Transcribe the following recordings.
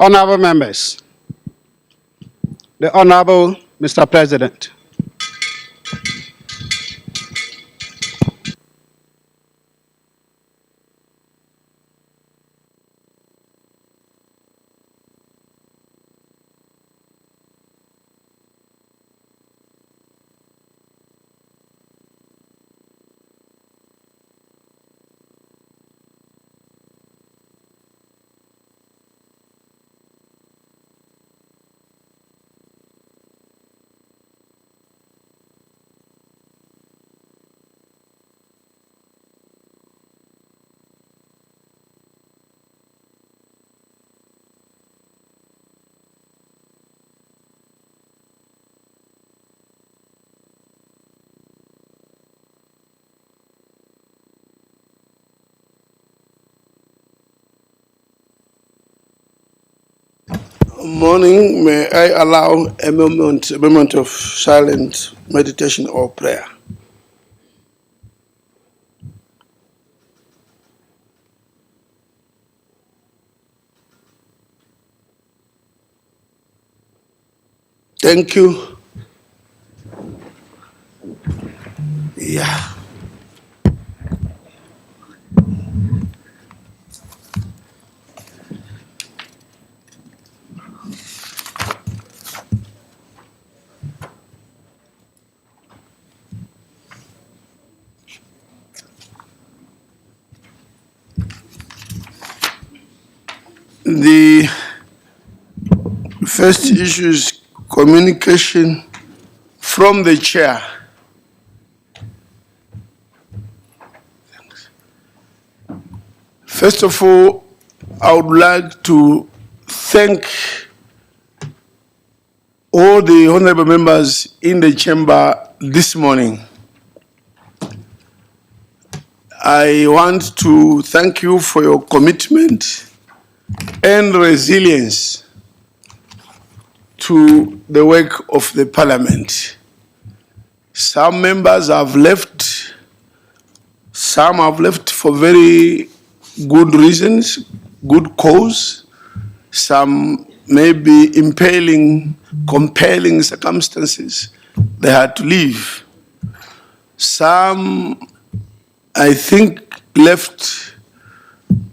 Honorable members, the Honorable Mr. President, Morning, may I allow a moment of silent meditation or prayer. Thank you. Yeah. The first issue is communication from the chair. First of all, I would like to thank all the honorable members in the chamber this morning. I want to thank you for your commitment and resilience to the work of the Parliament. Some members have left, some have left for very good reasons, good cause, some may be compelling circumstances, they had to leave. Some, I think, left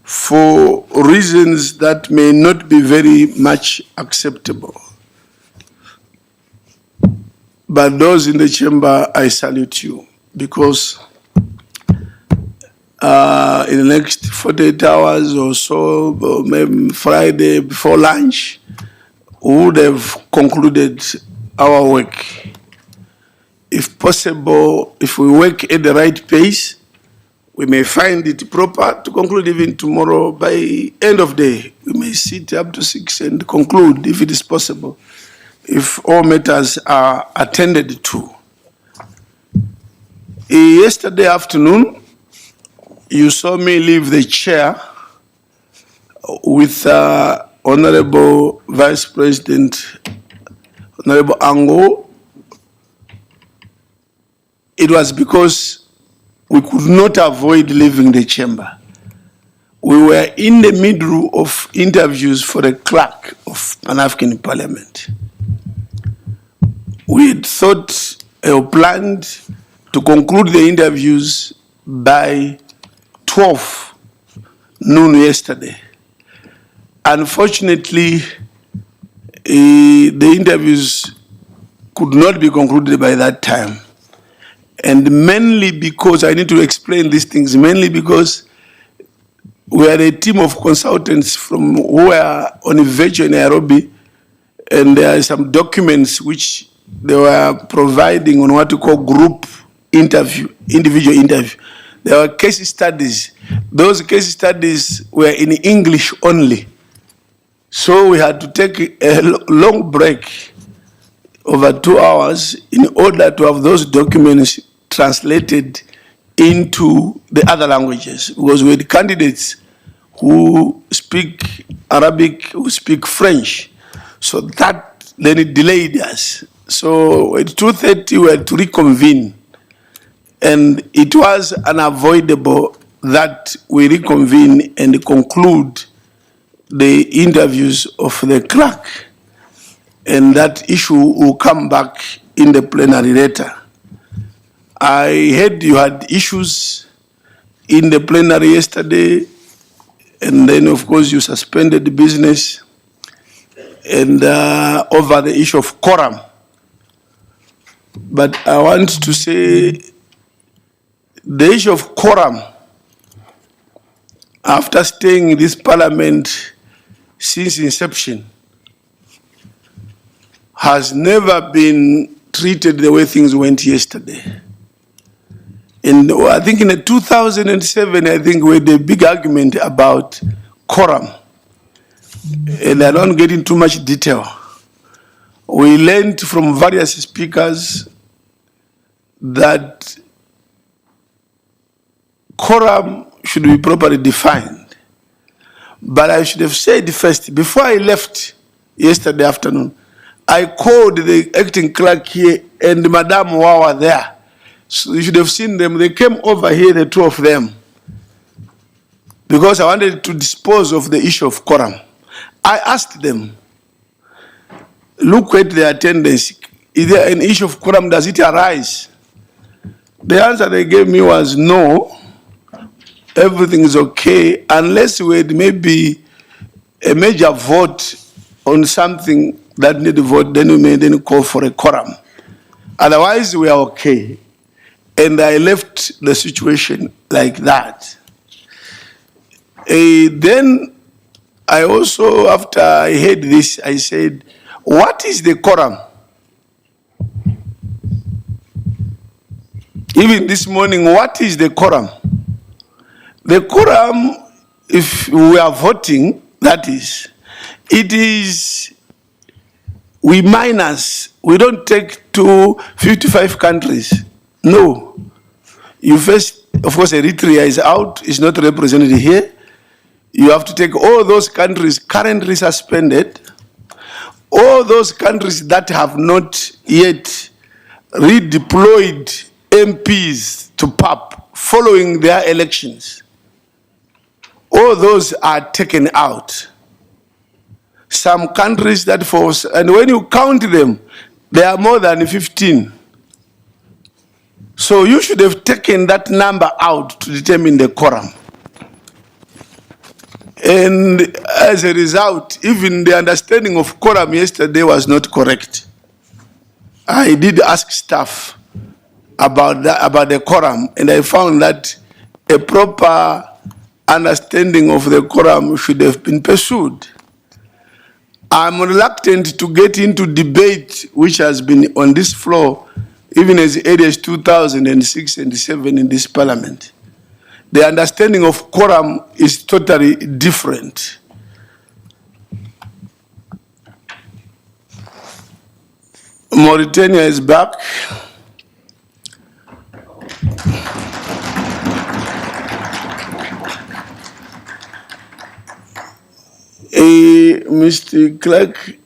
for reasons that may not be very much acceptable. But those in the chamber, I salute you, because in the next 48 hours or so, or maybe Friday before lunch, we would have concluded our work. If possible, if we work at the right pace, we may find it proper to conclude even tomorrow by end of day. We may sit up to 6 and conclude if it is possible, if all matters are attended to. Yesterday afternoon, you saw me leave the chair with Honorable Vice President, Honorable Ango. It was because we could not avoid leaving the chamber. We were in the middle of interviews for the clerk of Pan-African Parliament. We had thought or planned to conclude the interviews by 12 noon yesterday. Unfortunately, the interviews could not be concluded by that time. And mainly because, I need to explain these things, mainly because we are a team of consultants from who are on a virtual in Nairobi, and there are some documents which they were providing on what we call group interview, individual interview. There were case studies. Those case studies were in English only. So we had to take a long break over 2 hours in order to have those documents translated into the other languages, because we had candidates who speak Arabic, who speak French. So that then it delayed us. So at 2:30 we had to reconvene. And it was unavoidable that we reconvene and conclude the interviews of the clerk, and that issue will come back in the plenary later. I heard you had issues in the plenary yesterday, and then of course you suspended the business and over the issue of quorum. But I want to say the issue of quorum, after staying in this parliament since inception, has never been treated the way things went yesterday. And I think in 2007, I think we had a big argument about quorum. And I don't get into much detail. We learned from various speakers that quorum should be properly defined. But I should have said first, before I left yesterday afternoon, I called the acting clerk here and Madam Wawa there. So you should have seen them. They came over here, the two of them, because I wanted to dispose of the issue of quorum. I asked them, look at the attendance. Is there an issue of quorum? Does it arise? The answer they gave me was no. Everything is okay, unless we had maybe a major vote on something that need a vote, then we may then call for a quorum. Otherwise, we are okay. And I left the situation like that. Then I also, after I heard this, I said, what is the quorum? Even this morning, what is the quorum? The quorum, if we are voting, that is, it is, we minus, we don't take to 55 countries. No. You first, of course, Eritrea is out, is not represented here. You have to take all those countries currently suspended, all those countries that have not yet redeployed MPs to PAP following their elections. All those are taken out. Some countries that force, and when you count them, there are more than 15. So you should have taken that number out to determine the quorum. And as a result, even the understanding of quorum yesterday was not correct. I did ask staff about that, about the quorum, and I found that a proper understanding of the quorum should have been pursued. I'm reluctant to get into debate which has been on this floor even as early as 2006 and 2007 in this parliament. The understanding of quorum is totally different. Mauritania is back. Mr. Clerk,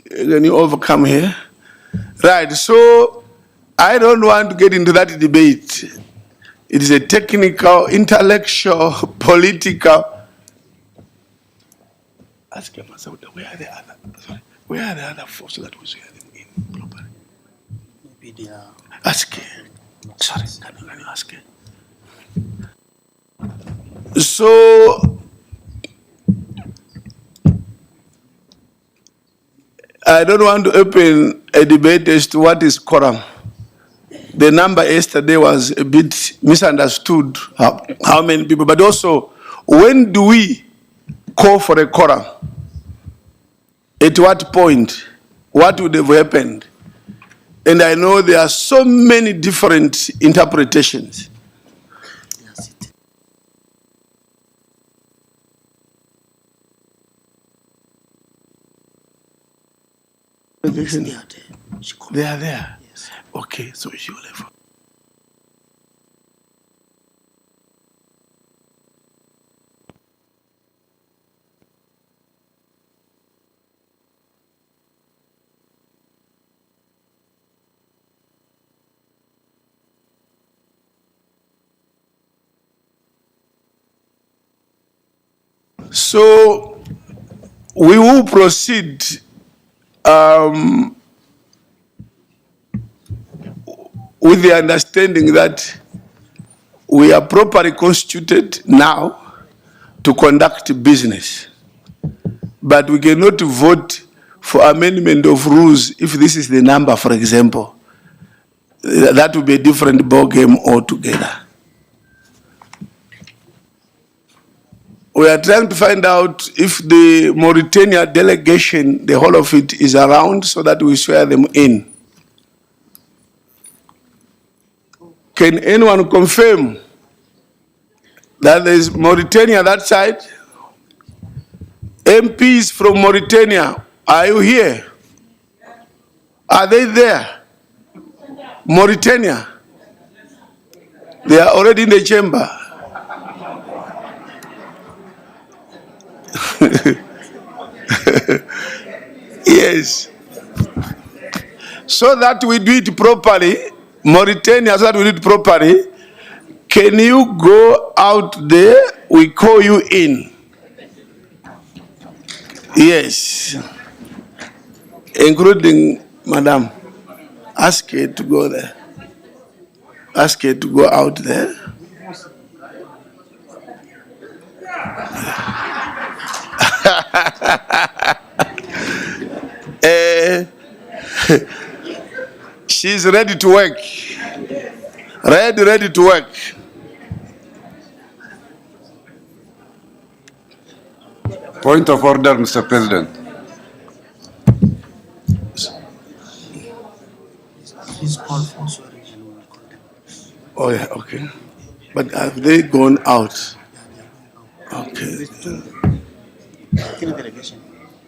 can you overcome here? Right, so I don't want to get into that debate. It is a technical, intellectual, political. Ask him, where are the other? Sorry, where are the other forces that was in properly? Maybe they are. Ask him. Sorry, can you ask him? So I don't want to open a debate as to what is quorum. The number yesterday was a bit misunderstood, how many people, but also when do we call for a quorum? At what point? What would have happened? And I know there are so many different interpretations. They are there. Yes. Okay, so she will have. So we will proceed with the understanding that we are properly constituted now to conduct business. But we cannot vote for amendment of rules if this is the number, for example. That would be a different ballgame altogether. We are trying to find out if the Mauritania delegation, the whole of it, is around so that we swear them in. Can anyone confirm that there is Mauritania that side? MPs from Mauritania, are you here? Are they there? Mauritania? They are already in the chamber. Yes. So that we do it properly, Mauritania, so that we do it properly, can you go out there? We call you in. Yes. Including Madam. Ask her to go there. Ask her to go out there. She's ready to work. Ready to work. Point of order, Mr. President. Please call for swearing and we will call them. Oh yeah, okay. But have they gone out? Okay. Three delegation.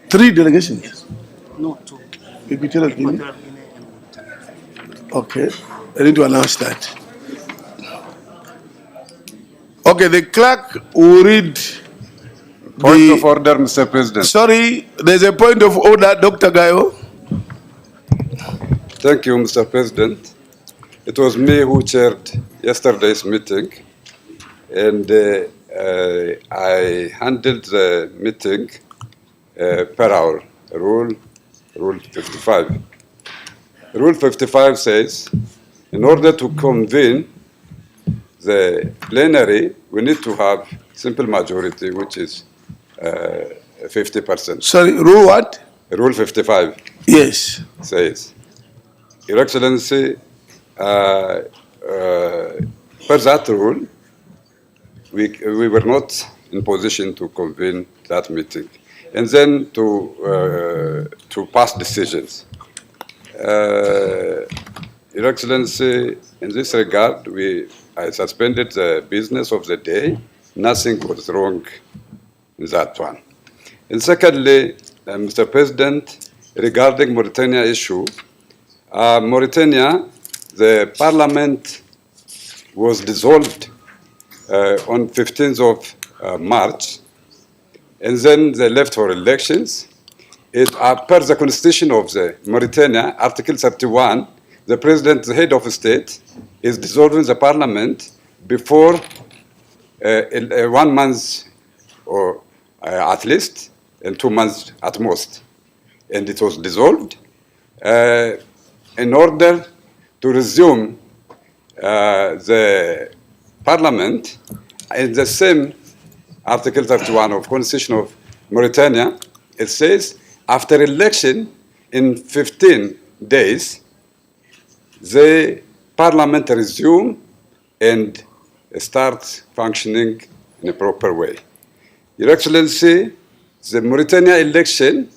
3 delegations? No, two. Equatorial Guinea? Equatorial Guinea and Mauritania. Okay. I need to announce that. Okay, the clerk will read. Point of order, Mr. President. Sorry, there's a point of order, Dr. Gayo. Thank you, Mr. President. It was me who chaired yesterday's meeting, and I handled the meeting per our Rule 55. Rule 55 says, in order to convene the plenary, we need to have simple majority, which is 50%. Sorry, rule what? Rule 55 Yes. says, Your Excellency, per that rule, we were not in position to convene that meeting, and then to pass decisions. Your Excellency, in this regard, I suspended the business of the day. Nothing was wrong in that one. And secondly, Mr. President, regarding Mauritania issue, Mauritania, the parliament was dissolved on 15th of March, and then they left for elections. Per the constitution of the Mauritania, Article 31, the president, the head of state, is dissolving the parliament before 1 month or at least, and 2 months at most. And it was dissolved in order to resume the parliament in the same Article 31 of Constitution of Mauritania. It says, after election in 15 days, the parliament resume and start functioning in a proper way. Your Excellency, the Mauritania election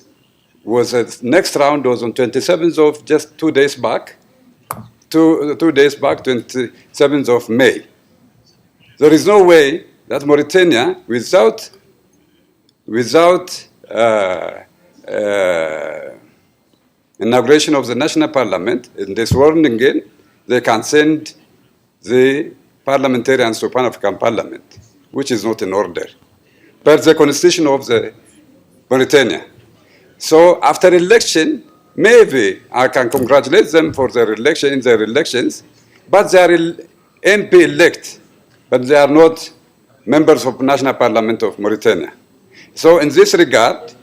was next round was on 27th of just 2 days back, 2 days back, 27th of May. There is no way that Mauritania, without inauguration of the national parliament, in this warning in, they can send the parliamentarians to Pan-African Parliament, which is not in order, per the constitution of the Mauritania. So after election, maybe I can congratulate them for their election in their elections, but they are MP elect, but they are not members of National Parliament of Mauritania. So in this regard,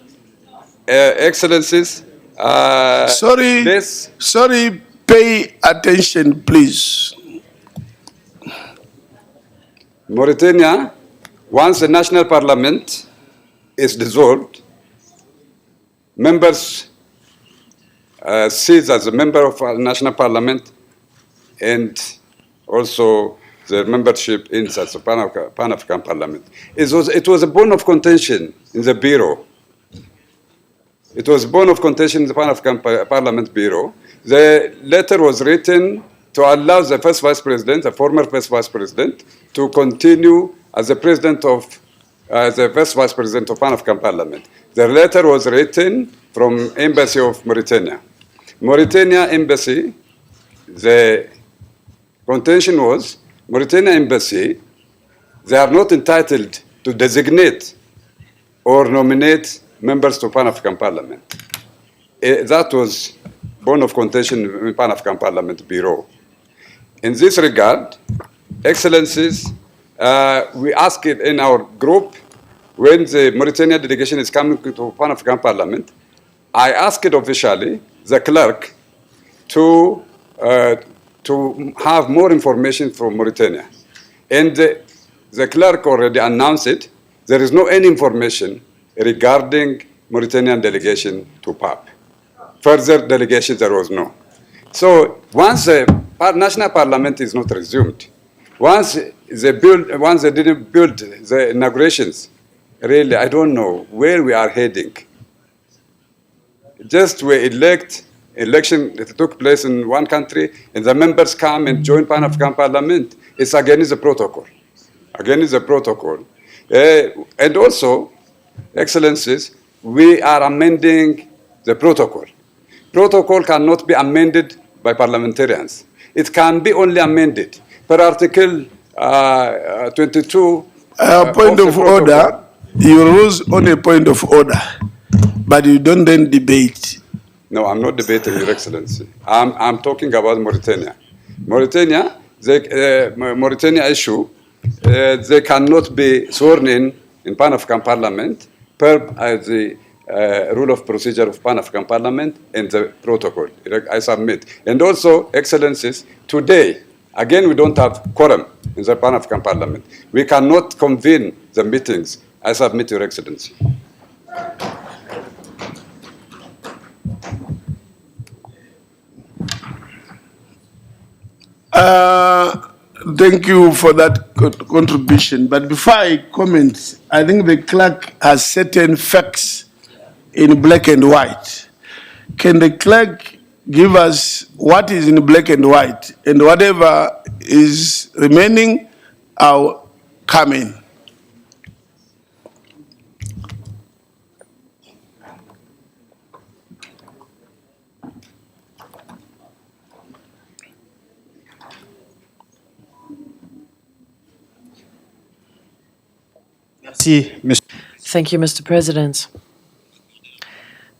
Excellencies, Sorry, this sorry, pay attention, please. Mauritania, once the national parliament is dissolved, members cease as a member of a national parliament, and also the membership in as a Pan-African Parliament. It was a bone of contention in the Bureau. It was bone of contention in the Pan-African Parliament Bureau. The letter was written to allow the first vice president, the former first vice president, to continue as the president of the first vice president of Pan-African Parliament. The letter was written from Embassy of Mauritania. Mauritania Embassy, the contention was Mauritania Embassy, they are not entitled to designate or nominate members to Pan-African Parliament. That was bone of contention in Pan-African Parliament Bureau. In this regard, Excellencies, we ask it in our group, when the Mauritania delegation is coming to Pan-African Parliament, I asked officially the clerk to have more information from Mauritania. And the clerk already announced it. There is no any information regarding Mauritanian delegation to PAP. Further delegation, there was no. So once the national parliament is not resumed, once they didn't build the inaugurations, really, I don't know where we are heading. Just we election that took place in one country, and the members come and join Pan-African Parliament. It's against the protocol. Against the protocol. And also, Excellencies, we are amending the protocol. Protocol cannot be amended by parliamentarians. It can be only amended per Article 22. Point of order. You rose on a point of order, but you don't then debate. No, I'm not debating, Your Excellency. I'm talking about Mauritania. Mauritania, the Mauritania issue, they cannot be sworn in Pan-African Parliament per the rule of procedure of Pan-African Parliament and the protocol. I submit. And also, Excellencies, today, again, we don't have quorum in the Pan-African Parliament. We cannot convene the meetings. I submit, Your Excellency. Thank you for that contribution. But before I comment, I think the clerk has certain facts in black and white. Can the clerk give us what is in black and white, and whatever is remaining, I'll come in. Thank you, Mr. President.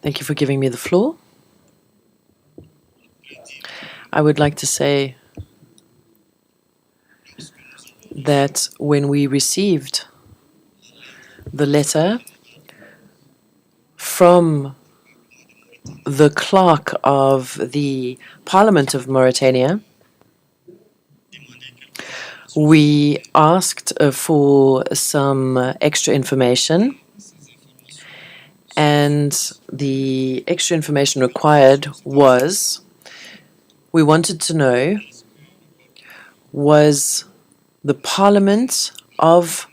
Thank you for giving me the floor. I would like to say that when we received the letter from the clerk of the Parliament of Mauritania, we asked for some extra information, and the extra information required was, we wanted to know, was the Parliament of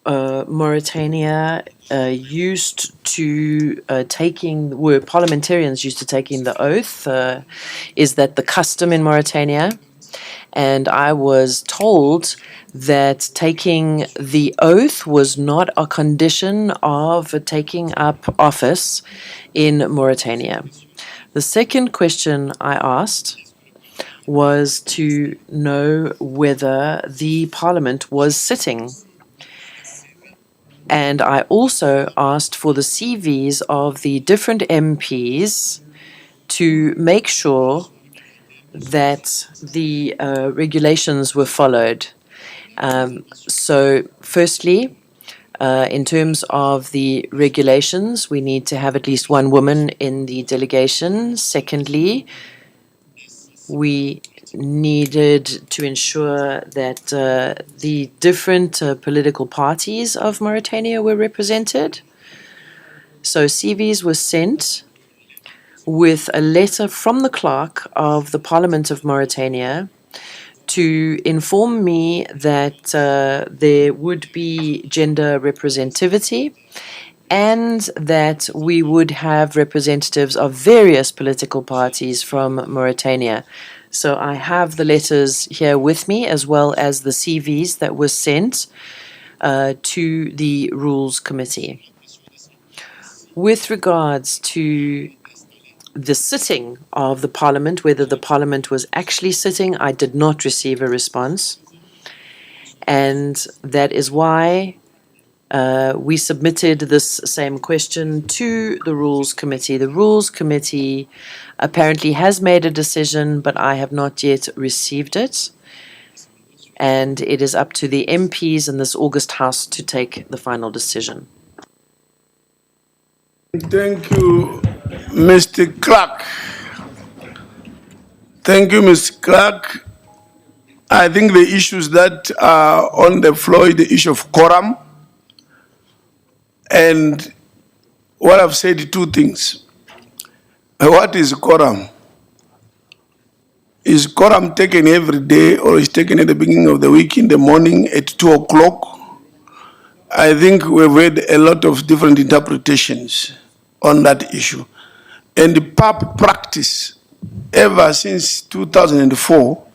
Mauritania were parliamentarians used to taking the oath? Is that the custom in Mauritania? And I was told that taking the oath was not a condition of taking up office in Mauritania. The second question I asked was to know whether the parliament was sitting. And I also asked for the CVs of the different MPs to make sure that the regulations were followed. So firstly, In terms of the regulations, we need to have at least one woman in the delegation. Secondly, we needed to ensure that the different political parties of Mauritania were represented. So CVs were sent with a letter from the clerk of the Parliament of Mauritania to inform me that there would be gender representativity and that we would have representatives of various political parties from Mauritania. So I have the letters here with me, as well as the CVs that were sent to the Rules Committee. With regards to the sitting of the Parliament, whether the Parliament was actually sitting, I did not receive a response. And that is why we submitted this same question to the Rules Committee. The Rules Committee apparently has made a decision, but I have not yet received it. And it is up to the MPs in this August House to take the final decision. Thank you, Mr. Clark. Thank you, Mr. Clark. I think the issues that are on the floor is the issue of quorum. And what I've said, two things. What is quorum? Is quorum taken every day or is taken at the beginning of the week in the morning at 2 o'clock? I think we've had a lot of different interpretations on that issue. And the PAP practice ever since 2004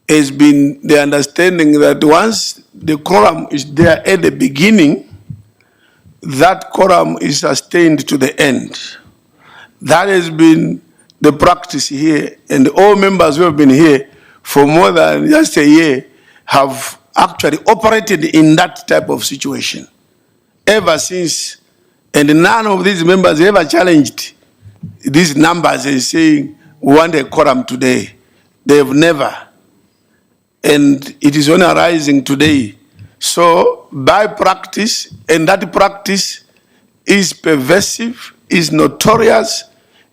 has been the understanding that once the quorum is there at the beginning, that quorum is sustained to the end. That has been the practice here, and all members who have been here for more than just a year have actually operated in that type of situation ever since. And none of these members ever challenged these numbers and saying, we want a quorum today. They have never. And it is only arising today. So, by practice, and that practice is pervasive, is notorious,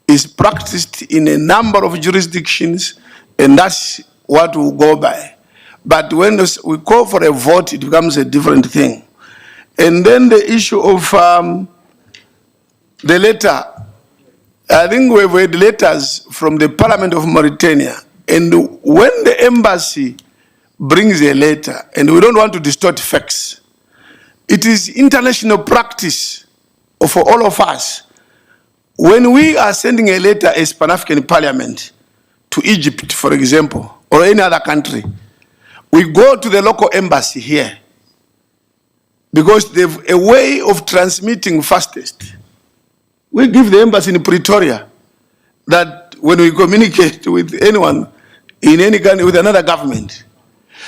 is practiced in a number of jurisdictions, and that's what we'll go by. But when we call for a vote, it becomes a different thing. And then the issue of the letter, I think we've had letters from the Parliament of Mauritania, and when the embassy brings a letter, and we don't want to distort facts, it is international practice for all of us. When we are sending a letter as Pan-African Parliament to Egypt, for example, or any other country, we go to the local embassy here because they have a way of transmitting fastest. We give the embassy in Pretoria that when we communicate with anyone in any country with another government.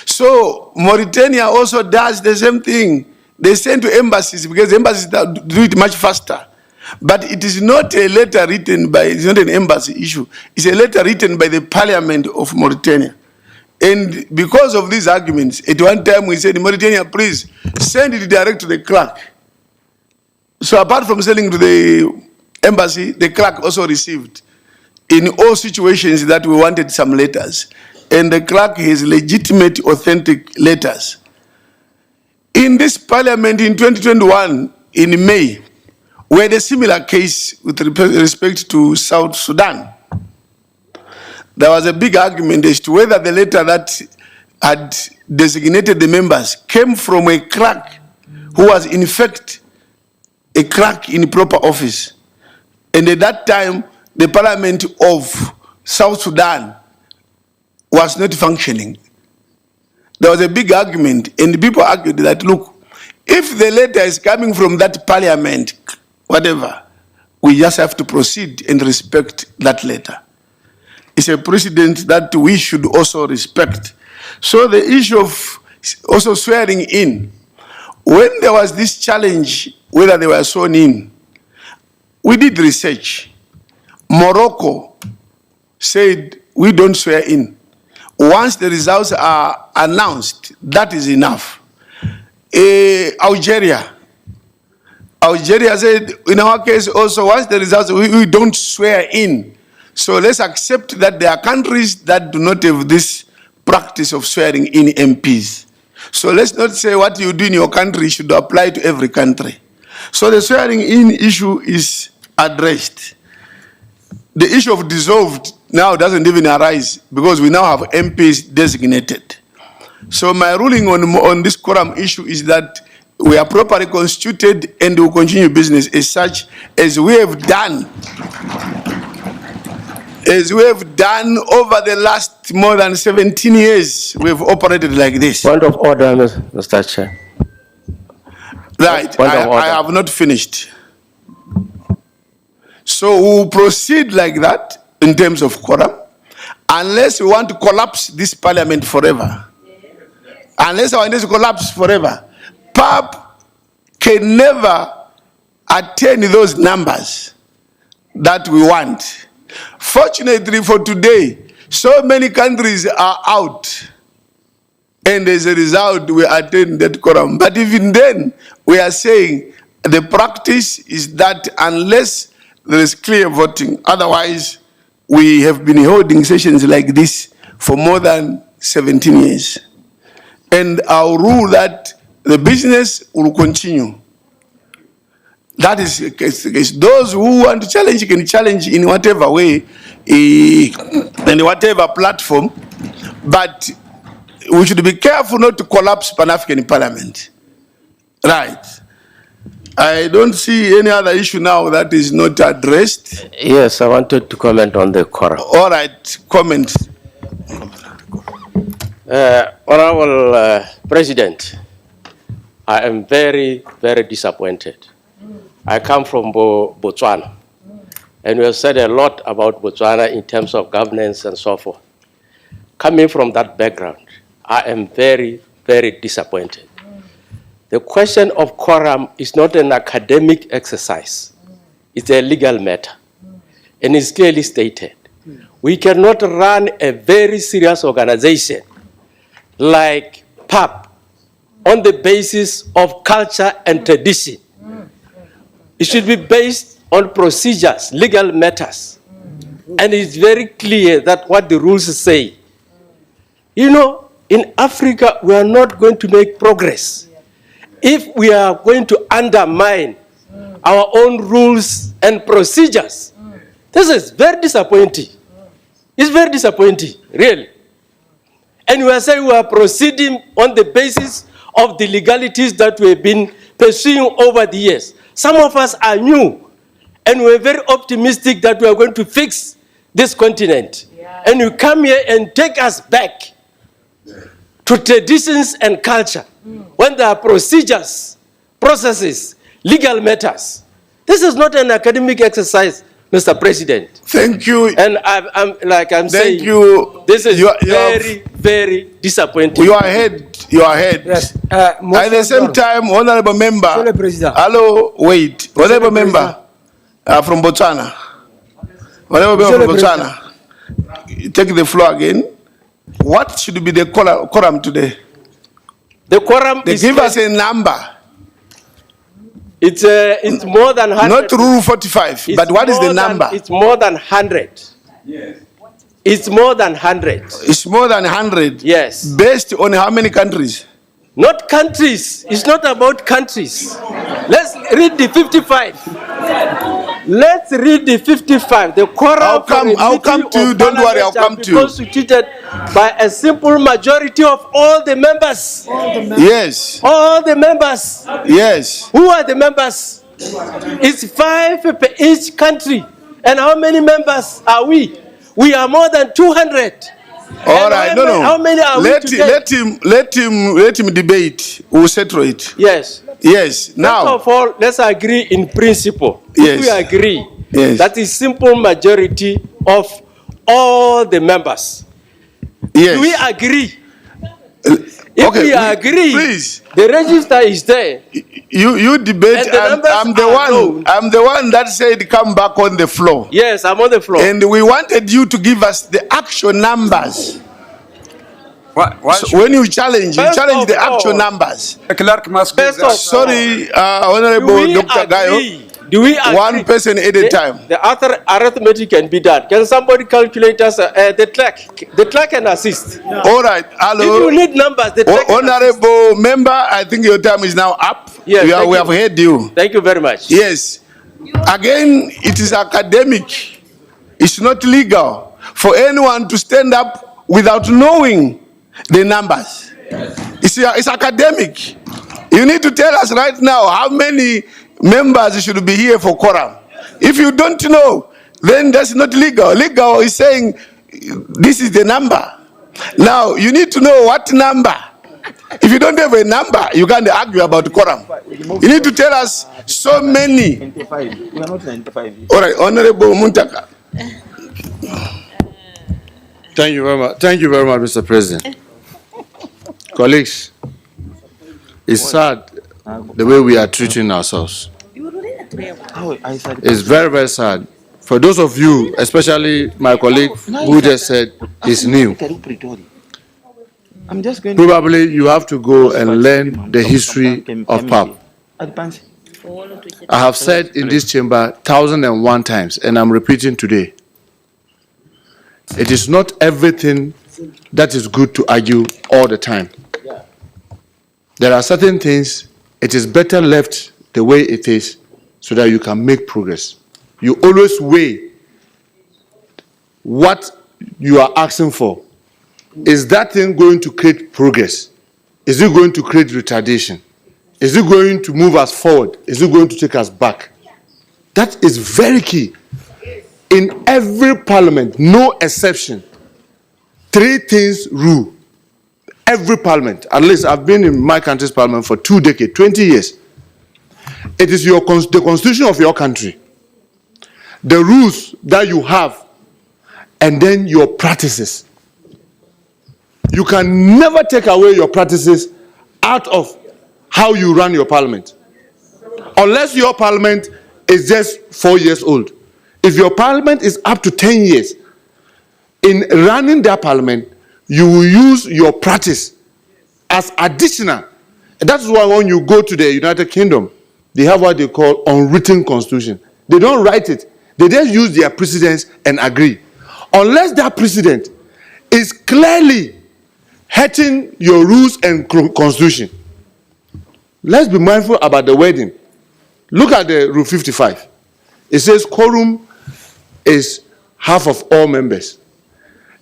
So Mauritania also does the same thing. They send to embassies because embassies do it much faster. But it is not a letter written by, it's not an embassy issue. It's a letter written by the Parliament of Mauritania. And because of these arguments, at one time we said, Mauritania, please send it direct to the clerk. So apart from sending to the embassy, the clerk also received in all situations that we wanted some letters. And the clerk has legitimate, authentic letters. In this parliament in 2021, in May, we had a similar case with respect to South Sudan. There was a big argument as to whether the letter that had designated the members came from a clerk who was in fact a clerk in proper office. And at that time, the parliament of South Sudan was not functioning. There was a big argument, and people argued that, look, if the letter is coming from that parliament, whatever, we just have to proceed and respect that letter. It's a precedent that we should also respect. So the issue of also swearing in, when there was this challenge, whether they were sworn in, we did research. Morocco said, we don't swear in. Once the results are announced, that is enough. Algeria Algeria said, in our case also, once the results, we don't swear in. So let's accept that there are countries that do not have this practice of swearing in MPs. So let's not say what you do in your country should apply to every country. So the swearing in issue is addressed. The issue of dissolved now doesn't even arise because we now have MPs designated. So my ruling on this quorum issue is that we are properly constituted and will continue business as such as we have done. As we have done over the last more than 17 years, we have operated like this. Point of order, Mr. Chair. Right, Point of order. I have not finished. So we will proceed like that in terms of quorum, unless we want to collapse this parliament forever. Unless we want to collapse forever. PAP can never attain those numbers that we want. Fortunately for today, so many countries are out, and as a result, we attain that quorum. But even then, we are saying the practice is that unless there is clear voting, otherwise, we have been holding sessions like this for more than 17 years. And I'll rule that the business will continue. That is the case. Those who want to challenge can challenge in whatever way, in whatever platform, but we should be careful not to collapse Pan-African Parliament. Right. I don't see any other issue now that is not addressed. Yes, I wanted to comment on the quorum. All right, comment. Honorable President, I am very, very disappointed. I come from Botswana, and we have said a lot about Botswana in terms of governance and so forth. Coming from that background, I am very, very disappointed. The question of quorum is not an academic exercise. It's a legal matter, and it's clearly stated. We cannot run a very serious organization like PAP on the basis of culture and tradition. It should be based on procedures, legal matters. And it's very clear that what the rules say. You know, in Africa, we are not going to make progress if we are going to undermine our own rules and procedures. This is very disappointing. It's very disappointing, really. And we are saying we are proceeding on the basis of the legalities that we have been pursuing over the years. Some of us are new, and we're very optimistic that we are going to fix this continent. Yeah. And you come here and take us back to traditions and culture when there are procedures, processes, legal matters. This is not an academic exercise, Mr. President. Thank you. And I'm saying, you. This is very disappointing. You are ahead. You are ahead. Yes. At the same time, honorable member. Hello, wait. Honorable member from Botswana. Honorable member from Botswana. Take the floor again. What should be the quorum today? The quorum they give us a number. It's more than 100. Not rule 45, but what is the number? It's more than 100. Yes. It's more than 100. It's more than 100? Yes. Based on how many countries? Not countries. It's not about countries. Let's read the 55. Let's read the 55. The quorum I'll come to you. Don't worry, I'll come to you. Constituted by a simple majority of all the members. Yes. All the members. Yes. Who are the members? It's 5 per each country. And how many members are we? We are more than 200. All right, no. How many are we today? Let him debate. We'll settle it. Yes. Yes. Now, first of all, let's agree in principle. Yes. If we agree, yes, that is simple majority of all the members. Yes. Do we agree? If okay, we agree, please. The register is there. You debate. I'm the one that said come back on the floor. Yes, I'm on the floor. And we wanted you to give us the actual numbers. Why So should when you challenge First of the actual all- numbers. the clerk must give First the of answer? Sorry, Do Honorable we Dr. Gayo. agree? Do we agree? One person at a time. The other arithmetic can be done. Can somebody calculate us the clerk? The clerk can assist. All right, If hello. you need numbers, the clerk can assist. Honorable member, I think your time is now up. Yes, thank We you. have heard you. Thank you very much. Yes. Again, it is academic. It's not legal for anyone to stand up without knowing the numbers. It's academic. You need to tell us right now how many members should be here for quorum. If you don't know, then that's not legal. Legal is saying this is the number. Now, you need to know what number. If you don't have a number, you can't argue about quorum. You need to tell us so many. 95. We are not 95. All right, Honorable Muntaka. Thank you very much. Thank you very much, Mr. President. Colleagues, it's sad the way we are treating ourselves. Oh, I said. It's very, very sad. For those of you, especially my colleague who just said is new, I'm just going probably you have to go and learn the history of PAP. I have said in this chamber 1,001 times, and I'm repeating today, it is not everything that is good to argue all the time. There are certain things it is better left the way it is so that you can make progress. You always weigh what you are asking for. Is that thing going to create progress? Is it going to create retardation? Is it going to move us forward? Is it going to take us back? That is very key. In every parliament, no exception, three things rule. Every parliament, at least I've been in my country's parliament for 2 decades, 20 years. It is the constitution of your country, the rules that you have, and then your practices. You can never take away your practices out of how you run your parliament. Unless your parliament is just 4 years old. If your parliament is up to 10 years, in running that parliament, you will use your practice as additional. And that's why when you go to the United Kingdom, they have what they call unwritten constitution. They don't write it. They just use their precedents and agree. Unless that precedent is clearly hurting your rules and constitution. Let's be mindful about the wording. Look at the Rule 55. It says quorum is half of all members.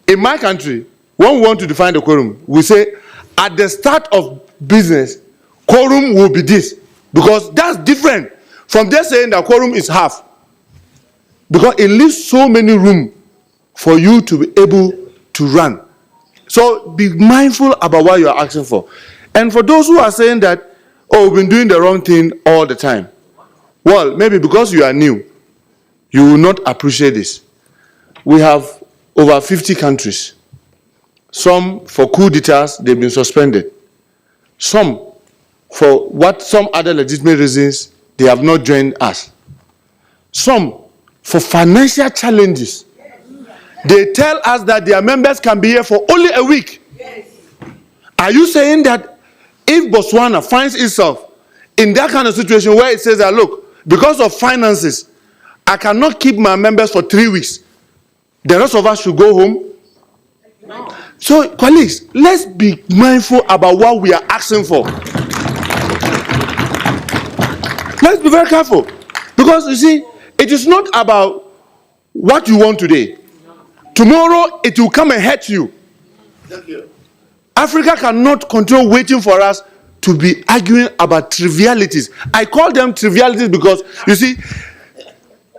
In my country, when we want to define the quorum, we say at the start of business, quorum will be this. Because that's different from just saying that quorum is half. Because it leaves so many room for you to be able to run. So be mindful about what you are asking for. And for those who are saying that, oh, we've been doing the wrong thing all the time. Well, maybe because you are new, you will not appreciate this. We have over 50 countries. Some for coup d'etats, they've been suspended. Some for some other legitimate reasons, they have not joined us. Some for financial challenges. They tell us that their members can be here for only a week. Are you saying that if Botswana finds itself in that kind of situation where it says that, look, because of finances, I cannot keep my members for 3 weeks, the rest of us should go home? No. So, colleagues, let's be mindful about what we are asking for. Let's be very careful. Because, you see, it is not about what you want today. Tomorrow, it will come and hurt you. Thank you. Africa cannot continue waiting for us to be arguing about trivialities. I call them trivialities because, you see,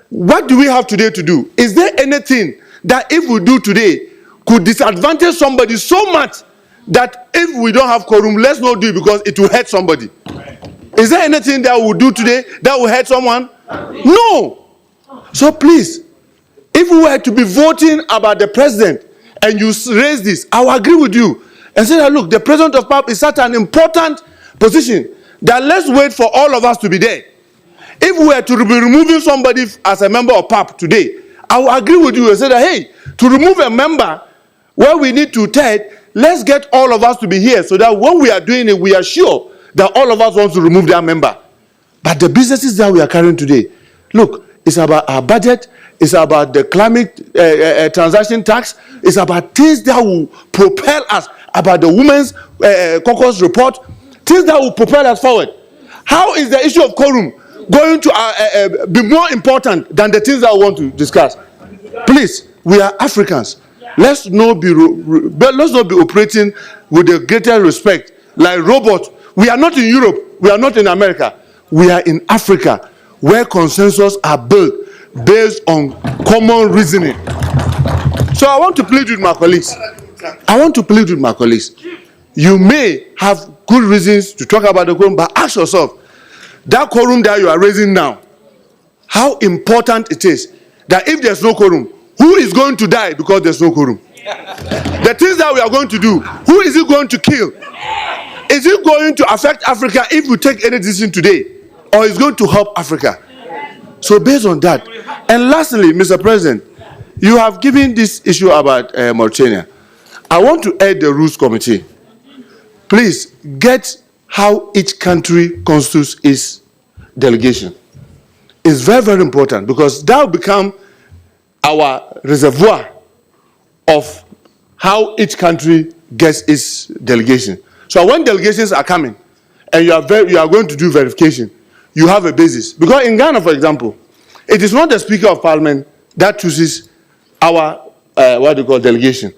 what do we have today to do? Is there anything that if we do today could disadvantage somebody so much that if we don't have quorum, let's not do it because it will hurt somebody? Is there anything that we'll do today that will hurt someone? No. So please, if we were to be voting about the president and you raise this, I will agree with you and say that, look, the president of PAP is such an important position that let's wait for all of us to be there. If we were to be removing somebody as a member of PAP today, I will agree with you and say that, hey, to remove a member where we need to take, let's get all of us to be here so that when we are doing it, we are sure that all of us want to remove that member. But the businesses that we are carrying today, look, it's about our budget, it's about the climate transaction tax, it's about things that will propel us, about the Women's Caucus report, things that will propel us forward. How is the issue of quorum going to be more important than the things that we want to discuss? Please, we are Africans. Let's not be operating with the greater respect like robots. We are not in Europe. We are not in America. We are in Africa, where consensus are built based on common reasoning. So I want to plead with my colleagues. You may have good reasons to talk about the quorum, but ask yourself, that quorum that you are raising now, how important it is that if there's no quorum, who is going to die because there's no quorum? The things that we are going to do, who is it going to kill? Is it going to affect Africa if we take any decision today? Or is it going to help Africa? So based on that. And lastly, Mr. President, you have given this issue about Mauritania. I want to add the Rules Committee. Please get how each country constitutes its delegation. It's very, very important because that will become our reservoir of how each country gets its delegation. So when delegations are coming and you are going to do verification, you have a basis. Because in Ghana, for example, it is not the Speaker of Parliament that chooses our delegation.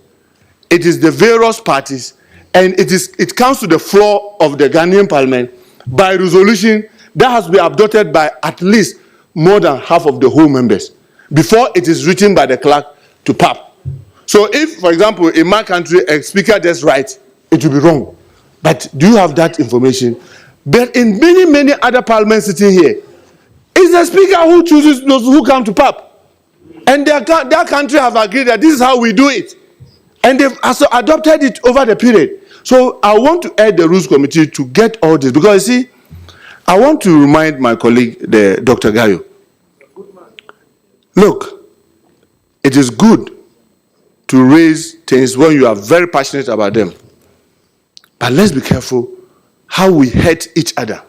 It is the various parties, and it comes to the floor of the Ghanaian Parliament by resolution that has been adopted by at least more than half of the whole members before it is written by the clerk to PAP. So if, for example, in my country, a speaker just writes, it will be wrong. But do you have that information? But in many, many other parliaments sitting here, it's the speaker who chooses those who come to PAP. And their country have agreed that this is how we do it. And they've also adopted it over the period. So I want to add the Rules Committee to get all this. Because, you see, I want to remind my colleague, Dr. Gayo. Look, it is good to raise things when you are very passionate about them. But let's be careful how we hurt each other.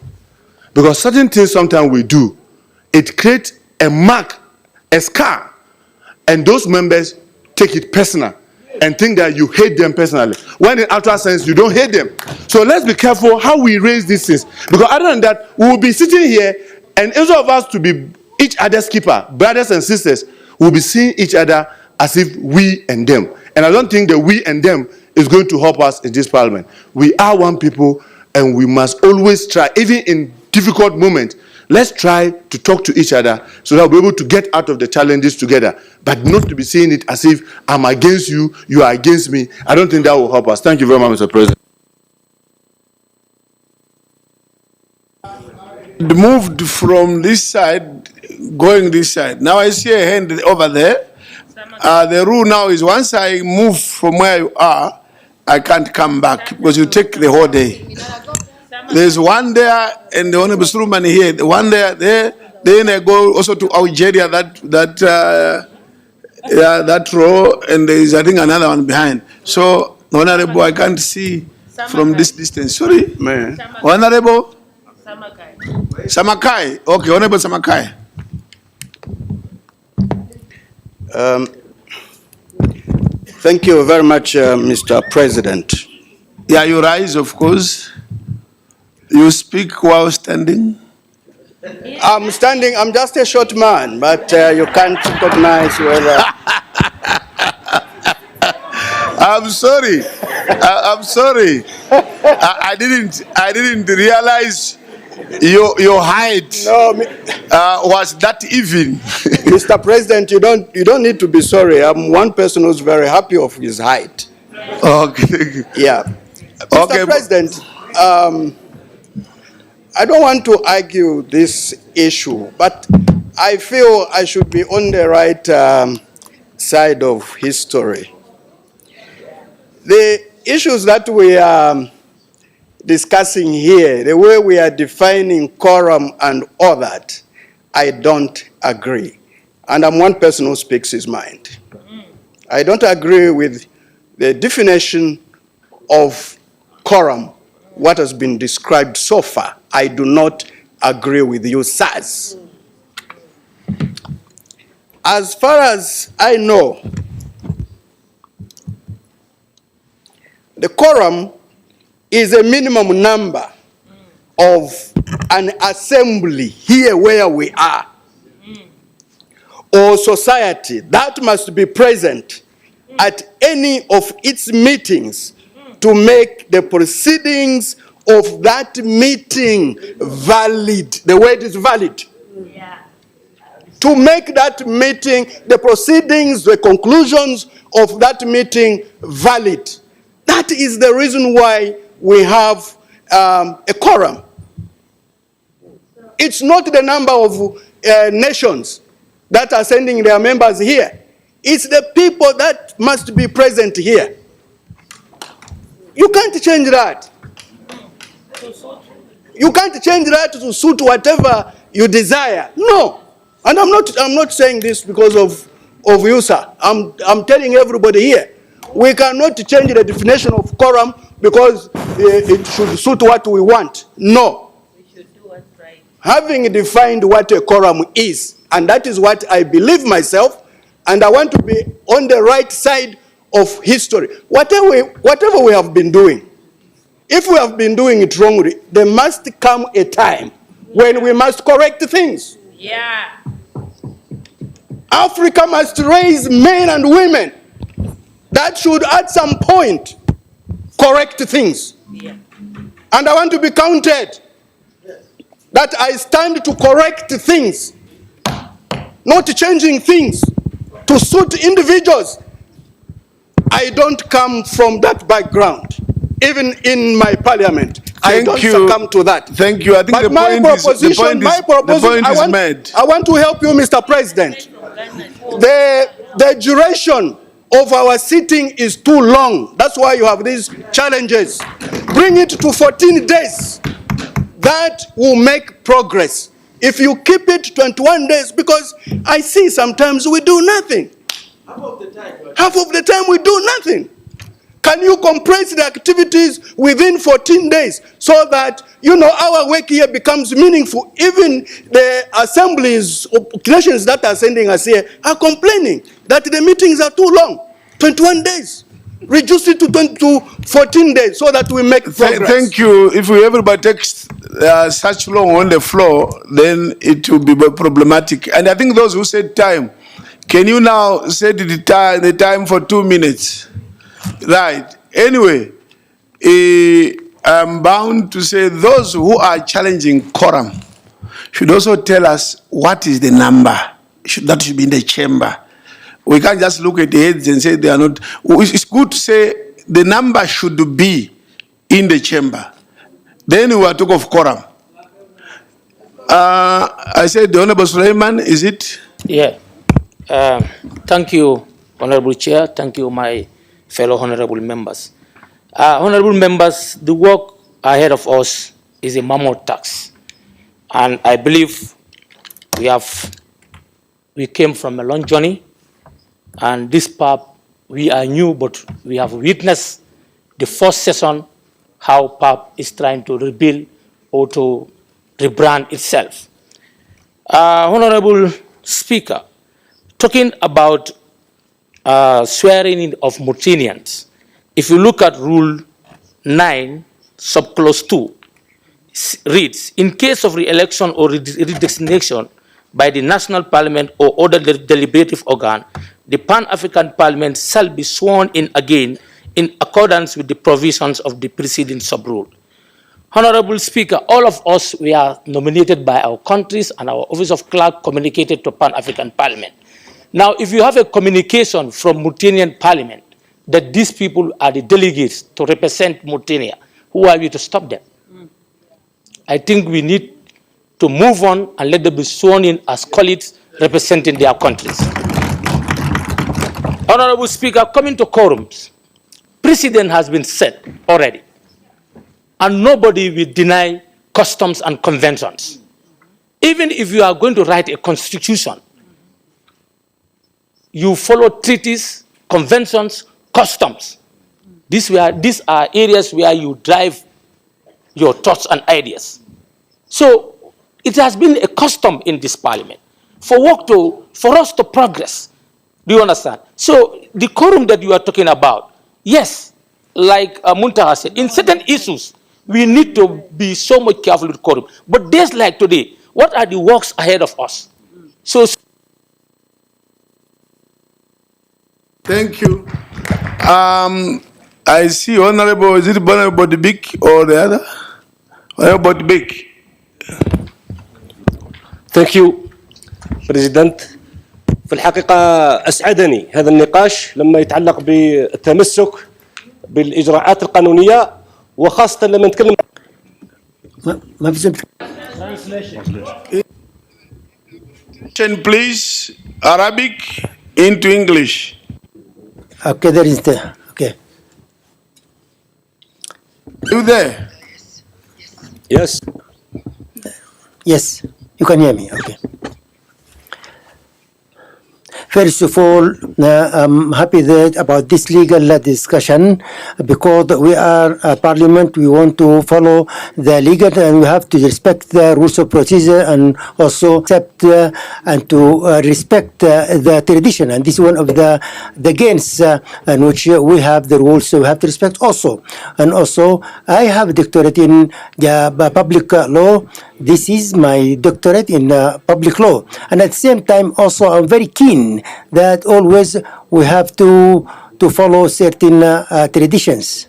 Because certain things sometimes we do, it creates a mark, a scar, and those members take it personal and think that you hate them personally. When in actual sense, you don't hate them. So let's be careful how we raise these things. Because other than that, we will be sitting here, and instead of us to be each other's keeper, brothers and sisters, we'll be seeing each other as if we and them. And I don't think that we and them is going to help us in this parliament. We are one people, and we must always try, even in difficult moments, let's try to talk to each other so that we're able to get out of the challenges together, but not to be seeing it as if I'm against you, you are against me. I don't think that will help us. Thank you very much, Mr. President. Moved from this side, going this side. Now I see a hand over there. The rule now is once I move from where you are, I can't come back because you take the whole day. There's one there, and the Honorable Suleiman here. The one there. Then I go also to Algeria, that row, and there is, I think, another one behind. So, Honorable, I can't see from this distance. Sorry, man. Honorable Samakai. Okay, Honorable Samakai. Thank you very much, Mr. President. Yeah, you rise, of course. You speak while standing. I'm standing, I'm just a short man, but you can't recognize whether... I'm sorry. I'm sorry. I didn't realize your height was that even. Mr. President, you don't need to be sorry. I'm one person who's very happy of his height. Okay. Yeah. Okay. Mr. President, I don't want to argue this issue, but I feel I should be on the right side of history. The issues that we are discussing here, the way we are defining quorum and all that, I don't agree. And I'm one person who speaks his mind. I don't agree with the definition of quorum, what has been described so far, I do not agree with you, sirs. As far as I know, the quorum is a minimum number of an assembly here where we are, or society that must be present at any of its meetings to make the proceedings of that meeting valid. The word is valid. Yeah. To make that meeting, the proceedings, the conclusions of that meeting valid. That is the reason why we have a quorum. It's not the number of nations that are sending their members here. It's the people that must be present here. You can't change that. You can't change that to suit whatever you desire. No. And I'm not saying this because of you, sir. I'm telling everybody here. We cannot change the definition of quorum because it should suit what we want. No. We should do what's right. Having defined what a quorum is, and that is what I believe myself, and I want to be on the right side of history. Whatever we have been doing, if we have been doing it wrongly, there must come a time when we must correct things. Yeah. Africa must raise men and women that should at some point correct things. Yeah. And I want to be counted that I stand to correct things, not changing things to suit individuals. I don't come from that background. Even in my parliament, I don't succumb to that. Thank you. I think but my proposition, I want to help you, Mr. President. The duration of our sitting is too long. That's why you have these challenges. Bring it to 14 days. That will make progress. If you keep it 21 days, because I see sometimes we do nothing. Half of the time we do nothing. Can you compress the activities within 14 days so that, our work here becomes meaningful? Even the assemblies of nations that are sending us here are complaining that the meetings are too long. 21 days. Reduce it to 14 days so that we make progress. Thank you. If everybody takes such long on the floor, then it will be problematic. And I think those who said time, can you now set the time for 2 minutes? Right. Anyway, I'm bound to say those who are challenging quorum should also tell us what is the number that should be in the chamber. We can't just look at the heads and say they are not. It's good to say the number should be in the chamber. Then we will talk of quorum. I said the Honorable Suleiman, is it? Yeah. Thank you, Honorable Chair. Thank you, my fellow honorable members. Honorable members, the work ahead of us is a mammoth task. And I believe we came from a long journey. And this part, we are new, but we have witnessed the first session, how PAP is trying to rebuild or to rebrand itself. Honorable Speaker, talking about swearing in of Mauritanians, if you look at Rule 9, subclause 2, reads, in case of re-election or redesignation by the National Parliament or other deliberative organ, the Pan-African Parliament shall be sworn in again in accordance with the provisions of the preceding sub-rule. Honorable Speaker, all of us, we are nominated by our countries, and our Office of Clerk communicated to Pan-African Parliament. Now, if you have a communication from Mauritanian Parliament that these people are the delegates to represent Mauritania, who are we to stop them? I think we need to move on and let them be sworn in as colleagues representing their countries. Honorable Speaker, coming to quorums, precedent has been set already, and nobody will deny customs and conventions. Even if you are going to write a constitution, you follow treaties, conventions, customs. These are areas where you drive your thoughts and ideas. So it has been a custom in this parliament for us to progress. Do you understand? So the quorum that you are talking about, yes, like Muntaha said, in certain issues, we need to be so much careful with quorum. But days like today, what are the works ahead of us? So Thank you. I see Honorable, is it Honorable Big or the other? Honorable Big. Thank you, President. في الحقيقة أسعدني هذا النقاش لما يتعلق بالتمسك بالإجراءات القانونية وخاصة لما نتكلم ما في Please, Arabic into English. Okay, there is the okay. You there? Yes. Yes, you can hear me. Okay. First of all, I'm happy about this legal discussion because we are a parliament. We want to follow the legal and we have to respect the rules of procedure and also accept and to respect the tradition. And this is one of the gains in which we have the rules, so we have to respect also. And also, I have a doctorate in public law. This is my doctorate in public law. And at the same time, also, I'm very keen that always we have to follow certain traditions.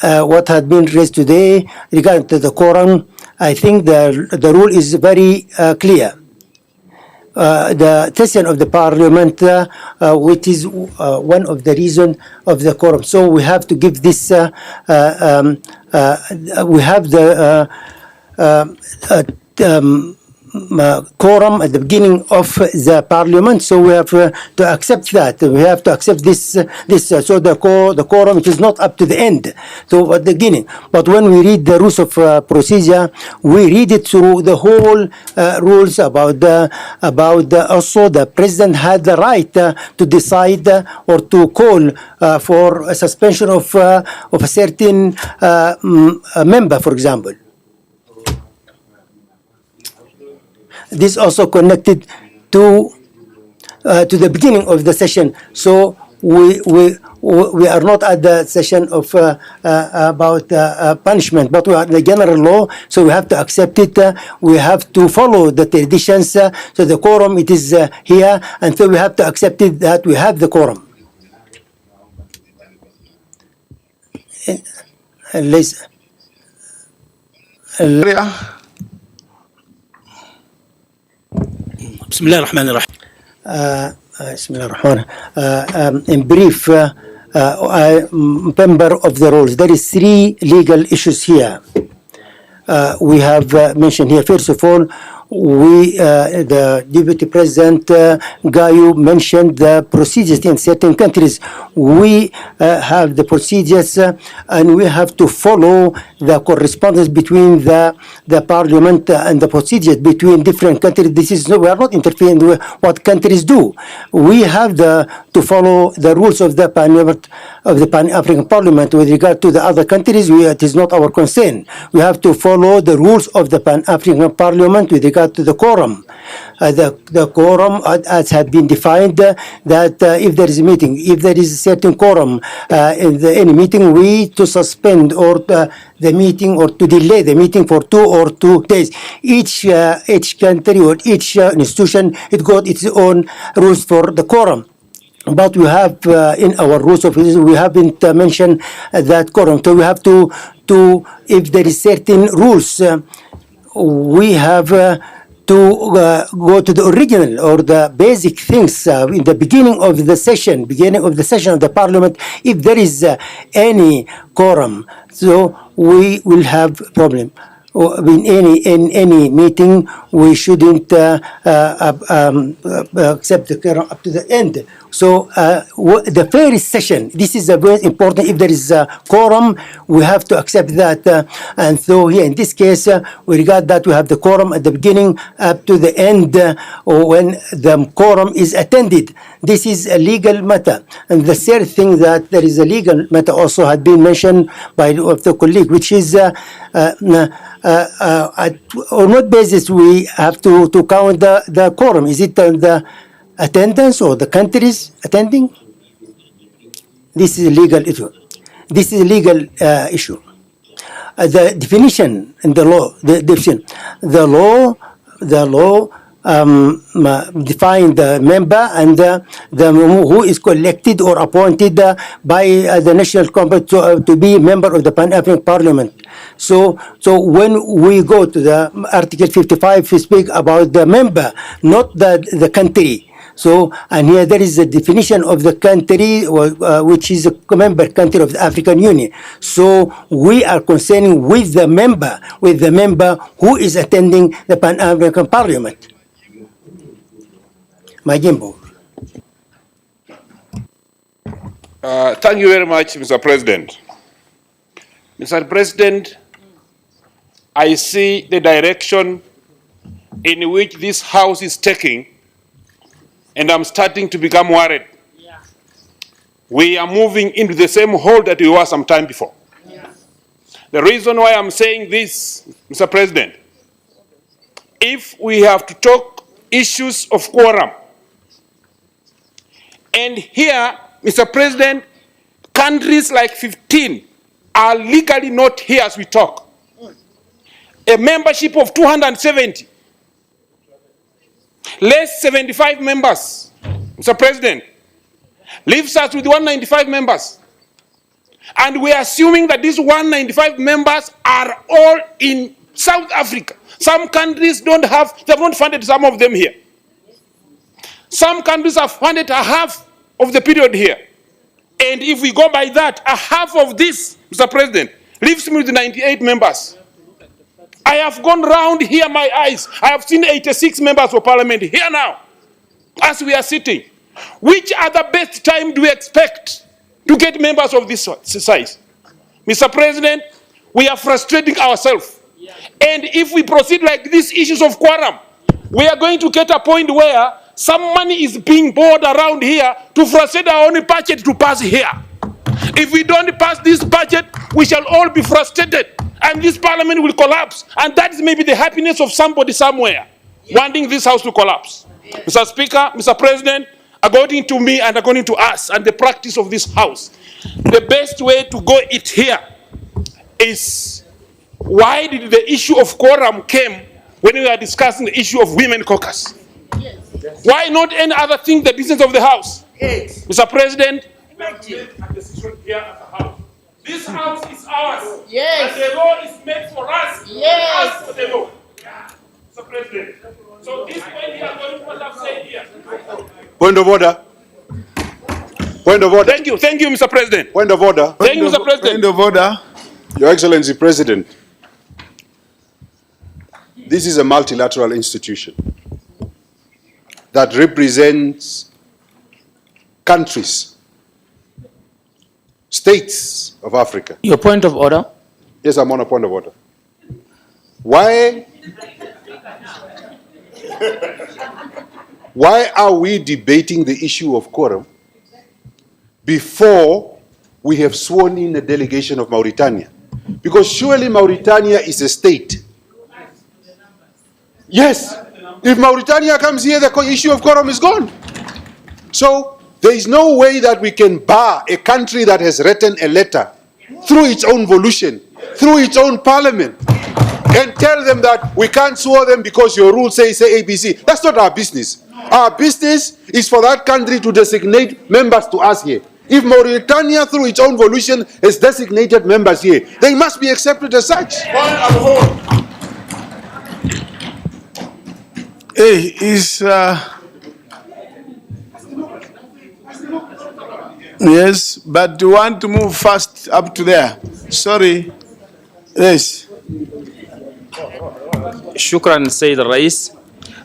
What had been raised today regarding to the Quran, I think the rule is very clear. The session of the parliament, which is one of the reasons of the quorum. So we have to give this, we have the quorum at the beginning of the parliament, so we have to accept that. We have to accept this. So the quorum, it is not up to the end, so at the beginning. But when we read the rules of procedure, we read it through the whole rules about also the president had the right to decide or to call for a suspension of a certain member, for example. This also connected to the beginning of the session. So we are not at the session of about punishment, but we are the general law. So we have to accept it. We have to follow the traditions. So the quorum, it is here, and so we have to accept it that we have the quorum. Bismillah ar-Rahman ar-Rahim. In brief, I'm member of the rules. There is 3 legal issues here. We have mentioned here, first of all, the Deputy President Gayu mentioned the procedures in certain countries. We have the procedures and we have to follow the correspondence between the parliament and the procedures between different countries. We are not interfering with what countries do. We have to follow the rules of the Pan-African Parliament with regard to the other countries. It is not our concern. We have to follow the rules of the Pan-African Parliament with regard to the quorum. The quorum, as had been defined, that if there is a meeting, if there is a certain quorum in any meeting, we to suspend or the meeting or to delay the meeting for 2 or 2 days. Each country or each institution, it got its own rules for the quorum. But we have in our rules of procedure, we haven't mentioned that quorum. So we have to if there is certain rules, we have to go to the original or the basic things in the beginning of the session of the parliament. If there is any quorum, so we will have problem. In any meeting, we shouldn't accept the quorum up to the end. So the first session, this is a very important. If there is a quorum, we have to accept that. And so here in this case, we regard that we have the quorum at the beginning up to the end when the quorum is attended. This is a legal matter. And the third thing that there is a legal matter also had been mentioned by the colleague, which is on what basis we have to count the quorum? Is it the attendance or the countries attending? This is a legal issue. This is a legal issue. The definition in the law, the law define the member and the who is elected or appointed by the national government to be a member of the Pan-African Parliament. So when we go to the Article 55, we speak about the member, not the country. So, and here there is a definition of the country, which is a member country of the African Union. So we are concerning with the member who is attending the Pan-African Parliament. Majimbo. Thank you very much, Mr. President. Mr. President, I see the direction in which this House is taking, and I'm starting to become worried. Yeah. We are moving into the same hole that we were some time before. Yeah. The reason why I'm saying this, Mr. President, if we have to talk issues of quorum, and here, Mr. President, countries like 15 are legally not here as we talk. A membership of 270. Less 75 members, Mr. President, leaves us with 195 members. And we are assuming that these 195 members are all in South Africa. Some countries they have not funded some of them here. Some countries have funded a half of the period here. And if we go by that, a half of this, Mr. President, leaves me with 98 members. I have gone round here, my eyes. I have seen 86 members of parliament here now, as we are sitting. Which are the best time do we expect to get members of this size? Mr. President, we are frustrating ourselves. And if we proceed like these issues of quorum, we are going to get a point where some money is being poured around here to frustrate our own budget to pass here. If we don't pass this budget, we shall all be frustrated, and this parliament will collapse. And that is maybe the happiness of somebody somewhere, wanting this house to collapse. Mr. Speaker, Mr. President, according to me and according to us and the practice of this house, the best way to go it here is, why did the issue of quorum came when we are discussing the issue of women caucus? Why not any other thing, the business of the house? Mr. President, this house is ours. Yes. And the law is made for us. Yes. Us for the law. Mr. President. So this point here, what I've said here. Point of order. Point of order. Thank you, Mr. President. Point of order. Thank you, Mr. President. Point of order. Your Excellency President, this is a multilateral institution that represents countries, states of Africa. Your point of order? Yes, I'm on a point of order. Why are we debating the issue of quorum before we have sworn in a delegation of Mauritania? Because surely Mauritania is a state. Yes. If Mauritania comes here, the issue of quorum is gone. So there is no way that we can bar a country that has written a letter through its own volition, through its own parliament, and tell them that we can't swear them because your rules say ABC. That's not our business. Our business is for that country to designate members to us here. If Mauritania, through its own volition, has designated members here, they must be accepted as such. Hey, yes, but you want to move fast up to there. Sorry. Yes. شكرا سيد الرئيس.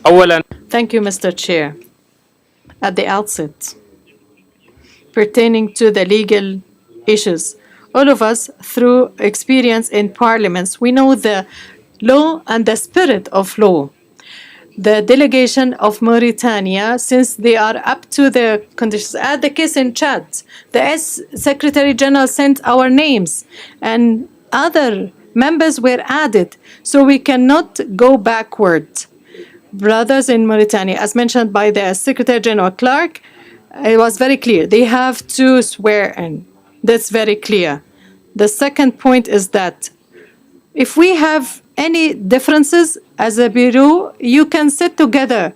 أولا Thank you, Mr. Chair. At the outset, pertaining to the legal issues. All of us, through experience in parliaments, we know the law and the spirit of law. The delegation of Mauritania, since they are up to the conditions, at the case in Chad, the Secretary General sent our names and other members were added, so we cannot go backward. Brothers in Mauritania, as mentioned by the Secretary General Clark, it was very clear. They have to swear in. That's very clear. The second point is that if we have any differences as a bureau, you can sit together.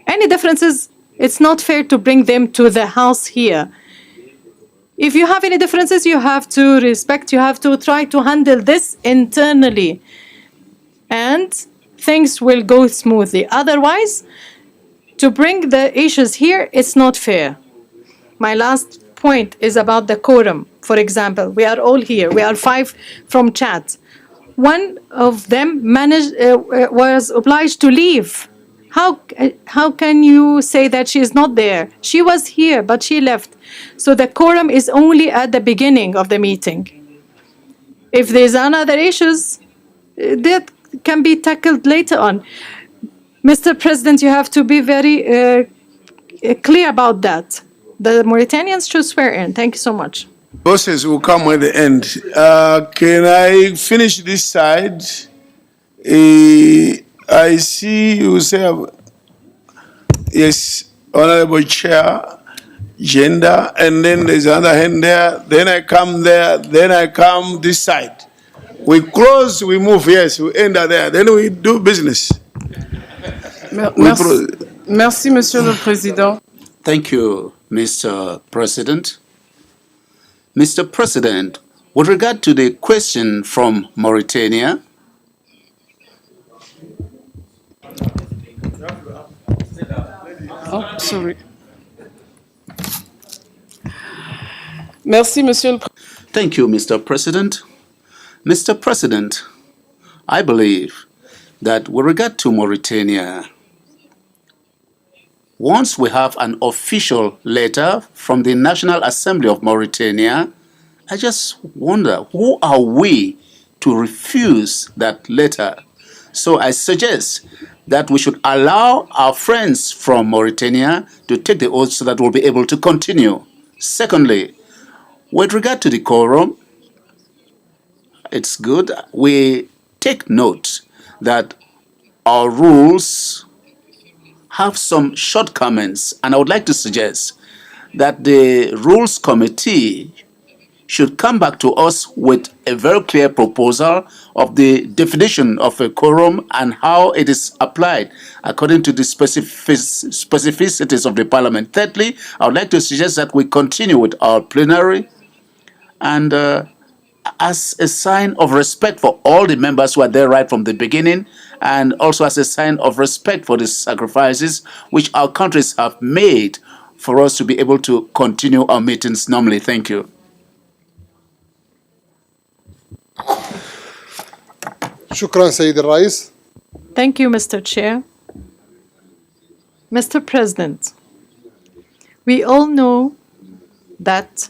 Any differences, it's not fair to bring them to the house here. If you have any differences, you have to respect, you have to try to handle this internally. And things will go smoothly. Otherwise, to bring the issues here, it's not fair. My last point is about the quorum. For example, we are all here. We are 5 from Chad. One of them was obliged to leave. How can you say that she is not there? She was here, but she left. So the quorum is only at the beginning of the meeting. If there's another issues, that can be tackled later on. Mr. President, you have to be very clear about that. The Mauritanians should swear in. Thank you so much. Bosses will come at the end. Can I finish this side? I see you say, yes, Honorable Chair, gender, and then there's another hand there, then I come there, then I come this side. We close, we move, yes, we end there, then we do business. Merci, Monsieur le Président. Thank you, Mr. President. Mr. President, with regard to the question from Mauritania, Oh, sorry. Merci, Monsieur le Président. Thank you, Mr. President. Mr. President, I believe that with regard to Mauritania, once we have an official letter from the National Assembly of Mauritania, I just wonder, who are we to refuse that letter? So I suggest that we should allow our friends from Mauritania to take the oath so that we'll be able to continue. Secondly, with regard to the quorum, it's good. We take note that our rules have some shortcomings, and I would like to suggest that the Rules Committee should come back to us with a very clear proposal of the definition of a quorum and how it is applied according to the specificities of the Parliament. Thirdly, I would like to suggest that we continue with our plenary, and as a sign of respect for all the members who are there right from the beginning, and also as a sign of respect for the sacrifices which our countries have made for us to be able to continue our meetings normally. Thank you. شكرا سيد الرئيس. Thank you, Mr. Chair. Mr. President, we all know that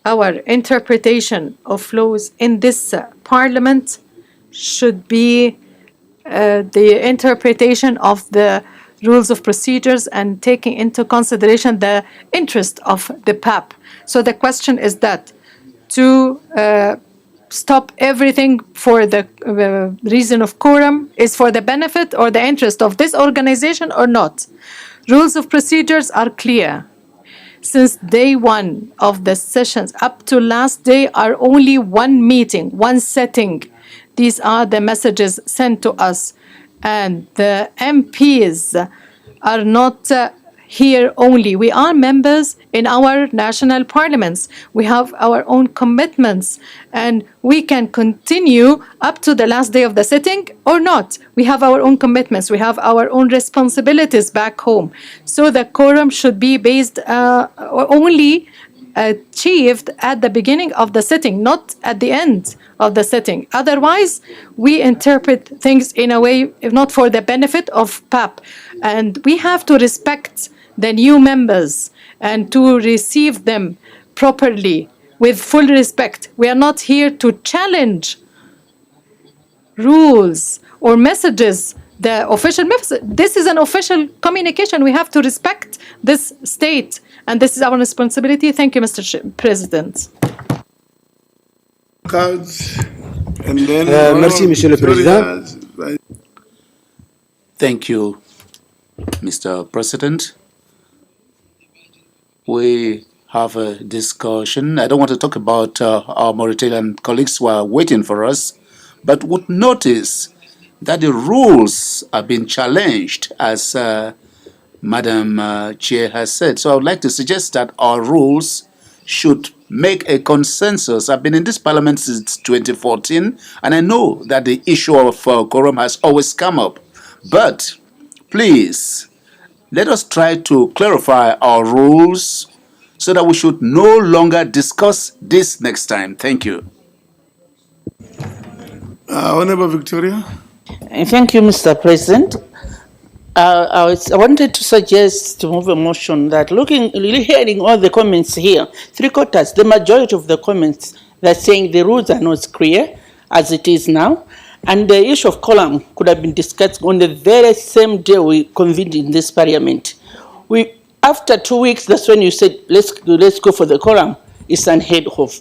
our interpretation of laws in this Parliament should be the interpretation of the rules of procedures and taking into consideration the interest of the PAP. So the question is that to stop everything for the reason of quorum is for the benefit or the interest of this organization or not. Rules of procedures are clear. Since day one of the sessions up to last day are only one meeting, one setting. These are the messages sent to us. And the MPs are not here only. We are members in our national parliaments. We have our own commitments, and we can continue up to the last day of the sitting or not. We have our own commitments. We have our own responsibilities back home. So the quorum should be based only achieved at the beginning of the sitting, not at the end of the sitting. Otherwise, we interpret things in a way, if not for the benefit of PAP. And we have to respect the new members and to receive them properly with full respect. We are not here to challenge rules or messages. The official message, this is an official communication. We have to respect this state, and this is our responsibility. Thank you, Mr. President. Cards, and then Merci, Monsieur le Président. Thank you, Mr. President. We have a discussion. I don't want to talk about our Mauritanian colleagues who are waiting for us, but would notice that the rules have been challenged, as Madam Chair has said. So I would like to suggest that our rules should make a consensus. I've been in this parliament since 2014, and I know that the issue of quorum has always come up. But please, let us try to clarify our rules so that we should no longer discuss this next time. Thank you. Honorable Victoria. Thank you, Mr. President. I wanted to suggest to move a motion that hearing all the comments here, three-quarters, the majority of the comments, they're saying the rules are not clear as it is now. And the issue of quorum could have been discussed on the very same day we convened in this parliament. After 2 weeks, that's when you said, let's go for the quorum. It's unheard of.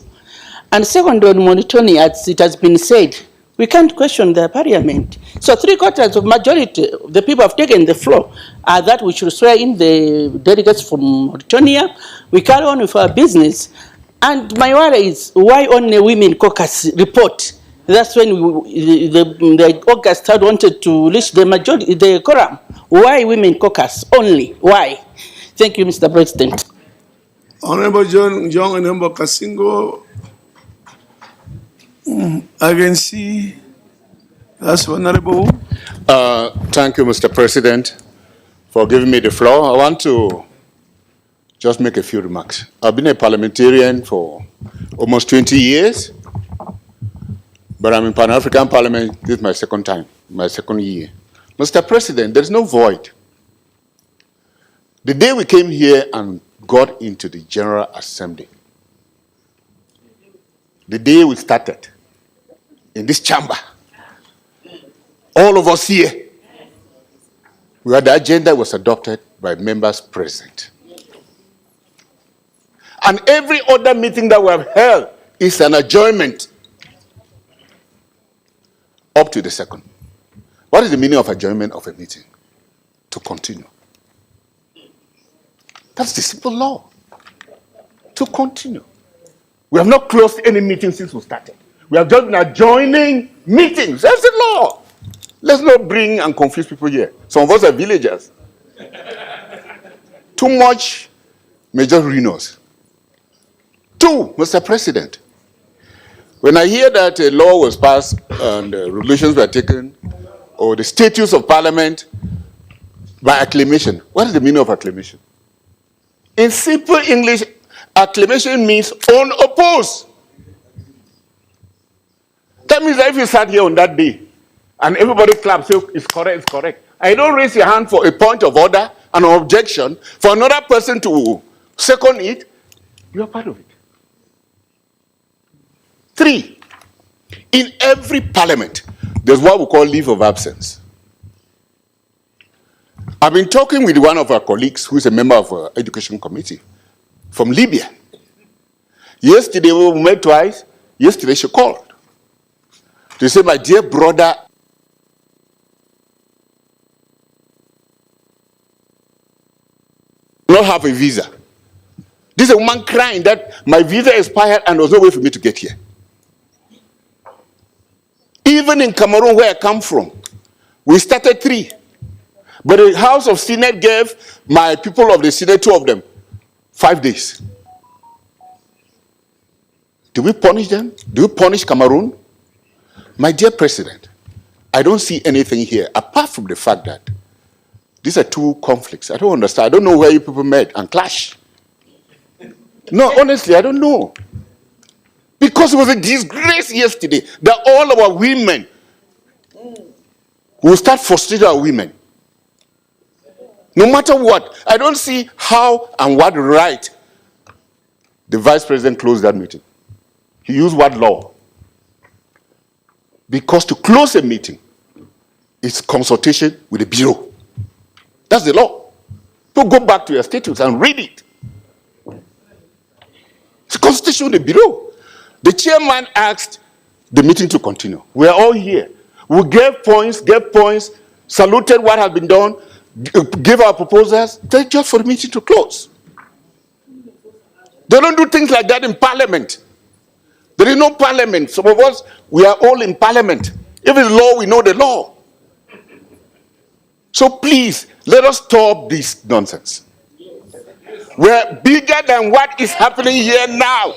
And second, on monitoring, as it has been said, we can't question the parliament. So three-quarters of majority of the people have taken the floor are that we should swear in the delegates from Mauritania. We carry on with our business. And my worry is, why only women caucus report? That's when the August had wanted to reach the majority, the quorum. Why women caucus only? Why? Thank you, Mr. President. Honorable John and Honorable Kasingo. I can see that's honorable. Thank you, Mr. President, for giving me the floor. I want to just make a few remarks. I've been a parliamentarian for almost 20 years, but I'm in Pan-African Parliament. This is my second time, my second year. Mr. President, there's no void. The day we came here and got into the General Assembly, the day we started in this chamber, all of us here, we had the agenda was adopted by members present. And every other meeting that we have held is an adjournment up to the second. What is the meaning of adjournment of a meeting? To continue. That's the simple law. To continue. We have not closed any meeting since we started. We have just been adjourning meetings. That's the law. Let's not bring and confuse people here. Some of us are villagers. Too much may just ruin us. Two, Mr. President, when I hear that a law was passed and regulations were taken, or the statutes of parliament by acclamation, what is the meaning of acclamation? In simple English, acclamation means unopposed. That means that if you sat here on that day and everybody claps, say it's correct, it's correct. I don't raise your hand for a point of order, an objection, for another person to second it, you are part of it. Three, in every parliament, there's what we call leave of absence. I've been talking with one of our colleagues who is a member of our education committee from Libya. Yesterday we met twice. Yesterday she called to say, my dear brother, I do not have a visa. This is a woman crying that my visa expired and there was no way for me to get here. Even in Cameroon, where I come from, we started 3. But the House of Senate gave my people of the Senate, 2 of them, 5 days. Do we punish them? Do we punish Cameroon? My dear President, I don't see anything here apart from the fact that these are 2 conflicts. I don't understand. I don't know where you people met and clash. No, honestly, I don't know. Because it was a disgrace yesterday that all our women will start frustrating our women. No matter what, I don't see how and what right the vice president closed that meeting. He used what law? Because to close a meeting is consultation with the bureau. That's the law. So go back to your statutes and read it. It's a consultation with the bureau. The chairman asked the meeting to continue. We are all here. We gave points, saluted what had been done, gave our proposals, then just for the meeting to close. They don't do things like that in parliament. There is no parliament. Some of us, we are all in parliament. If it's law, we know the law. So please, let us stop this nonsense. We're bigger than what is happening here now.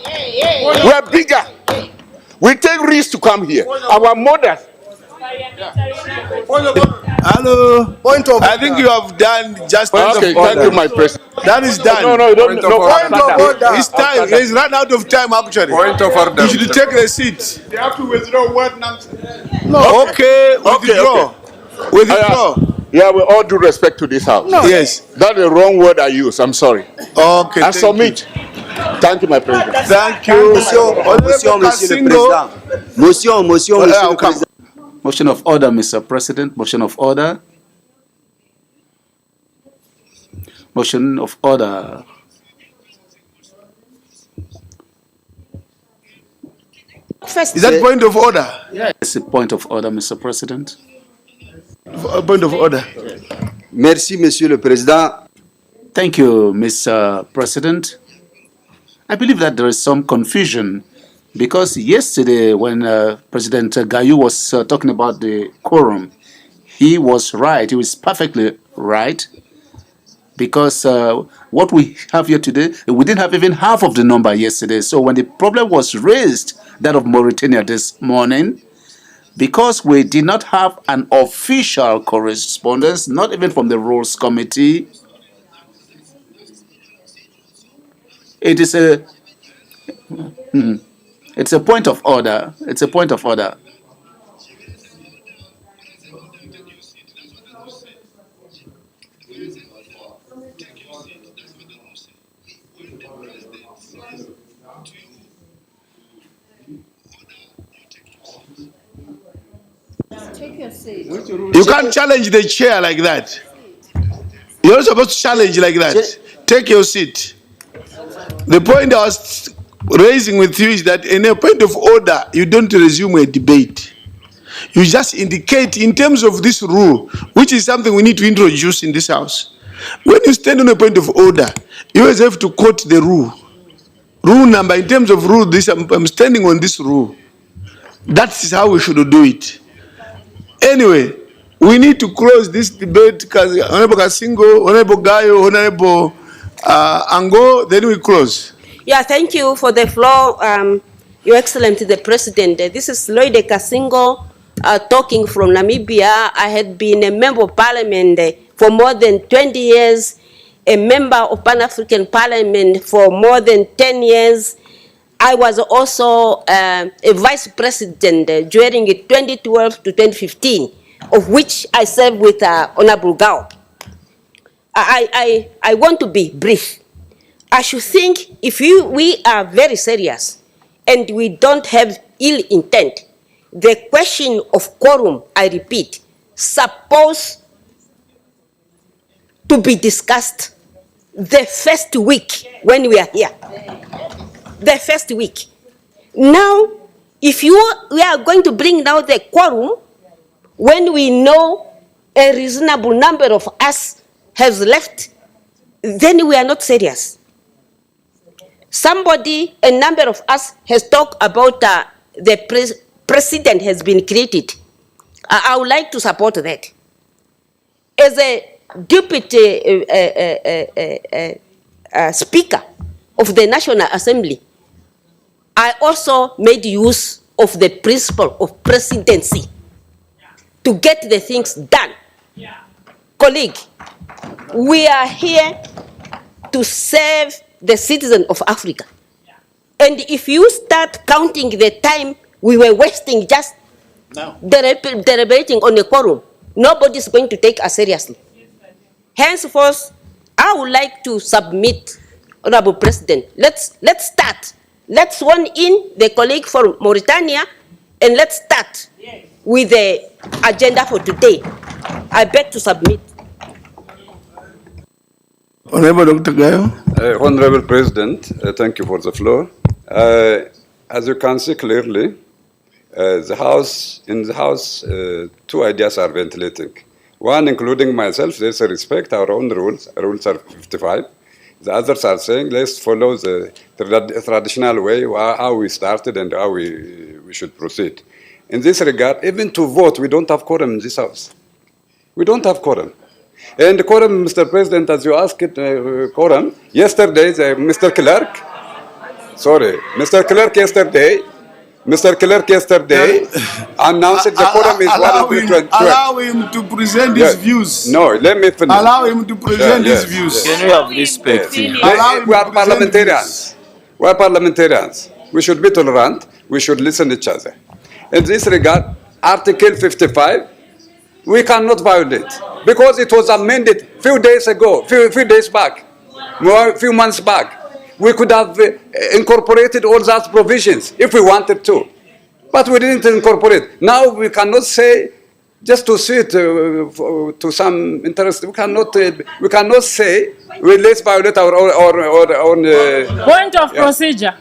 We're bigger. We take risks to come here. Our mothers. Hello. Point of I think you have done justice. Okay, thank you, my president. That is done. No, don't. No, Point of order. It's time. It's run out of time, actually. Point of order. You should take the seat. They have to withdraw word nonsense. Okay, withdraw. Withdraw. Yeah, with all due respect to this house. Yes. That's the wrong word I use. I'm sorry. Okay. I submit. Thank you, my president. Thank you. Motion, Monsieur le Président. Motion, Monsieur le Président. Motion of order, Mr. President. Motion of order. Motion of order. Is that point of order? It's a point of order, Mr. President. Point of order. Merci, Monsieur le Président. Thank you, Mr. President. I believe that there is some confusion because yesterday when President Gayu was talking about the quorum, he was right. He was perfectly right because what we have here today, we didn't have even half of the number yesterday. So when the problem was raised, that of Mauritania this morning, because we did not have an official correspondence, not even from the Rules Committee, it is it's a point of order. It's a point of order. You can't challenge the chair like that. You're not supposed to challenge like that. Take your seat. The point I was raising with you is that in a point of order, you don't resume a debate. You just indicate in terms of this rule, which is something we need to introduce in this house. When you stand on a point of order, you always have to quote the rule. Rule number, in terms of rule, this I'm standing on this rule. That is how we should do it. Anyway, we need to close this debate because Honorable Kasingo, Honorable Gayo, Honorable Ango, then we close. Yeah, thank you for the floor, Your Excellency the President. This is Lloyd Kasingo talking from Namibia. I had been a member of parliament for more than 20 years, a member of Pan-African Parliament for more than 10 years. I was also a vice president during 2012 to 2015, of which I served with Honorable Gao. I want to be brief. I should think if we are very serious and we don't have ill intent, the question of quorum, I repeat, supposed to be discussed the first week when we are here. The first week. Now, if we are going to bring down the quorum when we know a reasonable number of us has left, then we are not serious. A number of us has talked about the precedent has been created. I would like to support that. As a deputy speaker of the National Assembly, I also made use of the principle of presidency to get the things done. Colleague, we are here to serve the citizens of Africa. And if you start counting the time we were wasting just deliberating on a quorum, nobody is going to take us seriously. Henceforth, I would like to submit, Honorable President, let's start. Let's sworn in the colleague from Mauritania, and let's start with the agenda for today. I beg to submit. Honorable Dr. Gayo. Honorable President, thank you for the floor. As you can see clearly, in the House, two ideas are ventilating. One, including myself, there's a respect our own rules. Rules are 55. The others are saying let's follow the traditional way, how we started and how we should proceed. In this regard, even to vote, we don't have quorum in this House. We don't have quorum. And quorum, Mr. President, as you asked it, quorum, yesterday, Mr. Clerk yesterday announced the quorum is 120. Allow him to present his views. No, let me finish. Allow him to present his views. Can we have respect? We are parliamentarians. We are parliamentarians. We should be tolerant. We should listen to each other. In this regard, Article 55, we cannot violate because it was amended few days ago, few days back, few months back. We could have incorporated all those provisions if we wanted to, but we didn't incorporate. Now we cannot say just to suit to some interest. We cannot say let's violate our own. Point of procedure.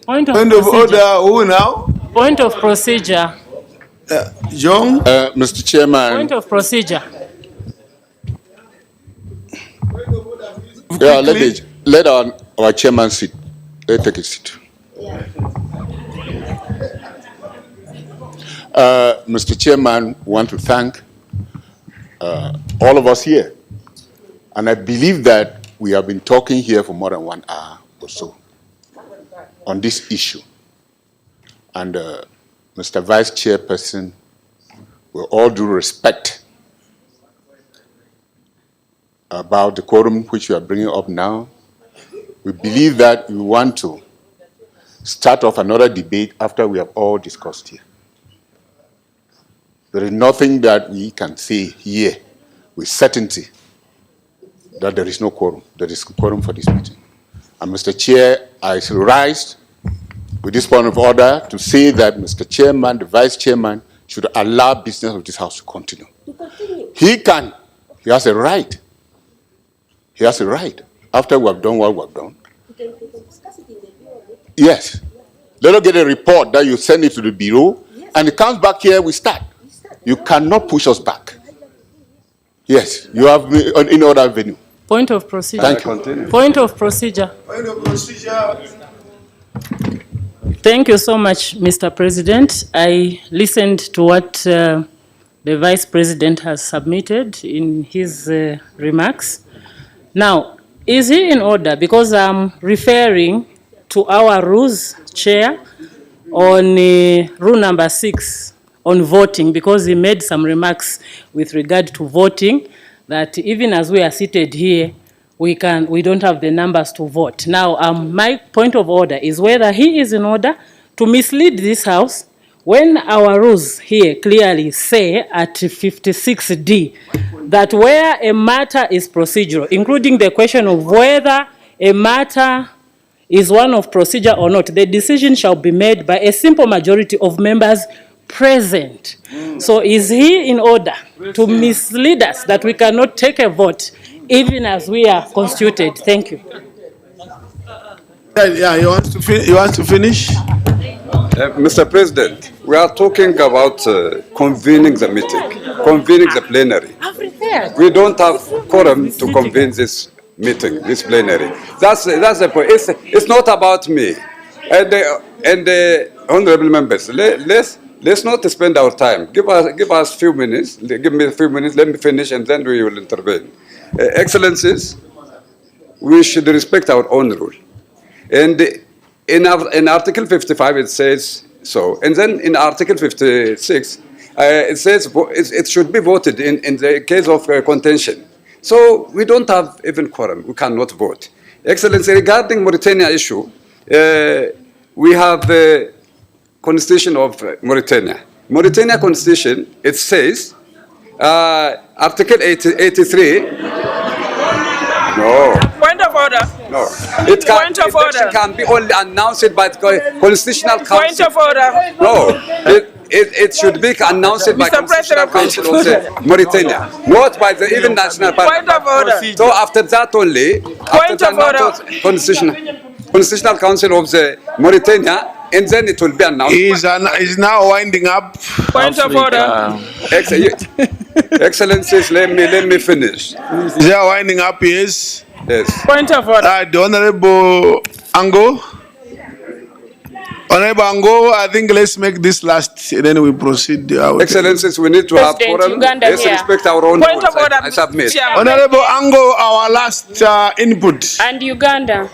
Point of order. Who now? Point of procedure. John. Mr. Chairman. Point of procedure. Yeah, let our chairman sit. Let's take a seat. Mr. Chairman, I want to thank all of us here. And I believe that we have been talking here for more than 1 hour or so on this issue. And Mr. Vice Chairperson, with all due respect about the quorum which you are bringing up now, we believe that we want to start off another debate after we have all discussed here. There is nothing that we can say here with certainty that there is no quorum. There is quorum for this meeting. And Mr. Chair, I shall rise with this point of order to say that Mr. Chairman, the Vice Chairman, should allow business of this House to continue. He can. He has a right. He has a right. After we have done what we have done. Yes. Let us get a report that you send it to the Bureau, and it comes back here, we start. You cannot push us back. Yes, you have in other venue. Point of procedure. Thank you. Point of procedure. Point of procedure. Thank you so much, Mr. President. I listened to what the Vice President has submitted in his remarks. Now, is he in order? Because I'm referring to our rules, Chair, on rule number 6 on voting, because he made some remarks with regard to voting, that even as we are seated here, we don't have the numbers to vote. Now, my point of order is whether he is in order to mislead this House when our rules here clearly say at 56D that where a matter is procedural, including the question of whether a matter is one of procedure or not, the decision shall be made by a simple majority of members present. So is he in order to mislead us that we cannot take a vote even as we are constituted? Thank you. Yeah, you want to finish? Mr. President, we are talking about convening the meeting, convening the plenary. We don't have quorum to convene this meeting, this plenary. That's the point. It's not about me. And the honorable members, let's not spend our time. Give us few minutes. Give me a few minutes. Let me finish, and then we will intervene. Excellencies, we should respect our own rule. And in Article 55 it says so, and then in Article 56 it says it should be voted in the case of contention. So we don't have even quorum. We cannot vote. Excellency, regarding Mauritania issue, we have the Constitution of Mauritania. Mauritania Constitution, it says, Article 83, No. Point of order. No. It can, Point of election order. can be only announced by the Constitutional Council. Point of order. No. It should be announced by Mr. Constitutional President, Council of the Mauritania, not by the even National Parliament. Point of order. So after that only, after Point the of order. announcement Constitutional Council of the Mauritania, and then it will be announced. Is now winding up. Point of order. Excellencies, let me finish. They are winding up, yes. Yes. Point of order. The Honorable Ango. Honorable Ango, I think let's make this last, then we proceed. Excellencies, we need to have President, quorum. Uganda Let's here. respect our own Point rules. of order. I submit. Chairman. Honorable Ango, our last input. And Uganda.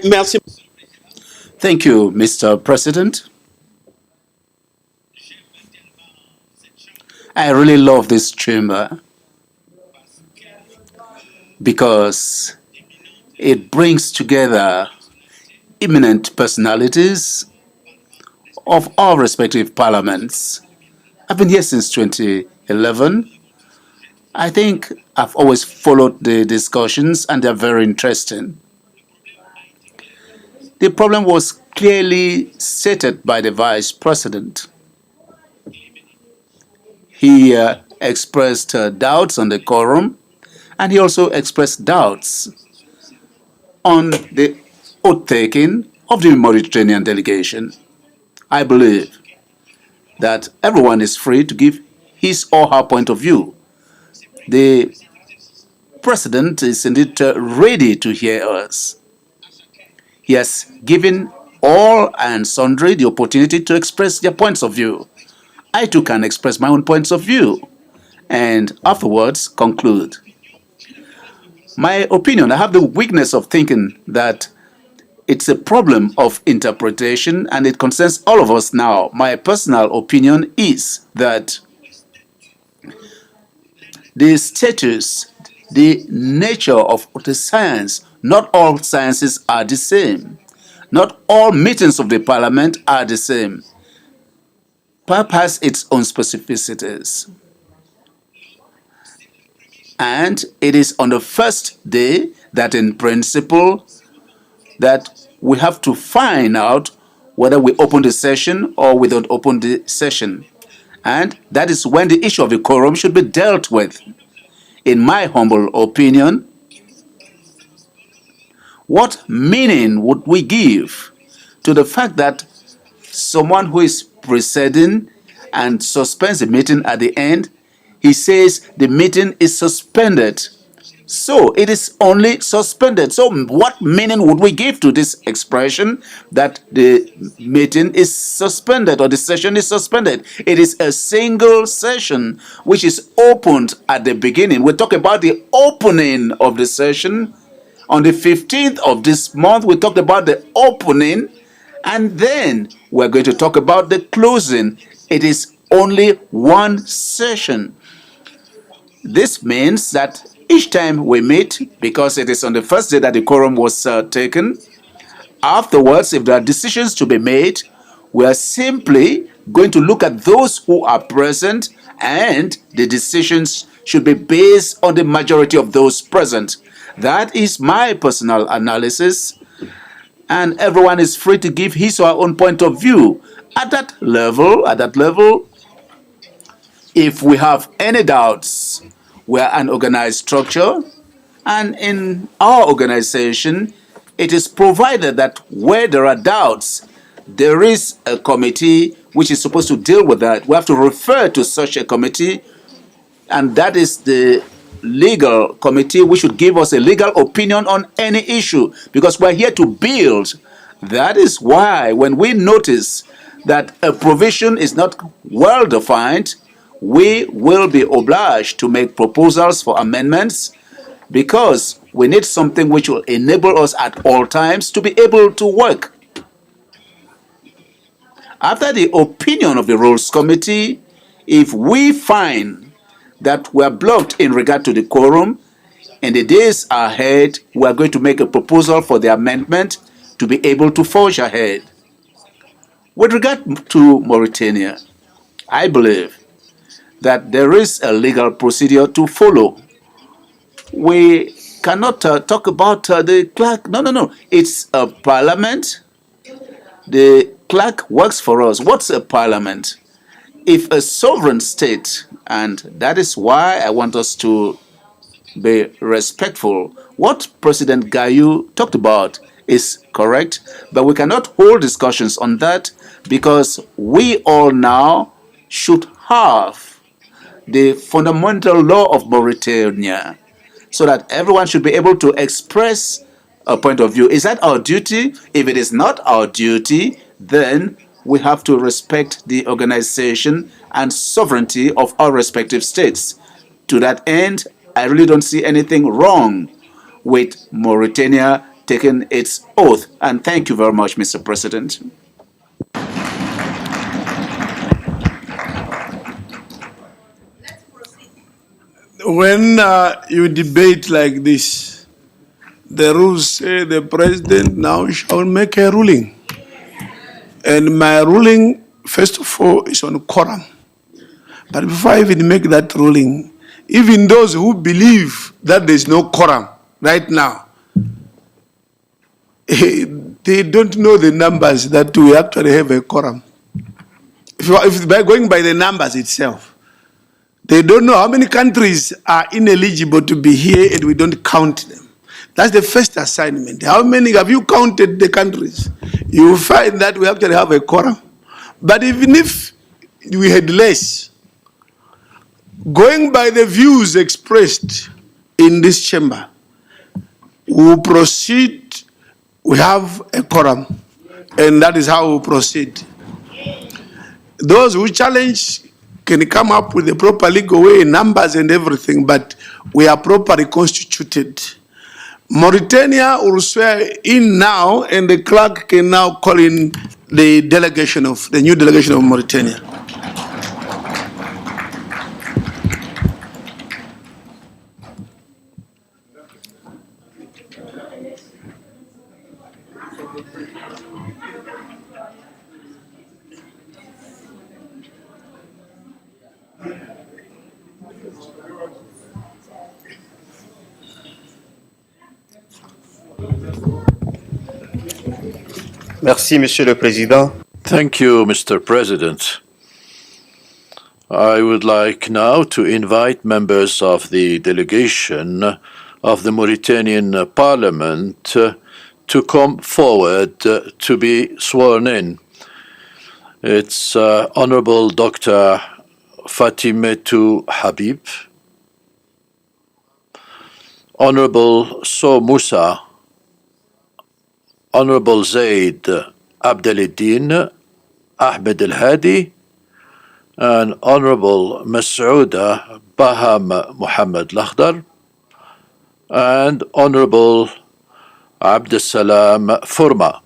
Merci. Thank you, Mr. President. I really love this chamber because it brings together eminent personalities of all respective parliaments. I've been here since 2011. I think I've always followed the discussions and they're very interesting. The problem was clearly stated by the Vice President. He expressed doubts on the quorum, and he also expressed doubts on the oath-taking of the Mauritanian delegation. I believe that everyone is free to give his or her point of view. The President is indeed ready to hear us. He has given all and sundry the opportunity to express their points of view. I too can express my own points of view and afterwards conclude. My opinion, I have the weakness of thinking that it's a problem of interpretation and it concerns all of us now. My personal opinion is that the status, the nature of the science, not all sciences are the same. Not all meetings of the parliament are the same. PAP has its own specificities. And it is on the first day that in principle that we have to find out whether we open the session or we don't open the session. And that is when the issue of the quorum should be dealt with. In my humble opinion, what meaning would we give to the fact that someone who is presiding and suspends the meeting at the end, he says the meeting is suspended. So it is only suspended. So what meaning would we give to this expression that the meeting is suspended or the session is suspended? It is a single session which is opened at the beginning. We talk about the opening of the session. On the 15th of this month, we talked about the opening, and then we're going to talk about the closing. It is only one session. This means that each time we meet, because it is on the first day that the quorum was taken, afterwards, if there are decisions to be made, we are simply going to look at those who are present, and the decisions should be based on the majority of those present. That is my personal analysis, and everyone is free to give his or her own point of view. At that level, if we have any doubts, we are an organized structure, and in our organization, it is provided that where there are doubts, there is a committee which is supposed to deal with that. We have to refer to such a committee, and that is the legal committee which should give us a legal opinion on any issue, because we're here to build. That is why when we notice that a provision is not well defined, we will be obliged to make proposals for amendments, because we need something which will enable us at all times to be able to work. After the opinion of the Rules Committee, if we find that we are blocked in regard to the quorum, in the days ahead, we are going to make a proposal for the amendment to be able to forge ahead. With regard to Mauritania, I believe that there is a legal procedure to follow. We cannot talk about the clerk. No. It's a parliament. The clerk works for us. What's a parliament? If a sovereign state, and that is why I want us to be respectful, what President Gayu talked about is correct, but we cannot hold discussions on that because we all now should have the fundamental law of Mauritania so that everyone should be able to express a point of view. Is that our duty? If it is not our duty, then we have to respect the organization and sovereignty of our respective states. To that end, I really don't see anything wrong with Mauritania taking its oath. And thank you very much, Mr. President. When you debate like this, the rules say the president now shall make a ruling. And my ruling, first of all, is on quorum. But before I even make that ruling, even those who believe that there's no quorum right now, they don't know the numbers that we actually have a quorum. If by going by the numbers itself, they don't know how many countries are ineligible to be here and we don't count them. That's the first assignment. How many have you counted the countries? You will find that we actually have a quorum. But even if we had less, going by the views expressed in this chamber, we will proceed. We have a quorum, and that is how we will proceed. Those who challenge can come up with the proper legal way, numbers and everything, but we are properly constituted. Mauritania will swear in now, and the clerk can now call in the new delegation of Mauritania. Merci, Monsieur le Président. Thank you, Mr. President. I would like now to invite members of the delegation of the Mauritanian Parliament to come forward to be sworn in. It's Honorable Dr. Fatimetou Habib, Honorable So Moussa, Honorable Zaid Abdeleddin Ahmed El Hadi, and Honorable Masouda Baham Mohammed Lakhdar, and Honorable Abdesalam Furma.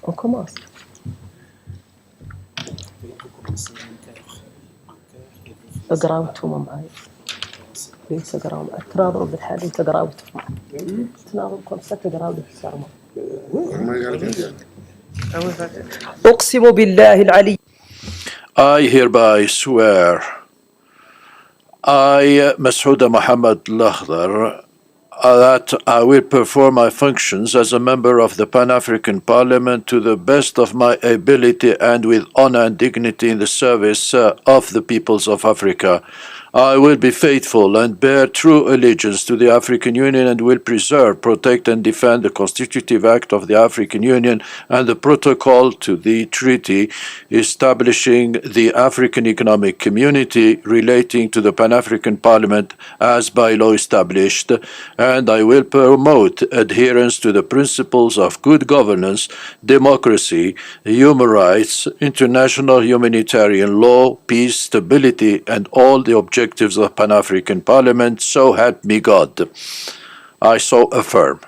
On commence. اقرأوا انتم معي. ليس اقرأوا معي. تناظروا بالحال انت اقرأوا تناظروا خمسة اقرأوا بالسرمة. أقسم بالله العلي. I hereby swear I, Masouda Mohammed Lakhdar, that I will perform my functions as a member of the Pan-African Parliament to the best of my ability and with honor and dignity in the service of the peoples of Africa. I will be faithful and bear true allegiance to the African Union and will preserve, protect and defend the Constitutive Act of the African Union and the Protocol to the Treaty establishing the African Economic Community relating to the Pan-African Parliament as by law established, and I will promote adherence to the principles of good governance, democracy, human rights, international humanitarian law, peace, stability, and all the objectives of Pan-African Parliament, so help me God. I so affirm.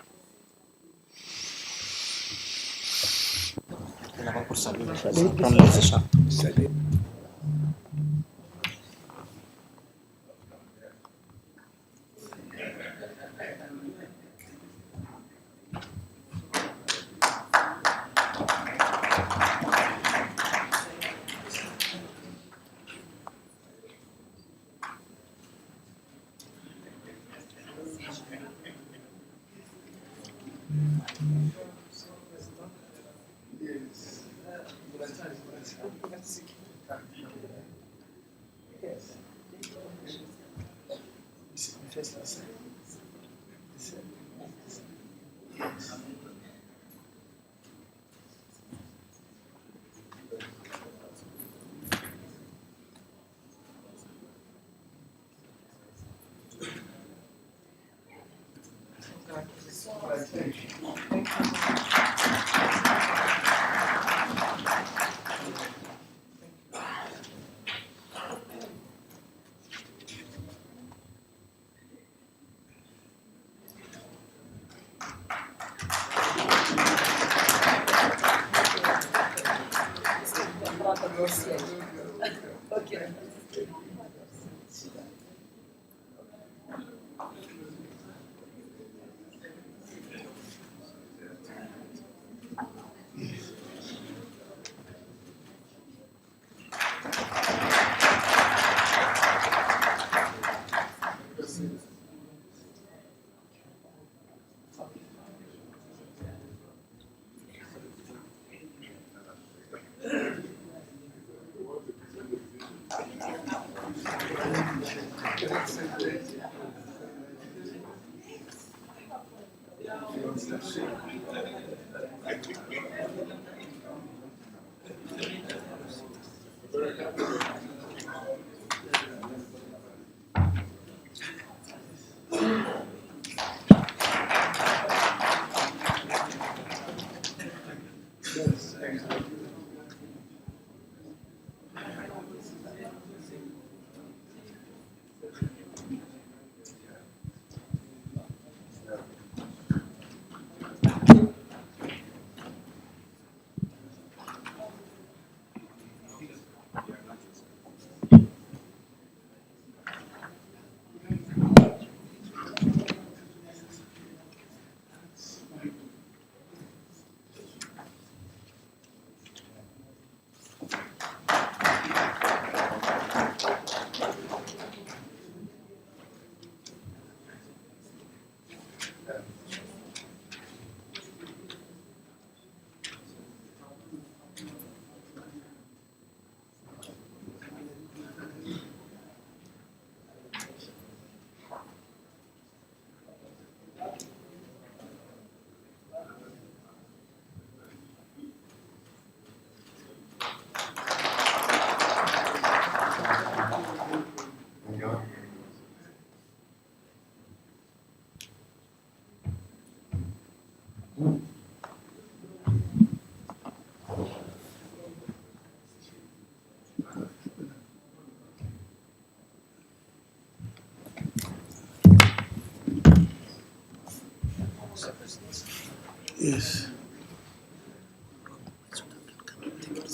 Yes.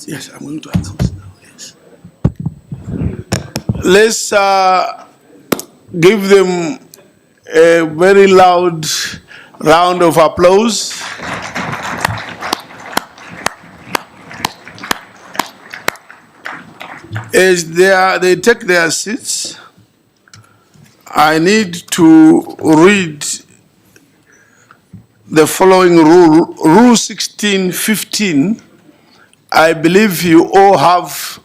Yes, I'm going to announce now. Yes. Let's give them a very loud round of applause. As they take their seats, I need to read the following rule, Rule 1615. I believe you all have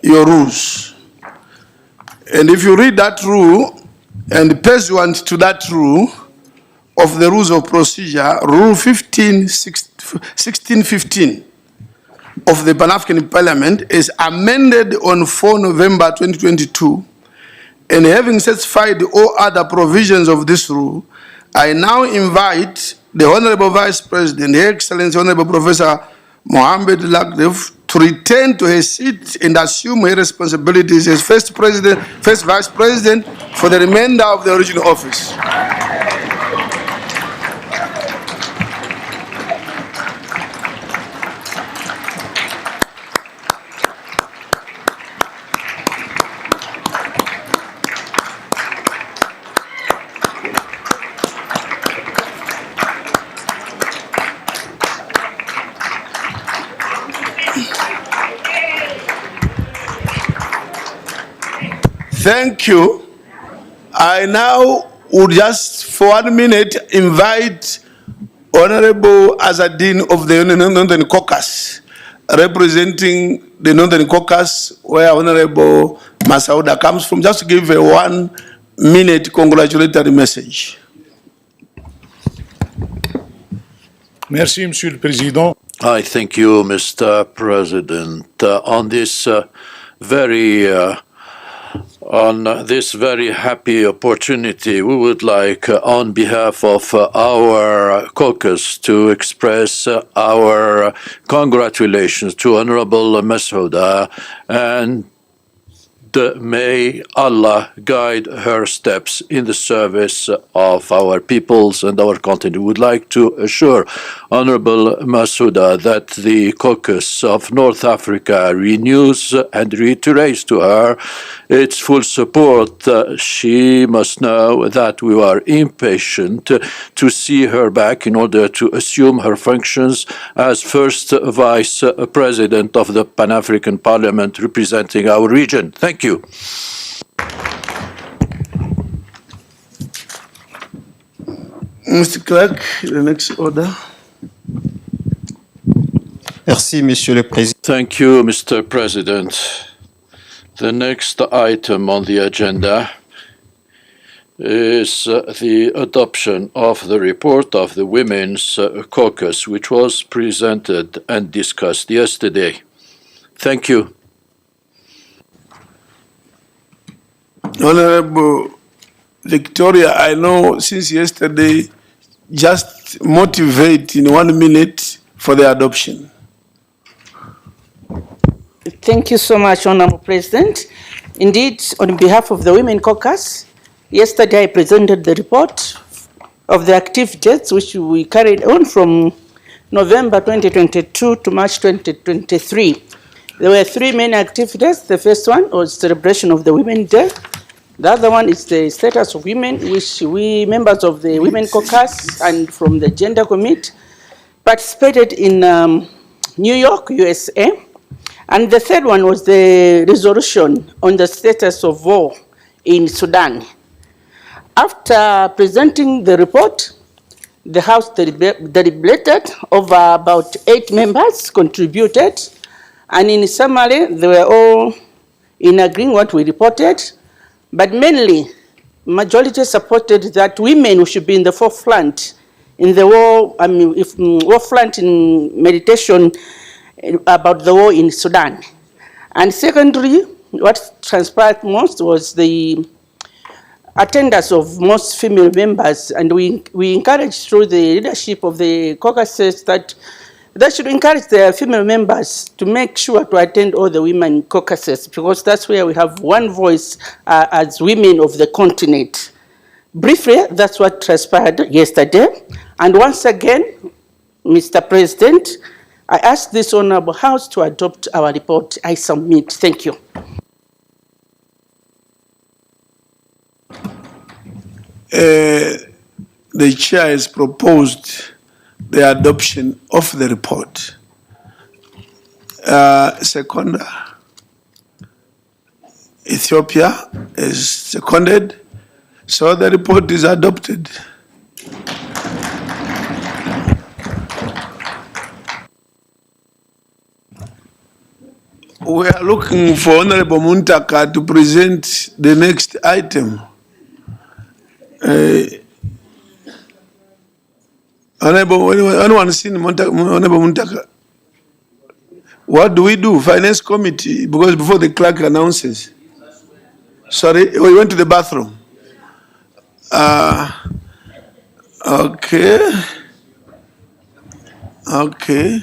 your rules. And if you read that rule and pursuant to that rule of the rules of procedure, Rule 1615 of the Pan-African Parliament is amended on 4 November 2022, and having satisfied all other provisions of this rule, I now invite the Honorable Vice President, Her Excellency Honorable Professor Mohammed Lagdev, to return to her seat and assume her responsibilities as first Vice President for the remainder of the original office. Thank you. I now would just for 1 minute invite Honorable Azadine of the Northern Caucasus, representing the Northern Caucasus, where Honorable Masauda comes from, just to give a 1 minute congratulatory message. Merci, Monsieur le Président. I thank you, Mr. President. On this very happy opportunity, we would like, on behalf of our caucus, to express our congratulations to Honorable Masouda, and may Allah guide her steps in the service of our peoples and our continent. We would like to assure Honorable Masouda that the caucus of North Africa renews and reiterates to her its full support. She must know that we are impatient to see her back in order to assume her functions as first Vice President of the Pan-African Parliament representing our region. Thank you. Mr. Clerk, the next order. Merci, Monsieur le Président. Thank you, Mr. President. The next item on the agenda is the adoption of the report of the Women's Caucus, which was presented and discussed yesterday. Thank you. Honorable Victoria, I know since yesterday, just motivate in 1 minute for the adoption. Thank you so much, Honorable President. Indeed, on behalf of the Women Caucus, yesterday I presented the report of the activities which we carried on from November 2022 to March 2023. There were 3 main activities. The first one was celebration of the Women's Day. The other one is the status of women, which we, members of the Women Caucus and from the Gender Committee, participated in New York, USA. And the third one was the resolution on the status of war in Sudan. After presenting the report, the House deliberated over about 8 members contributed, and in summary, they were all in agreeing what we reported, but mainly, majority supported that women should be in the forefront in the war, forefront in meditation about the war in Sudan. And secondly, what transpired most was the attendance of most female members, and we encouraged through the leadership of the caucuses that they should encourage their female members to make sure to attend all the women caucuses, because that's where we have one voice as women of the continent. Briefly, that's what transpired yesterday. And once again, Mr. President, I ask this Honorable House to adopt our report. I submit. Thank you. The chair has proposed the adoption of the report. Seconder, Ethiopia is seconded, so the report is adopted. we are looking for Honorable Muntaka to present the next item. Honorable, anyone seen Honorable Muntaka? What do we do? Finance committee, because before the clerk announces. Sorry, we went to the bathroom. Okay. Okay.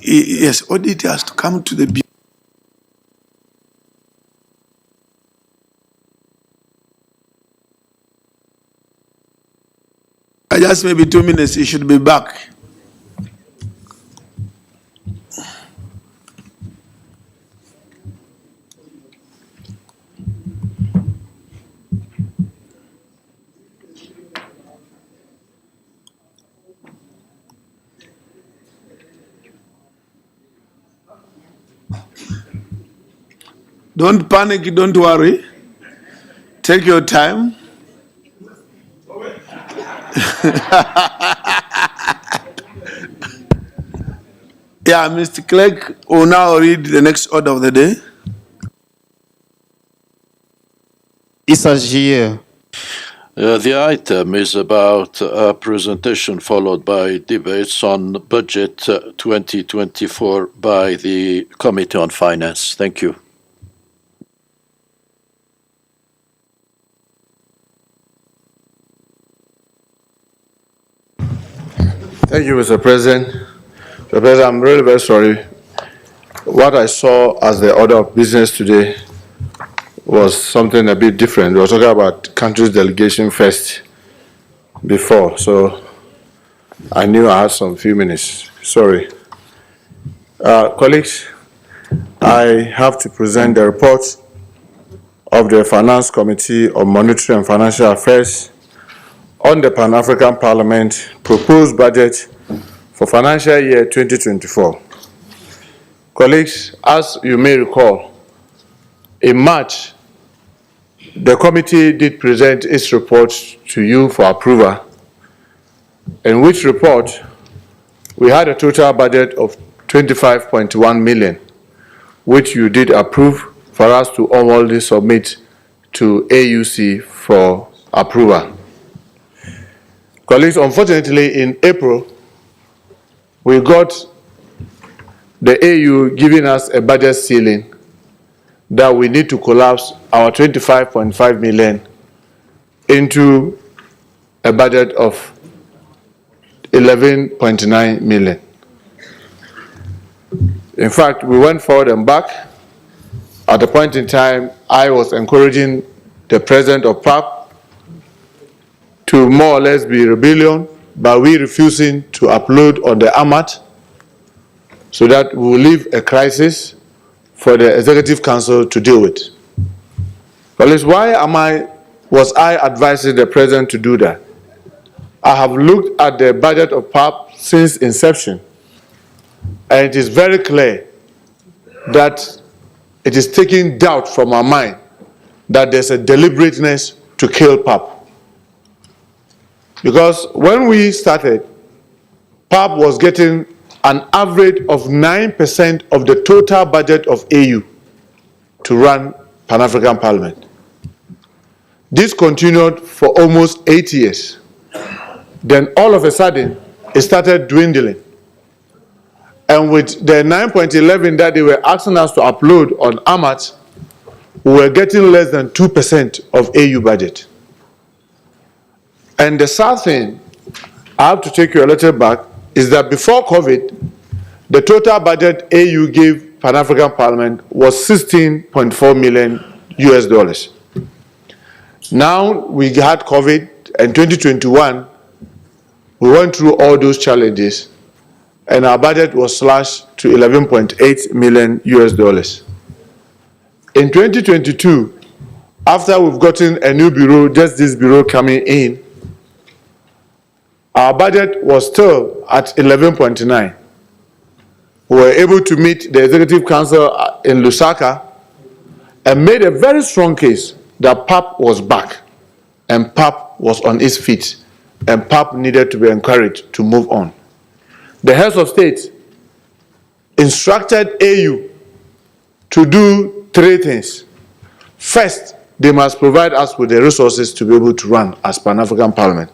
Yes, audit has to come to the bureau. Just maybe 2 minutes, he should be back. Don't panic, don't worry. Take your time. Yeah, Mr. Clerk will now read the next order of the day. The item is about a presentation followed by debates on budget 2024 by the Committee on Finance. Thank you. Thank you, Mr. President. Mr. President, I'm really very sorry. What I saw as the order of business today was something a bit different. We were talking about country's delegation first before, so I knew I had some few minutes. Sorry. Colleagues, I have to present the report of the Finance Committee on Monetary and Financial Affairs on the Pan-African Parliament proposed budget for financial year 2024. Colleagues, as you may recall, in March, the committee did present its report to you for approval, in which report we had a total budget of 25.1 million, which you did approve for us to formally submit to AUC for approval. Colleagues, unfortunately, in April, we got the AU giving us a budget ceiling that we need to collapse our 25.5 million into a budget of 11.9 million. In fact, we went forward and back. At the point in time, I was encouraging the president of PAP to more or less be rebellion, but we refusing to upload on the AMAT so that we will leave a crisis for the Executive Council to deal with. Colleagues, why was I advising the president to do that? I have looked at the budget of PAP since inception, and it is very clear that it is taking doubt from our mind that there's a deliberateness to kill PAP. Because when we started, PAP was getting an average of 9% of the total budget of AU to run Pan-African Parliament. This continued for almost 8 years. Then all of a sudden, it started dwindling. And with the 9.11 that they were asking us to upload on AMAT, we were getting less than 2% of AU budget. And the sad thing, I have to take you a little back, is that before COVID, the total budget AU gave Pan-African Parliament was $16.4 million US. Now we had COVID, and 2021, we went through all those challenges, and our budget was slashed to $11.8 million US. In 2022, after we've gotten a new bureau, just this bureau coming in, our budget was still at 11.9. We were able to meet the Executive Council in Lusaka and made a very strong case that PAP was back. and PAP was on its feet, and PAP needed to be encouraged to move on. The heads of state instructed AU to do three things. First, they must provide us with the resources to be able to run as Pan-African Parliament.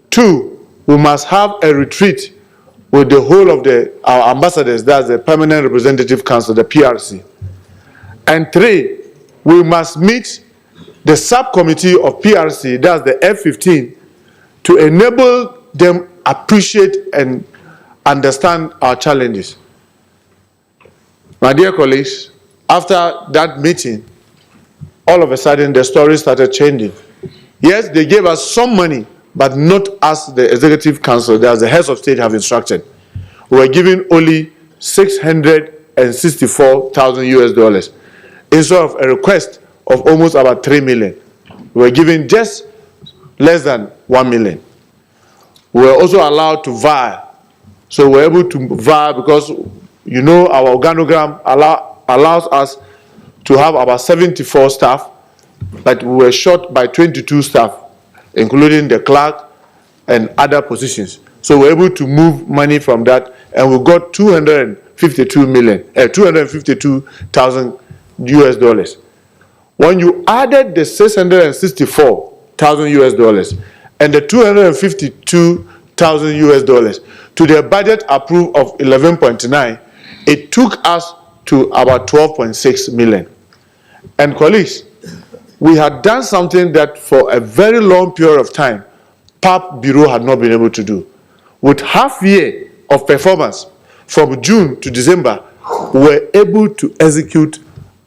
Two, we must have a retreat with the whole of our ambassadors, that's the Permanent Representative Council, the PRC. And three, we must meet the subcommittee of PRC, that's the F-15, to enable them appreciate and understand our challenges. My dear colleagues, after that meeting, all of a sudden the story started changing. Yes, they gave us some money, but not as the Executive Council, as the heads of state have instructed. We were given only $664,000 US instead of a request of almost about 3 million. We were given just less than 1 million. We were also allowed to vie. So we were able to vie because, you know, our organogram allows us to have about 74 staff, but we were short by 22 staff, including the clerk and other positions. So we were able to move money from that, and we got $252,000 US. When you added the $664,000 US and the $252,000 US to the budget approved of 11.9, it took us to about 12.6 million. And colleagues, we had done something that for a very long period of time, PAP Bureau had not been able to do. With half year of performance from June to December, we were able to execute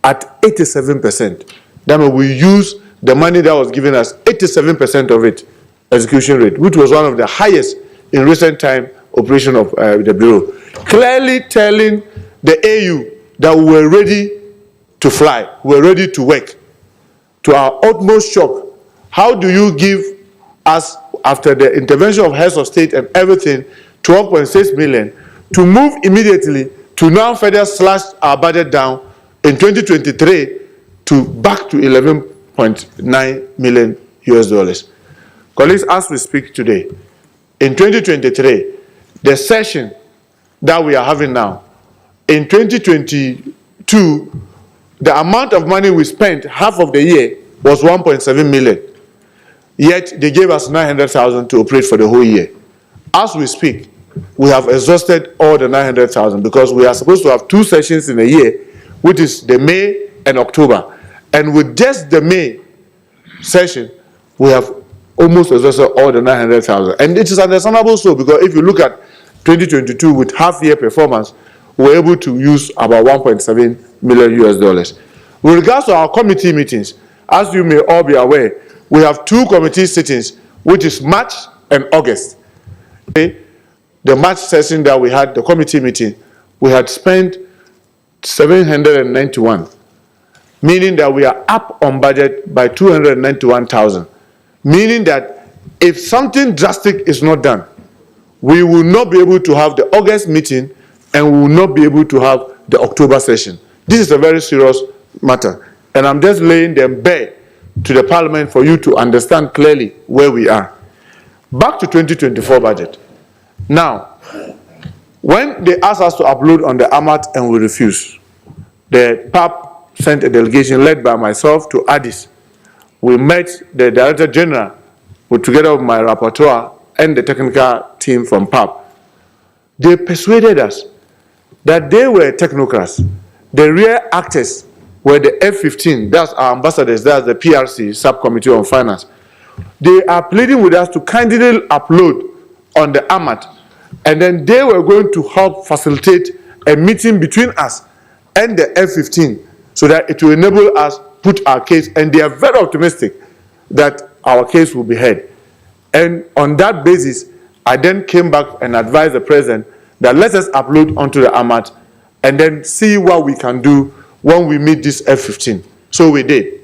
at 87%. That means we used the money that was given us, 87% of it, execution rate, which was one of the highest in recent time operation of the Bureau. Clearly telling the AU that we were ready to fly, we were ready to work. To our utmost shock, how do you give us, after the intervention of heads of state and everything, 12.6 million, to move immediately to now further slash our budget down in 2023 to back to 11.9 million US? Colleagues, as we speak today, in 2023, the session that we are having now, in 2022, the amount of money we spent half of the year was 1.7 million. Yet they gave us 900,000 to operate for the whole year. As we speak, we have exhausted all the 900,000 because we are supposed to have 2 sessions in a year, which is the May and October. And with just the May session, we have almost exhausted all the 900,000. And it is understandable so, because if you look at 2022 with half-year performance, we were able to use about 1.7 million US. With regards to our committee meetings, as you may all be aware, we have 2 committee sittings, which is March and August. Okay? The March session that we had, the committee meeting, we had spent 791, meaning that we are up on budget by 291,000, meaning that if something drastic is not done, we will not be able to have the August meeting and we will not be able to have the October session. This is a very serious matter, and I'm just laying them bare to the Parliament for you to understand clearly where we are. Back to 2024 budget. Now, when they asked us to upload on the AMAT and we refused, the PAP sent a delegation led by myself to Addis. We met the Director General together with my rapporteur and the technical team from PAP. They persuaded us that they were technocrats. The real actors were the F-15, that's our ambassadors, that's the PRC, Subcommittee on Finance. They are pleading with us to kindly upload on the AMAT, and then they were going to help facilitate a meeting between us and the F-15 so that it will enable us to put our case, and they are very optimistic that our case will be heard. And on that basis, I then came back and advised the President that let us upload onto the AMAT and then see what we can do when we meet this F-15. So we did.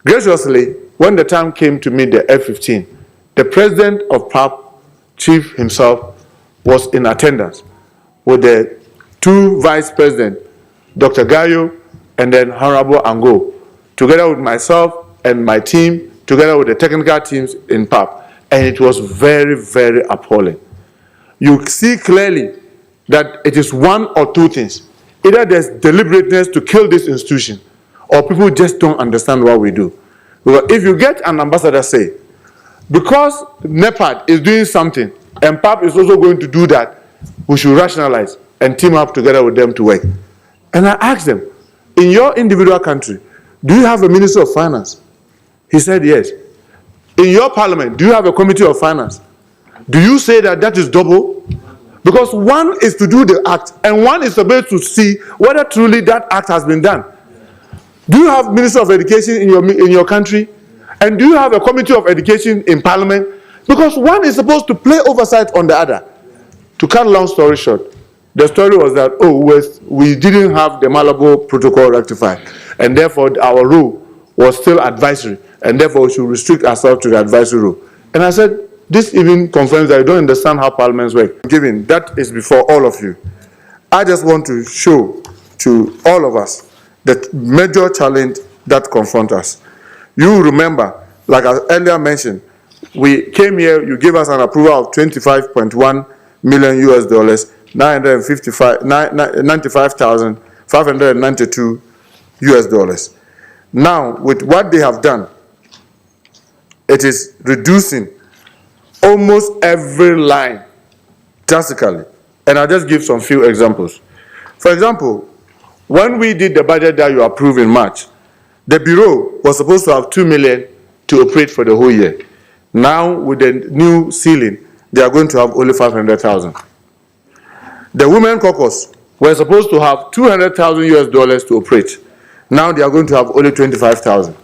Graciously, when the time came to meet the F-15, the President of PAP, Chief himself, was in attendance with the 2 Vice Presidents, Dr. Gayo and then Honorable Ango, together with myself and my team together with the technical teams in PAP, and it was very, very appalling. You see clearly that it is one or two things. Either there's deliberateness to kill this institution, or people just don't understand what we do. Because if you get an ambassador say, because NEPAD is doing something, and PAP is also going to do that, we should rationalize and team up together with them to work. And I asked them, in your individual country, do you have a Minister of Finance? He said yes. In your parliament, do you have a Committee of Finance? Do you say that that is double? Because one is to do the act, and one is supposed to see whether truly that act has been done. Do you have Minister of Education in your country? And do you have a Committee of Education in Parliament? Because one is supposed to play oversight on the other. To cut a long story short, the story was that, we didn't have the Malabo Protocol rectified, and therefore our rule was still advisory, and therefore we should restrict ourselves to the advisory rule. And I said, this even confirms that you don't understand how parliaments work. Given that is before all of you, I just want to show to all of us the major challenge that confronts us. You remember, like I earlier mentioned, we came here, you gave us an approval of $25.1 million US dollars, 95,592 US dollars. Now, with what they have done, it is reducing almost every line drastically. And I'll just give some few examples. For example, when we did the budget that you approved in March, the Bureau was supposed to have 2 million to operate for the whole year. Now, with the new ceiling, they are going to have only 500,000. The Women Caucus were supposed to have 200,000 US dollars to operate. Now they are going to have only 25,000.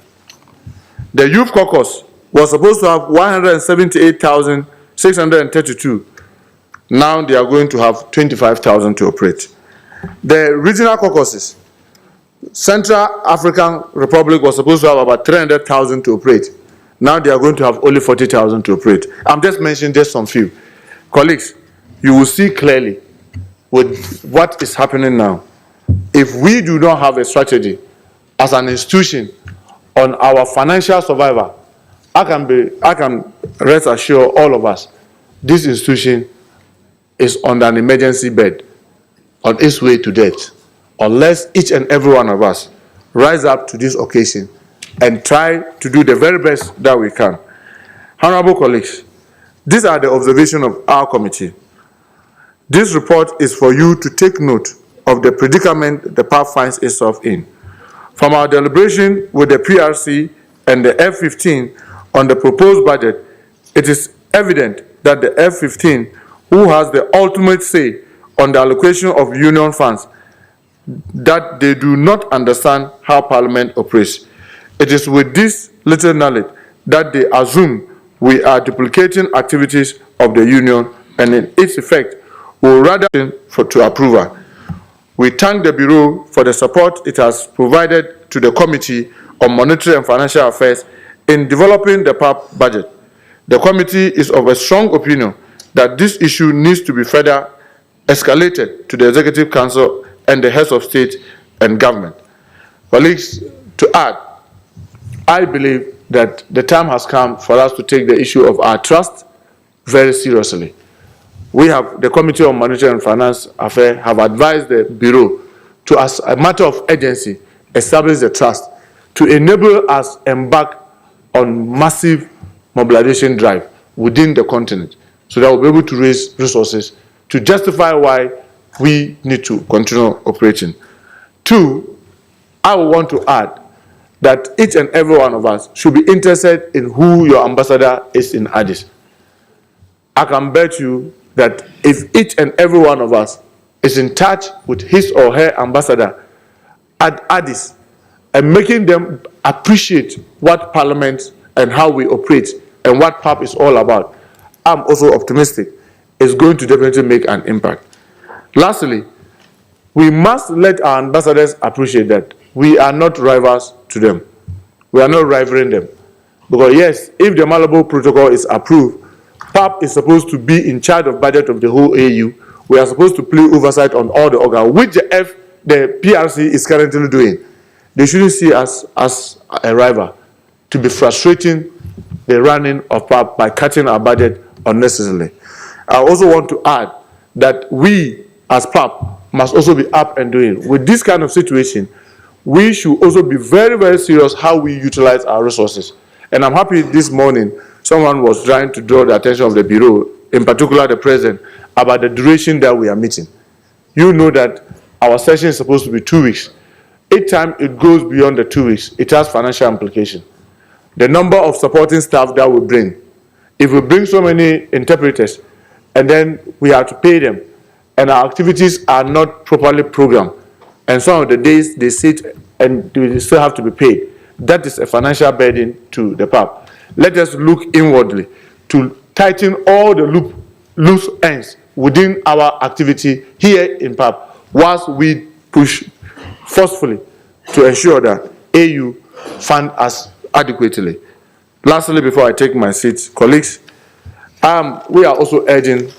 The Youth Caucus was supposed to have 178,632. Now they are going to have 25,000 to operate. The regional caucuses, Central African Republic was supposed to have about 300,000 to operate. Now they are going to have only 40,000 to operate. I'm just mentioning just some few. Colleagues, you will see clearly with what is happening now. If we do not have a strategy as an institution on our financial survival, I can rest assure all of us, this institution is on an emergency bed, on its way to death, unless each and every one of us rise up to this occasion and try to do the very best that we can. Honorable colleagues, these are the observations of our committee. This report is for you to take note of the predicament the PAP finds itself in. From our deliberation with the PRC and the F-15 on the proposed budget, it is evident that the F-15, who has the ultimate say on the allocation of union funds, that they do not understand how Parliament operates. It is with this little knowledge that they assume we are duplicating activities of the union, and in its effect, will rather to approval. We thank the Bureau for the support it has provided to the Committee on Monetary and Financial Affairs in developing the PAP budget. The committee is of a strong opinion that this issue needs to be further escalated to the Executive Council and the heads of state and government. Colleagues, to add, I believe that the time has come for us to take the issue of our trust very seriously. We have, the Committee on Monetary and Finance Affairs have advised the Bureau to, as a matter of urgency, establish the trust to enable us embark on massive mobilization drive within the continent so that we'll be able to raise resources to justify why we need to continue operating. Two, I want to add that each and every one of us should be interested in who your ambassador is in Addis. I can bet you that if each and every one of us is in touch with his or her ambassador at Addis and making them appreciate what Parliament and how we operate and what PAP is all about, I'm also optimistic it's going to definitely make an impact. Lastly, we must let our ambassadors appreciate that we are not rivals to them. We are not rivaling them. Because yes, if the Malabo Protocol is approved, PAP is supposed to be in charge of budget of the whole AU. We are supposed to play oversight on all the organs, which the PRC is currently doing. They shouldn't see us as a rival. to be frustrating the running of PAP by cutting our budget unnecessarily. I also want to add that we, as PAP, must also be up and doing. With this kind of situation, we should also be very, very serious how we utilize our resources. And I'm happy this morning someone was trying to draw the attention of the Bureau, in particular the President, about the duration that we are meeting. You know that our session is supposed to be 2 weeks. Each time it goes beyond the 2 weeks, it has financial implications. The number of supporting staff that we bring, if we bring so many interpreters and then we have to pay them, and our activities are not properly programmed, and some of the days they sit and they still have to be paid, that is a financial burden to the PAP. Let us look inwardly to tighten all the loose ends within our activity here in PAP, whilst we push forcefully to ensure that AU fund us adequately. Lastly, before I take my seat, colleagues, we are also urging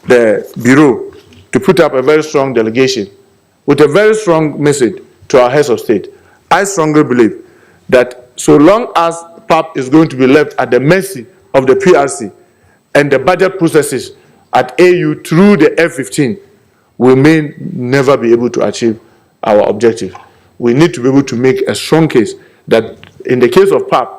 the Bureau to put up a very strong delegation with a very strong message to our heads of state. I strongly believe that so long as PAP is going to be left at the mercy of the PRC and the budget processes at AU through the F-15, we may never be able to achieve our objective. We need to be able to make a strong case that in the case of PAP,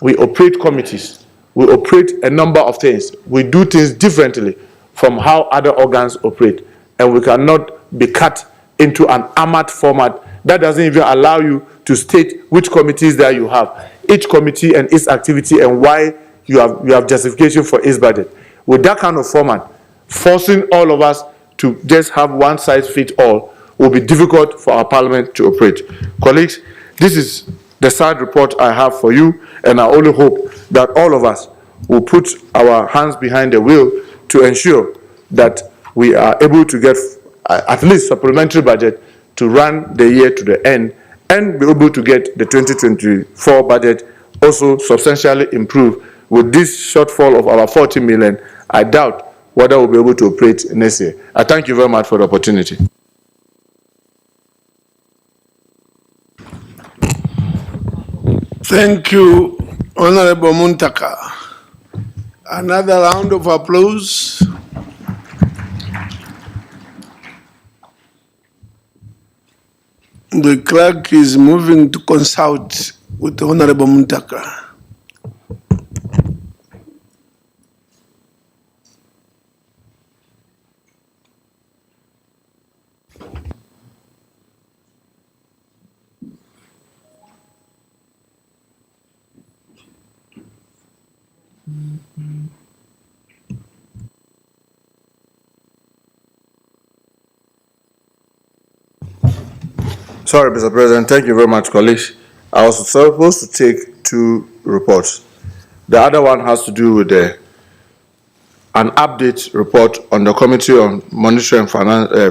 we operate committees, we operate a number of things, we do things differently from how other organs operate, and we cannot be cut into an armored format that doesn't even allow you to state which committees that you have, each committee and its activity and why you have justification for its budget. With that kind of format, forcing all of us to just have one size fit all will be difficult for our parliament to operate. Colleagues, this is the sad report I have for you, and I only hope that all of us will put our hands behind the wheel to ensure that we are able to get at least supplementary budget to run the year to the end and be able to get the 2024 budget also substantially improved. With this shortfall of our 40 million, I doubt whether we'll be able to operate next year. I thank you very much for the opportunity. Thank you, Honorable Muntaka. Another round of applause. The clerk is moving to consult with Honorable Muntaka. Sorry, Mr. President. Thank you very much, colleagues. I was supposed to take 2 reports. The other one has to do with an update report on the Committee on Monetary and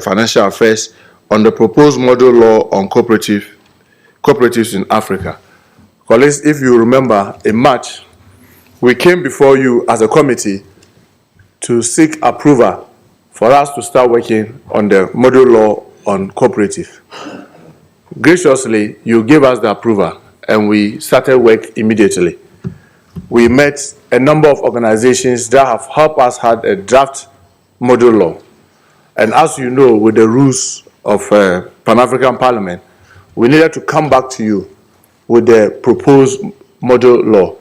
Financial Affairs on the proposed model law on cooperatives in Africa. Colleagues, if you remember, in March, we came before you as a committee to seek approval for us to start working on the model law on cooperative. Graciously, you gave us the approval and we started work immediately. We met a number of organizations that have helped us have a draft model law. And as you know, with the rules of Pan-African Parliament, we needed to come back to you with the proposed model law.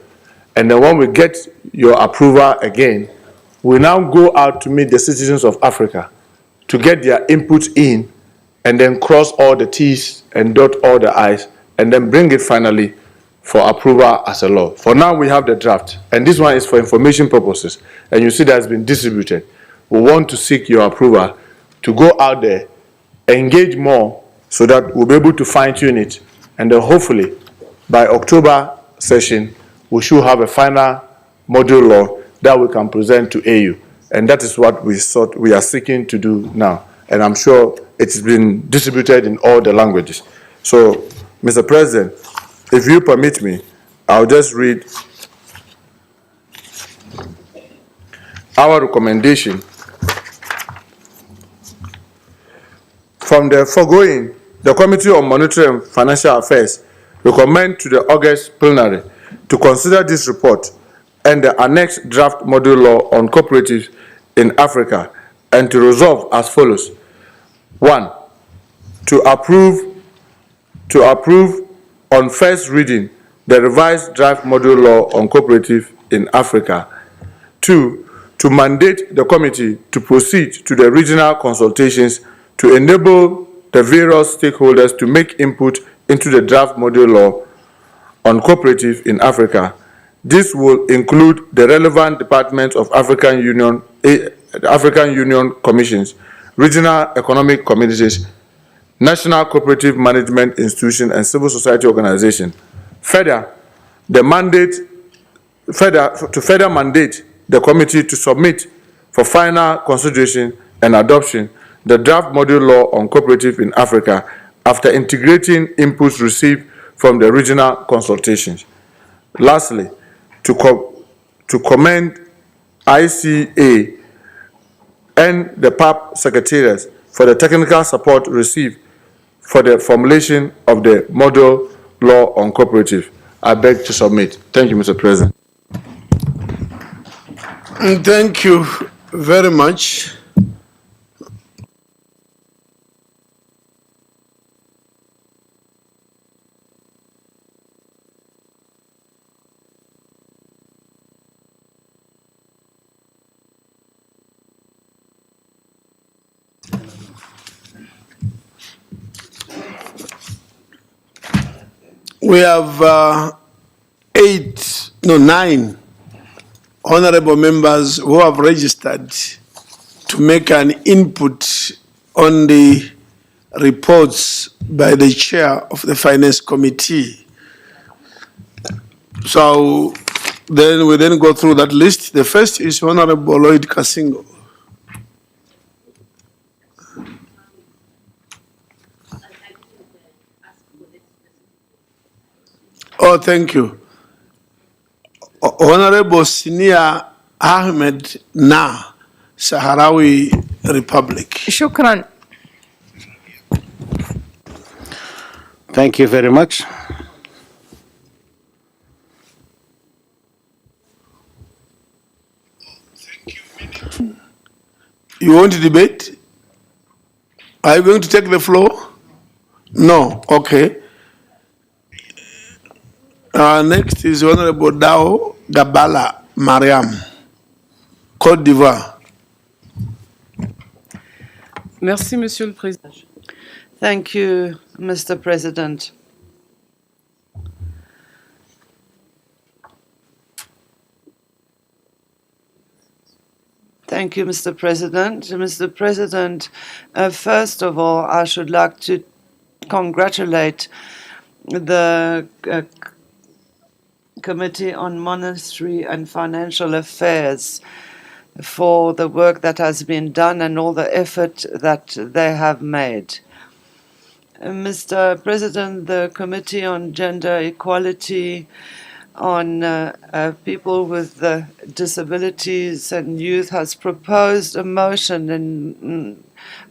And then when we get your approval again, we now go out to meet the citizens of Africa to get their input in and then cross all the T's and dot all the I's and then bring it finally for approval as a law. For now, we have the draft, and this one is for information purposes, and you see that it's been distributed. We want to seek your approval to go out there, engage more, so that we'll be able to fine-tune it, and then hopefully, by October session, we should have a final model law that we can present to AU, and that is what we are seeking to do now, and I'm sure it's been distributed in all the languages. So, Mr. President, if you permit me, I'll just read our recommendation. From the foregoing, the Committee on Monetary and Financial Affairs recommend to the August plenary to consider this report and the annexed draft model law on cooperatives in Africa and to resolve as follows. 1. To approve on first reading the revised draft model law on cooperative in Africa. 2. To mandate the committee to proceed to the regional consultations to enable the various stakeholders to make input into the draft model law on cooperative in Africa. This will include the relevant departments of African Union commissions, regional economic communities, national cooperative management institutions, and civil society organizations. Further, to further mandate the committee to submit for final consideration and adoption the draft model law on cooperative in Africa after integrating inputs received from the regional consultations. Lastly, to commend ICA and the PAP secretariats for the technical support received for the formulation of the model law on cooperative. I beg to submit. Thank you, Mr. President. Thank you very much. We have 9 honorable members who have registered to make an input on the reports by the chair of the Finance Committee. So then we go through that list. The first is Honorable Lloyd Kasingo. Oh, thank you. Honorable Sinia Ahmed Na, Sahrawi Republic. شكرا. Thank you very much. You want to debate? Are you going to take the floor? No, okay. Next is Honorable Dao Gabala Mariam, Côte d'Ivoire. Merci, Monsieur le Président. Thank you, Mr. President. Thank you, Mr. President. Mr. President, first of all, I should like to congratulate the Committee on Monetary and Financial Affairs for the work that has been done and all the effort that they have made. Mr. President, the Committee on Gender Equality, on people with disabilities and youth has proposed a motion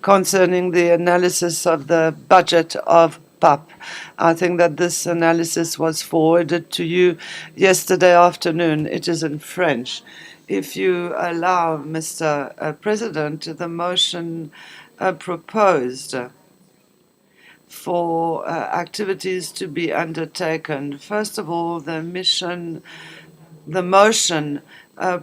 concerning the analysis of the budget of PAP. I think that this analysis was forwarded to you yesterday afternoon. It is in French. If you allow, Mr. President, the motion proposed for activities to be undertaken. First of all, the motion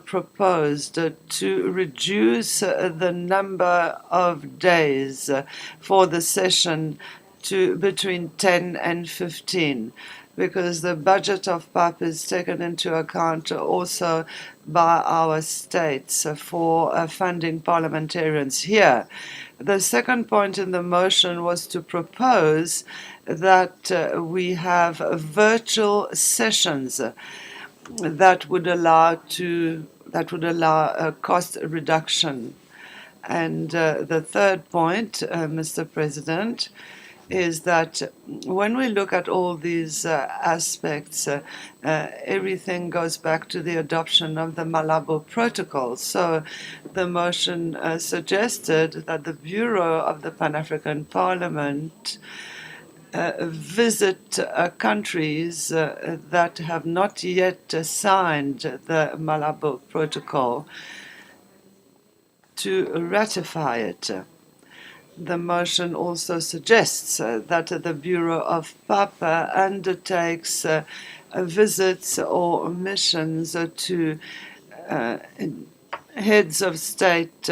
proposed to reduce the number of days for the session to between 10 and 15, because the budget of PAP is taken into account also by our states for funding parliamentarians here. The second point in the motion was to propose that we have virtual sessions that would allow a cost reduction. And the third point, Mr. President, is that when we look at all these aspects, everything goes back to the adoption of the Malabo Protocol. So the motion suggested that the Bureau of the Pan-African Parliament visit countries that have not yet signed the Malabo Protocol to ratify it. The motion also suggests that the Bureau of PAPA undertakes visits or missions to heads of state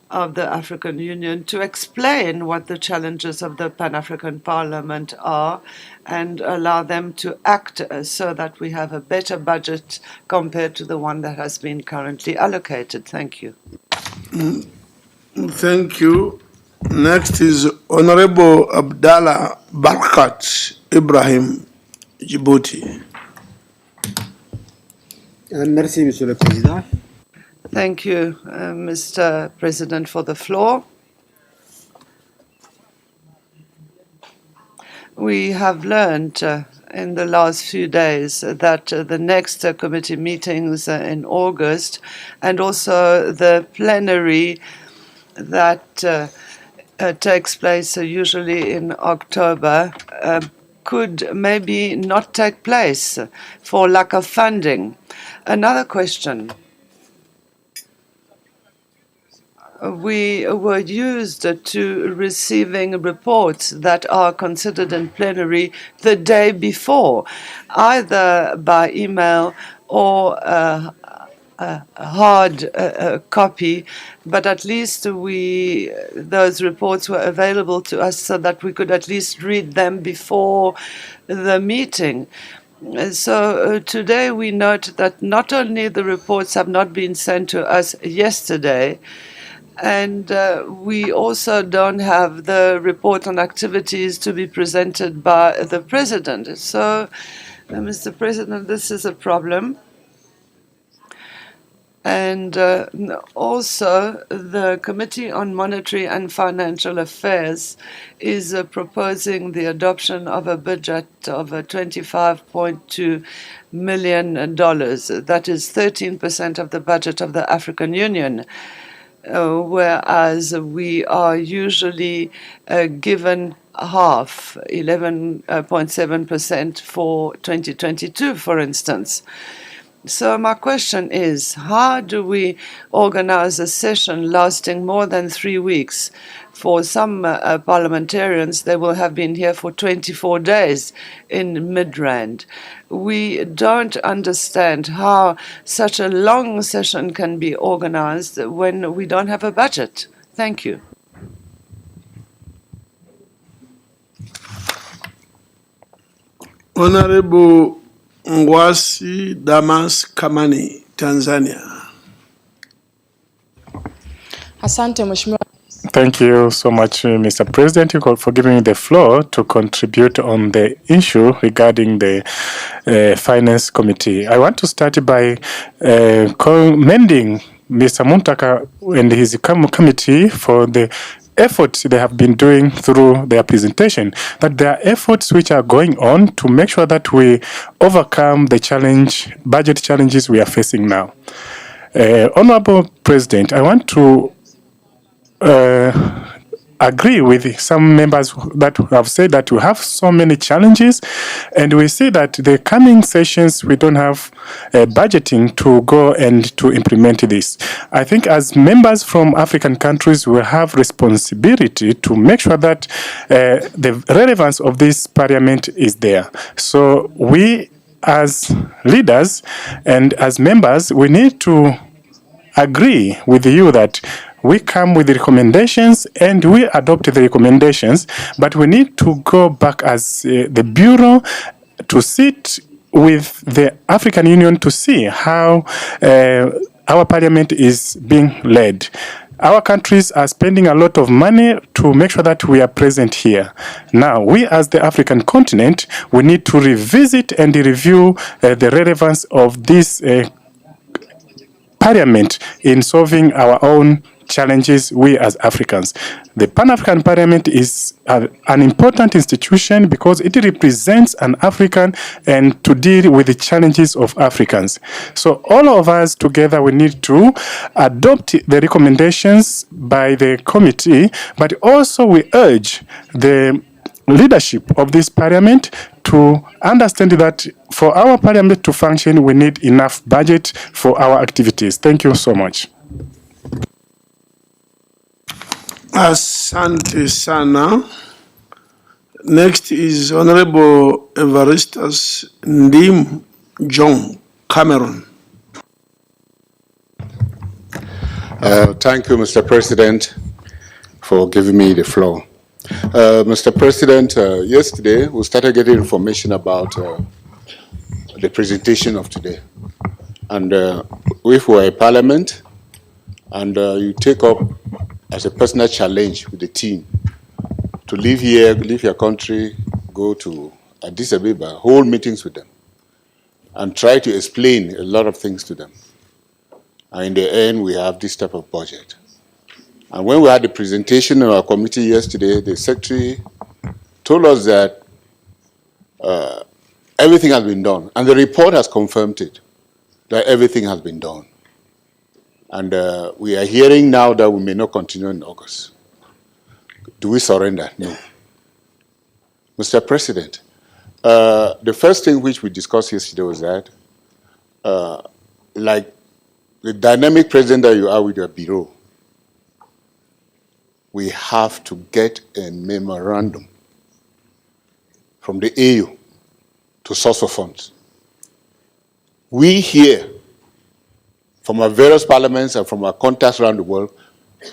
of the African Union to explain what the challenges of the Pan-African Parliament are and allow them to act so that we have a better budget compared to the one that has been currently allocated. Thank you. Thank you. Next is Honorable Abdallah Barkat Ibrahim, Djibouti. Merci, Monsieur le Président. Thank you, Mr. President, for the floor. We have learned in the last few days that the next committee meetings in August and also the plenary that takes place usually in October could maybe not take place for lack of funding. Another question. We were used to receiving reports that are considered in plenary the day before, either by email or a hard copy, but at least those reports were available to us so that we could at least read them before the meeting. So today we note that not only the reports have not been sent to us yesterday, and we also don't have the report on activities to be presented by the President. So, Mr. President, this is a problem. And also, the Committee on Monetary and Financial Affairs is proposing the adoption of a budget of $25.2 million. That is 13% of the budget of the African Union. Whereas we are usually given half, 11.7% for 2022, for instance. So my question is, how do we organize a session lasting more than 3 weeks? For some parliamentarians, they will have been here for 24 days in Midrand. We don't understand how such a long session can be organized when we don't have a budget. Thank you. Honorable Ngwasi Damas Kamani, Tanzania. Asante Mheshimiwa. Thank you so much, Mr. President, for giving me the floor to contribute on the issue regarding the Finance Committee. I want to start by commending Mr. Muntaka and his committee for the efforts they have been doing through their presentation, that there are efforts which are going on to make sure that we overcome the budget challenges we are facing now. Honorable President, I want to agree with some members that have said that we have so many challenges, and we see that the coming sessions we don't have budgeting to go and to implement this. I think as members from African countries, we have responsibility to make sure that the relevance of this parliament is there. So we as leaders and as members, we need to agree with you that we come with the recommendations and we adopt the recommendations, but we need to go back as the Bureau to sit with the African Union to see how our parliament is being led. Our countries are spending a lot of money to make sure that we are present here. Now, we as the African continent, we need to revisit and review the relevance of this parliament in solving our own challenges, we as Africans. The Pan-African Parliament is an important institution because it represents an African and to deal with the challenges of Africans. So all of us together, we need to adopt the recommendations by the committee, but also we urge the leadership of this parliament to understand that for our parliament to function, we need enough budget for our activities. Thank you so much. Asante sana. Next is Honorable Evaristus Ndim John Cameron. Thank you, Mr. President, for giving me the floor. Mr. President, yesterday we started getting information about the presentation of today. And if we're a parliament, and you take up as a personal challenge with the team to leave here, leave your country, go to Addis Ababa, hold meetings with them, and try to explain a lot of things to them. And in the end, we have this type of budget. And when we had the presentation in our committee yesterday, the secretary told us that everything has been done. And the report has confirmed it, that everything has been done. And we are hearing now that we may not continue in August. Do we surrender? No. Mr. President, the first thing which we discussed yesterday was that, like the dynamic president that you are with your bureau, we have to get a memorandum from the AU to source of funds. We here, from our various parliaments and from our contacts around the world,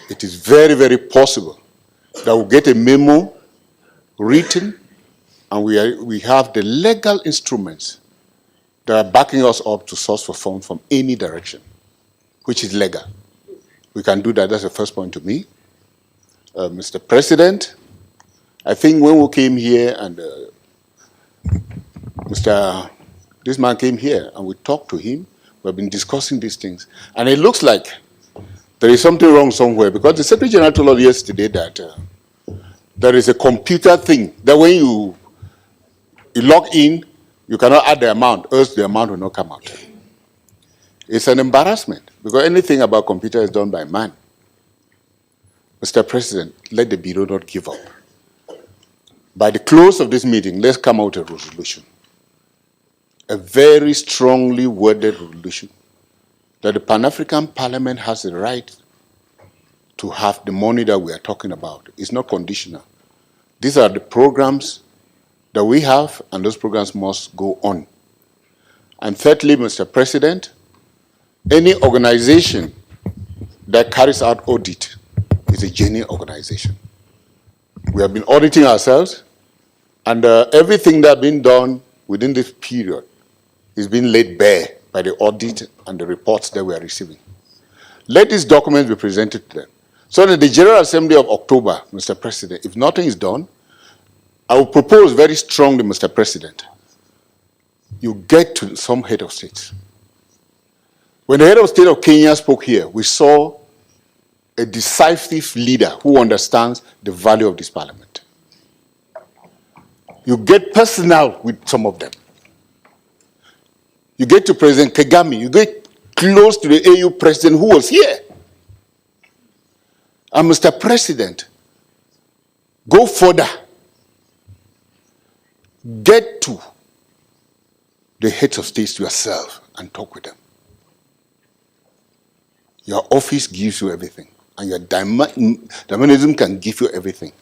it is very, very possible that we'll get a memo written, and we have the legal instruments that are backing us up to source for funds from any direction, which is legal. We can do that. That's the first point to me. Mr. President, I think when we came here and this man came here and we talked to him, we've been discussing these things. And it looks like there is something wrong somewhere, because the Secretary General told us yesterday that there is a computer thing that when you log in, you cannot add the amount, else the amount will not come out. It's an embarrassment, because anything about computer is done by man. Mr. President, let the Bureau not give up. By the close of this meeting, let's come out with a resolution. A very strongly worded resolution that the Pan-African Parliament has the right to have the money that we are talking about. It's not conditional. These are the programs that we have, and those programs must go on. And thirdly, Mr. President, any organization that carries out audit is a genuine organization. We have been auditing ourselves, and everything that has been done within this period is being laid bare by the audit and the reports that we are receiving. Let these documents be presented to them, so that the General Assembly of October, Mr. President, if nothing is done, I will propose very strongly, Mr. President, you get to some head of states. When the head of state of Kenya spoke here, we saw a decisive leader who understands the value of this parliament. You get personal with some of them. You get to President Kagame, you get close to the AU president who was here. And Mr. President, go further. Get to the heads of states yourself and talk with them. Your office gives you everything, and your dynamism can give you everything.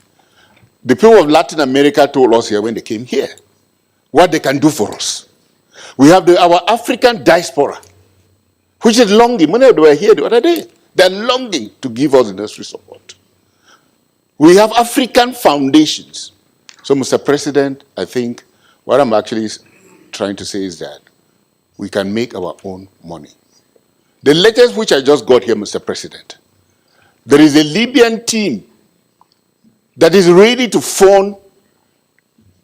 The people of Latin America told us here when they came here what they can do for us. We have our African diaspora, which is longing. When they were here the other day, they're longing to give us industry support. We have African foundations. So, Mr. President, I think what I'm actually trying to say is that we can make our own money. The latest which I just got here, Mr. President, there is a Libyan team that is ready to fund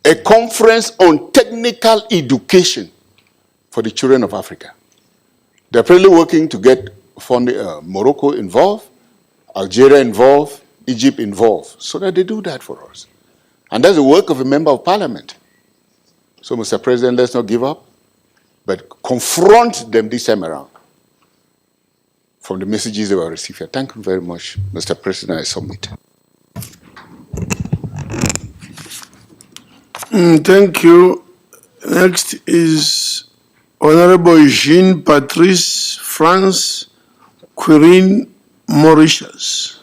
a conference on technical education for the children of Africa. They're probably working to get Morocco involved, Algeria involved, Egypt involved, so that they do that for us. And that's the work of a member of parliament. So, Mr. President, let's not give up, but confront them this time around from the messages that we received here. Thank you very much, Mr. President. I submit. Thank you. Next is Honorable Jean Patrice France Quirin Mauritius.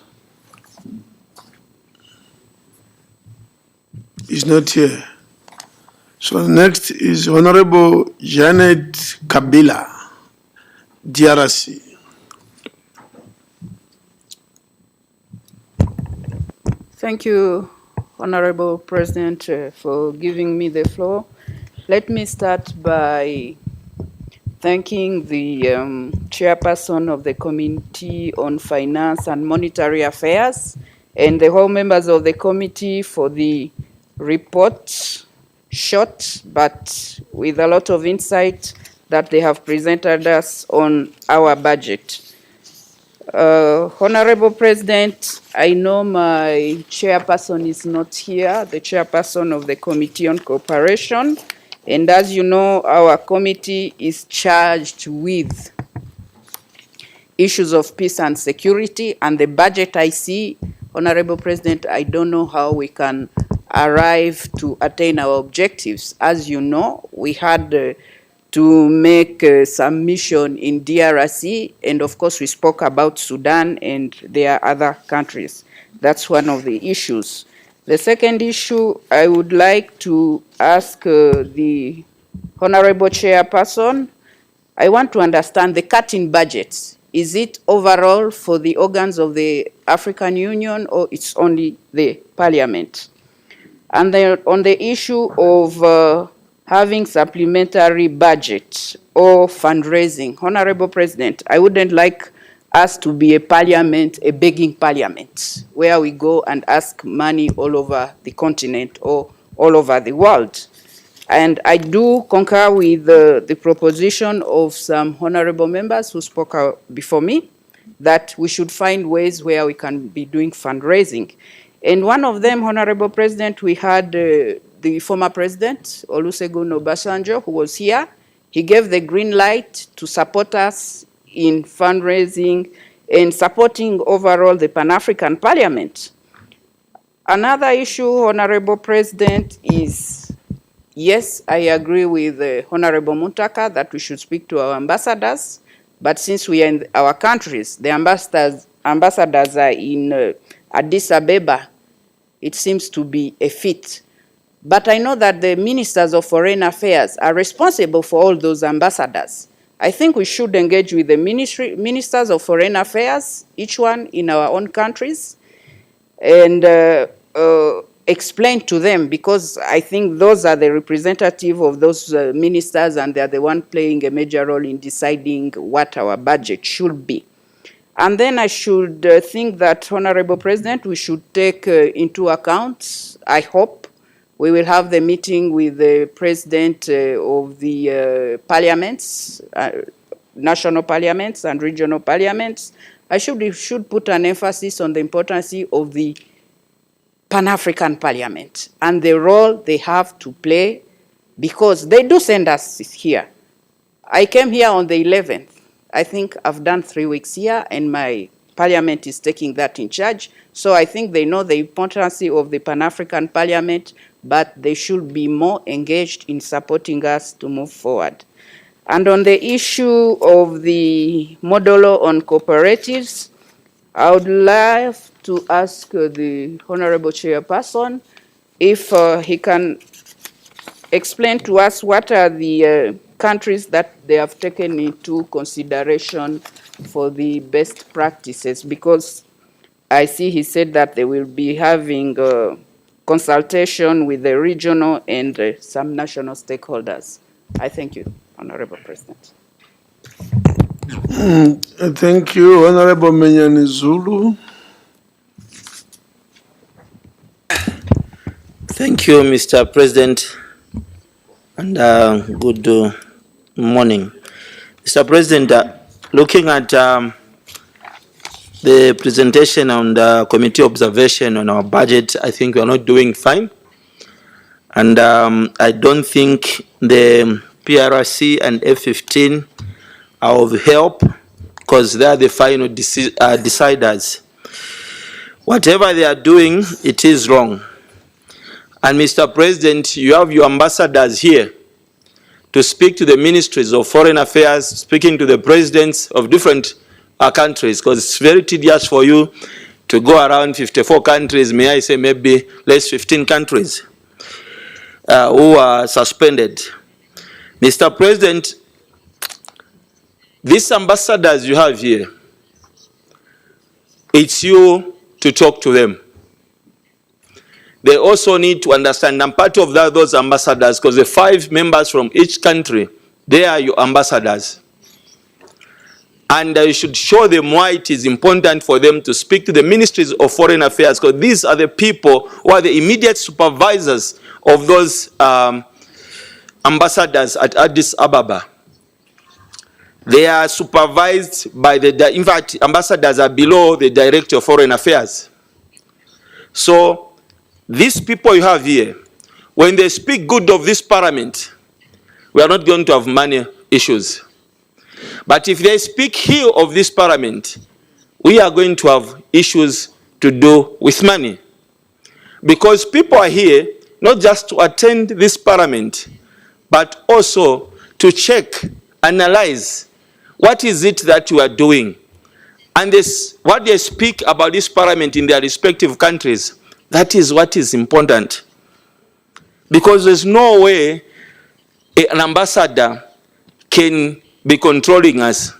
Is not here. So next is Honorable Janet Kabila, DRC. Thank you, Honorable President, for giving me the floor. Let me start by thanking the chairperson of the Committee on Finance and Monetary Affairs and the whole members of the committee for the report, short but with a lot of insight that they have presented us on our budget. Honorable President, I know my chairperson is not here, the chairperson of the Committee on Cooperation, and as you know, our committee is charged with issues of peace and security, and the budget I see, Honorable President, I don't know how we can arrive to attain our objectives. As you know, we had to make some mission in DRC, and of course we spoke about Sudan and there are other countries. That's one of the issues. The second issue, I would like to ask the Honorable Chairperson, I want to understand the cut in budgets. Is it overall for the organs of the African Union or it's only the Parliament? And then on the issue of having supplementary budget or fundraising, Honorable President, I wouldn't like us to be a parliament, a begging parliament, where we go and ask money all over the continent or all over the world. And I do concur with the proposition of some honorable members who spoke before me, that we should find ways where we can be doing fundraising. And one of them, Honorable President, we had the former president, Olusegun Obasanjo, who was here. He gave the green light to support us in fundraising and supporting overall the Pan-African Parliament. Another issue, Honorable President, is, yes, I agree with Honorable Muntaka that we should speak to our ambassadors, but since we are in our countries, the ambassadors are in Addis Ababa, it seems to be a fit. But I know that the ministers of foreign affairs are responsible for all those ambassadors. I think we should engage with the ministers of foreign affairs, each one in our own countries, and explain to them, because I think those are the representative of those ministers and they're the one playing a major role in deciding what our budget should be. And then I should think that, Honorable President, we should take into account, I hope, we will have the meeting with the president of the parliaments, national parliaments and regional parliaments. I should put an emphasis on the importance of the Pan-African Parliament and the role they have to play, because they do send us here. I came here on the 11th. I think I've done 3 weeks here, and my parliament is taking that in charge. So I think they know the importance of the Pan-African Parliament, but they should be more engaged in supporting us to move forward. And on the issue of the modulo on cooperatives, I would love to ask the Honorable Chairperson if he can explain to us what are the countries that they have taken into consideration for the best practices, because I see he said that they will be having consultation with the regional and some national stakeholders. I thank you, Honorable President. Thank you, Honorable Menyani Zulu. Thank you, Mr. President, and good morning. Mr. President, looking at the presentation on the committee observation on our budget, I think we are not doing fine. And I don't think the PRC and F-15 are of help, because they are the final deciders. Whatever they are doing, it is wrong. And Mr. President, you have your ambassadors here to speak to the ministries of foreign affairs, speaking to the presidents of different countries, because it's very tedious for you to go around 54 countries, may I say maybe less 15 countries who are suspended. Mr. President, these ambassadors you have here, it's you to talk to them. They also need to understand, I'm part of those ambassadors, because the 5 members from each country, they are your ambassadors. And you should show them why it is important for them to speak to the ministries of foreign affairs, because these are the people who are the immediate supervisors of those ambassadors at Addis Ababa. They are supervised by in fact, ambassadors are below the Director of Foreign Affairs. So these people you have here, when they speak good of this parliament, we are not going to have money issues. But if they speak ill of this parliament, we are going to have issues to do with money. Because people are here not just to attend this parliament, but also to check, analyze, what is it that you are doing? And what they speak about this parliament in their respective countries, that is what is important. Because there's no way an ambassador can be controlling us.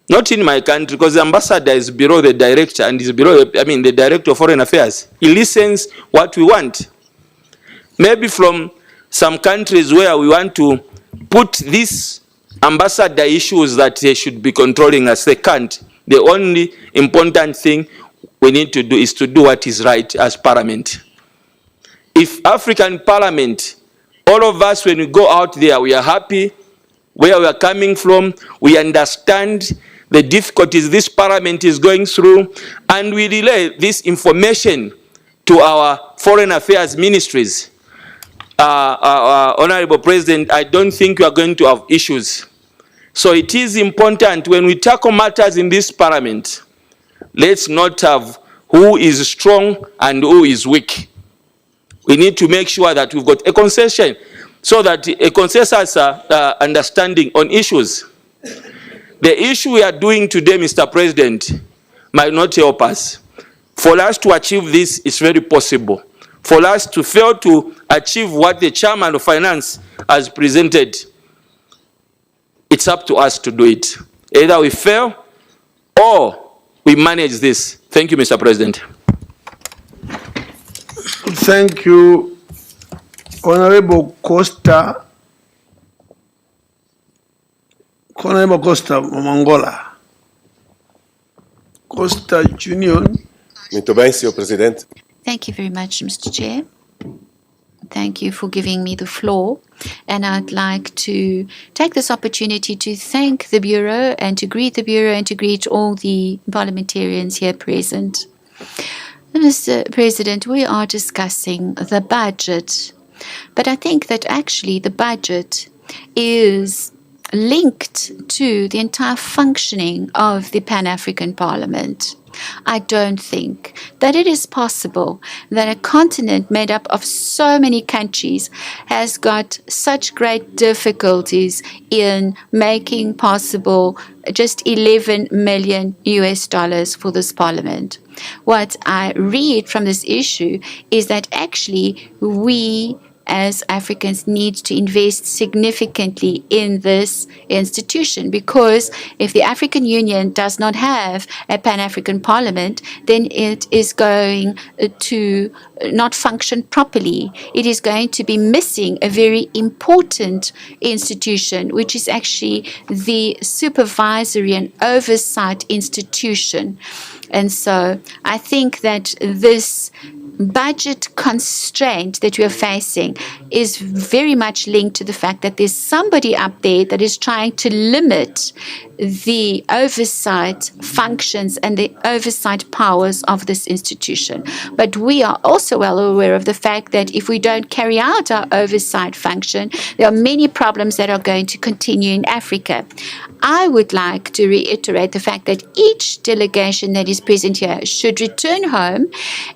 Not in my country, because the ambassador is below the director and is below, the Director of Foreign Affairs. He listens what we want. Maybe from some countries where we want to put these ambassador issues that they should be controlling us, they can't. The only important thing we need to do is to do what is right as parliament. If African Parliament, all of us, when we go out there, we are happy where we are coming from, we understand the difficulties this parliament is going through, and we relay this information to our foreign affairs ministries. Honorable President, I don't think we are going to have issues. So it is important when we tackle matters in this parliament, let's not have who is strong and who is weak. We need to make sure that we've got a concession, so that a consensus understanding on issues. The issue we are doing today, Mr. President, might not help us. For us to achieve this, it's very possible. For us to fail to achieve what the Chairman of Finance has presented, it's up to us to do it. Either we fail or we manage this. Thank you, Mr. President. Thank you, Honorable Costa. Honorable Costa Mongola. Costa Junior. Muito bem, Sr. Presidente. Thank you very much, Mr. Chair. Thank you for giving me the floor. And I'd like to take this opportunity to thank the Bureau and to greet the Bureau and to greet all the parliamentarians here present. Mr. President, we are discussing the budget, but I think that actually the budget is linked to the entire functioning of the Pan-African Parliament. I don't think that it is possible that a continent made up of so many countries has got such great difficulties in making possible just $11 million for this parliament. What I read from this issue is that actually we as Africans need to invest significantly in this institution, because if the African Union does not have a Pan-African Parliament, then it is going to not function properly. It is going to be missing a very important institution, which is actually the supervisory and oversight institution. And so I think that this budget constraint that we are facing is very much linked to the fact that there's somebody up there that is trying to limit the oversight functions and the oversight powers of this institution. But we are also well aware of the fact that if we don't carry out our oversight function, there are many problems that are going to continue in Africa. I would like to reiterate the fact that each delegation that is present here should return home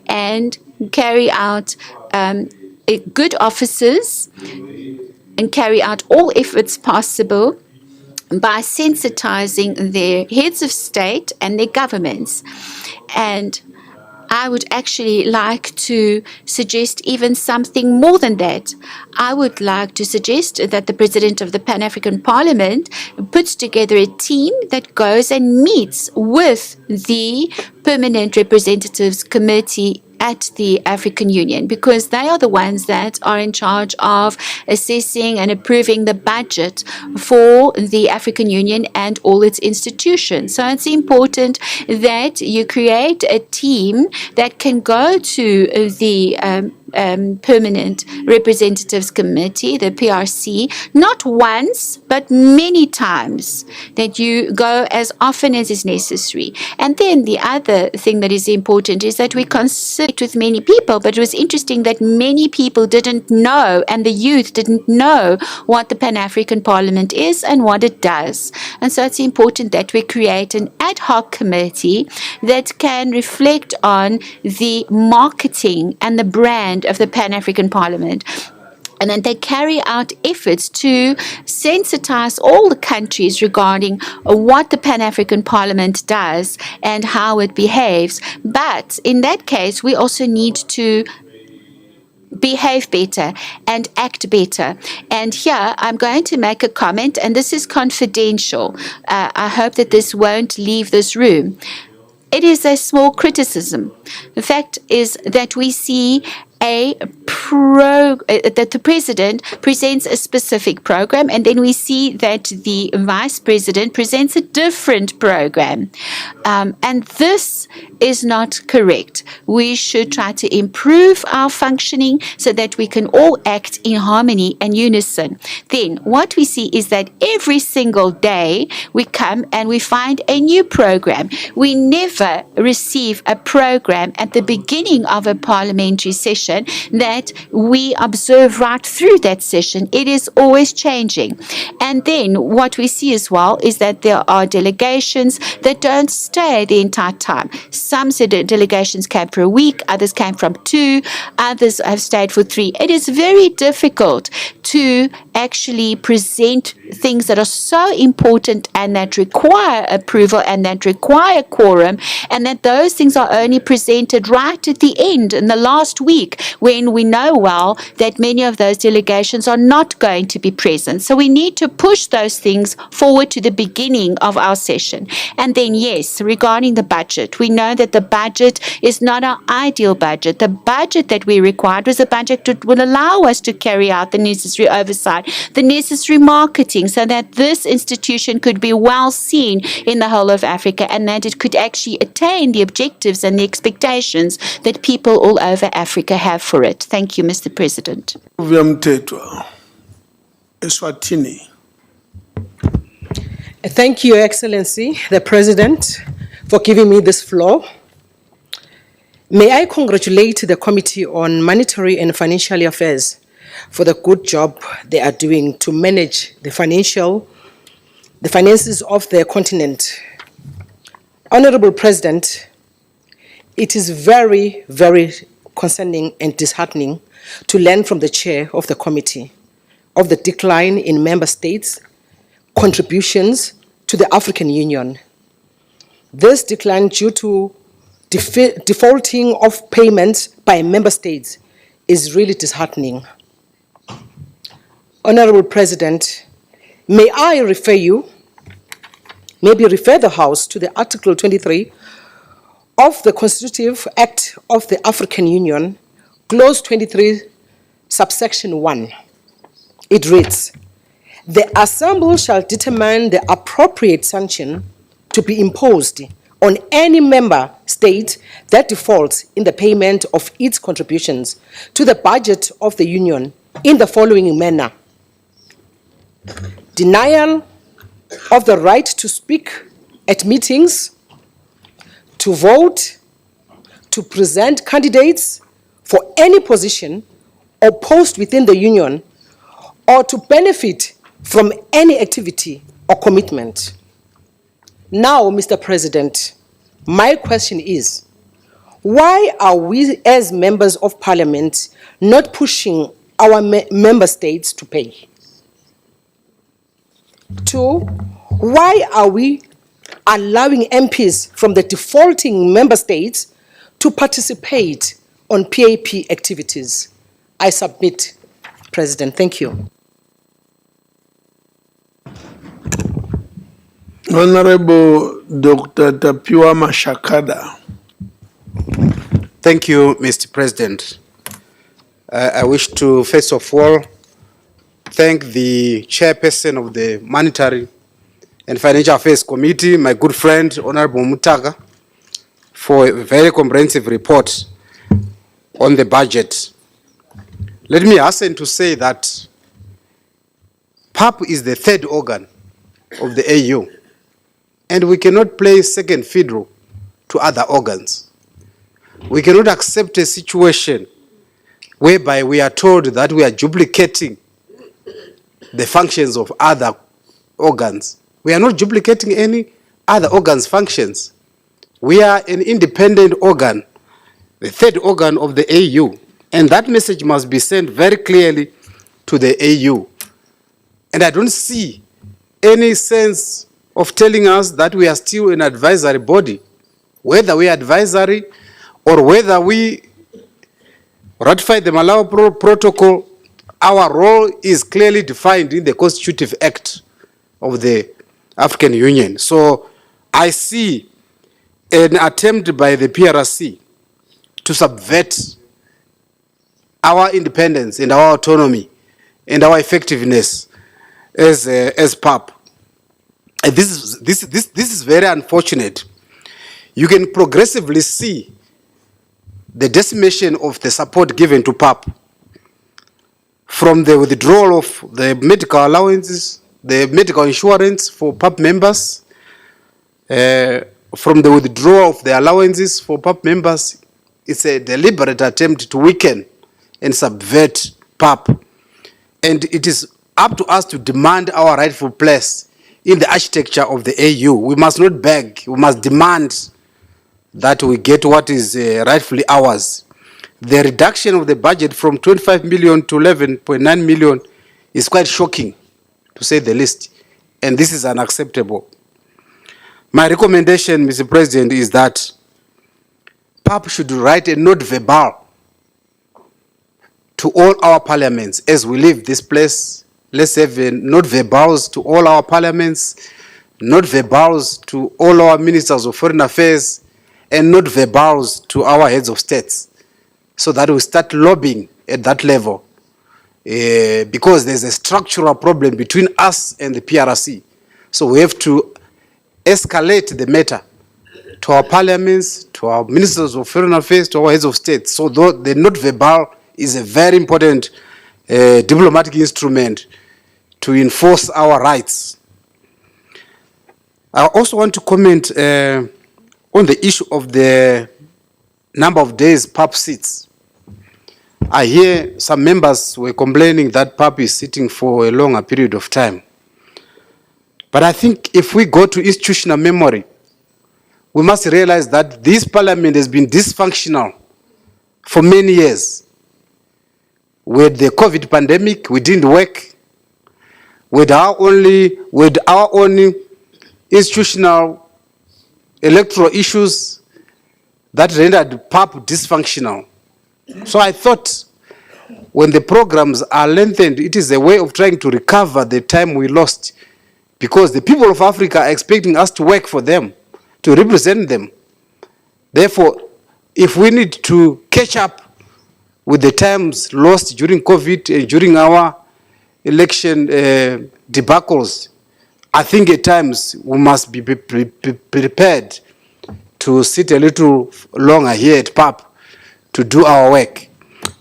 and carry out good officers and carry out all efforts possible by sensitizing their heads of state and their governments. And I would actually like to suggest even something more than that. I would like to suggest that the President of the Pan-African Parliament puts together a team that goes and meets with the Permanent Representatives Committee at the African Union, because they are the ones that are in charge of assessing and approving the budget for the African Union and all its institutions. So it's important that you create a team that can go to the Permanent Representatives Committee, the PRC, not once, but many times, that you go as often as is necessary. And then the other thing that is important is that we consider it with many people, but it was interesting that many people didn't know, and the youth didn't know what the Pan-African Parliament is and what it does. And so it's important that we create an ad hoc committee that can reflect on the marketing and the brand of the Pan-African Parliament. And then they carry out efforts to sensitize all the countries regarding what the Pan-African Parliament does and how it behaves. But in that case, we also need to behave better and act better. And here I'm going to make a comment, and this is confidential. I hope that this won't leave this room. It is a small criticism. The fact is that we see that the president presents a specific program, and then we see that the vice president presents a different program. And this is not correct. We should try to improve our functioning so that we can all act in harmony and unison. Then what we see is that every single day we come and we find a new program. We never receive a program at the beginning of a parliamentary session that we observe right through that session. It is always changing. And then what we see as well is that there are delegations that don't stay the entire time. Some delegations came for a week, others came from 2, others have stayed for 3. It is very difficult to actually present things that are so important and that require approval and that require quorum, and that those things are only presented right at the end, in the last week, when we know well that many of those delegations are not going to be present. So we need to push those things forward to the beginning of our session. And then, yes, regarding the budget, we know that the budget is not our ideal budget. The budget that we required was a budget that would allow us to carry out the necessary oversight, the necessary marketing, so that this institution could be well seen in the whole of Africa, and that it could actually attain the objectives and the expectations that people all over Africa have for it. Thank you, Mr. President. Eswatini. Thank you, Your Excellency, the President, for giving me this floor. May I congratulate the Committee on Monetary and Financial Affairs for the good job they are doing to manage the finances of the continent. Honorable President, it is very, very concerning and disheartening to learn from the chair of the committee of the decline in member states' contributions to the African Union. This decline due to defaulting of payments by member states is really disheartening. Honorable President, may I refer the House to the Article 23 of the Constitutive Act of the African Union, Clause 23, subsection 1. It reads, "The Assembly shall determine the appropriate sanction to be imposed on any member state that defaults in the payment of its contributions to the budget of the Union in the following manner: denial of the right to speak at meetings, to vote, to present candidates for any position or post within the Union, or to benefit from any activity or commitment." Now, Mr. President, my question is, why are we as members of parliament not pushing our member states to pay? 2, why are we allowing MPs from the defaulting member states to participate on PAP activities? I submit, President. Thank you. Honorable Dr. Tapiwa Mashakada. Thank you, Mr. President. I wish to, first of all, thank the chairperson of the Monetary and Financial Affairs Committee, my good friend, Honorable Mutaga, for a very comprehensive report on the budget. Let me hasten to say that PAP is the third organ of the AU, and we cannot play second fiddle to other organs. We cannot accept a situation whereby we are told that we are duplicating the functions of other organs. We are not duplicating any other organs' functions. We are an independent organ, the third organ of the AU, and that message must be sent very clearly to the AU. And I don't see any sense of telling us that we are still an advisory body. Whether we are advisory or whether we ratify the Malawi Protocol, our role is clearly defined in the Constitutive Act of the African Union. So I see an attempt by the PRC to subvert our independence and our autonomy and our effectiveness as PAP. And this is very unfortunate. You can progressively see the decimation of the support given to PAP, from the withdrawal of the medical allowances, the medical insurance for PAP members, from the withdrawal of the allowances for PAP members. It's a deliberate attempt to weaken and subvert PAP. And it is up to us to demand our rightful place in the architecture of the AU. We must not beg, we must demand that we get what is rightfully ours. The reduction of the budget from 25 million to 11.9 million is quite shocking, to say the least, and this is unacceptable. My recommendation, Mr. President, is that PAP should write a note verbal to all our parliaments as we leave this place. Let's have a note verbals to all our parliaments, note verbals to all our ministers of foreign affairs, and note verbals to our heads of states, so that we start lobbying at that level, because there's a structural problem between us and the PRC. So we have to escalate the matter to our parliaments, to our ministers of foreign affairs, to our heads of state. So the note verbal is a very important diplomatic instrument to enforce our rights. I also want to comment on the issue of the number of days PAP sits. I hear some members were complaining that PAP is sitting for a longer period of time. But I think if we go to institutional memory, we must realize that this parliament has been dysfunctional for many years. With the COVID pandemic, we didn't work. With our own institutional electoral issues that rendered PAP dysfunctional. So I thought when the programs are lengthened, it is a way of trying to recover the time we lost, because the people of Africa are expecting us to work for them, to represent them. Therefore, if we need to catch up with the times lost during COVID and during our election debacles, I think at times we must be prepared to sit a little longer here at PAP to do our work.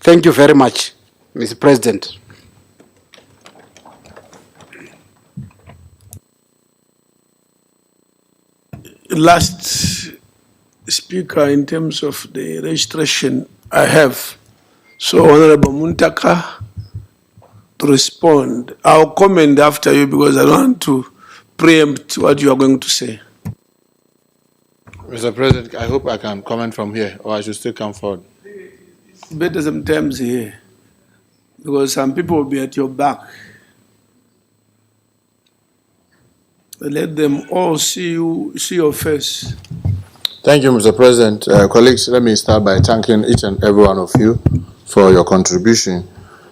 Thank you very much, Mr. President. Last speaker in terms of the registration I have. So Honorable Muntaka to respond. I'll comment after you because I don't want to preempt what you are going to say. Mr. President, I hope I can comment from here, or I should still come forward. It's better sometimes here, because some people will be at your back. Let them all see your face. Thank you, Mr. President. Colleagues, let me start by thanking each and every one of you for your contribution.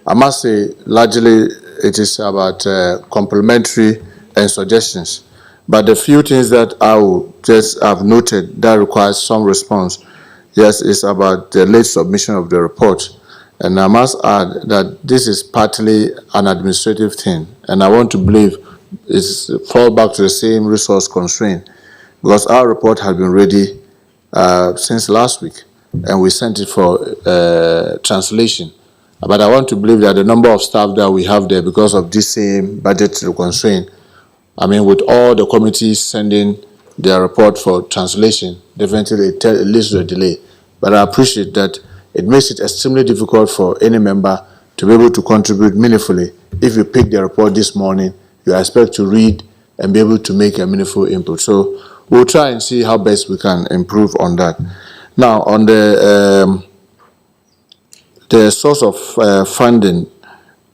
I must say, largely, it is about complementary and suggestions. But the few things that I will just have noted that requires some response, yes, is about the late submission of the report. And I must add that this is partly an administrative thing, and I want to believe it's fall back to the same resource constraint, because our report had been ready since last week, and we sent it for translation. But I want to believe that the number of staff that we have there, because of this same budgetary constraint, I mean, with all the committees sending their report for translation, definitely it leads to a delay. But I appreciate that it makes it extremely difficult for any member to be able to contribute meaningfully. If you pick the report this morning, you expect to read and be able to make a meaningful input. So we'll try and see how best we can improve on that. Now, on the source of funding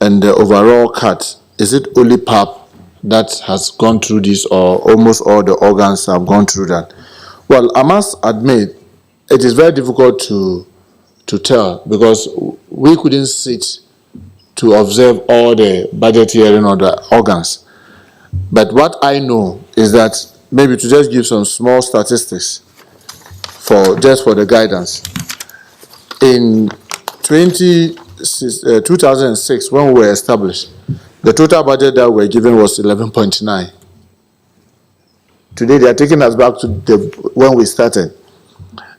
and the overall cut, is it only PAP that has gone through this, or almost all the organs have gone through that? Well, I must admit, it is very difficult to tell, because we couldn't sit to observe all the budget hearing on the organs. But what I know is that, maybe to just give some small statistics for the guidance, in 2006, when we were established, the total budget that we were given was 11.9. Today, they are taking us back to when we started.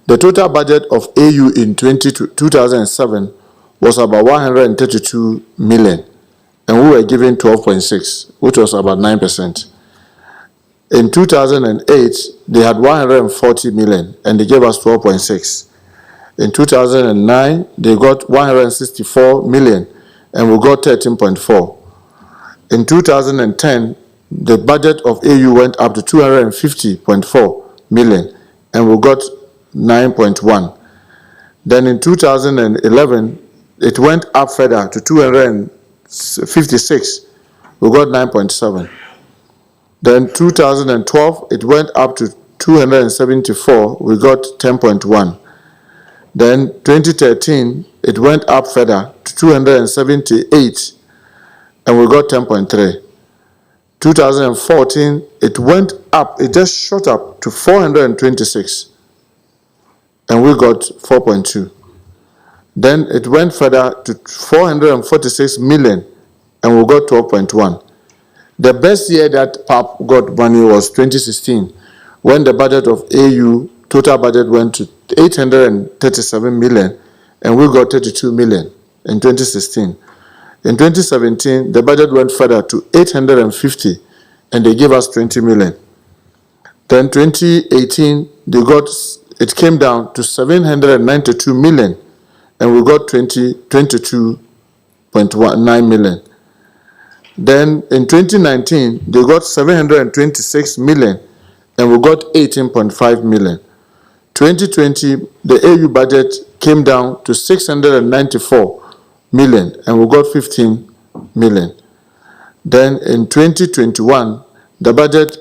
The total budget of AU in 2007 was about 132 million, and we were given 12.6, which was about 9%. In 2008, they had 140 million, and they gave us 12.6. In 2009, they got 164 million, and we got 13.4. In 2010, the budget of AU went up to 250.4 million, and we got 9.1. Then in 2011, it went up further to 256. We got 9.7. Then 2012, it went up to 274. We got 10.1. Then 2013, it went up further to 278, and we got 10.3. 2014, it went up, it just shot up to 426, and we got 4.2. Then it went further to 446 million, and we got 12.1. The best year that PAP got money was 2016, when the budget of AU, total budget, went to 837 million, and we got 32 million in 2016. In 2017, the budget went further to 850, and they gave us 20 million. Then 2018, it came down to 792 million, and we got 22.9 million. Then in 2019, they got 726 million, and we got 18.5 million. 2020, the AU budget came down to 694 million, and we got 15 million. Then in 2021, the budget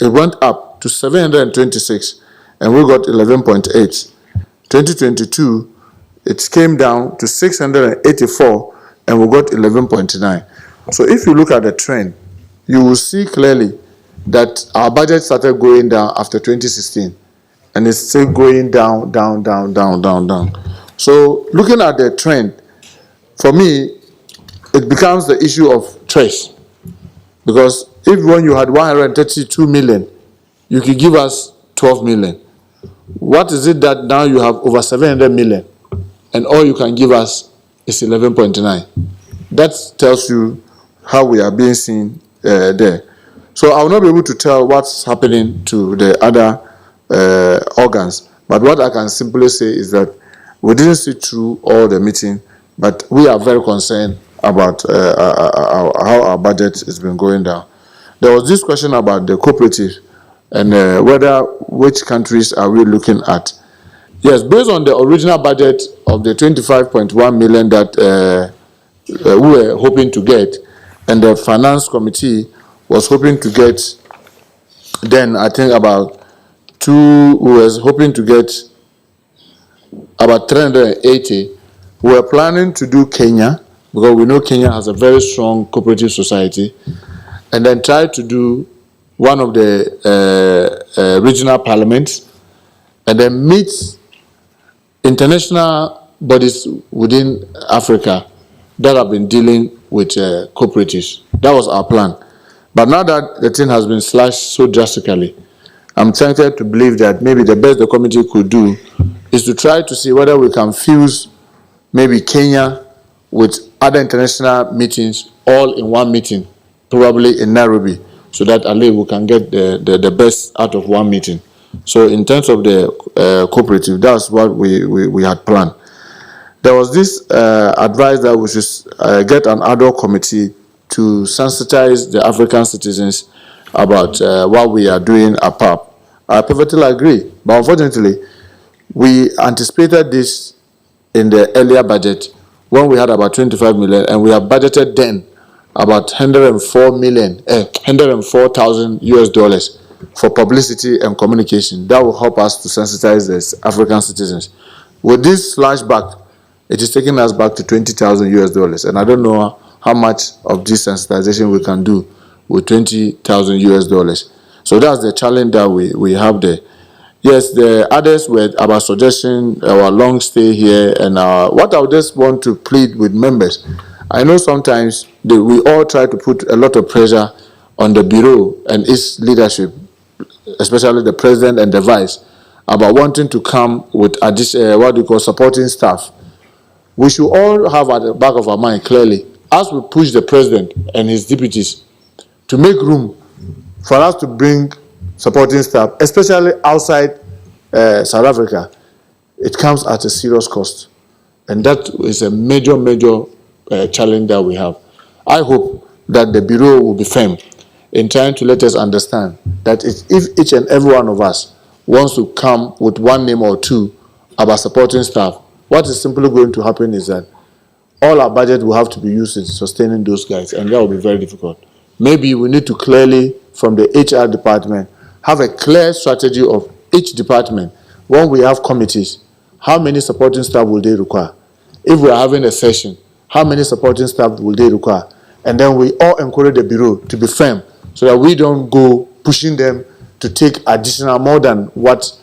went up to 726, and we got 11.8. 2022, it came down to 684, and we got 11.9. So if you look at the trend, you will see clearly that our budget started going down after 2016, and it's still going down. So looking at the trend, for me, it becomes the issue of choice. Because if when you had 132 million, you could give us 12 million. What is it that now you have over 700 million, and all you can give us is 11.9? That tells you how we are being seen there. So I will not be able to tell what's happening to the other organs, but what I can simply say is that we didn't sit through all the meeting, but we are very concerned about how our budget has been going down. There was this question about the cooperative. and which countries are we looking at? Yes, based on the original budget of the 25.1 million that we were hoping to get, and the finance committee was hoping to get, then I think we was hoping to get about 380. We were planning to do Kenya, because we know Kenya has a very strong cooperative society, and then try to do one of the regional parliaments, and then meet international bodies within Africa that have been dealing with cooperatives. That was our plan. But now that the thing has been slashed so drastically, I'm tempted to believe that maybe the best the committee could do is to try to see whether we can fuse maybe Kenya with other international meetings all in one meeting, probably in Nairobi, so that at least we can get the best out of one meeting. So in terms of the cooperative, that's what we had planned. There was this advice that we should get an ad hoc committee to sensitize the African citizens about what we are doing at PAP. I perfectly agree, but unfortunately, we anticipated this in the earlier budget when we had about 25 million, and we have budgeted then about 104,000 US dollars for publicity and communication. That will help us to sensitize the African citizens. With this flashback, it is taking us back to 20,000 US dollars, and I don't know how much of this sensitization we can do with 20,000 US dollars. So that's the challenge that we have there. Yes, the others were about suggestion, our long stay here, and what I would just want to plead with members. I know sometimes we all try to put a lot of pressure on the Bureau and its leadership, especially the President and the Vice, about wanting to come with supporting staff. We should all have at the back of our mind clearly, as we push the President and his deputies to make room for us to bring supporting staff, especially outside South Africa, it comes at a serious cost. And that is a major challenge that we have. I hope that the Bureau will be firm in trying to let us understand that if each and every one of us wants to come with one name or two about supporting staff, what is simply going to happen is that all our budget will have to be used in sustaining those guys, and that will be very difficult. Maybe we need to clearly, from the HR department, have a clear strategy of each department. When we have committees, how many supporting staff will they require? If we are having a session, how many supporting staff will they require? And then we all encourage the Bureau to be firm so that we don't go pushing them to take additional more than what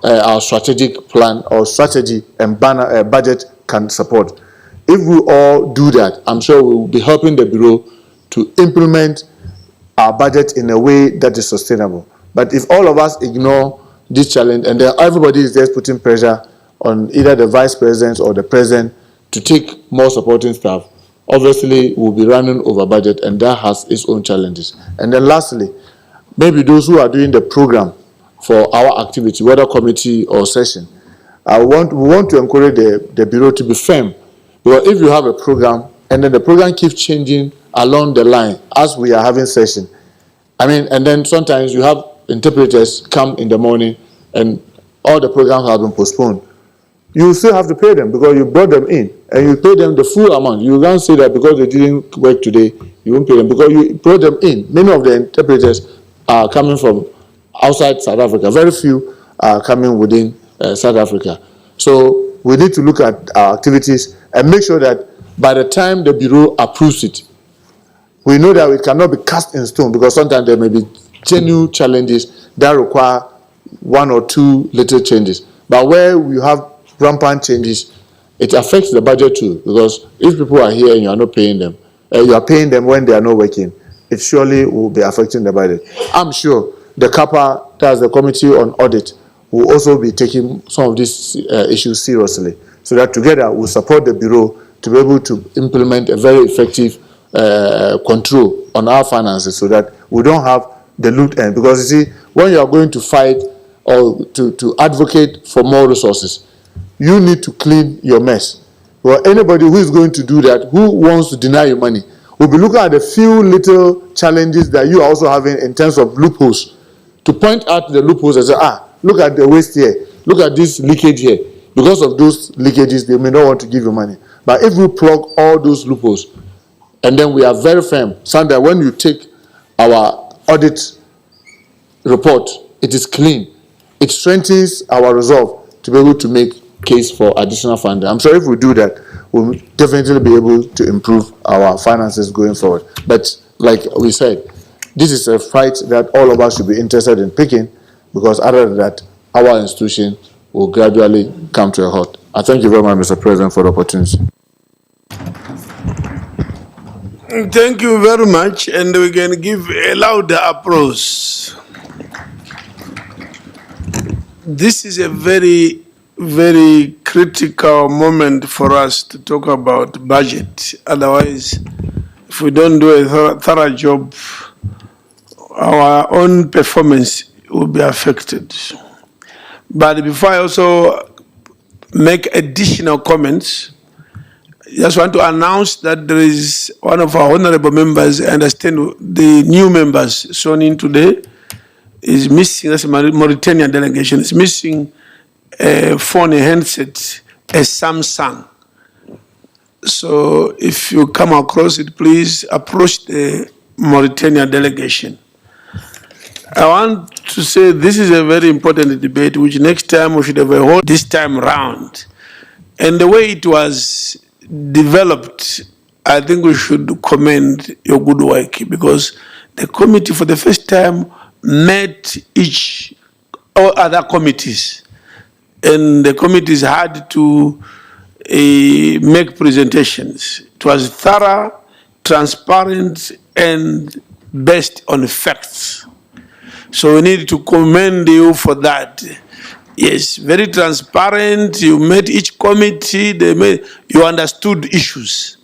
our strategic plan or strategy and budget can support. If we all do that, I'm sure we will be helping the Bureau to implement our budget in a way that is sustainable. But if all of us ignore this challenge and then everybody is just putting pressure on either the Vice President or the President to take more supporting staff, obviously we'll be running over budget, and that has its own challenges. And then lastly, maybe those who are doing the program for our activity, whether committee or session, we want to encourage the Bureau to be firm. Because if you have a program and then the program keeps changing along the line as we are having session, and then sometimes you have interpreters come in the morning and all the programs have been postponed, you still have to pay them because you brought them in and you pay them the full amount. You can't say that because they didn't work today, you won't pay them because you brought them in. Many of the interpreters are coming from outside South Africa. Very few are coming within South Africa. So we need to look at our activities and make sure that by the time the Bureau approves it, we know that it cannot be cast in stone because sometimes there may be genuine challenges that require one or two little changes. But where we have rampant changes, it affects the budget too, because if people are here and you are not paying them, you are paying them when they are not working, it surely will be affecting the budget. I'm sure the CAPA, that's the Committee on Audit, will also be taking some of these issues seriously, so that together we'll support the Bureau to be able to implement a very effective control on our finances so that we don't have the loot end. Because you see, when you are going to fight or to advocate for more resources, you need to clean your mess. Well, anybody who is going to do that, who wants to deny you money, will be looking at the few little challenges that you are also having in terms of loopholes to point out the loopholes and say, look at the waste here, look at this leakage here. Because of those leakages, they may not want to give you money. But if we plug all those loopholes, and then we are very firm, Sandra, when you take our audit report, it is clean. It strengthens our resolve to be able to make case for additional funding. I'm sure if we do that, we'll definitely be able to improve our finances going forward. But like we said, this is a fight that all of us should be interested in picking, because other than that, our institution will gradually come to a halt. I thank you very much, Mr. President, for the opportunity. Thank you very much, and we can give a louder applause. This is a very, very critical moment for us to talk about budget. Otherwise, if we don't do a thorough job, our own performance will be affected. But before I also make additional comments, I just want to announce that there is one of our honorable members, I understand the new members sworn in today, is missing, that's a Mauritanian delegation, is missing a phone, a handset, a Samsung. So if you come across it, please approach the Mauritanian delegation. I want to say this is a very important debate, which next time we should have a whole this time round. And the way it was developed, I think we should commend your good work, because the committee for the first time met all other committees, and the committees had to make presentations. It was thorough, transparent, and based on facts. So we need to commend you for that. Yes, very transparent. You met each committee. You understood issues.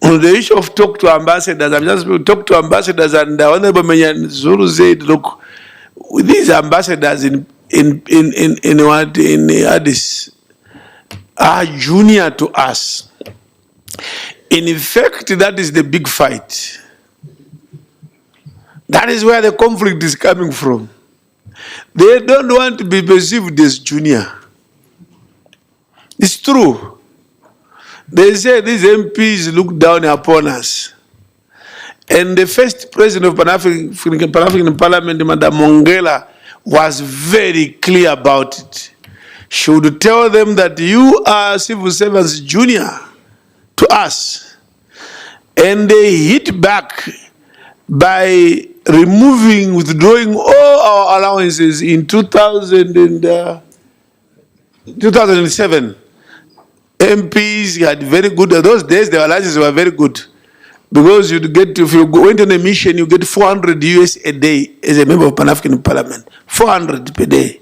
On the issue of talk to ambassadors, I'm just talk to ambassadors, and the Honorable Menyan Zulu said, look, these ambassadors in Addis are junior to us. In fact, that is the big fight. That is where the conflict is coming from. They don't want to be perceived as junior. It's true. They say these MPs look down upon us. And the first president of Pan-African Parliament, Madam Mongela, was very clear about it. She would tell them that you are civil servants junior to us. And they hit back by withdrawing all our allowances in 2007. MPs had very good, those days their allowances were very good. Because you'd get, if you went on a mission, you get 400 US a day as a member of Pan-African Parliament. 400 per day.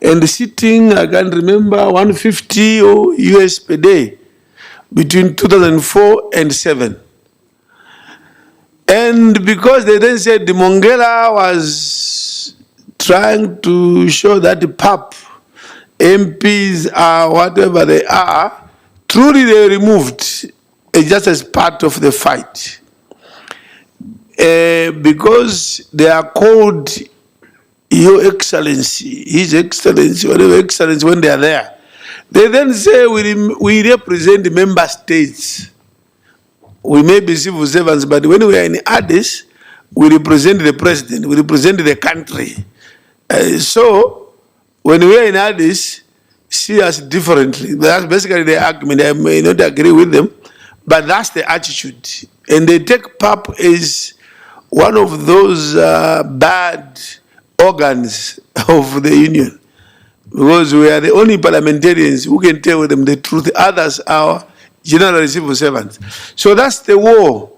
And sitting, I can remember, 150 US per day between 2004 and 2007. And because they then said the Mongela was trying to show that the PAP MPs are whatever they are, truly they removed just as part of the fight. Because they are called Your Excellency, His Excellency, whatever Excellency when they are there. They then say we represent the member states. We may be civil servants, but when we are in Addis, we represent the president, we represent the country. So, when we are in Addis, see us differently. That's basically the argument. I may not agree with them, but that's the attitude. And they take PAP as one of those bad organs of the union, because we are the only parliamentarians who can tell them the truth. Others are generally civil servants. So that's the war.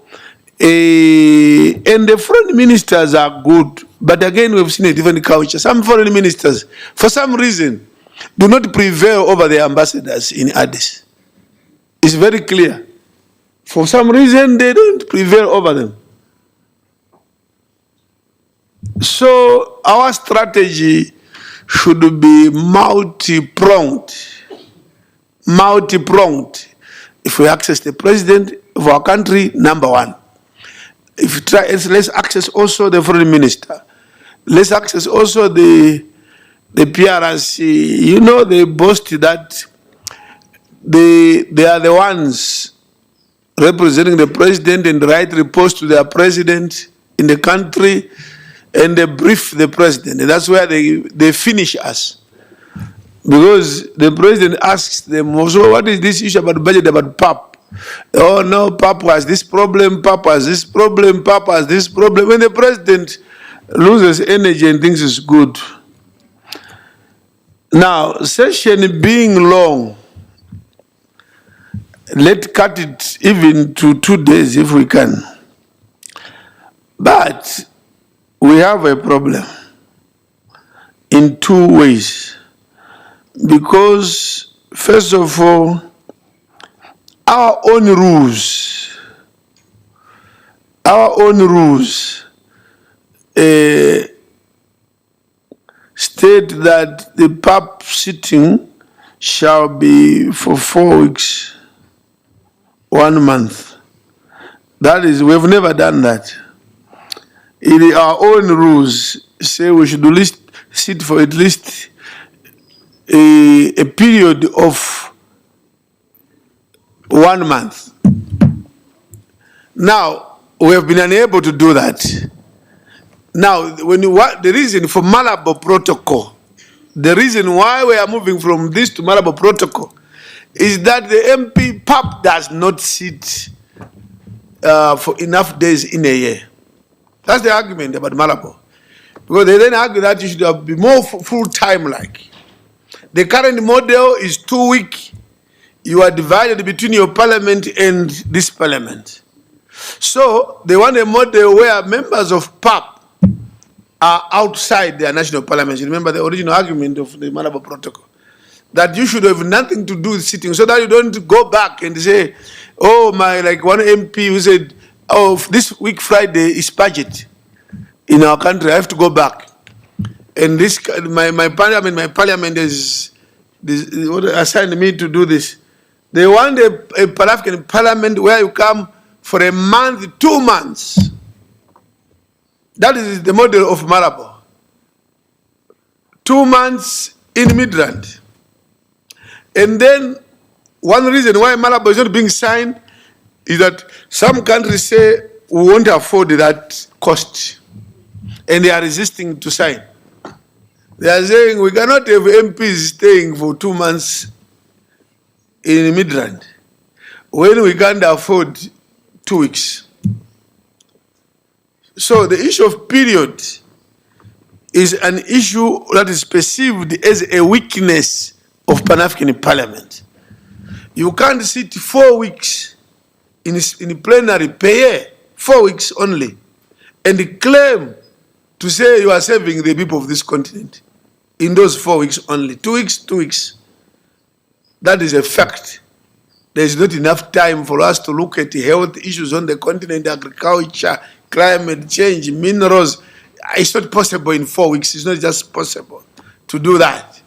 And the foreign ministers are good, but again, we've seen a different culture. Some foreign ministers, for some reason, do not prevail over the ambassadors in Addis. It's very clear. For some reason, they don't prevail over them. So our strategy should be multi-pronged. Multi-pronged. If we access the president of our country, number one. If you try, let's access also the foreign minister. Let's access also the PRC. You know, they boast that they are the ones representing the president and write reports to their president in the country, and they brief the president. And that's where they finish us. Because the president asks them, so what is this issue about budget, about PAP? Oh no, PAP has this problem, PAP has this problem, PAP has this problem. When the president loses energy and thinks it's good. Now, session being long, let's cut it even to 2 days if we can. But we have a problem in 2 ways. Because, first of all, our own rules state that the PAP sitting shall be for 4 weeks, 1 month. That is, we've never done that. Our own rules say we should at least sit for at least a period of 1 month. Now, we have been unable to do that. Now, the reason for Malabo Protocol, the reason why we are moving from this to Malabo Protocol is that the MP PAP does not sit for enough days in a year. That's the argument about Malabo. Because they then argue that you should be more full-time like. The current model is 2 weeks. You are divided between your parliament and this parliament. So they want a model where members of PAP are outside their national parliaments. You remember the original argument of the Malabo Protocol, that you should have nothing to do with sitting, so that you don't go back and say, oh, like one MP who said, oh, this week Friday is budget in our country, I have to go back. And this, my parliament is assigned me to do this. They want a Pan-African parliament where you come for a month, 2 months. That is the model of Malabo. 2 months in Midrand. And then one reason why Malabo is not being signed is that some countries say we won't afford that cost. And they are resisting to sign. They are saying we cannot have MPs staying for 2 months in Midrand when we can't afford 2 weeks. So the issue of period is an issue that is perceived as a weakness of Pan-African Parliament. You can't sit 4 weeks in plenary per year, 4 weeks only, and claim to say you are serving the people of this continent in those 4 weeks only. 2 weeks, 2 weeks. That is a fact. There is not enough time for us to look at the health issues on the continent, agriculture, climate change, minerals. It's not possible in 4 weeks. It's not just possible to do that.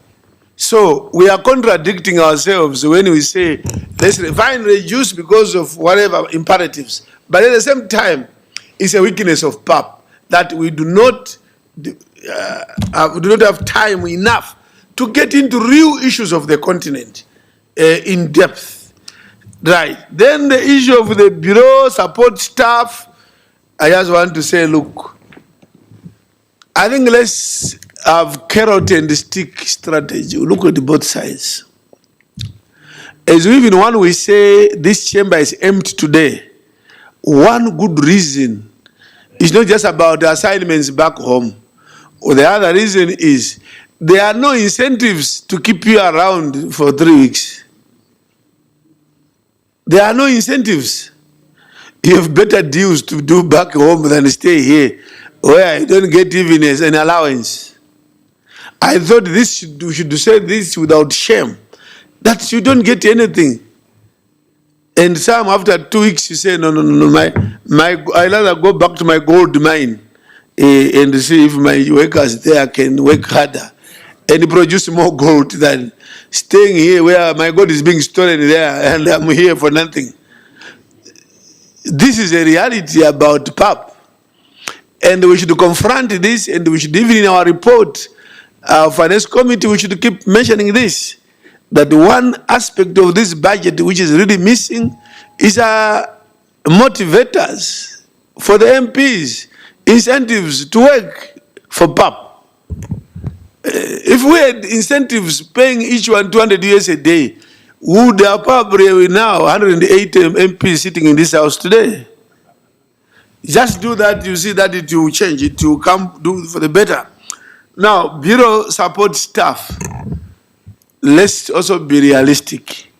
So we are contradicting ourselves when we say, let's reduce because of whatever imperatives. But at the same time, it's a weakness of PAP that we do not have time enough to get into real issues of the continent in depth. Right. Then the issue of the bureau support staff, I just want to say, look, I think let's have carrot and stick strategy. Look at both sides. As even when we say this chamber is empty today, one good reason is not just about the assignments back home. Or the other reason is there are no incentives to keep you around for 3 weeks. There are no incentives. You have better deals to do back home than stay here, where you don't get even an allowance. I thought we should say this without shame, that you don't get anything. And some after 2 weeks you say, no, I'd rather go back to my gold mine and see if my workers there can work harder and produce more gold than staying here where my gold is being stolen there and I'm here for nothing. this is a reality about PAP. And we should confront this, and we should, even in our report, Finance Committee, we should keep mentioning this, that one aspect of this budget which is really missing is motivators for the MPs, incentives to work for PAP. If we had incentives paying each one 200 US a day, would there probably now 108 MPs sitting in this house today? Just do that, you see that it will change, it will come do for the better. Now, Bureau support staff, let's also be realistic.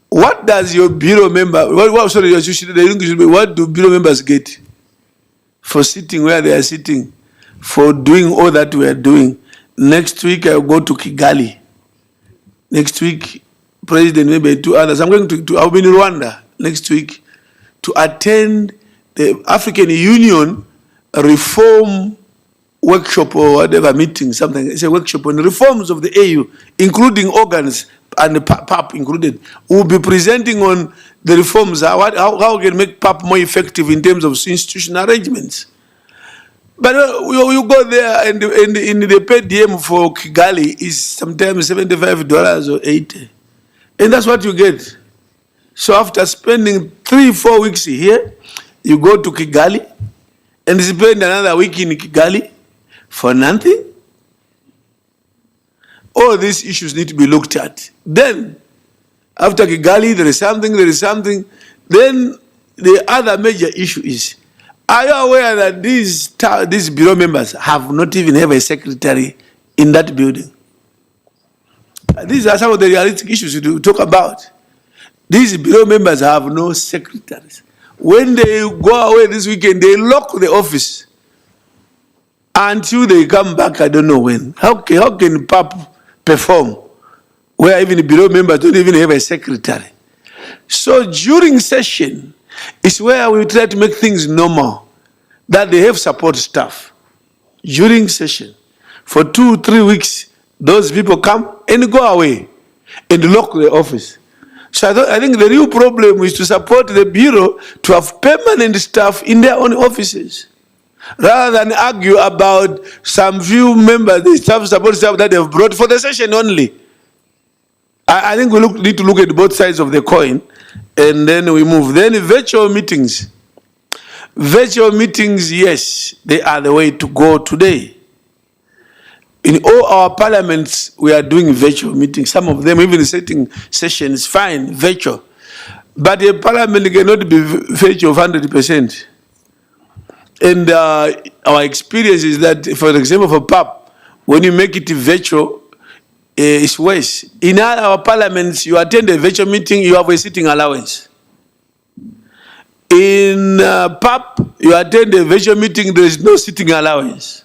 What does your Bureau member, what do Bureau members get for sitting where they are sitting, for doing all that we are doing? Next week, I'll go to Kigali. Next week, President, maybe two others. I'll be in Rwanda next week to attend the African Union reform workshop or whatever meeting, something. It's a workshop on reforms of the AU, including organs and the PAP included. We'll be presenting on the reforms, how we can make PAP more effective in terms of institutional arrangements. But you go there and in the per diem for Kigali is sometimes $75 or $80. And that's what you get. So after spending 3-4 weeks here, you go to Kigali and spend another week in Kigali for nothing. All these issues need to be looked at. Then, after Kigali, there is something. Then the other major issue is, are you aware that these bureau members have not even have a secretary in that building? These are some of the realistic issues we talk about. These bureau members have no secretaries. When they go away this weekend, they lock the office until they come back. I don't know when. How can PAP perform where even the bureau members don't even have a secretary? So during session is where we try to make things normal, that they have support staff. During session, for 2-3 weeks, those people come and go away and lock the office. So I think the real problem is to support the Bureau to have permanent staff in their own offices, rather than argue about some few members, the support staff that they've brought for the session only. I think we need to look at both sides of the coin, and then we move. Then virtual meetings. Virtual meetings, yes, they are the way to go today. In all our parliaments, we are doing virtual meetings. Some of them even setting sessions, fine, virtual. But a parliament cannot be virtual 100%. And our experience is that, for example, for PAP, when you make it virtual, it's worse. In all our parliaments, you attend a virtual meeting, you have a sitting allowance. In PAP, you attend a virtual meeting, there is no sitting allowance.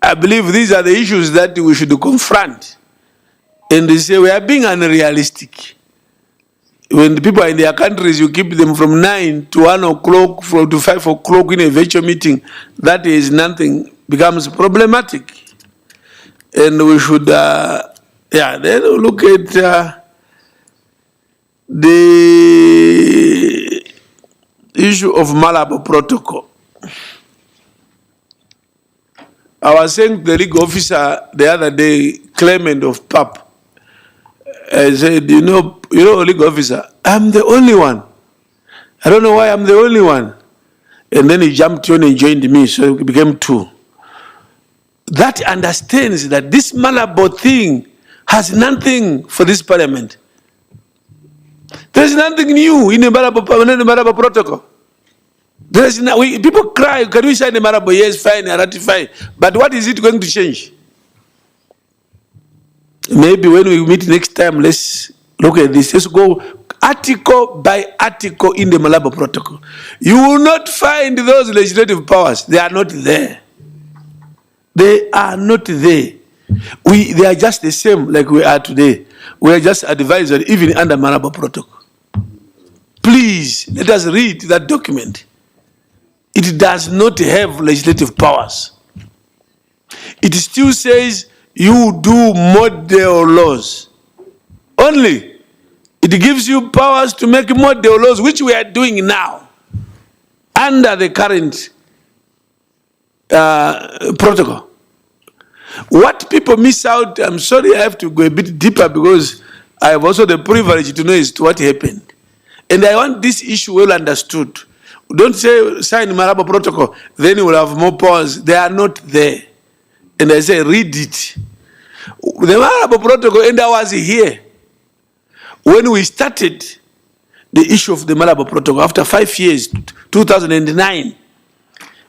I believe these are the issues that we should confront. And they say we are being unrealistic. When the people are in their countries, you keep them from 9 to 1 o'clock, to 5 o'clock in a virtual meeting. That is nothing, becomes problematic. And we should, then look at the issue of Malabo Protocol. I was saying to the league officer the other day, Clement of PAP, I said, you know, league officer, I'm the only one. I don't know why I'm the only one. And then he jumped on and joined me, so it became 2. That understands that this Malabo thing has nothing for this parliament. There is nothing new in the Malabo Protocol. There is people cry, can we sign the Malabo? Yes, fine, I ratify. But what is it going to change? Maybe when we meet next time, let's look at this. Let's go article by article in the Malabo Protocol. You will not find those legislative powers. They are not there. They are not there. They are just the same like we are today. We are just advisory, even under Malabo Protocol. Please, let us read that document. It does not have legislative powers. It still says you do model laws. Only. It gives you powers to make model laws, which we are doing now under the current protocol. What people miss out, I'm sorry, I have to go a bit deeper because I have also the privilege to know is what happened. And I want this issue well understood. Don't say sign Malabo Protocol, then you will have more powers. They are not there. And I say read it. The Malabo Protocol, and I was here when we started the issue of the Malabo Protocol after 5 years, 2009.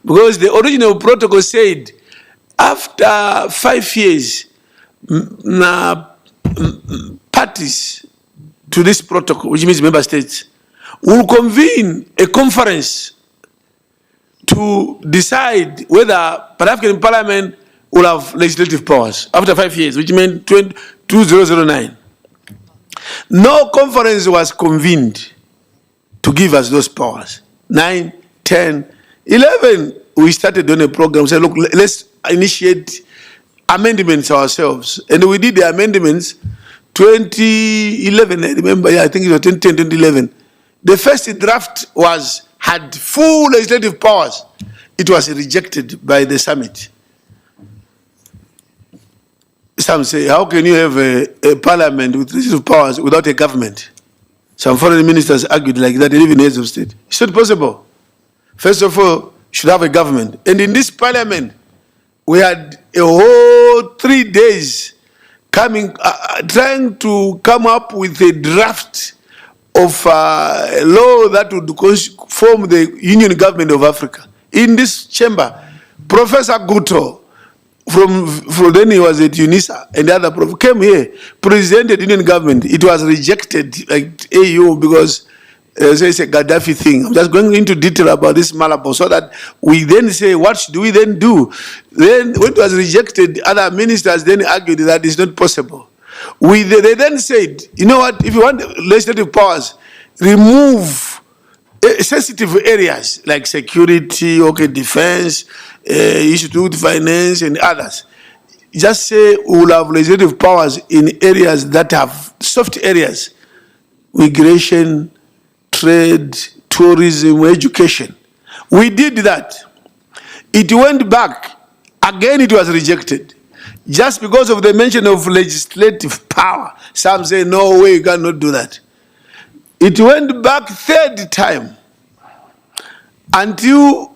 Because the original protocol said after 5 years, parties to this protocol, which means member states, will convene a conference to decide whether Pan-African Parliament will have legislative powers after 5 years, which meant 2009. No conference was convened to give us those powers. 9, 10, 11, we started on a program, said, look, let's initiate amendments ourselves. And we did the amendments 2011, I remember, yeah, I think it was 2010, 2011. The first draft had full legislative powers. It was rejected by the summit. Some say, how can you have a parliament with legislative powers without a government? Some foreign ministers argued like that, even heads of state. It's not possible. First of all, you should have a government. And in this parliament, we had a whole 3 days trying to come up with a draft of a law that would form the Union Government of Africa. In this chamber, Professor Guto, from then he was at UNISA, and the other prof came here, presented Union Government. It was rejected like AU because it's a Gaddafi thing. I'm just going into detail about this Malabo so that we then say, what do we then do? Then when it was rejected, other ministers then argued that it's not possible. They then said, you know what, if you want legislative powers, remove sensitive areas like security, defense, institute finance, and others. Just say we will have legislative powers in areas that have soft areas, migration, trade, tourism, education. We did that. It went back. Again, it was rejected. Just because of the mention of legislative power. Some say, no way, you cannot do that. It went back third time until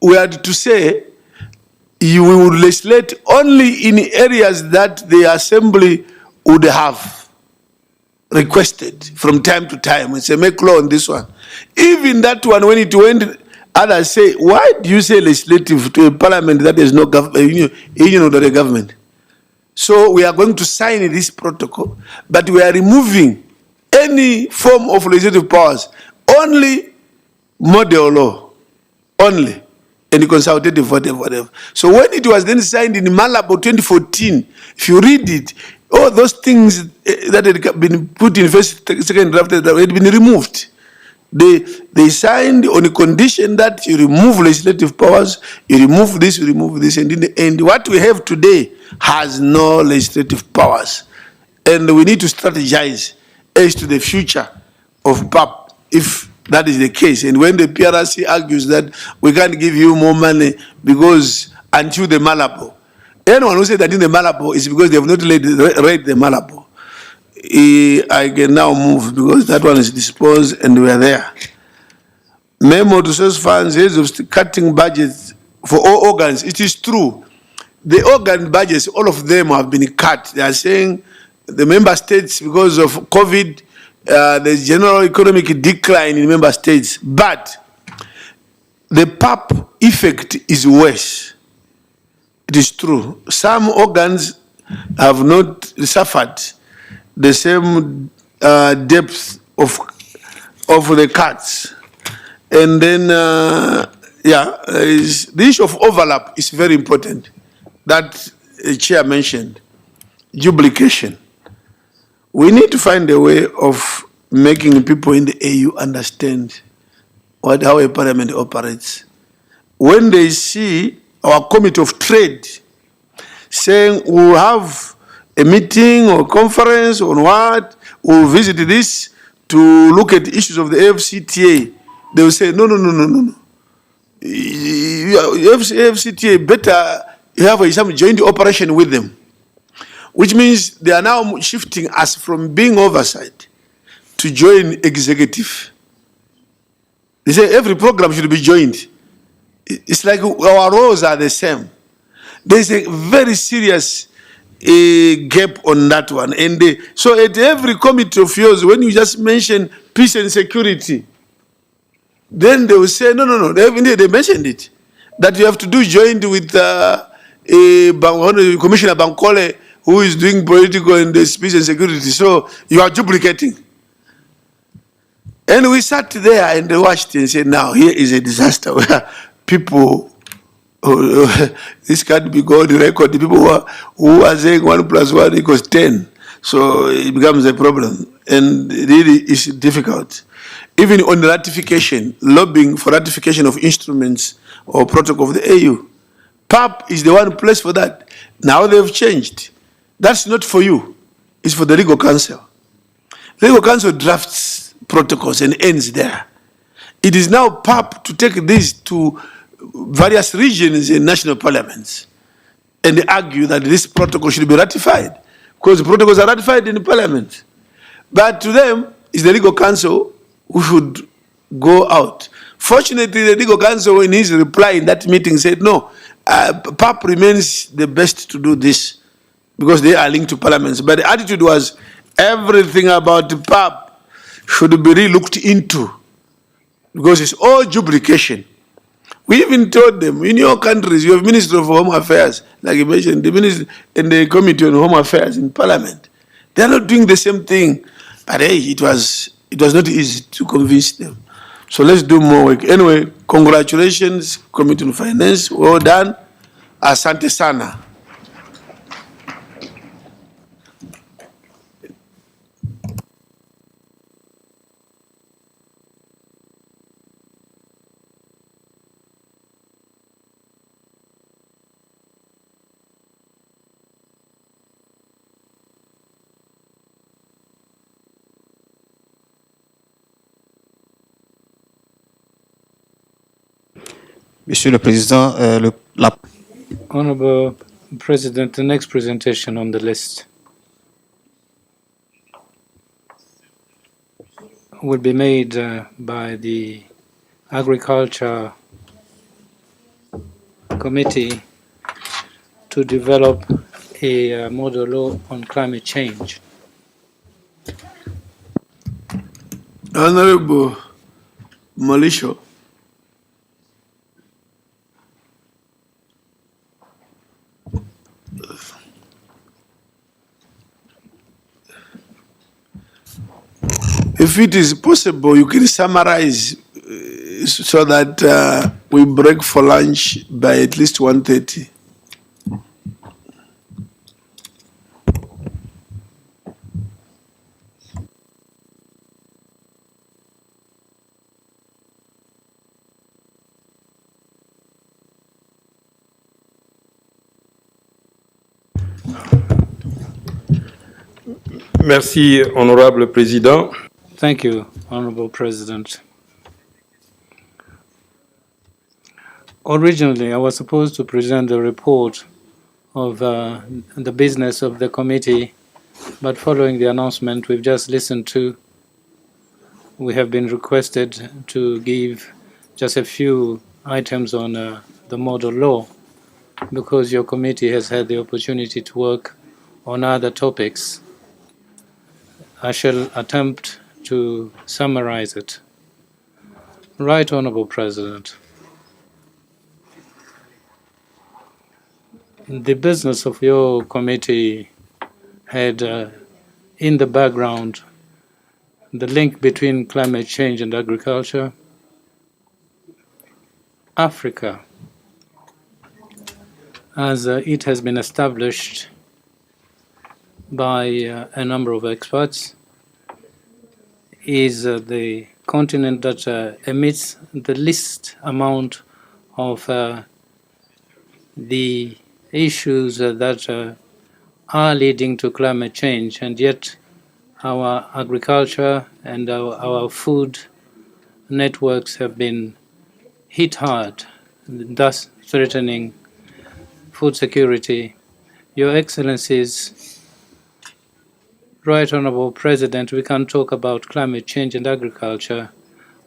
we had to say you will legislate only in areas that the assembly would have requested from time to time. We say, make law on this one. Even that one, when it went, others say, why do you say legislative to a parliament that is no government, union or a government? So we are going to sign this protocol, but we are removing any form of legislative powers, only model law, only, and consultative, whatever. So when it was then signed in Malabo 2014, if you read it, all those things that had been put in first, second draft that had been removed. They signed on a condition that you remove legislative powers, you remove this, and in the end, what we have today has no legislative powers. And we need to strategize as to the future of PAP, if that is the case. And when the PRC argues that we can't give you more money because until the Malabo, anyone who said that in the Malabo is because they have not read the Malabo. I can now move because that one is disposed and we are there. Memo to source funds, heads of cutting budgets for all organs. It is true. The organ budgets, all of them have been cut. They are saying the member states, because of COVID, there's general economic decline in member states. But the PAP effect is worse. It is true. Some organs have not suffered the same depth of the cuts. And then, the issue of overlap is very important. That the chair mentioned, duplication. We need to find a way of making people in the AU understand how a parliament operates. When they see our committee of trade saying we'll have a meeting or conference on what, will visit this to look at issues of the AFCTA, they will say, no. AFCTA better have some joint operation with them, which means they are now shifting us from being oversight to join executive. They say every program should be joined. It's like our roles are the same. There's a very serious gap on that one. And so at every committee of yours, when you just mention peace and security, then they will say, no. They mentioned it, that you have to do joint with Commissioner Bankole, who is doing political and peace and security. So you are duplicating. And we sat there and watched and said, now here is a disaster where people, this can't be gold record. The people who are saying 1 + 1 = 10. So it becomes a problem. And really it's difficult. Even on ratification, lobbying for ratification of instruments or protocol of the AU, PAP is the one place for that. Now they've changed. That's not for you. It's for the Legal Council. The Legal Council drafts protocols and ends there. It is now PAP to take this to various regions and national parliaments and argue that this protocol should be ratified, because protocols are ratified in the parliament. But to them, it's the Legal Council who should go out. Fortunately, the Legal Council, in his reply in that meeting, said, no, PAP remains the best to do this because they are linked to parliaments. But the attitude was everything about the PAP should be re-looked into because it's all duplication. We even told them, in your countries, you have Minister of Home Affairs, like you mentioned, the Minister and the Committee on Home Affairs in Parliament. They are not doing the same thing. But hey, it was not easy to convince them. So let's do more work. Anyway, congratulations, Committee on Finance. Well done. Asante sana. Monsieur le Président, Honorable President, the next presentation on the list will be made by the Agriculture Committee to develop a model law on climate change. Honorable Malisho. If it is possible, you can summarize so that we break for lunch by at least 1:30. Merci, Honorable Président. Thank you, Honorable President. Originally, I was supposed to present the report of the business of the committee, but following the announcement we've just listened to, we have been requested to give just a few items on the model law, because your committee has had the opportunity to work on other topics. I shall attempt to summarize it. Right Honorable President, the business of your committee had in the background the link between climate change and agriculture, Africa, as it has been established by a number of experts, is the continent that emits the least amount of the issues that are leading to climate change, and yet our agriculture and our food networks have been hit hard, thus threatening food security. Your Excellencies, Right Honorable President, we can't talk about climate change and agriculture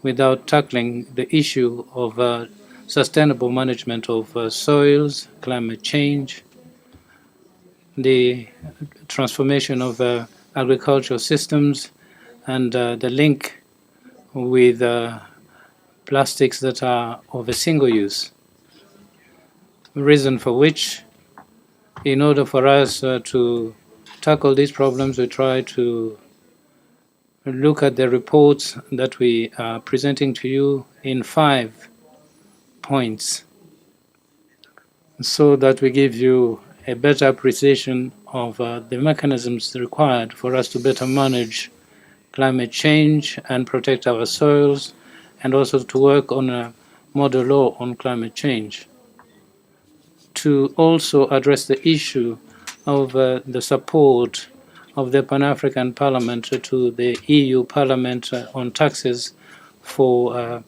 without tackling the issue of sustainable management of soils, climate change, the transformation of agricultural systems, and the link with plastics that are of a single use. Reason for which, in order for us to tackle these problems, we try to look at the reports that we are presenting to you in 5 points so that we give you a better appreciation of the mechanisms required for us to better manage climate change and protect our soils, and also to work on a model law on climate change. To also address the issue of the support of the Pan-African Parliament to the EU Parliament on taxes for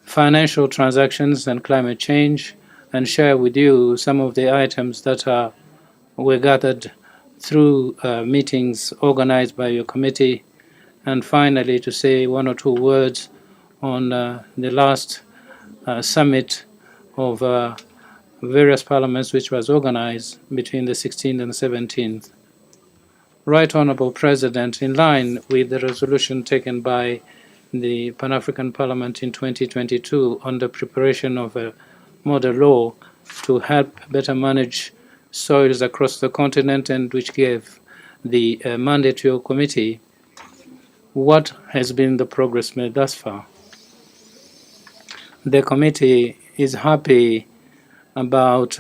financial transactions and climate change, and share with you some of the items that were gathered through meetings organized by your committee, and finally to say 1 or 2 words on the last summit of various parliaments which was organized between the 16th and the 17th. Right Honorable President, in line with the resolution taken by the Pan-African Parliament in 2022 on the preparation of a model law to help better manage soils across the continent, and which gave the mandate to your committee, what has been the progress made thus far? The committee is happy about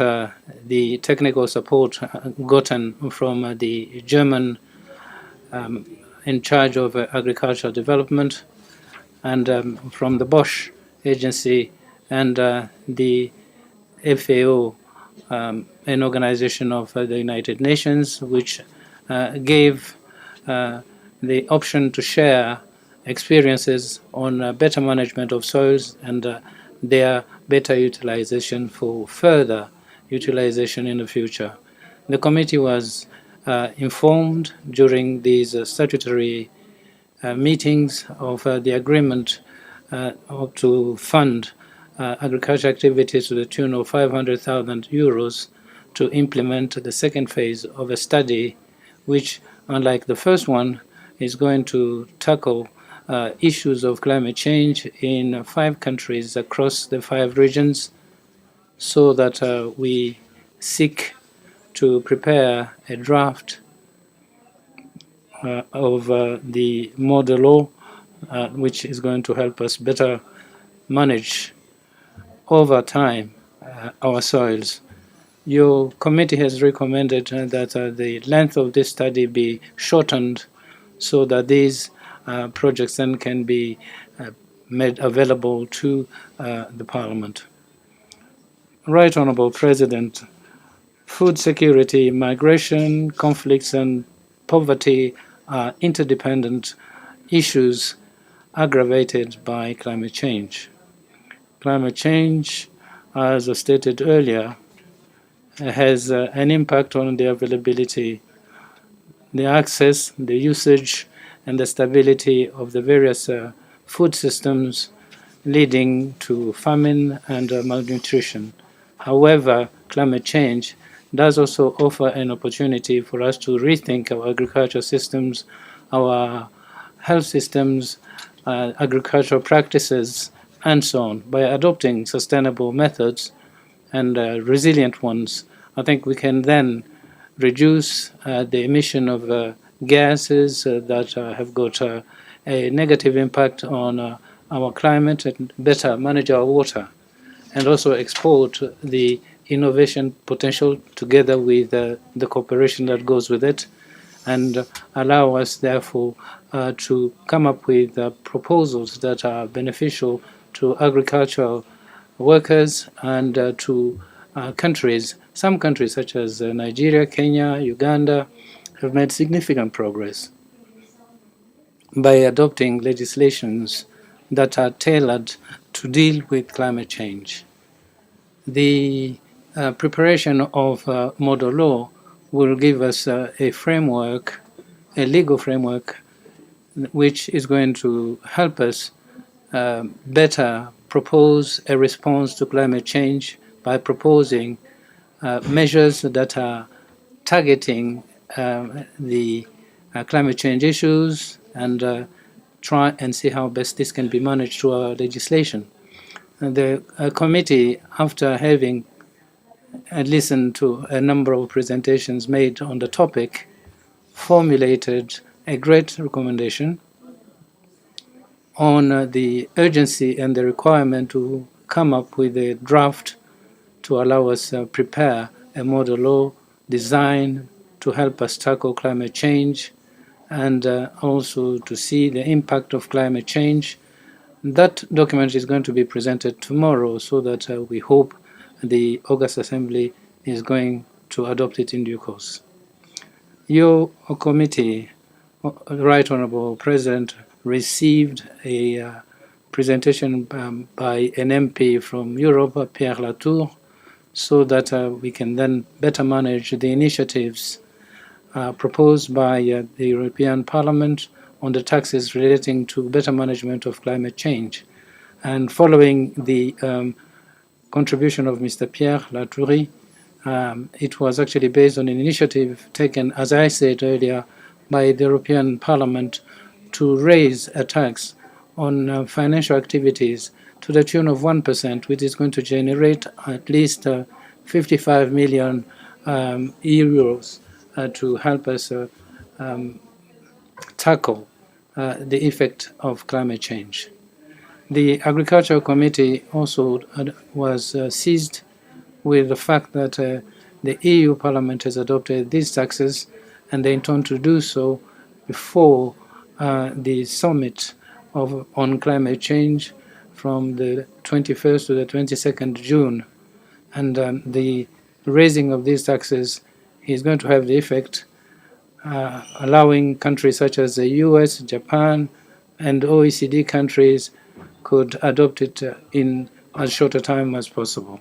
the technical support gotten from the German in charge of agricultural development, and from the Bosch agency and the FAO, an organization of the United Nations, which gave the option to share experiences on better management of soils and their better utilization for further utilization in the future. The committee was informed during these statutory meetings of the agreement to fund agriculture activities to the tune of 500,000 euros to implement the second phase of a study which, unlike the first one, is going to tackle issues of climate change in 5 countries across the 5 regions, so that we seek to prepare a draft of the model law, which is going to help us better manage over time our soils. Your committee has recommended that the length of this study be shortened so that these projects then can be made available to the Parliament. Right Honourable President, food security, migration, conflicts and poverty are interdependent issues aggravated by climate change. Climate change, as was stated earlier, has an impact on the availability, the access, the usage, and the stability of the various food systems, leading to famine and malnutrition. However, climate change does also offer an opportunity for us to rethink our agricultural systems, our health systems, agricultural practices, and so on. By adopting sustainable methods and resilient ones, I think we can then reduce the emission of gases that have got a negative impact on our climate and better manage our water, and also export the innovation potential together with the cooperation that goes with it, and allow us, therefore, to come up with proposals that are beneficial to agricultural workers and to countries. Some countries such as Nigeria, Kenya, Uganda have made significant progress by adopting legislations that are tailored to deal with climate change. The preparation of model law will give us a framework, a legal framework, which is going to help us better propose a response to climate change by proposing measures that are targeting the climate change issues and try and see how best this can be managed through our legislation. And the committee, after having listened to a number of presentations made on the topic, formulated a great recommendation on the urgency and the requirement to come up with a draft to allow us prepare a model law designed to help us tackle climate change and also to see the impact of climate change. That document is going to be presented tomorrow, so that we hope the August Assembly is going to adopt it in due course. Your committee, Right Honourable President, received a presentation by an MP from Europe, Pierre Latour, so that we can then better manage the initiatives proposed by the European Parliament on the taxes relating to better management of climate change. And following the contribution of Mr. Pierre Latour, it was actually based on an initiative taken, as I said earlier, by the European Parliament to raise a tax on financial activities to the tune of 1%, which is going to generate at least 55 million euros to help us tackle the effect of climate change. The Agricultural Committee also was seized with the fact that the EU Parliament has adopted these taxes, and they intend to do so before the summit on climate change from the 21st to the 22nd June. And the raising of these taxes is going to have the effect allowing countries such as the US, Japan, and OECD countries could adopt it in as short a time as possible.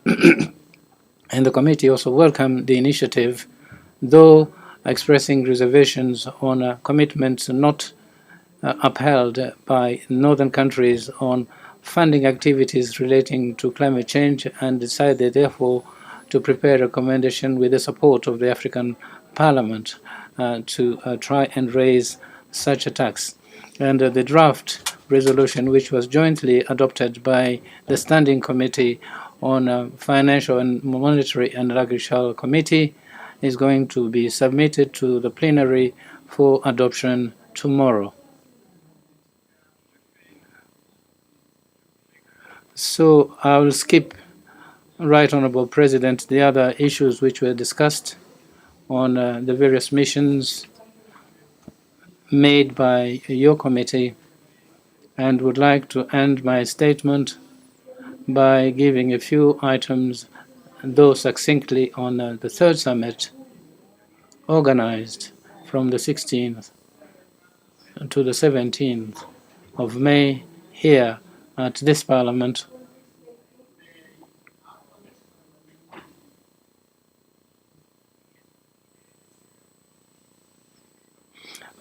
And the committee also welcomed the initiative, though expressing reservations on commitments not upheld by northern countries on funding activities relating to climate change, and decided therefore to prepare a recommendation with the support of the African Parliament to try and raise such a tax. And the draft resolution, which was jointly adopted by the Standing Committee on Financial and Monetary and Agricultural Committee, is going to be submitted to the plenary for adoption tomorrow. So I will skip, Right Honourable President, the other issues which were discussed on the various missions made by your committee, and would like to end my statement by giving a few items, though succinctly, on the third summit organized from the 16th to the 17th of May here at this Parliament.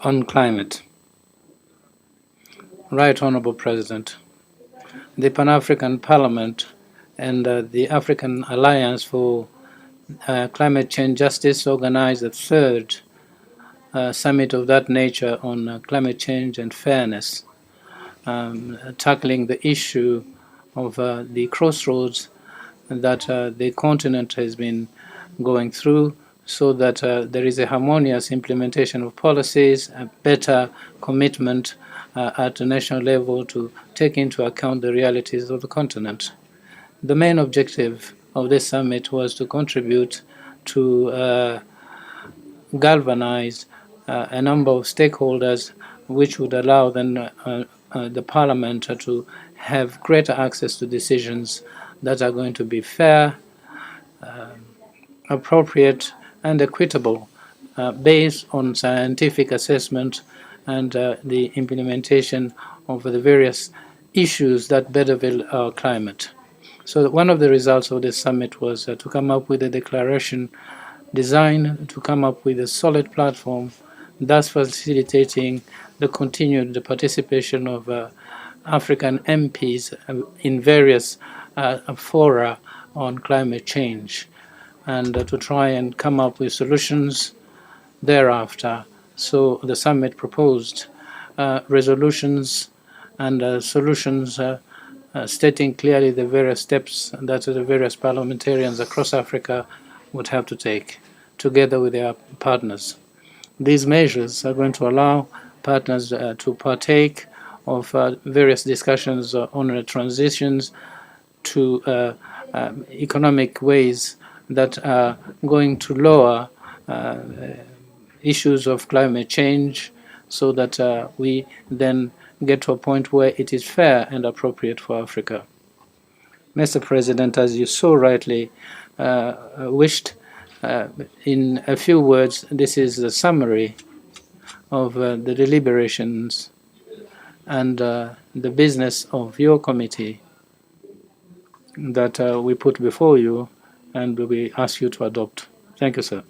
On climate. Right Honourable President, the Pan-African Parliament and the African Alliance for Climate Change Justice organized the third summit of that nature on climate change and fairness, tackling the issue of the crossroads that the continent has been going through, so that there is a harmonious implementation of policies, a better commitment at the national level to take into account the realities of the continent. The main objective of this summit was to contribute to galvanize a number of stakeholders, which would allow then the Parliament to have greater access to decisions that are going to be fair, appropriate, and equitable based on scientific assessment and the implementation of the various issues that better our climate. So one of the results of this summit was to come up with a declaration designed to come up with a solid platform, thus facilitating the continued participation of African MPs in various fora on climate change, and to try and come up with solutions thereafter. So the summit proposed resolutions and solutions stating clearly the various steps that the various parliamentarians across Africa would have to take together with their partners. These measures are going to allow partners to partake of various discussions on transitions to economic ways that are going to lower issues of climate change, so that we then get to a point where it is fair and appropriate for Africa. Mr. President, as you so rightly wished, in a few words, this is the summary of the deliberations and the business of your committee that we put before you and we ask you to adopt. Thank you, sir.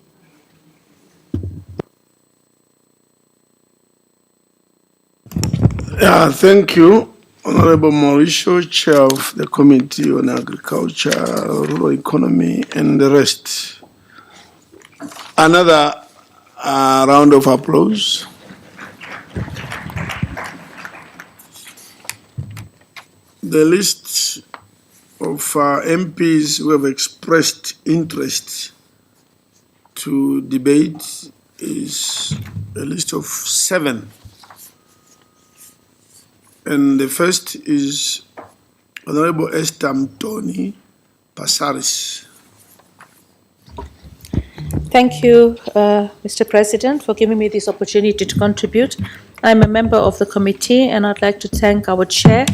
Thank you, Honorable Mauricio, Chair of the Committee on Agriculture, Rural Economy, and the rest. Another round of applause. The list of MPs who have expressed interest to debate is a list of 7. And the first is Honorable Esther Mtoni Passaris. Thank you, Mr. President, for giving me this opportunity to contribute. I'm a member of the committee, and I'd like to thank our chair,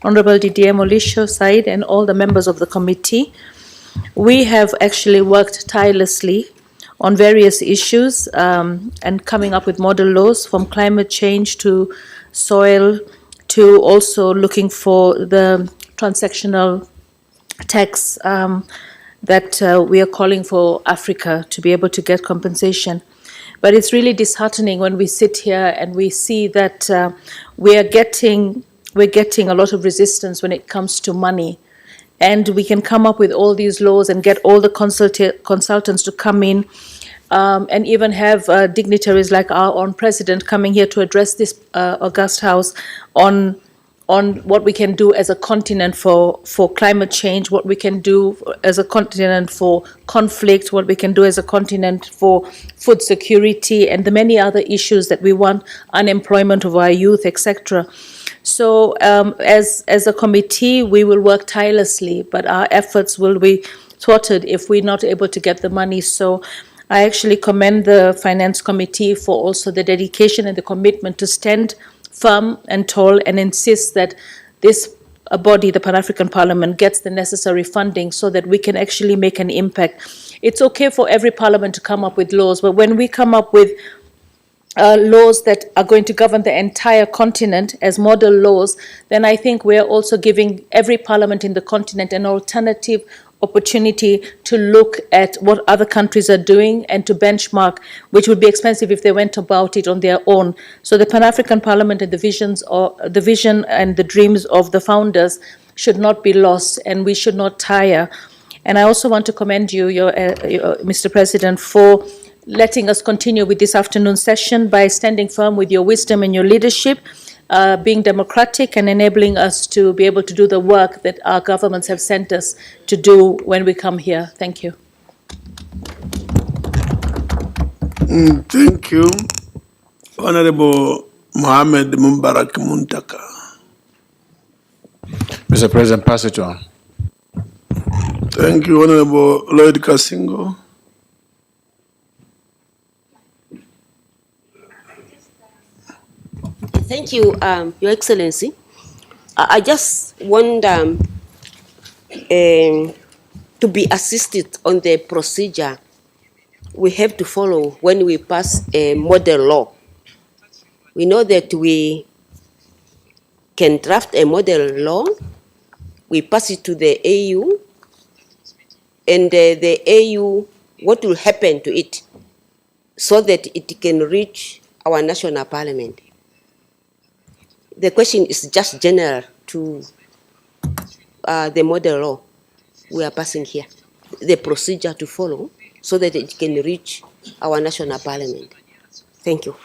Honorable Didier Molisho Said, and all the members of the committee. We have actually worked tirelessly on various issues and coming up with model laws, from climate change to soil, to also looking for the transactional tax that we are calling for Africa to be able to get compensation. But it's really disheartening when we sit here and we see that we're getting a lot of resistance when it comes to money. And we can come up with all these laws and get all the consultants to come in, and even have dignitaries like our own president coming here to address this august house on what we can do as a continent for climate change, what we can do as a continent for conflict, what we can do as a continent for food security, and the many other issues that we want, unemployment of our youth, etc. So as a committee, we will work tirelessly, but our efforts will be thwarted if we're not able to get the money. So I actually commend the Finance Committee for also the dedication and the commitment to stand firm and tall and insist that this body, the Pan-African Parliament, gets the necessary funding so that we can actually make an impact. It's okay for every parliament to come up with laws, but when we come up with laws that are going to govern the entire continent as model laws, then I think we're also giving every parliament in the continent an alternative opportunity to look at what other countries are doing and to benchmark, which would be expensive if they went about it on their own. So the Pan-African Parliament and the vision and the dreams of the founders should not be lost, and we should not tire. And I also want to commend you, Mr. President, for letting us continue with this afternoon session by standing firm with your wisdom and your leadership, being democratic and enabling us to be able to do the work that our governments have sent us to do when we come here. Thank you. Thank you. Honorable Mohamed Mubarak Muntaka. Mr. President, pass it on. Thank you, Honorable Lloyd Kasingo. Thank you, Your Excellency. I just want to be assisted on the procedure we have to follow when we pass a model law. We know that we can draft a model law, we pass it to the AU, and the AU, what will happen to it so that it can reach our national parliament? The question is just general to the model law we are passing here, the procedure to follow so that it can reach our national parliament. Thank you.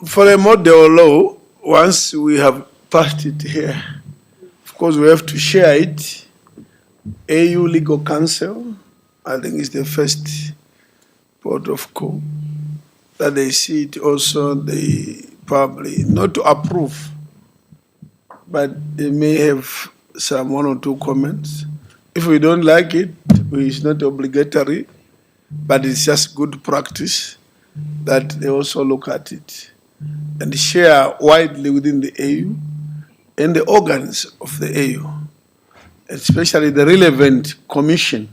For a model law, once we have passed it here, of course we have to share it. AU Legal Council, I think is the first port of call that they see it also, they probably not to approve, but they may have some one or two comments. If we don't like it, it's not obligatory, but it's just good practice that they also look at it and share widely within the AU and the organs of the AU, especially the relevant commission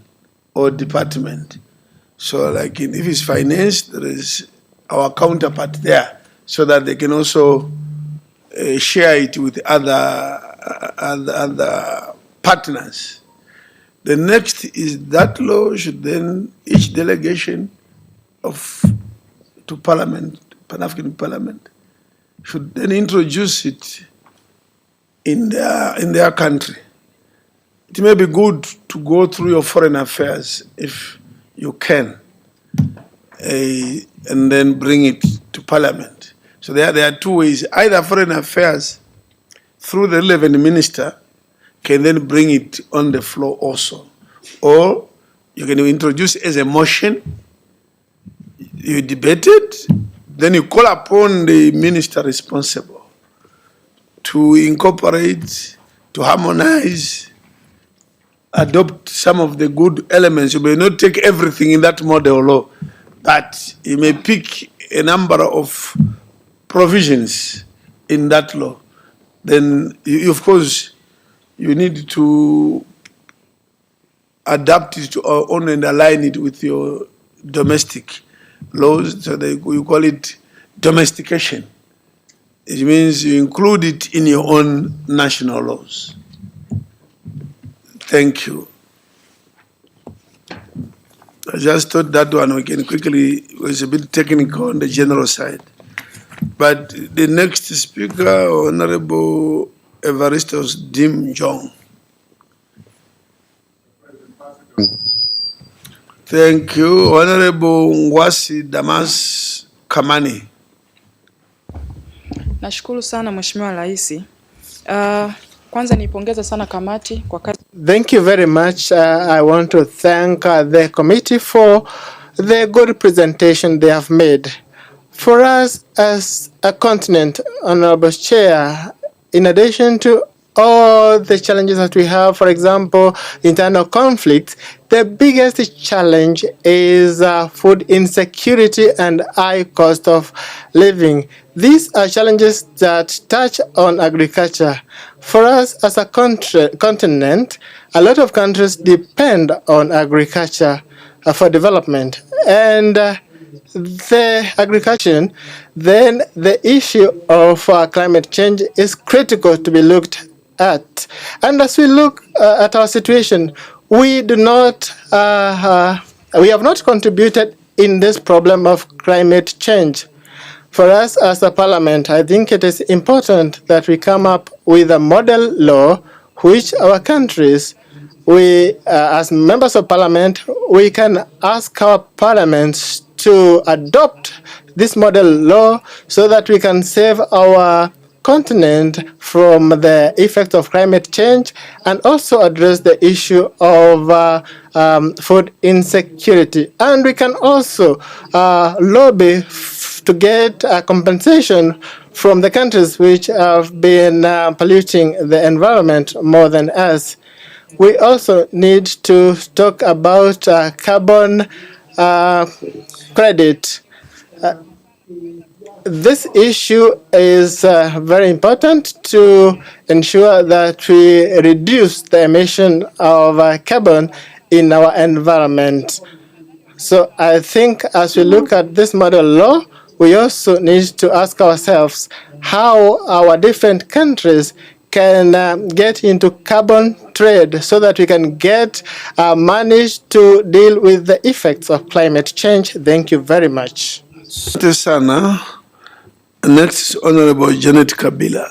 or department. So like if it's finance, there is our counterpart there so that they can also share it with other partners. The next is that law should then, each delegation to Parliament, Pan-African Parliament, should then introduce it in their country. It may be good to go through your foreign affairs if you can, and then bring it to Parliament. So there are two ways. Either foreign affairs, through the relevant minister, can then bring it on the floor also. Or you can introduce as a motion, you debate it, then you call upon the minister responsible to incorporate, to harmonize, adopt some of the good elements. You may not take everything in that model law, but you may pick a number of provisions in that law. Then, of course, you need to adapt it to our own and align it with your domestic laws. So you call it domestication. It means you include it in your own national laws. Thank you. I just thought that one we can quickly, was a bit technical on the general side. But the next speaker, Honorable Evaristos Dim Jong. Thank you. Honorable Ngwasi Damas Kamani. Nashukuru sana Mheshimiwa Rais. Kwanza nipongeza sana kamati kwa kazi. Thank you very much. I want to thank the committee for the good presentation they have made. For us as a continent, Honorable Chair, in addition to all the challenges that we have, for example, internal conflicts, the biggest challenge is food insecurity and high cost of living. These are challenges that touch on agriculture. For us as a continent, a lot of countries depend on agriculture for development. And the agriculture, then the issue of climate change is critical to be looked at. And as we look at our situation, we have not contributed in this problem of climate change. For us as a parliament, I think it is important that we come up with a model law which our countries, as members of parliament, we can ask our parliaments to adopt this model law so that we can save our continent from the effects of climate change and also address the issue of food insecurity. And we can also lobby to get compensation from the countries which have been polluting the environment more than us. We also need to talk about carbon credit. This issue is very important to ensure that we reduce the emission of carbon in our environment. So I think as we look at this model law, we also need to ask ourselves how our different countries can get into carbon trade so that we can get manage to deal with the effects of climate change. Thank you very much. Asante sana. Next is Honorable Janet Kabila.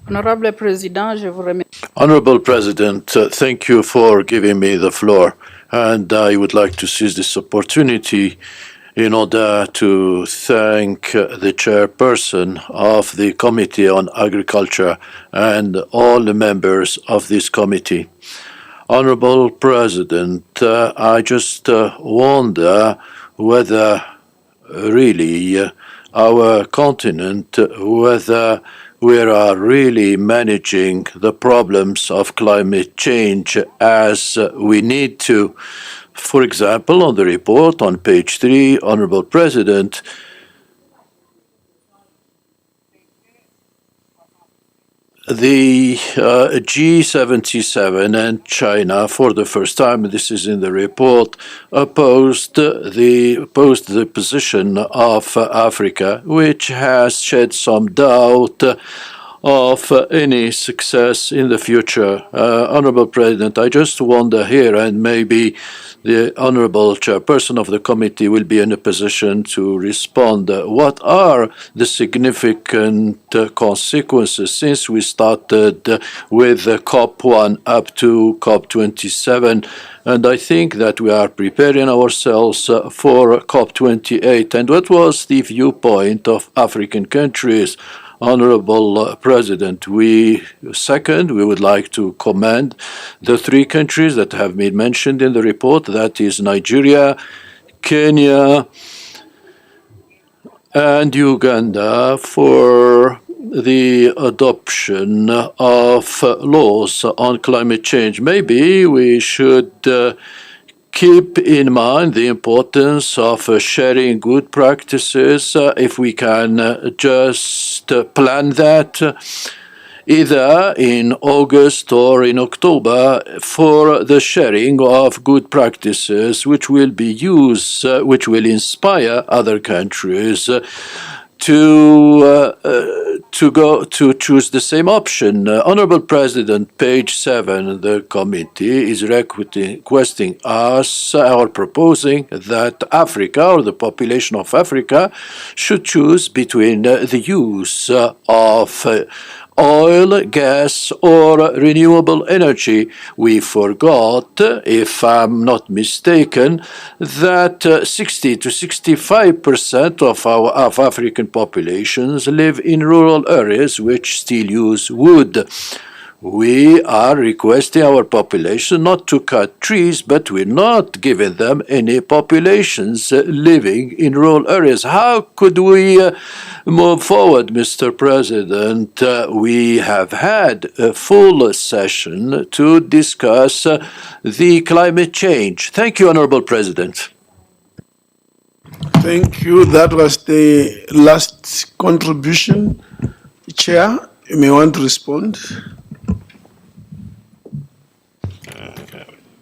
Honorable President, je vous remercie. Honorable President, thank you for giving me the floor, and I would like to seize this opportunity in order to thank the chairperson of the Committee on Agriculture and all the members of this committee. Honorable President, I just wonder whether really our continent, whether we are really managing the problems of climate change as we need to. For example, on the report on page 3, Honorable President, the G77 and China, for the first time, this is in the report, opposed the position of Africa, which has shed some doubt of any success in the future. Honorable President, I just wonder here, and maybe the Honorable Chairperson of the committee will be in a position to respond. What are the significant consequences since we started with COP1 up to COP27? And I think that we are preparing ourselves for COP28. And what was the viewpoint of African countries? Honorable President, we would like to commend the 3 countries that have been mentioned in the report, that is Nigeria, Kenya, and Uganda, for the adoption of laws on climate change. Maybe we should keep in mind the importance of sharing good practices, if we can just plan that either in August or in October for the sharing of good practices, which will be used, which will inspire other countries to choose the same option. Honorable President, page 7, the committee is requesting us, or proposing that Africa, or the population of Africa, should choose between the use of oil, gas, or renewable energy. We forgot, if I'm not mistaken, that 60 to 65% of African populations live in rural areas which still use wood. We are requesting our population not to cut trees, but we're not giving them any populations living in rural areas. How could we move forward, Mr. President? We have had a full session to discuss the climate change. Thank you, Honorable President. Thank you. That was the last contribution. Chair, you may want to respond.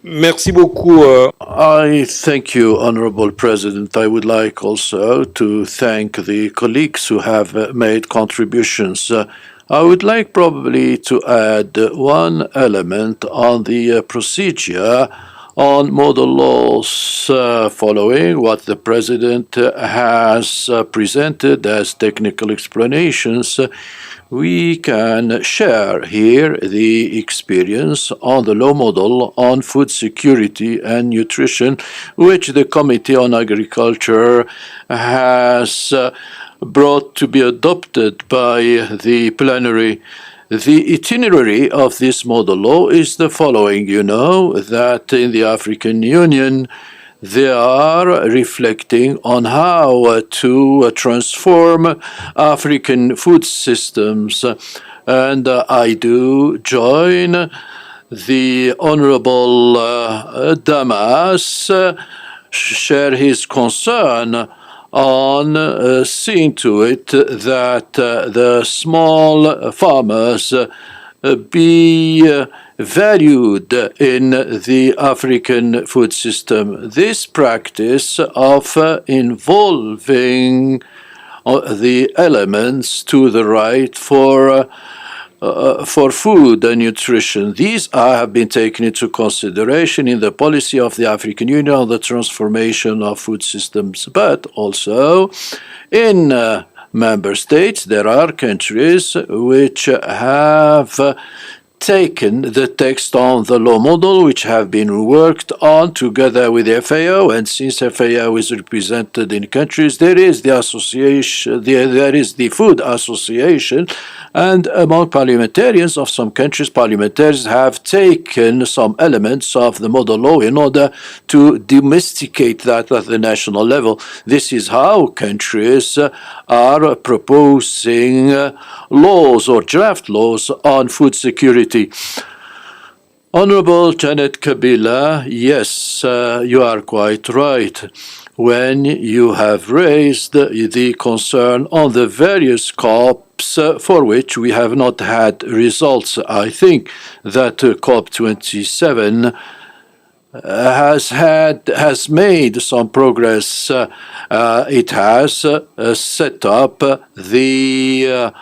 Merci beaucoup. I thank you, Honorable President. I would like also to thank the colleagues who have made contributions. I would like probably to add one element on the procedure on model laws, following what the President has presented as technical explanations. We can share here the experience on the law model on food security and nutrition, which the Committee on Agriculture has brought to be adopted by the plenary. The itinerary of this model law is the following. You know that in the African Union, they are reflecting on how to transform African food systems. And I do join the Honorable Damas share his concern on seeing to it that the small farmers be valued in the African food system. This practice of involving the elements to the right for food and nutrition. These have been taken into consideration in the policy of the African Union on the transformation of food systems, but also in member states, there are countries which have taken the text on the law model, which have been worked on together with the FAO, and since FAO is represented in countries, there is the association, there is the food association, and among parliamentarians of some countries, parliamentarians have taken some elements of the model law in order to domesticate that at the national level. This is how countries are proposing laws or draft laws on food security. Honorable Janet Kabila, yes, you are quite right when you have raised the concern on the various COPs for which we have not had results. I think that COP27 has made some progress. It has set up the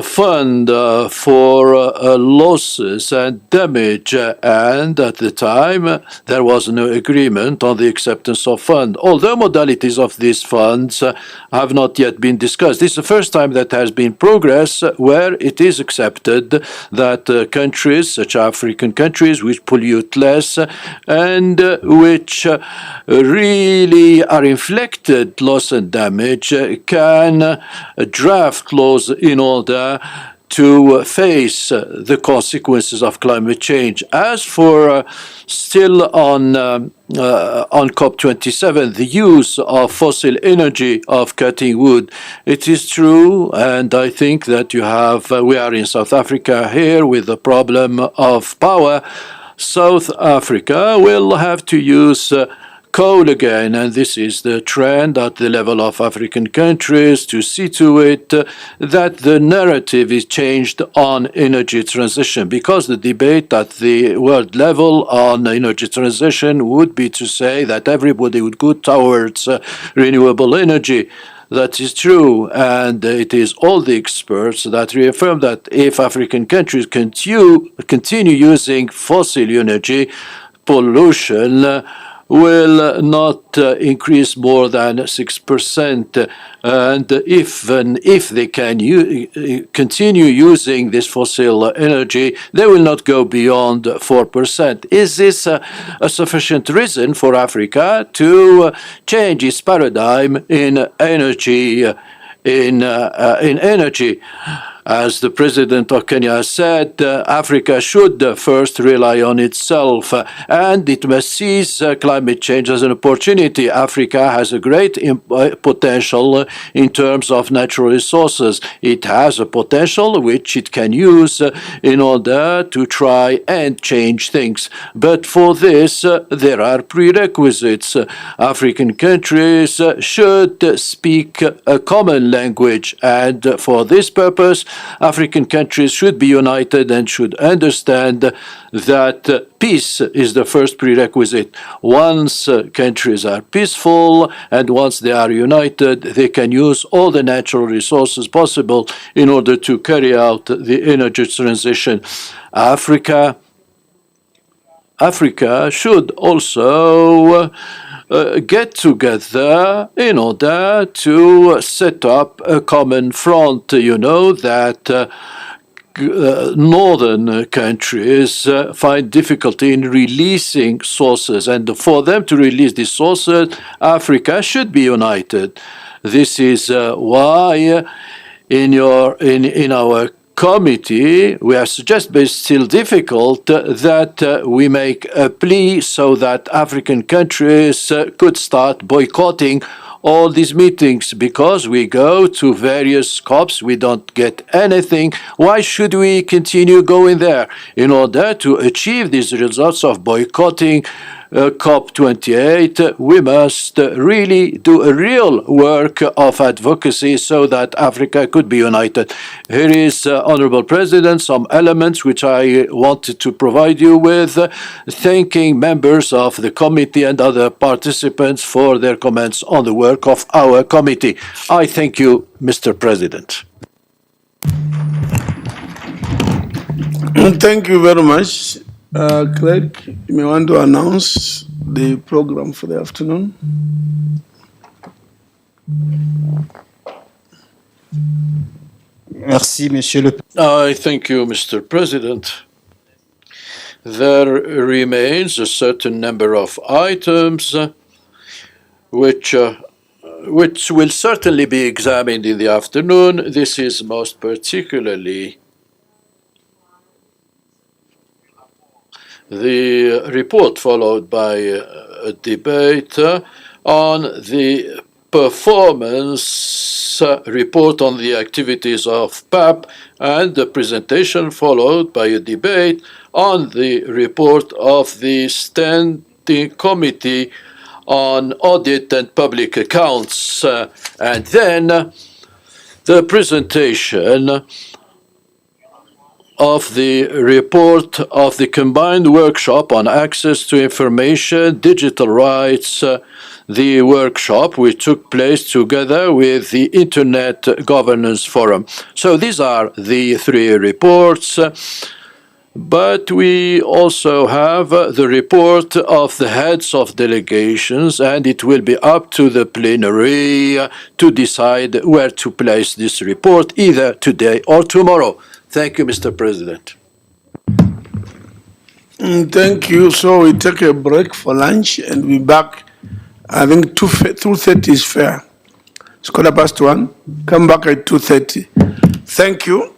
fund for losses and damage, and at the time there was no agreement on the acceptance of fund. Although modalities of these funds have not yet been discussed, this is the first time that there has been progress where it is accepted that countries, such as African countries, which pollute less and which really are inflicted loss and damage, can draft laws in order to face the consequences of climate change. As for still on COP27, the use of fossil energy, of cutting wood, it is true, and I think that we are in South Africa here with the problem of power. South Africa will have to use coal again, and this is the trend at the level of African countries to see to it that the narrative is changed on energy transition, because the debate at the world level on energy transition would be to say that everybody would go towards renewable energy. That is true, and it is all the experts that reaffirm that if African countries continue using fossil energy, pollution will not increase more than 6%. And even if they can continue using this fossil energy, they will not go beyond 4%. Is this a sufficient reason for Africa to change its paradigm in energy? In energy? As the President of Kenya said, Africa should first rely on itself, and it must seize climate change as an opportunity. Africa has a great potential in terms of natural resources. It has a potential which it can use in order to try and change things. But for this, there are prerequisites. African countries should speak a common language, and for this purpose, African countries should be united and should understand that peace is the first prerequisite. Once countries are peaceful and once they are united, they can use all the natural resources possible in order to carry out the energy transition. Africa should also get together in order to set up a common front. You know that northern countries find difficulty in releasing sources, and for them to release these sources, Africa should be united. This is why in our committee, we have suggested, but it's still difficult, that we make a plea so that African countries could start boycotting all these meetings, because we go to various COPs, we don't get anything. Why should we continue going there? In order to achieve these results of boycotting, COP28, we must really do a real work of advocacy so that Africa could be united. Here is, Honorable President, some elements which I wanted to provide you with, thanking members of the committee and other participants for their comments on the work of our committee. I thank you, Mr. President. Thank you very much. Clerk, you may want to announce the program for the afternoon. Merci, Monsieur le I thank you, Mr. President. There remains a certain number of items which will certainly be examined in the afternoon. This is most particularly the report followed by a debate on the performance report on the activities of PAP and the presentation followed by a debate on the report of the Standing Committee on Audit and Public Accounts, and then the presentation of the report of the combined workshop on access to information, digital rights, the workshop which took place together with the Internet Governance Forum. So these are the three reports. But we also have the report of the heads of delegations, and it will be up to the plenary to decide where to place this report, either today or tomorrow. Thank you, Mr. President. Thank you. So we take a break for lunch and we'll be back. I think 2:30 is fair. It's 1:15. Come back at 2:30. Thank you.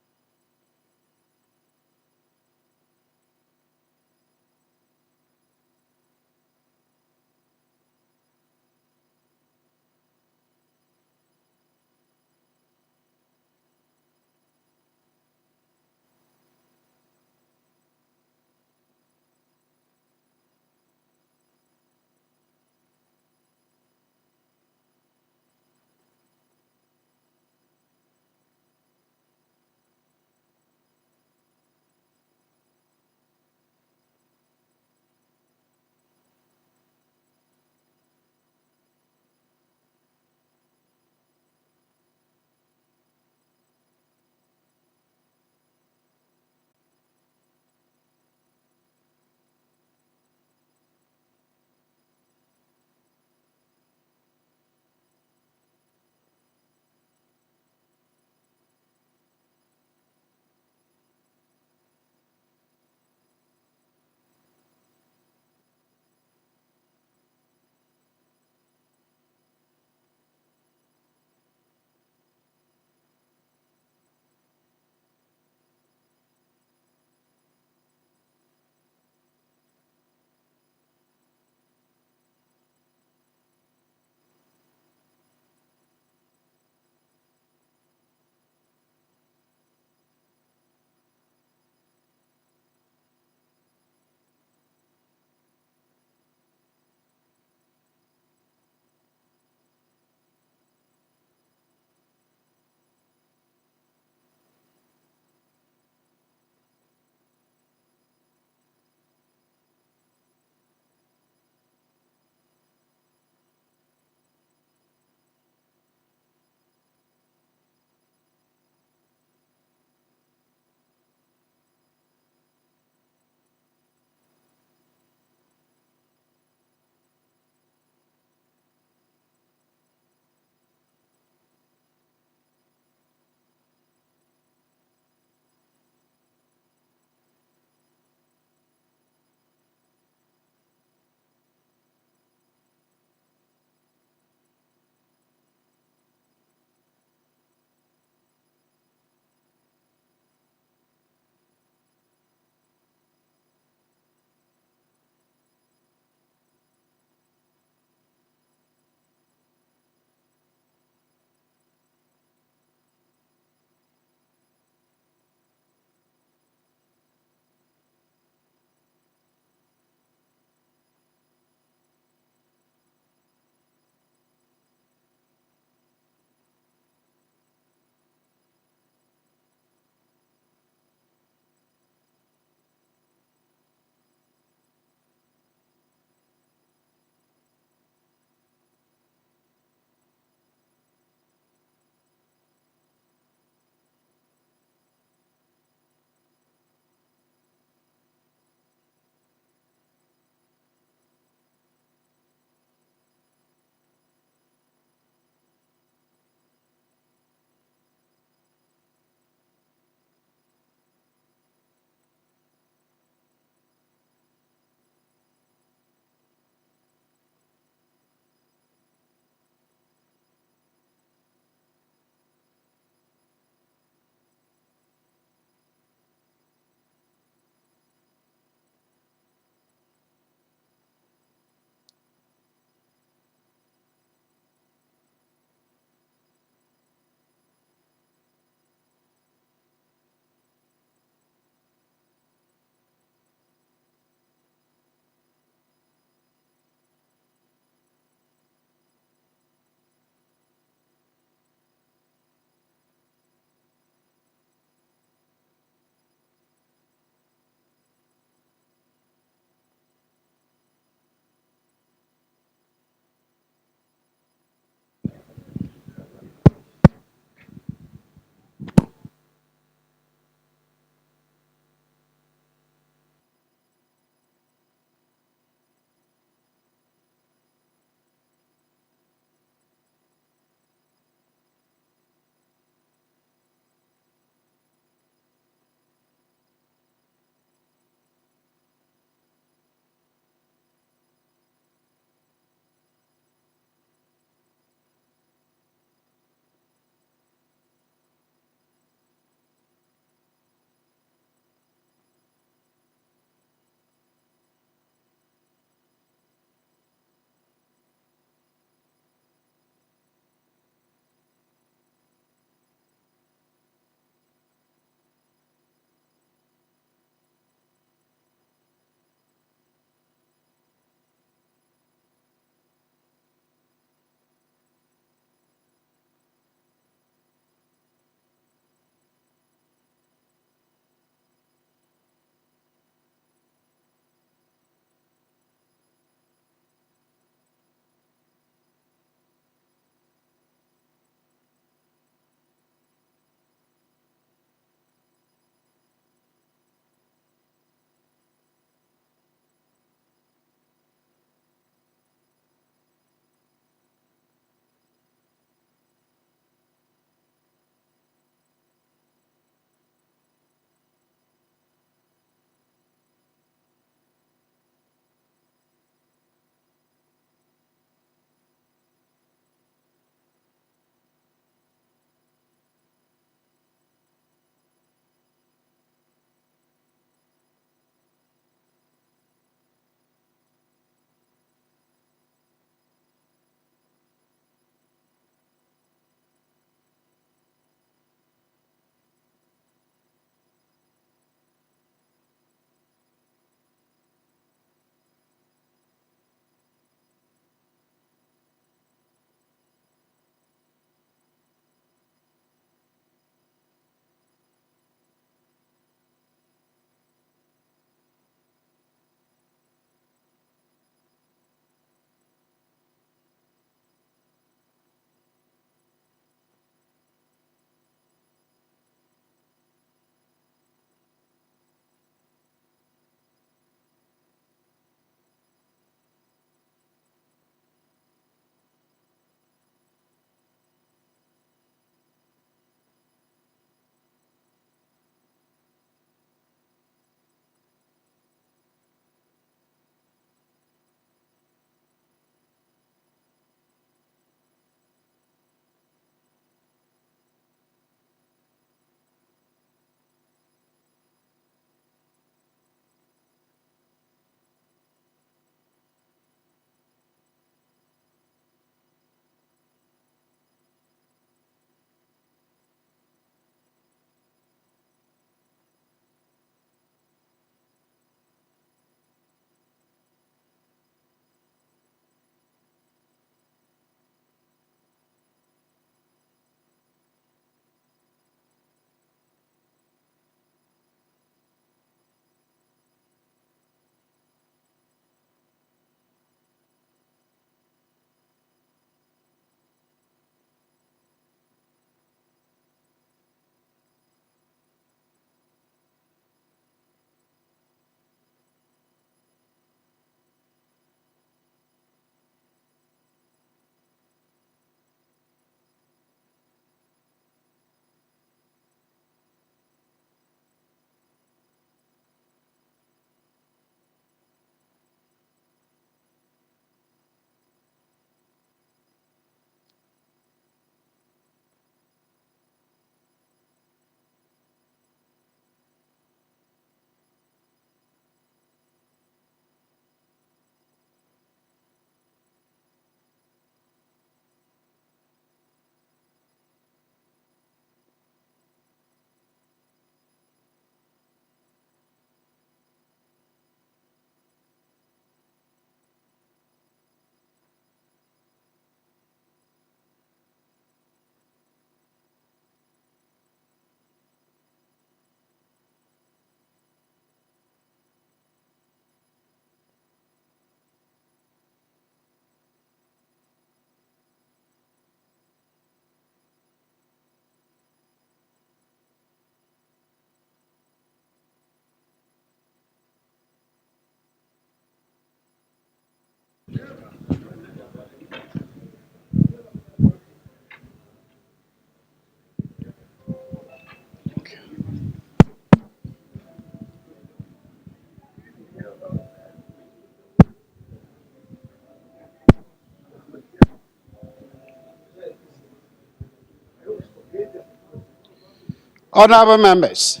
Honorable members,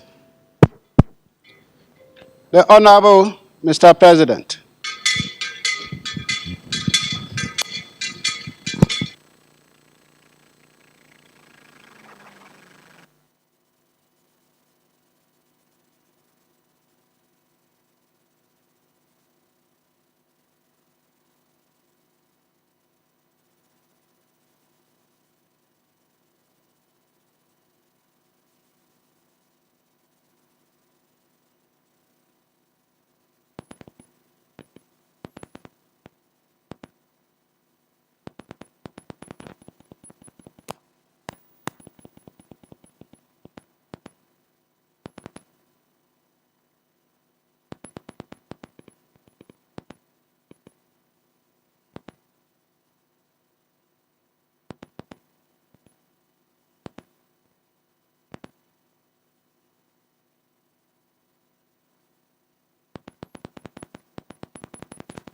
the Honorable Mr. President,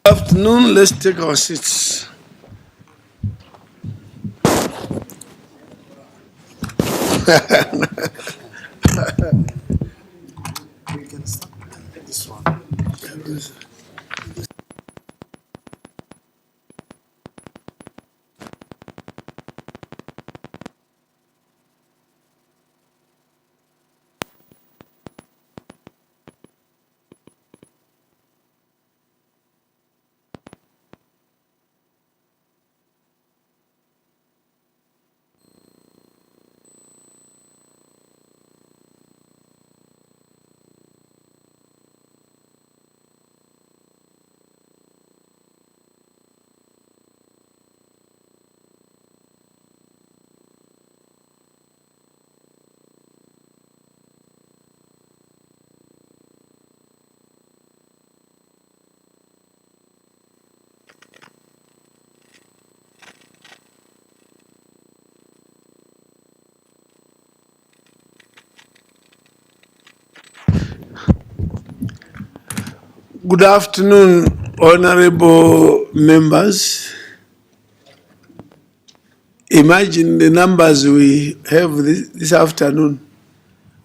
Good afternoon. Let's take our seats. Good afternoon, honorable members. Imagine the numbers we have this afternoon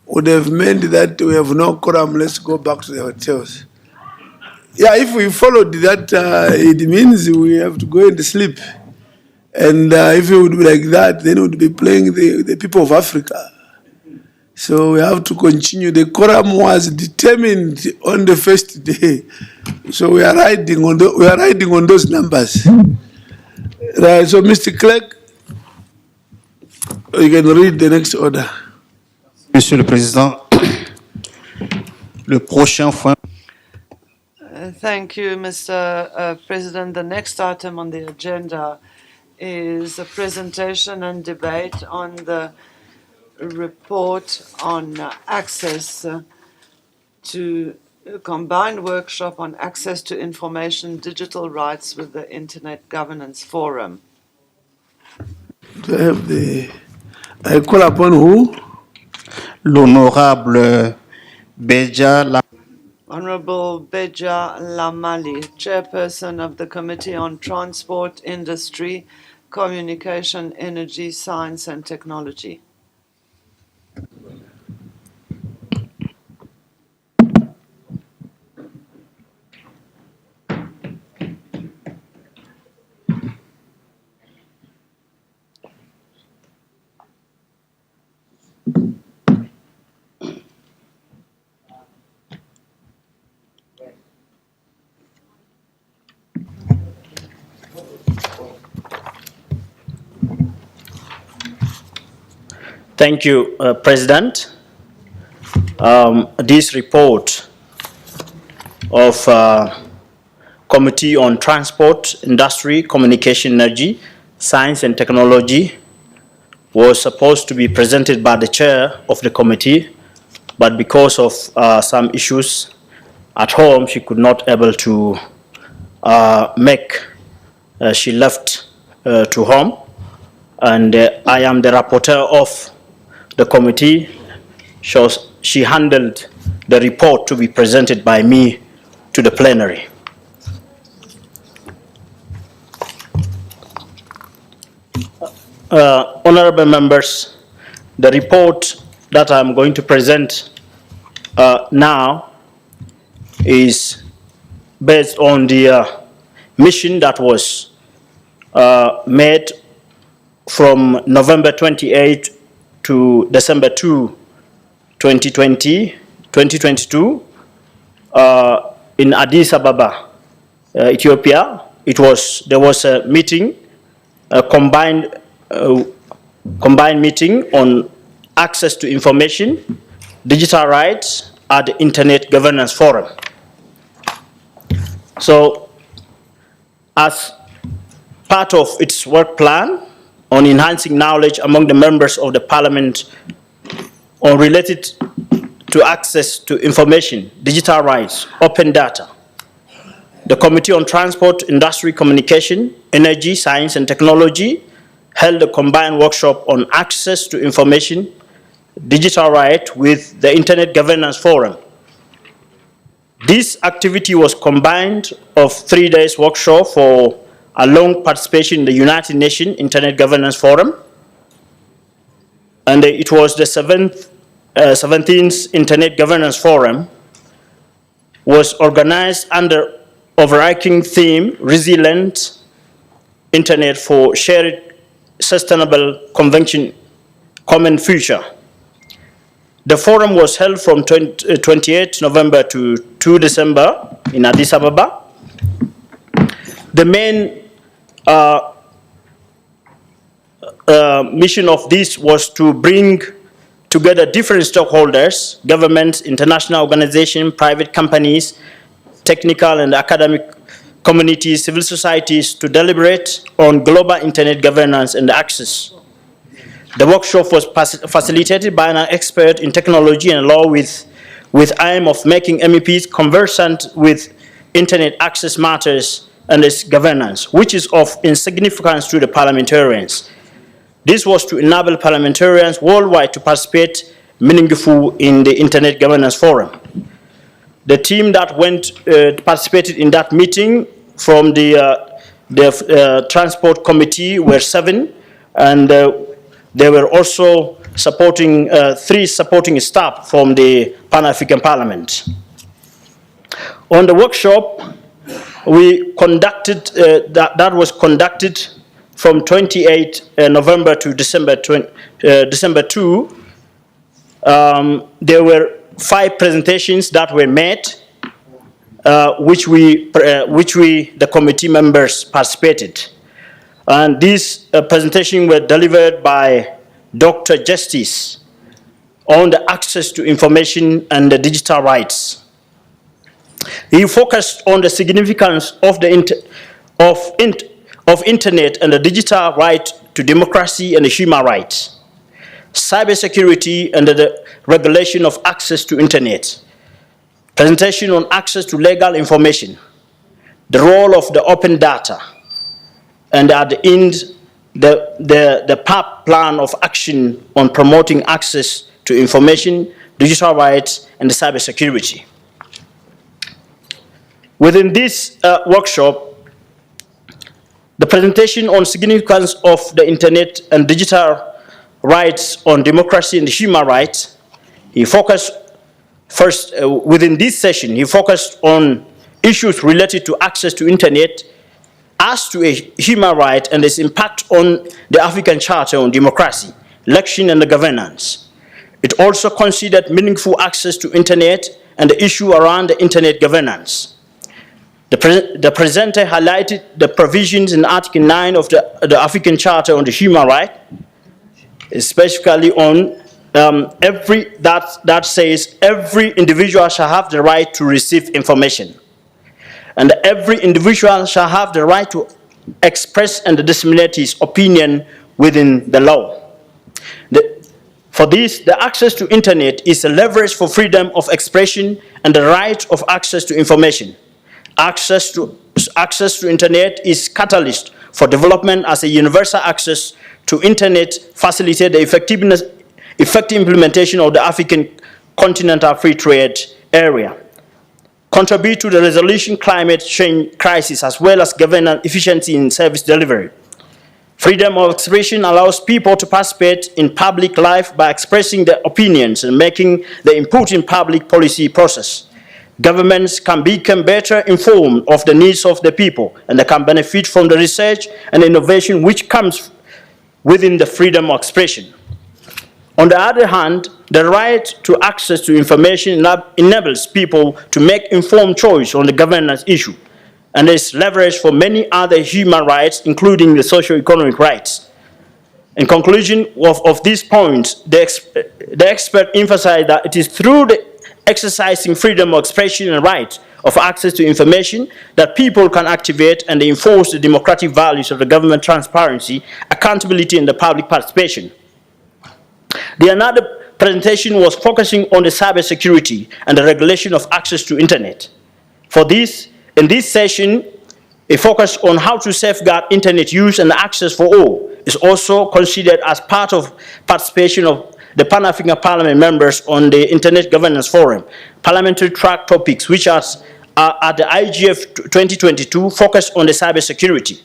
would have meant that we have no quorum. Let's go back to the hotels. Yeah, if we followed that, it means we have to go and sleep. And if it would be like that, then we would be playing the people of Africa. So we have to continue. The quorum was determined on the first day. So we are riding on those numbers. Right, so Mr. Clerk, you can read the next order. Monsieur le Président, le prochain point. Thank you, Mr. President. The next item on the agenda is a presentation and debate on the report on access to a combined workshop on access to information, digital rights with the Internet Governance Forum. Do I have I call upon who? L'honorable Beja. Honorable Beja Lamali, Chairperson of the Committee on Transport, Industry, Communication, Energy, Science and Technology. Thank you, President. This report of Committee on Transport, Industry, Communication, Energy, Science and Technology was supposed to be presented by the chair of the committee, but because of some issues at home, she could not able to make. She left to home, and I am the rapporteur of the committee. she handled the report to be presented by me to the plenary. Honorable members, the report that I'm going to present now is based on the mission that was made from November 28 to December 2, 2022 in Addis Ababa, Ethiopia. There was a meeting, a combined meeting on access to information, digital rights at the Internet Governance Forum. So, as part of its work plan on enhancing knowledge among the members of the parliament on related to access to information, digital rights, open data, the Committee on Transport, Industry, Communication, Energy, Science and Technology held a combined workshop on access to information, digital rights with the Internet Governance Forum. This activity was combined of 3 days workshop for a long participation in the United Nations Internet Governance Forum, and it was the 17th Internet Governance Forum, was organized under overarching theme, Resilient Internet for Shared Sustainable Convention Common Future. The forum was held from 28 November to 2 December in Addis Ababa. The main mission of this was to bring together different stakeholders, governments, international organizations, private companies, technical and academic communities, civil societies to deliberate on global internet governance and access. The workshop was facilitated by an expert in technology and law with aim of making MEPs conversant with internet access matters and its governance, which is of insignificance to the parliamentarians. This was to enable parliamentarians worldwide to participate meaningfully in the Internet Governance Forum. The team that participated in that meeting from the Transport Committee were 7, and they were also supporting 3 supporting staff from the Pan-African Parliament. On the workshop, we conducted, that was conducted from 28 November to December 2. There were 5 presentations that were made, which the committee members participated. And these presentations were delivered by Dr. Justice on the access to information and the digital rights. He focused on the significance of the internet and the digital right to democracy and the human rights, cybersecurity and the regulation of access to internet, presentation on access to legal information, the role of the open data, and at the end, the PAP plan of action on promoting access to information, digital rights, and cybersecurity. Within this workshop, the presentation on significance of the internet and digital rights on democracy and human rights, he focused first, within this session, he focused on issues related to access to internet as to a human right and its impact on the African Charter on democracy, election, and the governance. It also considered meaningful access to internet and the issue around the internet governance. The presenter highlighted the provisions in Article 9 of the African Charter on the human right, especially on that says every individual shall have the right to receive information. And every individual shall have the right to express and disseminate his opinion within the law. For this, the access to internet is a leverage for freedom of expression and the right of access to information. Access to internet is catalyst for development as a universal access to internet facilitate the effective implementation of the African Continental Free Trade Area, contribute to the resolution climate change crisis, as well as governance efficiency in service delivery. Freedom of expression allows people to participate in public life by expressing their opinions and making the input in public policy process. Governments can become better informed of the needs of the people, and they can benefit from the research and innovation which comes within the freedom of expression. On the other hand, the right to access to information enables people to make informed choice on the governance issue, and is leveraged for many other human rights, including the socio-economic rights. In conclusion of these points, the expert emphasized that it is through the exercising freedom of expression and right of access to information that people can activate and enforce the democratic values of the government transparency, accountability, and the public participation. The another presentation was focusing on the cybersecurity and the regulation of access to internet. For this, in this session, a focus on how to safeguard internet use and access for all is also considered as part of participation of the Pan-African Parliament members on the Internet Governance Forum. Parliamentary track topics which are at the IGF 2022 focus on the cybersecurity.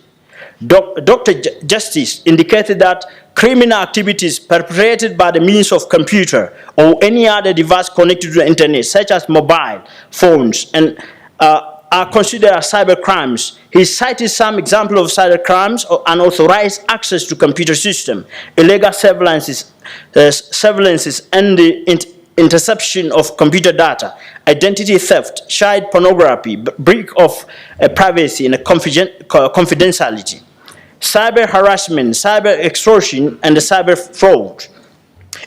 Dr. Justice indicated that criminal activities perpetrated by the means of computer or any other device connected to the internet, such as mobile phones, and are considered as cyber crimes. He cited some examples of cyber crimes: unauthorized access to computer system, illegal surveillances, and the interception of computer data, identity theft, child pornography, breach of privacy and confidentiality, cyber harassment, cyber extortion, and the cyber fraud.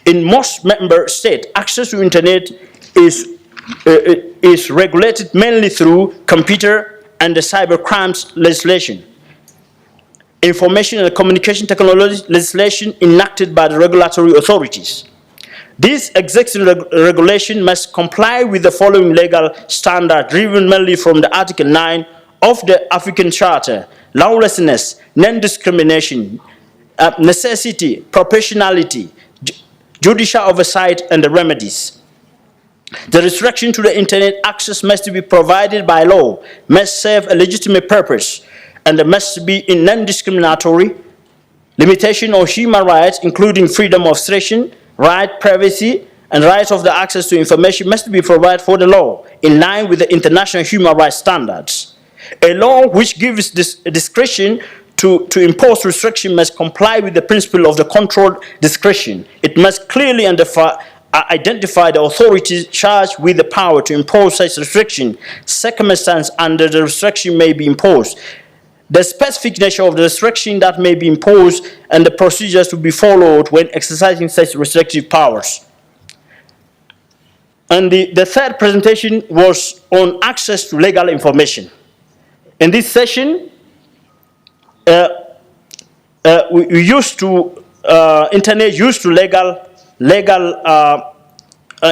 In most member states, access to internet is regulated mainly through computer and the cyber crimes legislation. Information and communication technology legislation enacted by the regulatory authorities. This executive regulation must comply with the following legal standards driven mainly from the Article 9 of the African Charter: lawlessness, non-discrimination, necessity, proportionality, judicial oversight, and the remedies. The restriction to the internet access must be provided by law, must serve a legitimate purpose, and must be in non-discriminatory. Limitation on human rights, including freedom of expression, right, privacy, and right of the access to information must be provided for the law in line with the international human rights standards. A law which gives this discretion to impose restriction must comply with the principle of the controlled discretion. It must clearly identify the authorities charged with the power to impose such restriction, circumstance under the restriction may be imposed, the specific nature of the restriction that may be imposed, and the procedures to be followed when exercising such restrictive powers. And the third presentation was on access to legal information. In this session, internet used to legal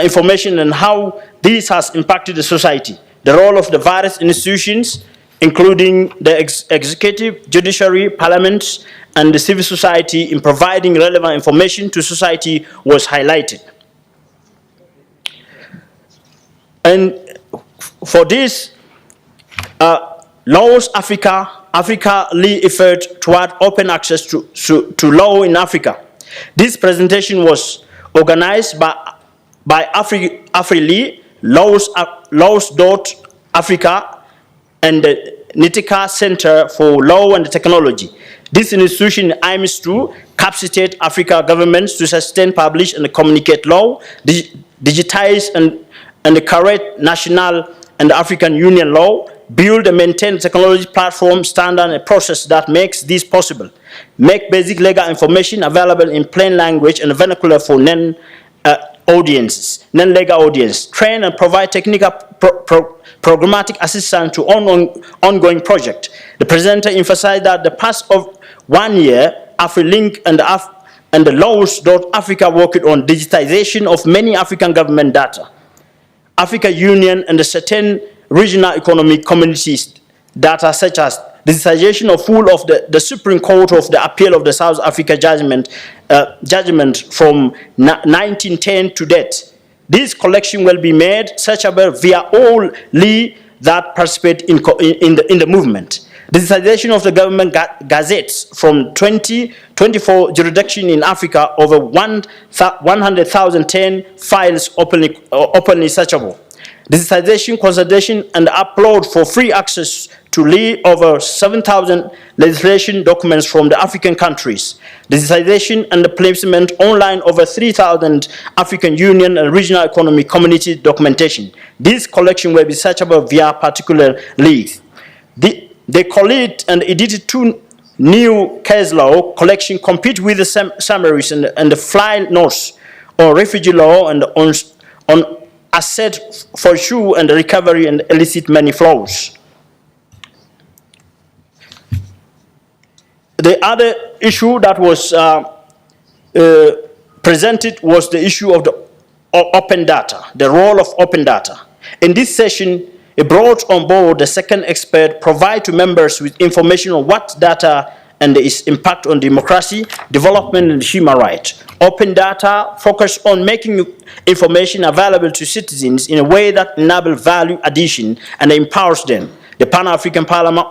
information and how this has impacted the society. The role of the various institutions, including the executive, judiciary, parliaments, and the civil society in providing relevant information to society was highlighted. And for this, Laws Africa lead effort toward open access to law in Africa. This presentation was organized by AfriLi, Laws.Africa, and the Nitika Center for Law and Technology. This institution aims to capacitate Africa governments to sustain, publish, and communicate law, digitize and correct national and African Union law, build and maintain technology platform, standard, and process that makes this possible, make basic legal information available in plain language and vernacular for non-legal audience, train and provide technical programmatic assistance to ongoing project. The presenter emphasized that the past of 1 year, AfriLink and the Laws.Africa worked on digitization of many African government data. Africa Union and the certain regional economic communities data such as the citation of full of the Supreme Court of the Appeal of the South Africa judgment from 1910 to date. This collection will be made searchable via all that participate in the movement. The digitization of the government gazettes from 24 jurisdictions in Africa, over 100,010 files openly searchable. Digitization, consultation, and upload for free access to over 7,000 legislation documents from the African countries. Digitization and the placement online over 3,000 African Union and regional economic community documentation. This collection will be searchable via particular links. They collate and edited 2 new case law collection compete with the summaries and the file notes on refugee law and on asset for issue and recovery and illicit money flows. The other issue that was presented was the issue of the open data, the role of open data. In this session, it brought on board the second expert, provide to members with information on what data and its impact on democracy, development, and human rights. Open data focus on making information available to citizens in a way that enables value addition and empowers them. The Pan-African Parliament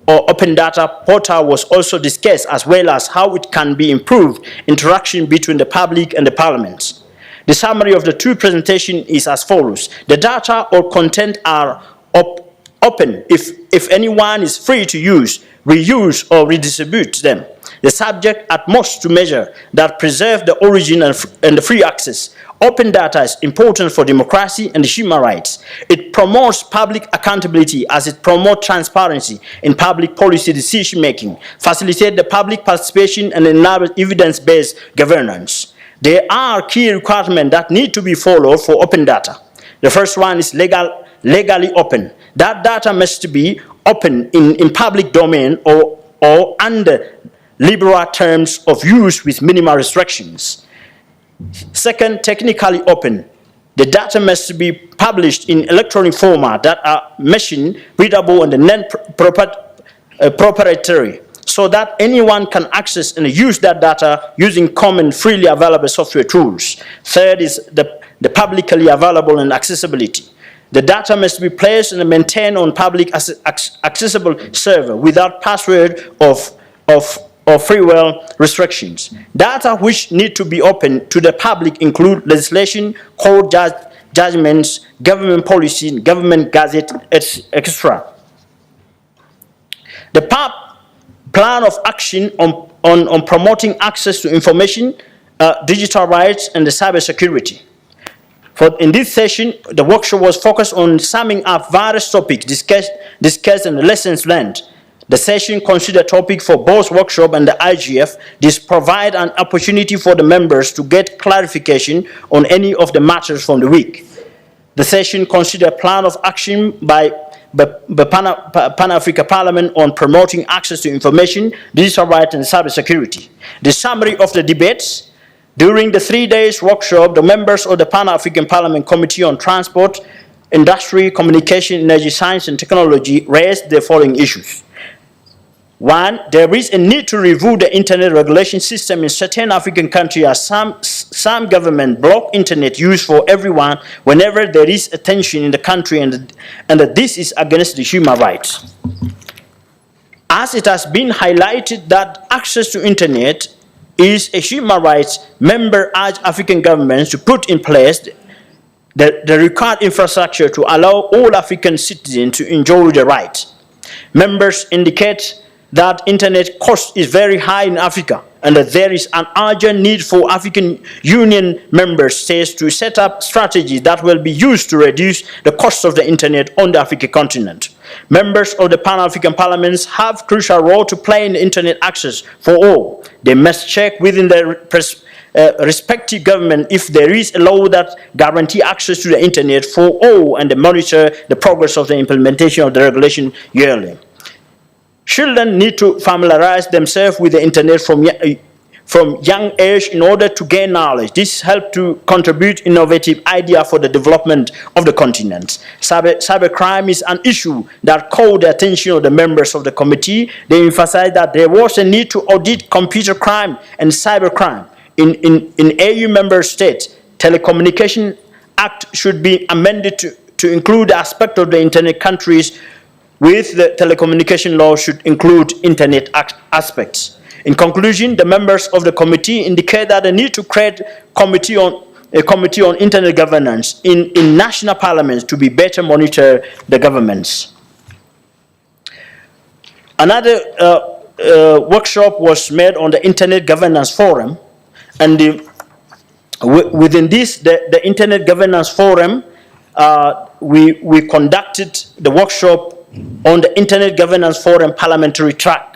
Open Data Portal was also discussed, as well as how it can be improved interaction between the public and the Parliament. The summary of the 2 presentations is as follows. The data or content are open if anyone is free to use, reuse, or redistribute them. The subject at most to measure that preserve the origin and the free access. Open data is important for democracy and human rights. It promotes public accountability as it promotes transparency in public policy decision-making, facilitate the public participation, and enable evidence-based governance. There are key requirements that need to be followed for open data. The first one is legally open. That data must be open in public domain or under liberal terms of use with minimal restrictions. Second, technically open. The data must be published in electronic format that are machine readable and non-proprietary, so that anyone can access and use that data using common freely available software tools. Third is the publicly available and accessibility. The data must be placed and maintained on public accessible server without password or freeware restrictions. Data which need to be open to the public include legislation, court judgments, government policy, government gazette, etc. The plan of action on promoting access to information, digital rights, and the cybersecurity. In this session, the workshop was focused on summing up various topics discussed and the lessons learned. The session considered topic for both workshop and the IGF. This provide an opportunity for the members to get clarification on any of the matters from the week. The session considered plan of action by the Pan-African Parliament on promoting access to information, digital rights, and cybersecurity. The summary of the debates. During the 3 days workshop, the members of the Pan-African Parliament Committee on Transport, Industry, Communication, Energy, Science, and Technology raised the following issues. 1, there is a need to review the internet regulation system in certain African countries, as some government block internet use for everyone whenever there is a tension in the country, and that this is against the human rights. As it has been highlighted that access to internet is a human rights, member urge African governments to put in place the required infrastructure to allow all African citizens to enjoy the right. Members indicate that internet cost is very high in Africa, and that there is an urgent need for African Union member states to set up strategies that will be used to reduce the cost of the internet on the African continent. Members of the Pan-African Parliaments have crucial role to play in internet access for all. They must check within their respective government if there is a law that guarantees access to the internet for all, and they monitor the progress of the implementation of the regulation yearly. Children need to familiarize themselves with the internet from young age in order to gain knowledge. This helped to contribute innovative idea for the development of the continent. Cybercrime is an issue that caught the attention of the members of the committee. They emphasized that there was a need to audit computer crime and cybercrime. In AU member states, Telecommunication Act should be amended to include the aspect of the internet countries with the telecommunication law should include internet aspects. In conclusion, the members of the committee indicate that the need to create a committee on internet governance in national parliaments to be better monitor the governments. Another workshop was made on the Internet Governance Forum, and within this, the Internet Governance Forum, we conducted the workshop on the Internet Governance Forum parliamentary track.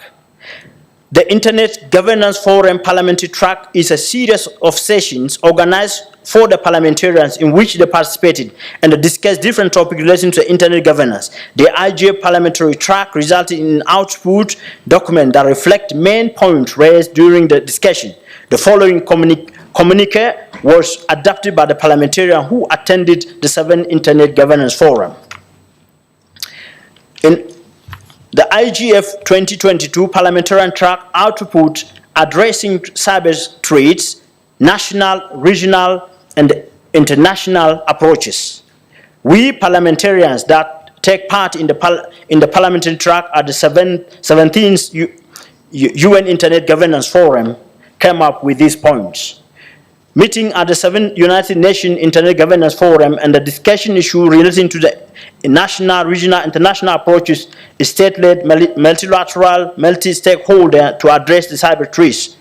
The Internet Governance Forum parliamentary track is a series of sessions organized for the parliamentarians in which they participated and discussed different topics relating to Internet governance. The IGF parliamentary track resulted in an output document that reflects main points raised during the discussion. The following communique was adopted by the parliamentarian who attended the 7th Internet Governance Forum. In the IGF 2022 parliamentarian track output addressing cyber threats, national, regional, and international approaches. We parliamentarians that take part in the parliamentary track at the 17th UN Internet Governance Forum came up with these points. Meeting at the 7th United Nations Internet Governance Forum and the discussion issue relating to the national, regional, international approaches, state-led, multilateral, multi-stakeholder to address the cyber threats.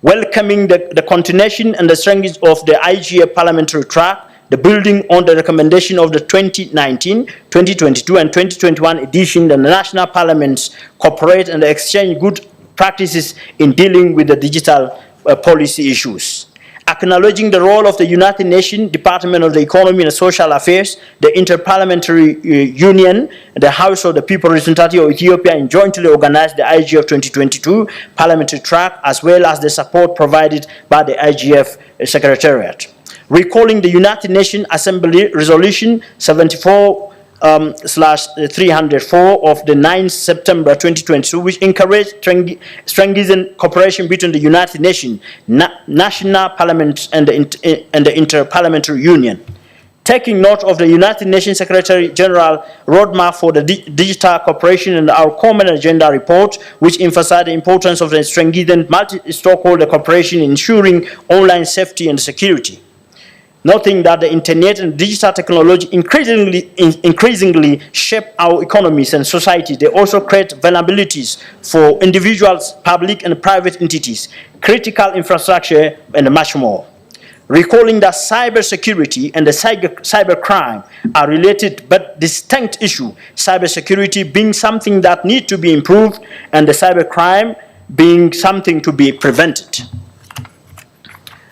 Welcoming the continuation and the strength of the IGF parliamentary track, the building on the recommendation of the 2019, 2022, and 2021 edition, the national parliaments cooperate and exchange good practices in dealing with the digital policy issues. Acknowledging the role of the United Nations Department of the Economy and Social Affairs, the Interparliamentary Union, the House of the People Representative of Ethiopia, and jointly organized the IGF 2022 parliamentary track, as well as the support provided by the IGF Secretariat. Recalling the United Nations Assembly Resolution 74/304 of the 9th September 2022, which encouraged strengthening cooperation between the United Nations, national parliaments, and the Interparliamentary Union. Taking note of the United Nations Secretary General Roadmap for the Digital Cooperation and our Common Agenda report, which emphasized the importance of the strengthening multi-stakeholder cooperation in ensuring online safety and security. Noting that the internet and digital technology increasingly shape our economies and society, they also create vulnerabilities for individuals, public and private entities, critical infrastructure, and much more. Recalling that cybersecurity and the cybercrime are related but distinct issues, cybersecurity being something that needs to be improved and the cybercrime being something to be prevented.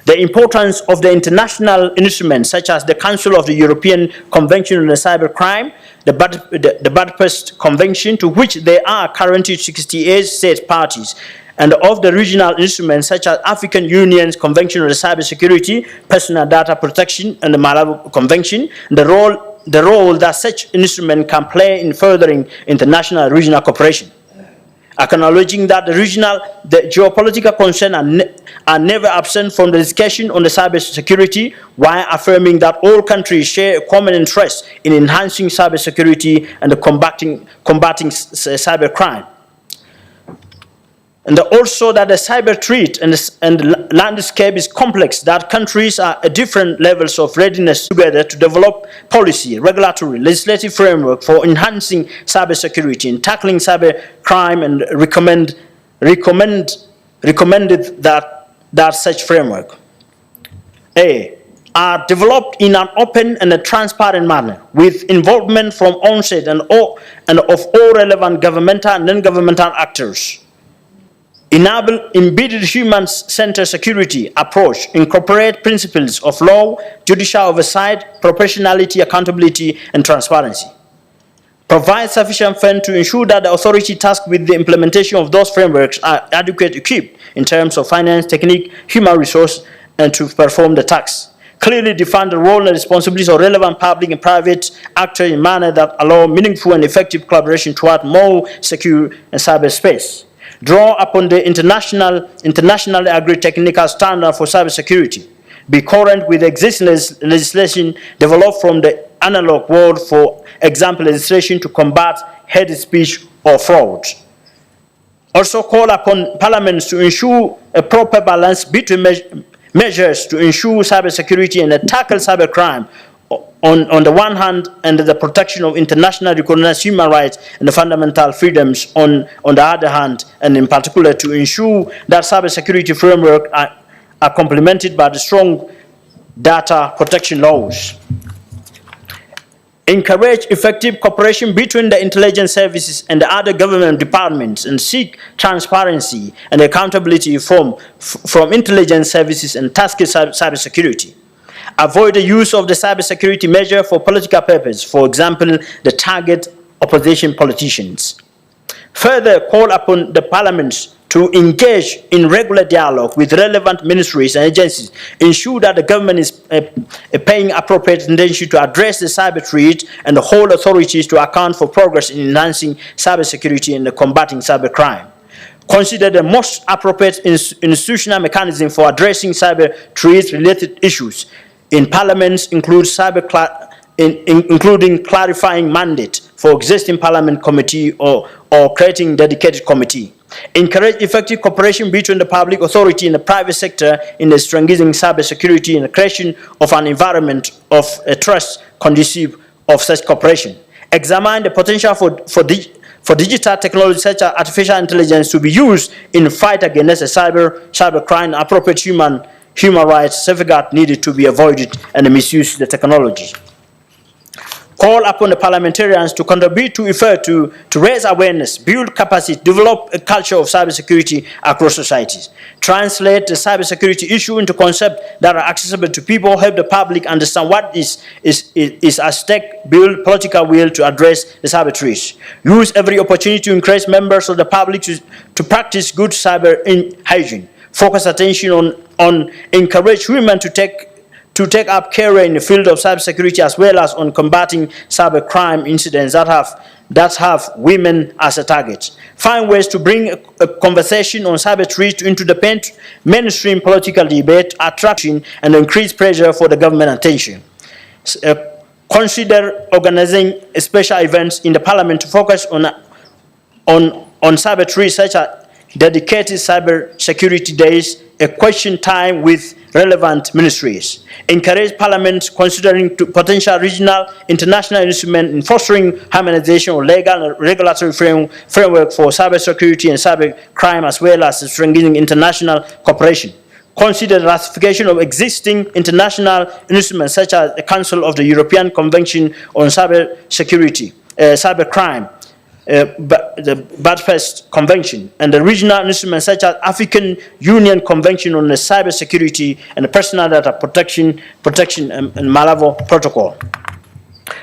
The importance of the international instruments such as the Council of the European Convention on Cybercrime, the Budapest Convention, to which there are currently 68 state parties, and of the regional instruments such as African Union's Convention on Cybersecurity, Personal Data Protection, and the Malabo Convention, the role that such instruments can play in furthering international and regional cooperation. Acknowledging that the geopolitical concerns are never absent from the discussion on the cybersecurity, while affirming that all countries share a common interest in enhancing cybersecurity and combating cybercrime. And also that the cyber threat and the landscape is complex, that countries are at different levels of readiness together to develop policy, regulatory, legislative framework for enhancing cybersecurity and tackling cybercrime, and recommended that such framework are developed in an open and a transparent manner with involvement from onset and of all relevant governmental and non-governmental actors. Enable embedded human-centered security approach, incorporate principles of law, judicial oversight, proportionality, accountability, and transparency. provide sufficient funds to ensure that the authority tasked with the implementation of those frameworks are adequately equipped in terms of finance, technique, human resource, and to perform the tasks. Clearly define the role and responsibilities of relevant public and private actors in a manner that allow meaningful and effective collaboration toward more secure and cyberspace. Draw upon the internationally agreed technical standard for cybersecurity. Be current with existing legislation developed from the analog world, for example, legislation to combat hate speech or fraud. Also call upon parliaments to ensure a proper balance between measures to ensure cybersecurity and tackle cybercrime on the one hand, and the protection of internationally recognized human rights and the fundamental freedoms on the other hand, and in particular to ensure that cybersecurity framework are complemented by the strong data protection laws. Encourage effective cooperation between the intelligence services and the other government departments, and seek transparency and accountability from intelligence services and task cybersecurity. Avoid the use of the cybersecurity measure for political purposes, for example, the target opposition politicians. Further, call upon the parliaments to engage in regular dialogue with relevant ministries and agencies, ensure that the government is paying appropriate attention to address the cyber threat, and hold authorities to account for progress in enhancing cybersecurity and combating cybercrime. Consider the most appropriate institutional mechanism for addressing cyber threat-related issues in parliaments including clarifying mandate for existing parliament committee or creating dedicated committee. Encourage effective cooperation between the public authority and the private sector in the strengthening cybersecurity and the creation of an environment of trust conducive of such cooperation. Examine the potential for digital technology such as artificial intelligence to be used in the fight against cybercrime. Appropriate human rights safeguard needed to be avoided and misuse the technology. Call upon the parliamentarians to contribute to effort to raise awareness, build capacity, develop a culture of cybersecurity across societies. Translate the cybersecurity issue into concepts that are accessible to people, help the public understand what is at stake, build political will to address the cyber threats. Use every opportunity to encourage members of the public to practice good cyber hygiene. Focus attention on encourage women to take up career in the field of cybersecurity, as well as on combating cybercrime incidents that have women as a target. Find ways to bring a conversation on cyber threats into the mainstream political debate, attraction and increase pressure for the government attention. Consider organizing special events in the parliament to focus on cyber threats, such as dedicated cyber security days, a question time with relevant ministries. Encourage parliament considering potential regional international instruments in fostering harmonization of legal and regulatory framework for cybersecurity and cybercrime, as well as strengthening international cooperation. Consider the ratification of existing international instruments such as the Council of the European Convention on Cybersecurity, Cybercrime, the Budapest Convention, and the regional instruments such as African Union Convention on the Cybersecurity and the Personal Data Protection and Malabo Protocol.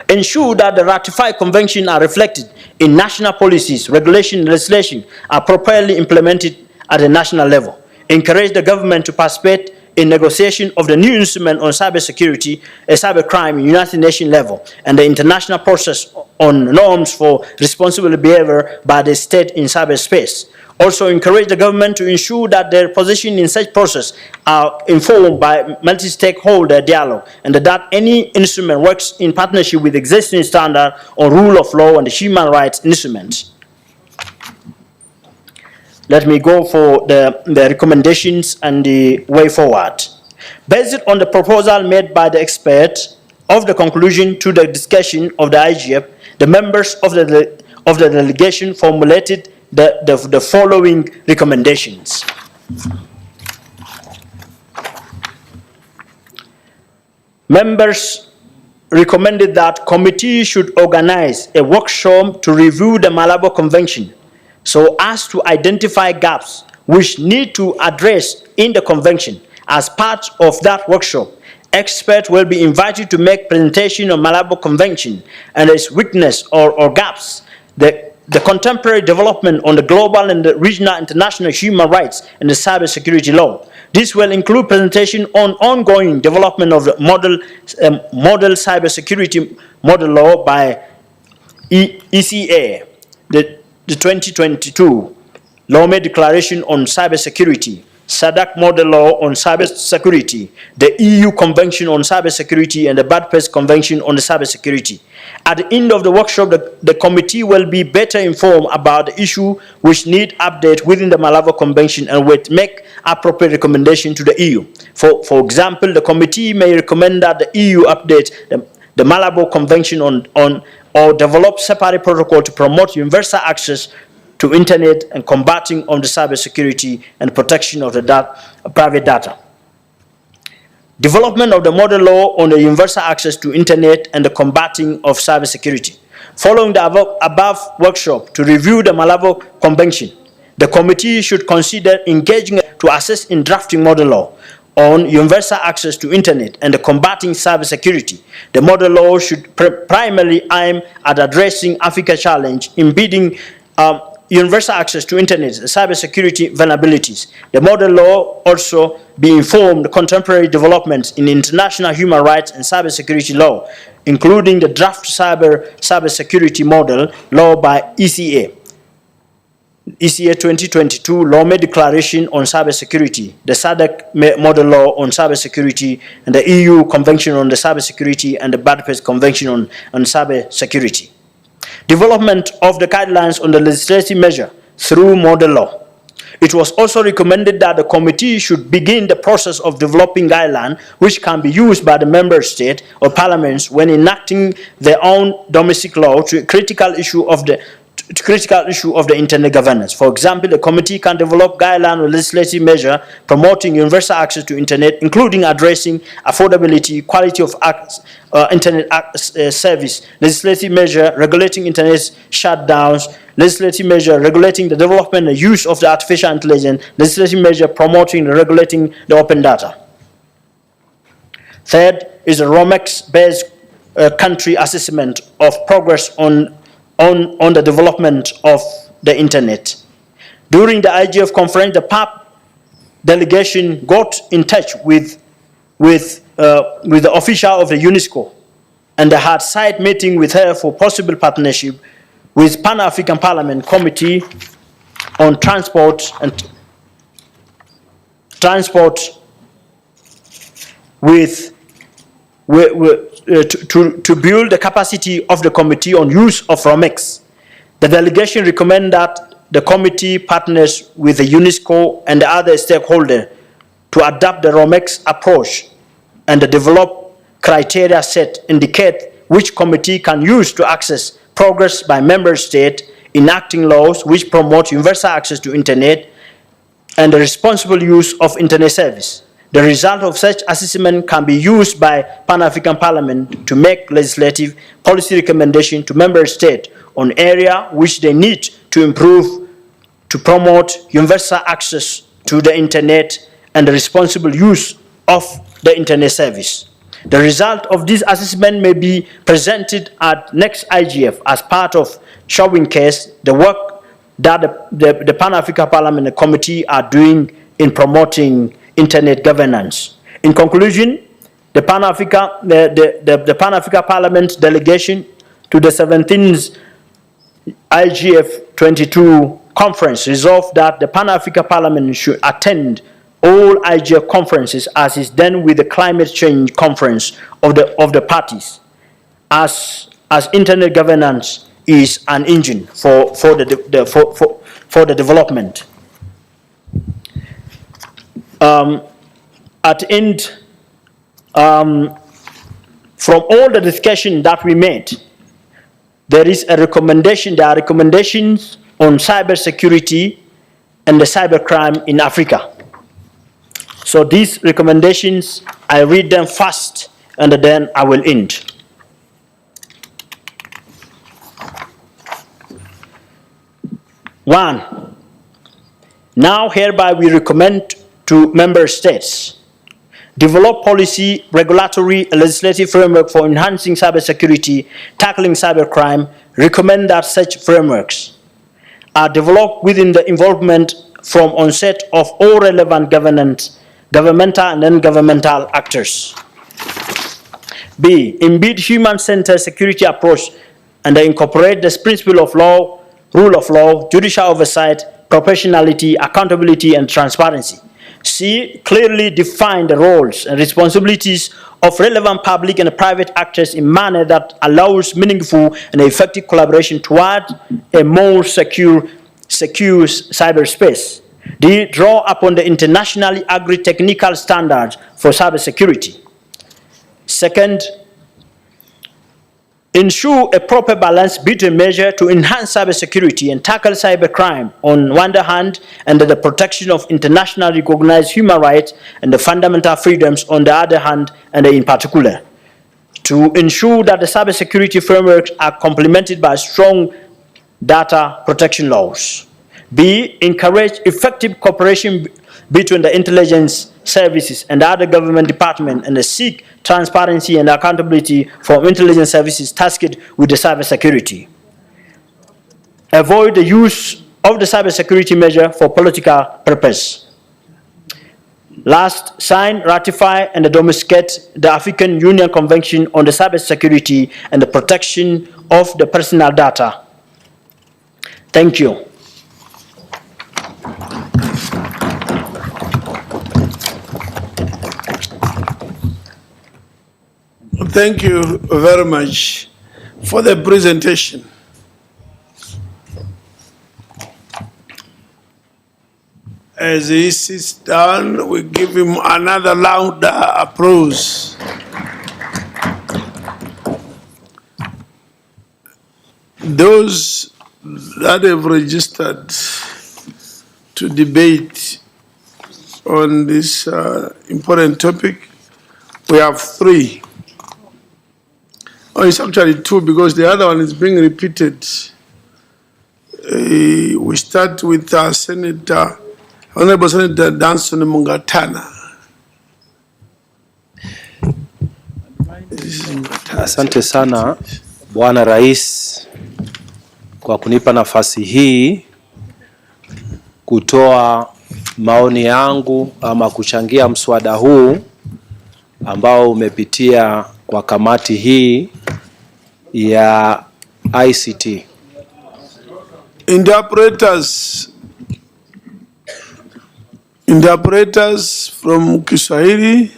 Ensure that the ratified conventions are reflected in national policies, regulation, and legislation are properly implemented at the national level. Encourage the government to participate in negotiation of the new instrument on cybersecurity, cybercrime, United Nations level, and the international process on norms for responsible behavior by the state in cyberspace. Also encourage the government to ensure that their position in such process are informed by multi-stakeholder dialogue, and that any instrument works in partnership with existing standard on rule of law and human rights instruments. Let me go for the recommendations and the way forward. Based on the proposal made by the expert of the conclusion to the discussion of the IGF, the members of the delegation formulated the following recommendations. Members recommended that committee should organize a workshop to review the Malabo Convention so as to identify gaps which need to address in the convention. As part of that workshop, Experts will be invited to make presentation on Malabo Convention and its weakness or gaps, the contemporary development on the global and the regional international human rights and the cybersecurity law. This will include presentation on ongoing development of the model cybersecurity model law by ECA, the 2022 Lome Declaration on Cybersecurity, SADC Model Law on Cybersecurity, the EU Convention on Cybersecurity, and the Budapest Convention on the Cybersecurity. At the end of the workshop, the committee will be better informed about the issue which need update within the Malabo Convention and will make appropriate recommendation to the EU. For example, the committee may recommend that the EU update the Malabo Convention on or develop separate protocol to promote universal access to internet and combating on the cybersecurity and protection of the private data. Development of the model law on the universal access to internet and the combating of cybersecurity. Following the above workshop to review the Malabo Convention, the committee should consider engaging to assist in drafting model law on universal access to internet and the combating cybersecurity. The model law should primarily aim at addressing Africa's challenge in building universal access to internet and cybersecurity vulnerabilities. The model law also be informed contemporary developments in international human rights and cybersecurity law, including the draft cybersecurity model law by ECA. ECA 2022 Lome Declaration on Cybersecurity, the SADC Model Law on Cybersecurity, and the EU Convention on the Cybersecurity and the Budapest Convention on Cybersecurity. Development of the guidelines on the legislative measure through model law. It was also recommended that the committee should begin the process of developing guidelines which can be used by the member state or parliaments when enacting their own domestic law to a critical issue of the internet governance. For example, the committee can develop guidelines or legislative measure promoting universal access to internet, including addressing affordability, quality of internet service, legislative measure regulating internet shutdowns, legislative measure regulating the development and use of the artificial intelligence, legislative measure promoting and regulating the open data. Third is a ROMEX-based country assessment of progress on the development of the internet. During the IGF conference, the PAP delegation got in touch with the official of the UNESCO, and they had side meeting with her for possible partnership with Pan-African Parliament Committee on Transport to build the capacity of the committee on use of ROMEX. The delegation recommend that the committee partners with the UNESCO and the other stakeholders to adopt the ROMEX approach and develop criteria set indicate which committee can use to access progress by member state enacting laws which promote universal access to internet and the responsible use of internet service. The result of such assessment can be used by Pan-African Parliament to make legislative policy recommendation to member states on area which they need to improve to promote universal access to the internet and the responsible use of the internet service. The result of this assessment may be presented at next IGF as part of showing case the work that the Pan-African Parliament Committee are doing in promoting internet governance. In conclusion, the Pan-Africa Parliament delegation to the 17th IGF 22 conference resolved that the Pan-Africa Parliament should attend all IGF conferences as is done with the climate change conference of the parties, as internet governance is an engine for the development. At the end, from all the discussion that we made, there is a recommendation. There are recommendations on cybersecurity and the cybercrime in Africa. So these recommendations, I read them first, and then I will end. One, now hereby we recommend to member states develop policy, regulatory, and legislative framework for enhancing cybersecurity, tackling cybercrime, recommend that such frameworks are developed within the involvement from onset of all relevant governmental and non-governmental actors. B, embed human-centered security approach and incorporate the principle of law, rule of law, judicial oversight, proportionality, accountability, and transparency. C, clearly define the roles and responsibilities of relevant public and private actors in a manner that allows meaningful and effective collaboration toward a more secure cyberspace. D, draw upon the internationally agreed technical standards for cybersecurity. Second, ensure a proper balance between measures to enhance cybersecurity and tackle cybercrime on one hand, and the protection of internationally recognized human rights and the fundamental freedoms on the other hand, and in particular. To ensure that the cybersecurity frameworks are complemented by strong data protection laws. B, encourage effective cooperation between the intelligence services and other government departments and seek transparency and accountability from intelligence services tasked with the cybersecurity. Avoid the use of the cybersecurity measure for political purpose. Last, sign, ratify, and domesticate the African Union Convention on the Cybersecurity and the Protection of the Personal Data. Thank you. Thank you very much for the presentation. As he sits down, we give him another loud applause. Those that have registered to debate on this important topic, we have 3. Oh, it's actually 2 because the other one is being repeated. We start with Senator, Honorable Senator Danson Mungatana. Asante sana Bwana Rais kwa kunipa nafasi hii kutoa maoni yangu ama kuchangia mswada huu ambao umepitia kwa kamati hii ya ICT. Interpreters from Kiswahili.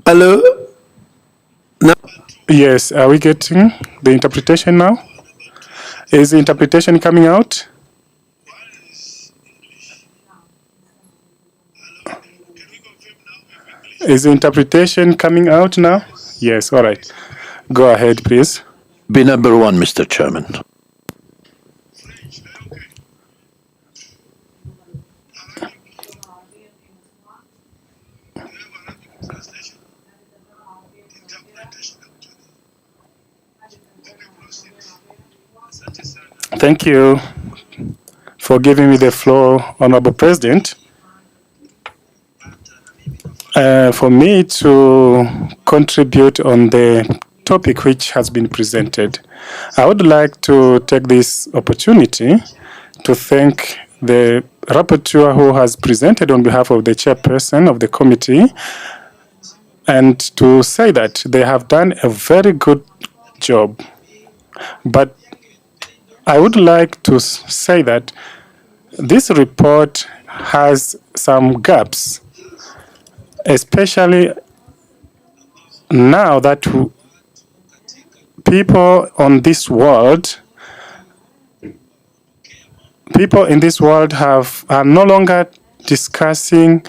Hello? Yes, are we getting the interpretation now? Is the interpretation coming out? Is the interpretation coming out now? Yes, all right. Go ahead, please. Be number 1, Mr. Chairman. Thank you for giving me the floor, Honorable President. For me to contribute on the topic which has been presented, I would like to take this opportunity to thank the rapporteur who has presented on behalf of the chairperson of the committee, and to say that they have done a very good job. But I would like to say that this report has some gaps, especially now that people in this world are no longer discussing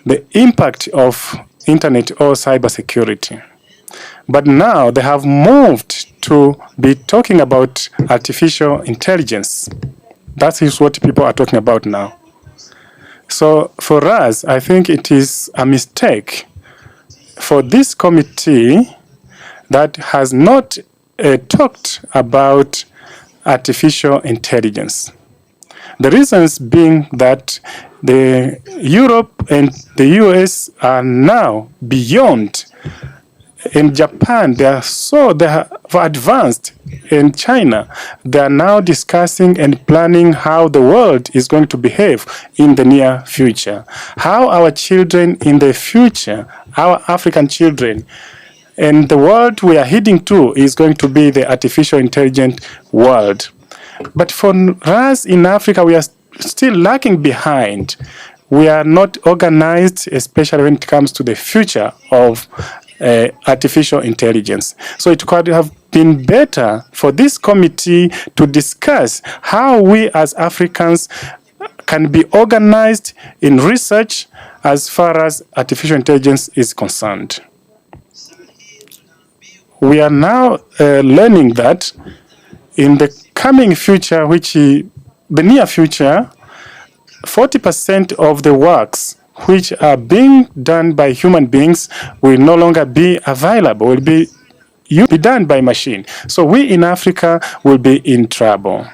the impact of internet or cybersecurity. But now they have moved to be talking about artificial intelligence. That is what people are talking about now. So for us, I think it is a mistake for this committee that has not talked about artificial intelligence. The reasons being that the Europe and the US are now beyond. In Japan, they have advanced. In China, they are now discussing and planning how the world is going to behave in the near future. How our children in the future, our African children, and the world we are heading to is going to be the artificial intelligent world. But for us in Africa, we are still lagging behind. We are not organized, especially when it comes to the future of artificial intelligence. So it could have been better for this committee to discuss how we as Africans can be organized in research as far as artificial intelligence is concerned. We are now learning that in the coming future, the near future, 40% of the works which are being done by human beings will no longer be available, will be done by machine. So we in Africa will be in trouble.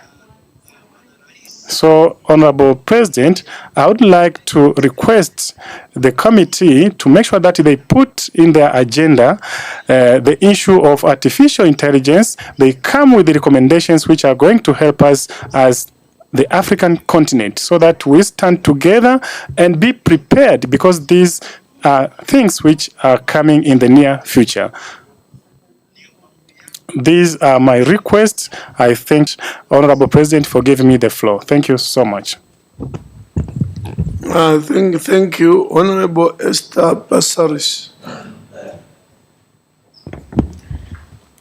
So, Honorable President, I would like to request the committee to make sure that they put in their agenda the issue of artificial intelligence. They come with the recommendations which are going to help us as the African continent so that we stand together and be prepared, because these are things which are coming in the near future. These are my requests. I thank Honorable President for giving me the floor. Thank you so much. Thank you, Honorable Esther Passaris.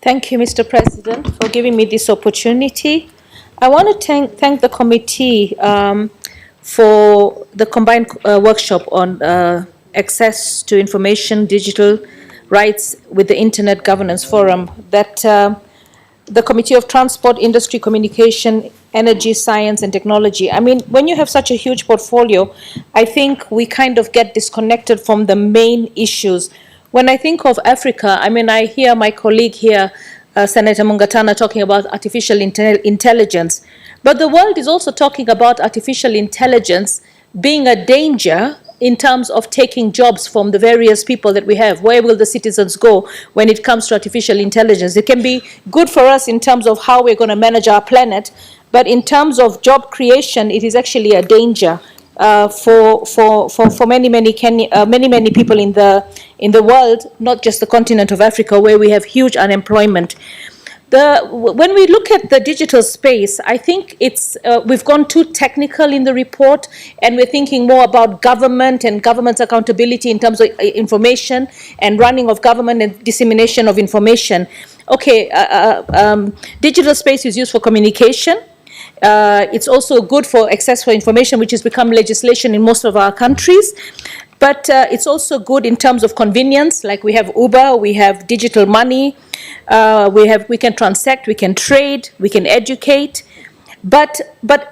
Thank you, Mr. President, for giving me this opportunity. I want to thank the committee for the combined workshop on access to information, digital rights with the Internet Governance Forum that the Committee of Transport, Industry, Communication, Energy, Science and Technology. I mean, when you have such a huge portfolio, I think we kind of get disconnected from the main issues. When I think of Africa, I mean, I hear my colleague here, Senator Mungatana, talking about artificial intelligence, but the world is also talking about artificial intelligence being a danger in terms of taking jobs from the various people that we have. Where will the citizens go when it comes to artificial intelligence? It can be good for us in terms of how we're going to manage our planet, but in terms of job creation, it is actually a danger for many people in the world, not just the continent of Africa, where we have huge unemployment. When we look at the digital space, I think it's we've gone too technical in the report, and we're thinking more about government and government's accountability in terms of information and running of government and dissemination of information. Okay, digital space is used for communication. It's also good for access for information, which has become legislation in most of our countries. But it's also good in terms of convenience, like we have Uber, we have digital money, we can transact, we can trade, we can educate. But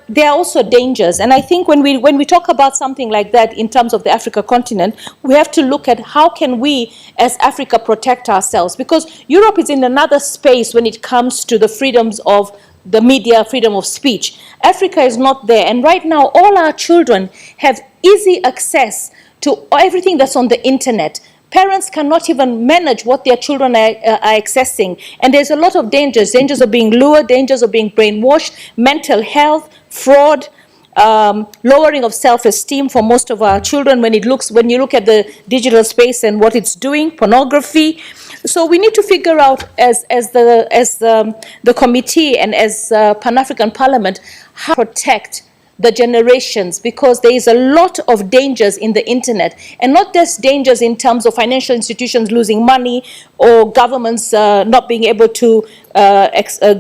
there are also dangers. And I think when we talk about something like that in terms of the Africa continent, we have to look at how can we as Africa protect ourselves, because Europe is in another space when it comes to the freedoms of the media, freedom of speech. Africa is not there. And right now, all our children have easy access to everything that's on the internet. Parents cannot even manage what their children are accessing. And there's a lot of dangers of being lured, dangers of being brainwashed, mental health, fraud, lowering of self-esteem for most of our children when you look at the digital space and what it's doing, pornography. So we need to figure out as the committee and as Pan-African Parliament how to protect the generations, because there is a lot of dangers in the internet, and not just dangers in terms of financial institutions losing money or governments not being able to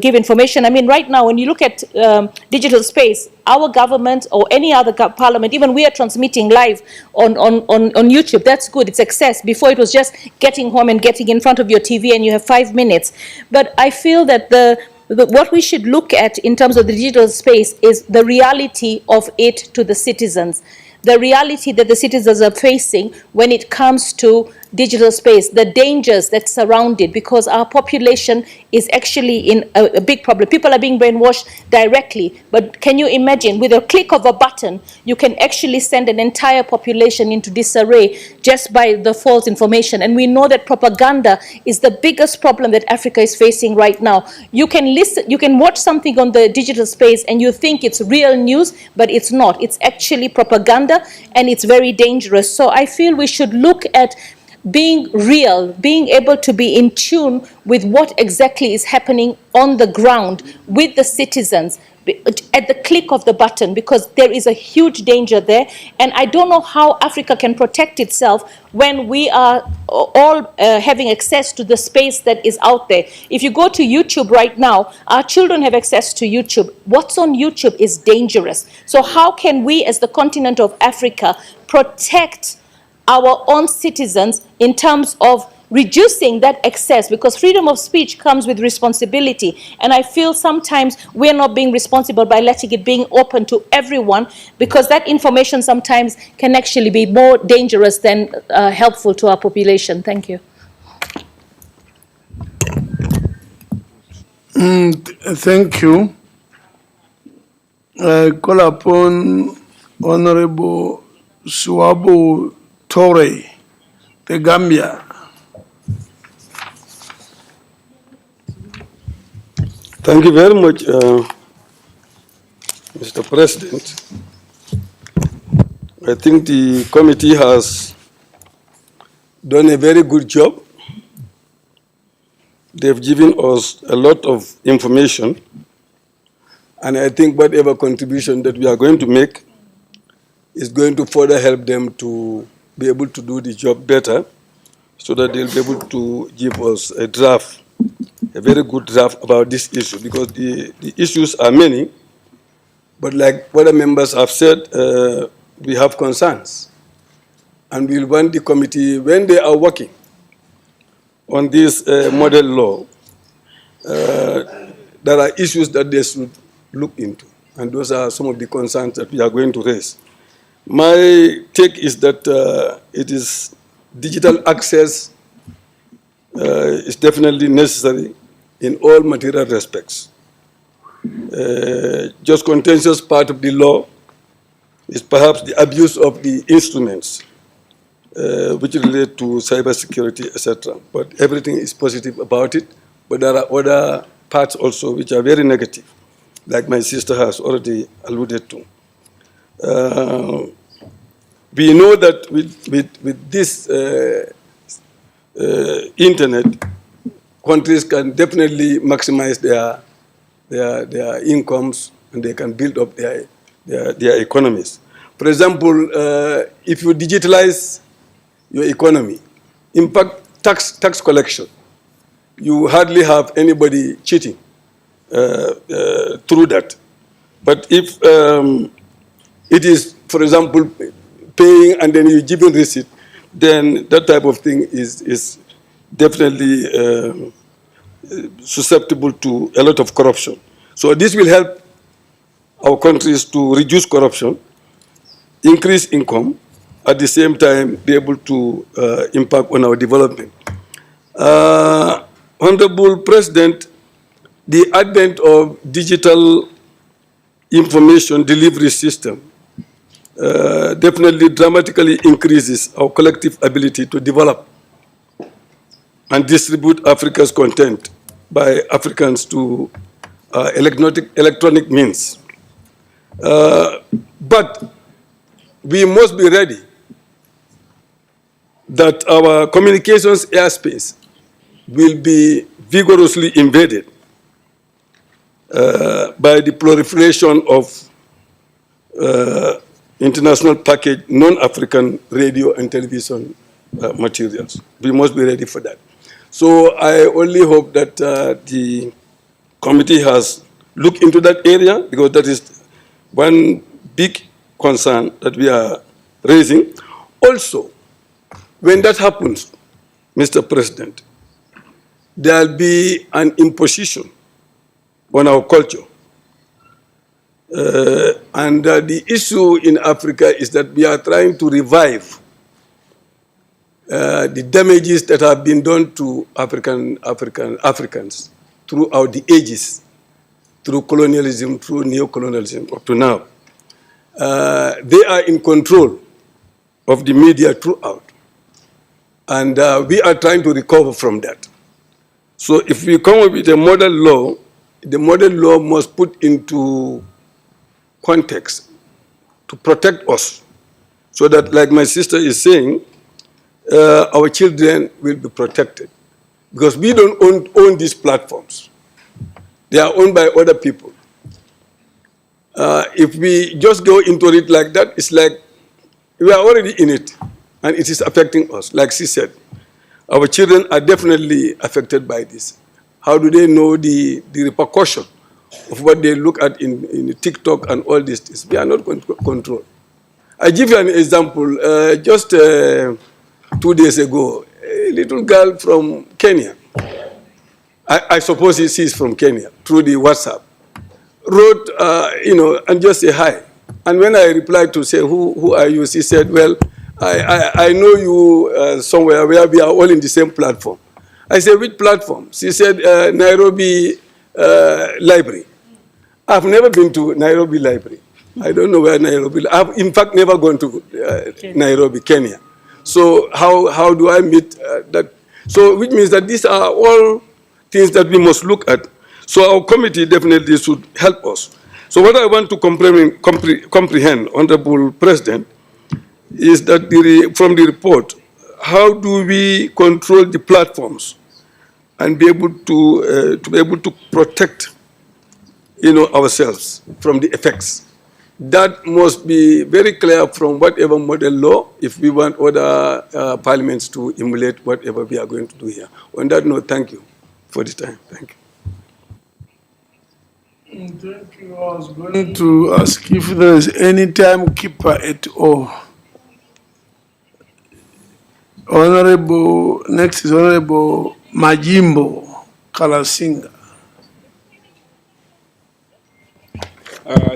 give information. I mean, right now, when you look at digital space, our government or any other parliament, even we are transmitting live on YouTube. That's good. It's access. Before it was just getting home and getting in front of your TV and you have 5 minutes. But I feel that what we should look at in terms of the digital space is the reality of it to the citizens, the reality that the citizens are facing when it comes to digital space, the dangers that surround it, because our population is actually in a big problem. People are being brainwashed directly, but can you imagine, with a click of a button, you can actually send an entire population into disarray just by the false information. And we know that propaganda is the biggest problem that Africa is facing right now. You can listen, you can watch something on the digital space and you think it's real news, but it's not. It's actually propaganda, and it's very dangerous. So I feel we should look at being real, being able to be in tune with what exactly is happening on the ground with the citizens at the click of the button, because there is a huge danger there. And I don't know how Africa can protect itself when we are all having access to the space that is out there. If you go to YouTube right now, our children have access to YouTube. What's on YouTube is dangerous. So how can we as the continent of Africa protect our own citizens in terms of reducing that excess? Because freedom of speech comes with responsibility, and I feel sometimes we're not being responsible by letting it being open to everyone, because that information sometimes can actually be more dangerous than helpful to our population. Thank you. Thank you. I call upon Honorable Suabo Torre, the Gambia. Thank you very much, Mr. President. I think the committee has done a very good job. They've given us a lot of information, and I think whatever contribution that we are going to make is going to further help them to be able to do the job better, so that they'll be able to give us a draft, a very good draft about this issue, because the issues are many, but like what the members have said, we have concerns. And we'll want the committee, when they are working on this model law, there are issues that they should look into. And those are some of the concerns that we are going to raise. My take is that it is digital access is definitely necessary in all material respects. Just contentious part of the law is perhaps the abuse of the instruments which relate to cybersecurity, etc. But everything is positive about it. But there are other parts also which are very negative, like my sister has already alluded to. We know that with this internet, countries can definitely maximize their incomes, and they can build up their economies. For example, if you digitalize your economy, impact tax collection, you hardly have anybody cheating through that. But if it is, for example, paying and then you give a receipt, then that type of thing is definitely susceptible to a lot of corruption. So this will help our countries to reduce corruption, increase income, at the same time be able to impact on our development. Honorable President, the advent of digital information delivery system definitely dramatically increases our collective ability to develop and distribute Africa's content by Africans to electronic means. But we must be ready that our communications airspace will be vigorously invaded by the proliferation of international package non-African radio and television materials. We must be ready for that. So I only hope that the committee has looked into that area, because that is one big concern that we are raising. Also, when that happens, Mr. President, there will be an imposition on our culture. And the issue in Africa is that we are trying to revive the damages that have been done to Africans throughout the ages, through colonialism, through neo-colonialism up to now. They are in control of the media throughout. And we are trying to recover from that. So if we come up with a model law, the model law must put into context to protect us, so that, like my sister is saying, our children will be protected. Because we don't own these platforms. They are owned by other people. If we just go into it like that, it's like we are already in it, and it is affecting us. Like she said, our children are definitely affected by this. How do they know the repercussion of what they look at in TikTok and all these things? We are not going to control. I give you an example. Just 2 days ago, a little girl from Kenya, I suppose she is from Kenya, through the WhatsApp, wrote, and just say hi. And when I replied to say, who are you? She said, well, I know you somewhere where we are all in the same platform. I said, which platform? She said, Nairobi Library. I've never been to Nairobi Library. I don't know where Nairobi. I've in fact never gone to Nairobi, Kenya. So how do I meet that? So which means that these are all things that we must look at. So our committee definitely should help us. So what I want to comprehend, Honorable President, is that from the report, how do we control the platforms and be able to protect, ourselves from the effects? That must be very clear from whatever model law, if we want other parliaments to emulate whatever we are going to do here. On that note, thank you for the time. Thank you. Thank you. I was going to ask if there is any timekeeper at all. Next is Honorable Majimbo Kalasinga.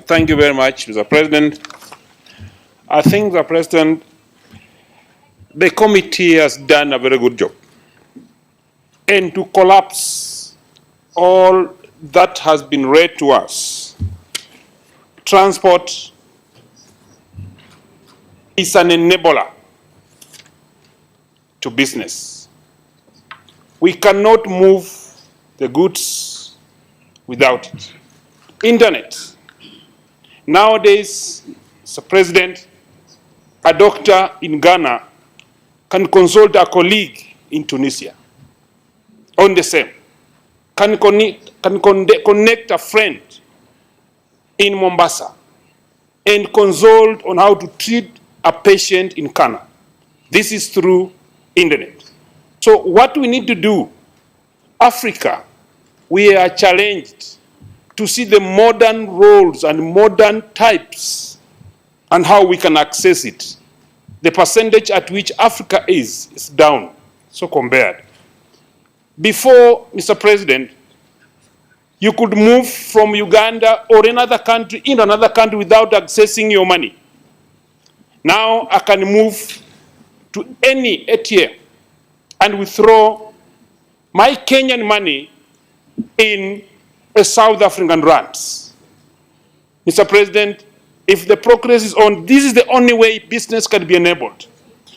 Thank you very much, Mr. President. I think, Mr. President, the committee has done a very good job. And to collapse all that has been read to us, transport is an enabler to business. We cannot move the goods without it. Internet. Nowadays, Mr. President, a doctor in Ghana can consult a colleague in Tunisia on the same. Can connect a friend in Mombasa and consult on how to treat a patient in Ghana. This is through internet. So what we need to do, Africa, we are challenged to see the modern roles and modern types and how we can access it. The percentage at which Africa is down, so compared. Before, Mr. President, you could move from Uganda or another country in another country without accessing your money. Now I can move to any ATM and withdraw my Kenyan money in a South African rands. Mr. President, if the progress is on, this is the only way business can be enabled.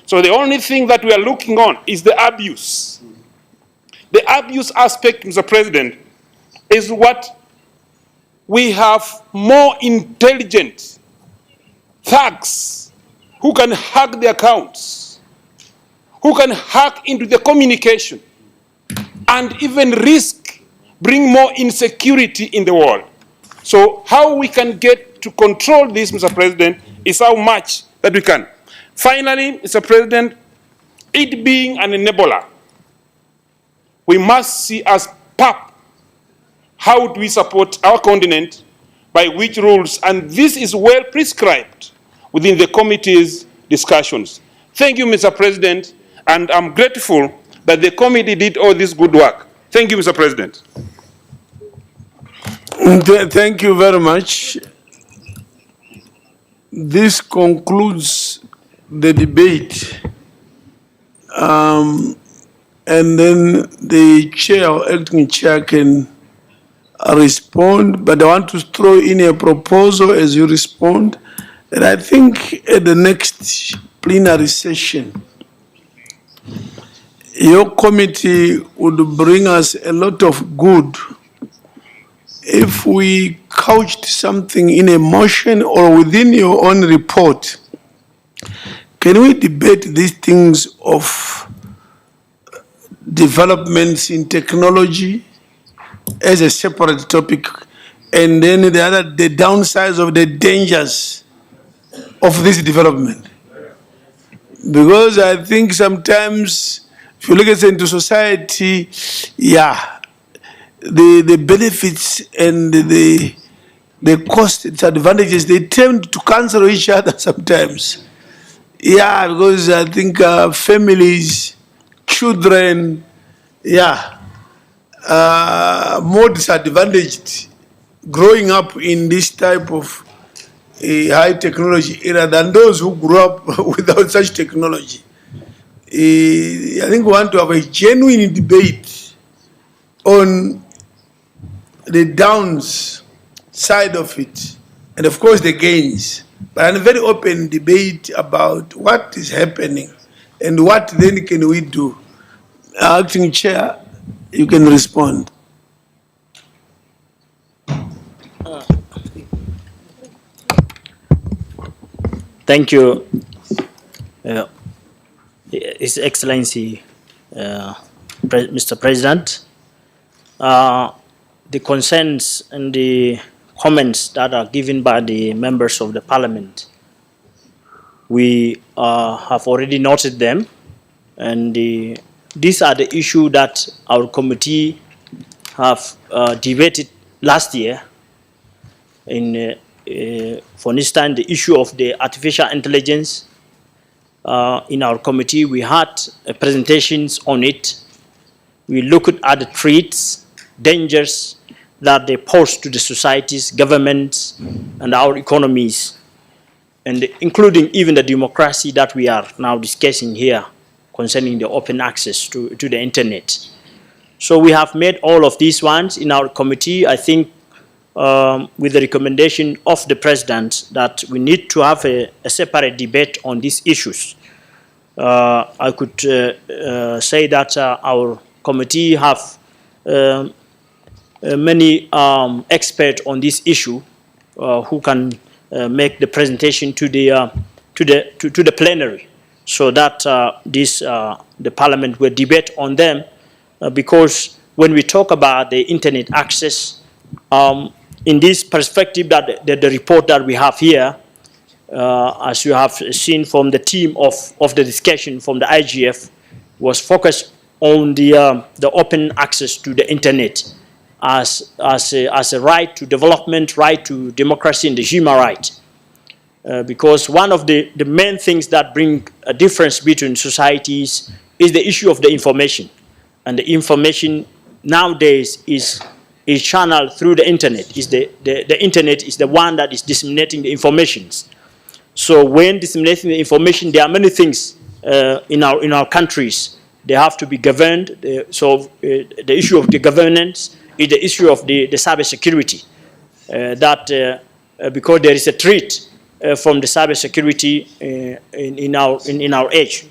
So the only thing that we are looking on is the abuse. The abuse aspect, Mr. President, is what we have more intelligent thugs who can hack the accounts, who can hack into the communication, and even bring more insecurity in the world. So how we can get to control this, Mr. President, is how much that we can. Finally, Mr. President, it being an enabler, we must see as PAP, how do we support our continent, by which rules, and this is well prescribed within the committee's discussions. Thank you, Mr. President, and I'm grateful that the committee did all this good work. Thank you, Mr. President. Thank you very much. This concludes the debate. And then the chair or acting chair can respond, but I want to throw in a proposal as you respond. And I think at the next plenary session, your committee would bring us a lot of good if we couched something in a motion or within your own report. Can we debate these things of developments in technology as a separate topic, and then the downsides of the dangers of this development? Because I think sometimes, if you look at it into society, yeah, the benefits and the cost advantages, they tend to cancel each other sometimes. Yeah, because I think families, children, yeah, more disadvantaged growing up in this type of high technology era than those who grew up without such technology. I think we want to have a genuine debate on the downs side of it, and of course the gains, but a very open debate about what is happening and what then can we do. Acting Chair, you can respond. Thank you, His Excellency, Mr. President. The concerns and the comments that are given by the members of the Parliament, we have already noted them, and these are the issues that our committee have debated last year. For instance, the issue of the artificial intelligence. In our committee, we had presentations on it. We looked at the threats, dangers that they pose to the societies, governments, and our economies, and including even the democracy that we are now discussing here concerning the open access to the internet. So we have made all of these ones in our committee. I think with the recommendation of the President that we need to have a separate debate on these issues. I could say that our committee have many experts on this issue who can make the presentation to the plenary, so that the Parliament will debate on them. Because when we talk about the internet access, in this perspective, that the report that we have here, as you have seen from the team of the discussion from the IGF, was focused on the open access to the internet as a right to development, right to democracy, and the human right. Because one of the main things that bring a difference between societies is the issue of the information. And the information nowadays is channeled through the internet. The internet is the one that is disseminating the informations. So when disseminating the information, there are many things in our countries. They have to be governed. So the issue of the governance is the issue of the cybersecurity. Because there is a threat from the cybersecurity in our age.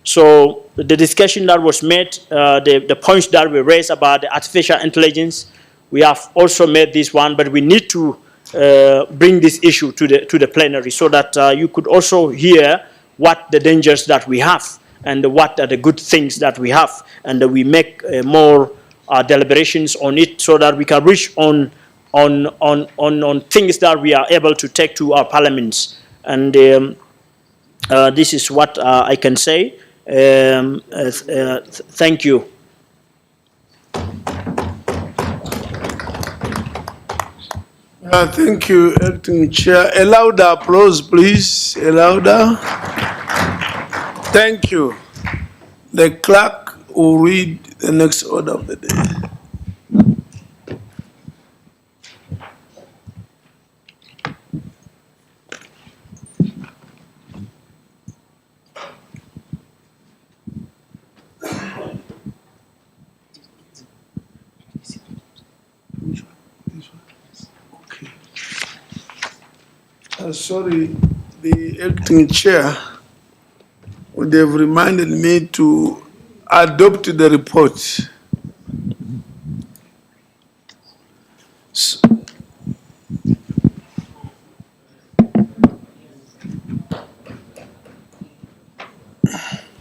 So the discussion that was made, the points that we raised about the artificial intelligence, we have also made this one, but we need to bring this issue to the plenary, so that you could also hear what the dangers that we have and what are the good things that we have, and we make more deliberations on it, so that we can reach on things that we are able to take to our parliaments. And this is what I can say. Thank you. Thank you, Acting Chair. A louder applause, please. A louder. Thank you. The clerk will read the next order of the day. Sorry, the acting chair would have reminded me to adopt the report.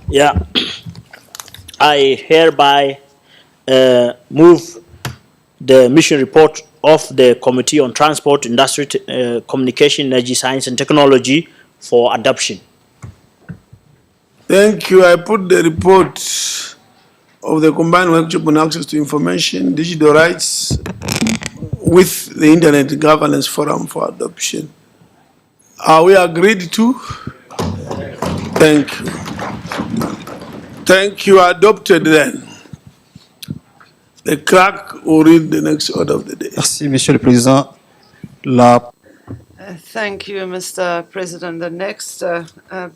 Yeah, I hereby move the mission report of the Committee on Transport, Industry, Communication, Energy, Science and Technology for adoption. Thank you. I put the report of the Combined Workshop on Access to Information, Digital Rights with the Internet Governance Forum for adoption. Are we agreed to? Thank you. Thank you. Adopted then. The clerk will read the next order of the day. Merci, Monsieur le Président. Thank you, Mr. President. The next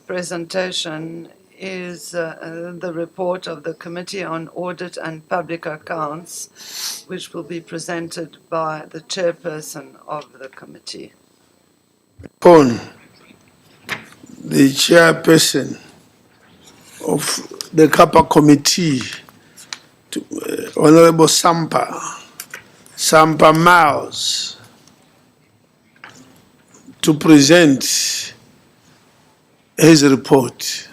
presentation is the report of the Committee on Audit and Public Accounts, which will be presented by the chairperson of the committee. Upon the chairperson of the CAPA committee, Honorable Sampa Miles, to present his report.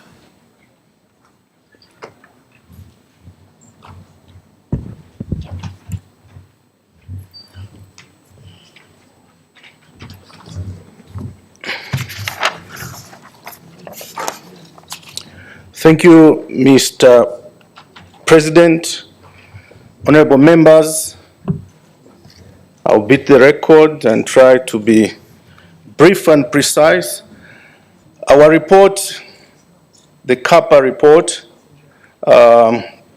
Thank you, Mr. President, honorable members. I'll beat the record and try to be brief and precise. Our report, the CAPA report,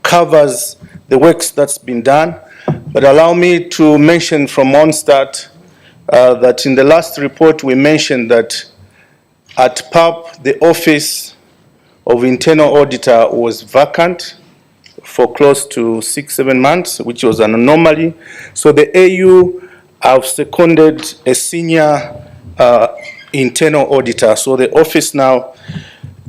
covers the works that's been done, but allow me to mention from onstart that in the last report we mentioned that at PAP the office of internal auditor was vacant for close to 6-7 months, which was an anomaly. So the AU have seconded a senior internal auditor. So the office now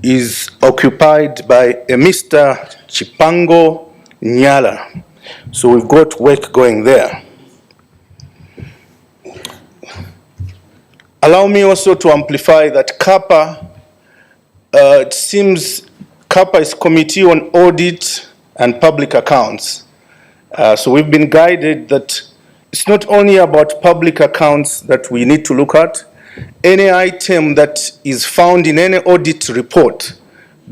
is occupied by a Mr. Chipango Nyala. So we've got work going there. Allow me also to amplify that CAPA, it seems CAPA is Committee on Audit and Public Accounts. So we've been guided that it's not only about public accounts that we need to look at. Any item that is found in any audit report,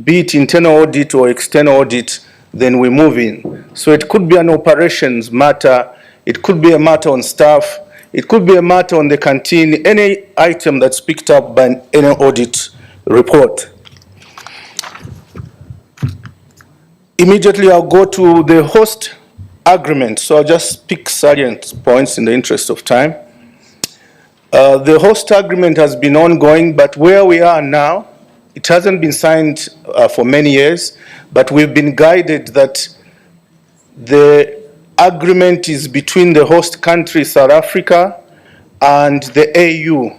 be it internal audit or external audit, then we move in. So it could be an operations matter, it could be a matter on staff, it could be a matter on the canteen, any item that's picked up by any audit report. Immediately I'll go to the host agreement. So I'll just pick salient points in the interest of time. The host agreement has been ongoing, but where we are now, it hasn't been signed for many years, but we've been guided that the agreement is between the host country, South Africa, and the AU.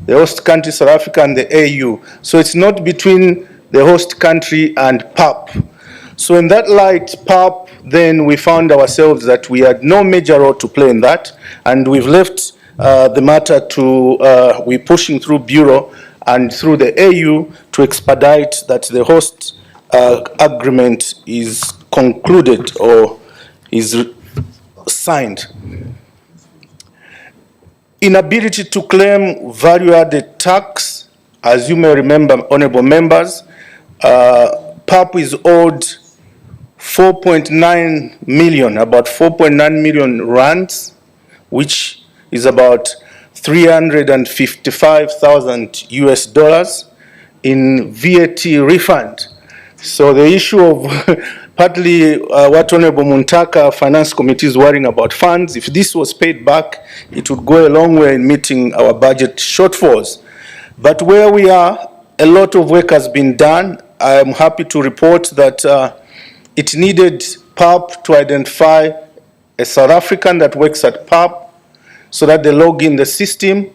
The host country, South Africa, and the AU. So it's not between the host country and PAP. So in that light, PAP, then we found ourselves that we had no major role to play in that, and we've left the matter to, we're pushing through Bureau and through the AU to expedite that the host agreement is concluded or is signed. Inability to claim value-added tax, as you may remember, honorable members, PAP is owed 4.9 million, about 4.9 million rands, which is about 355,000 US dollars in VAT refund. So the issue of partly what Honorable Muntaka Finance Committee is worrying about funds, if this was paid back, it would go a long way in meeting our budget shortfalls. But where we are, a lot of work has been done. I am happy to report that it needed PAP to identify a South African that works at PAP so that they log in the system.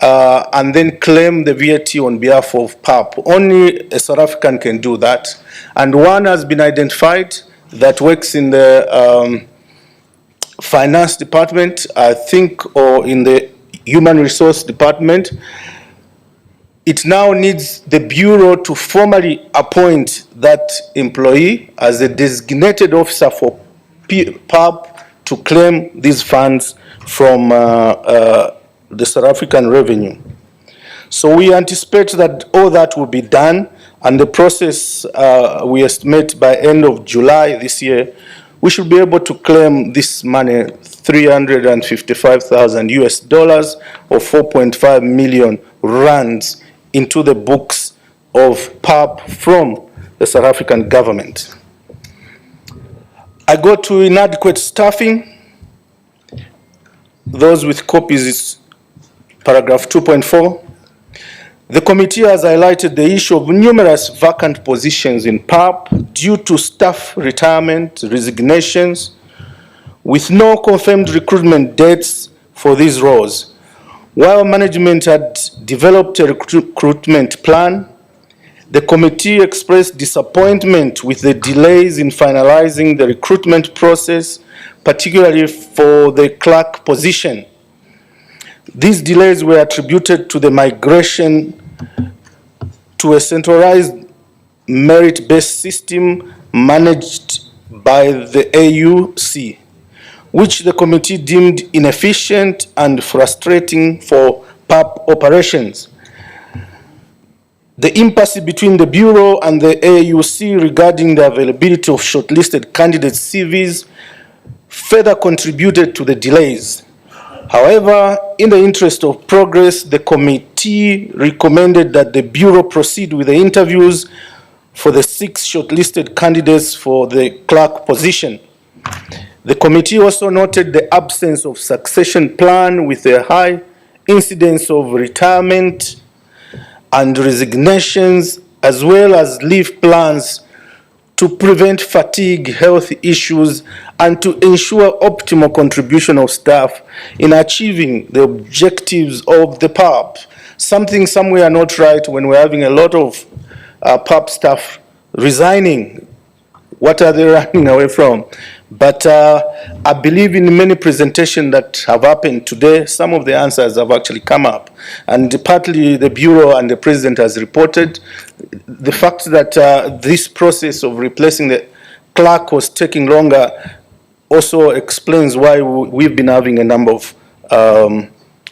and then claim the VAT on behalf of PAP. Only a South African can do that. And one has been identified that works in the finance department, I think, or in the human resource department. It now needs the Bureau to formally appoint that employee as a designated officer for PAP to claim these funds from the South African revenue. So we anticipate that all that will be done, and the process we estimate by end of July this year, we should be able to claim this money, 355,000 US dollars or 4.5 million rands into the books of PAP from the South African government. I go to inadequate staffing. Those with copies is paragraph 2.4. The committee has highlighted the issue of numerous vacant positions in PAP due to staff retirement, resignations, with no confirmed recruitment dates for these roles. While management had developed a recruitment plan, the committee expressed disappointment with the delays in finalizing the recruitment process, particularly for the clerk position. These delays were attributed to the migration to a centralized merit-based system managed by the AUC, which the committee deemed inefficient and frustrating for PAP operations. The impasse between the Bureau and the AUC regarding the availability of shortlisted candidates' CVs further contributed to the delays. However, in the interest of progress, the committee recommended that the Bureau proceed with the interviews for the 6 shortlisted candidates for the clerk position. The committee also noted the absence of succession plan with a high incidence of retirement and resignations, as well as leave plans to prevent fatigue, health issues, and to ensure optimal contribution of staff in achieving the objectives of the PAP. Something somewhere not right when we're having a lot of PAP staff resigning. What are they running away from? But I believe in many presentations that have happened today, some of the answers have actually come up. And partly the Bureau and the President has reported the fact that this process of replacing the clerk was taking longer also explains why we've been having a number of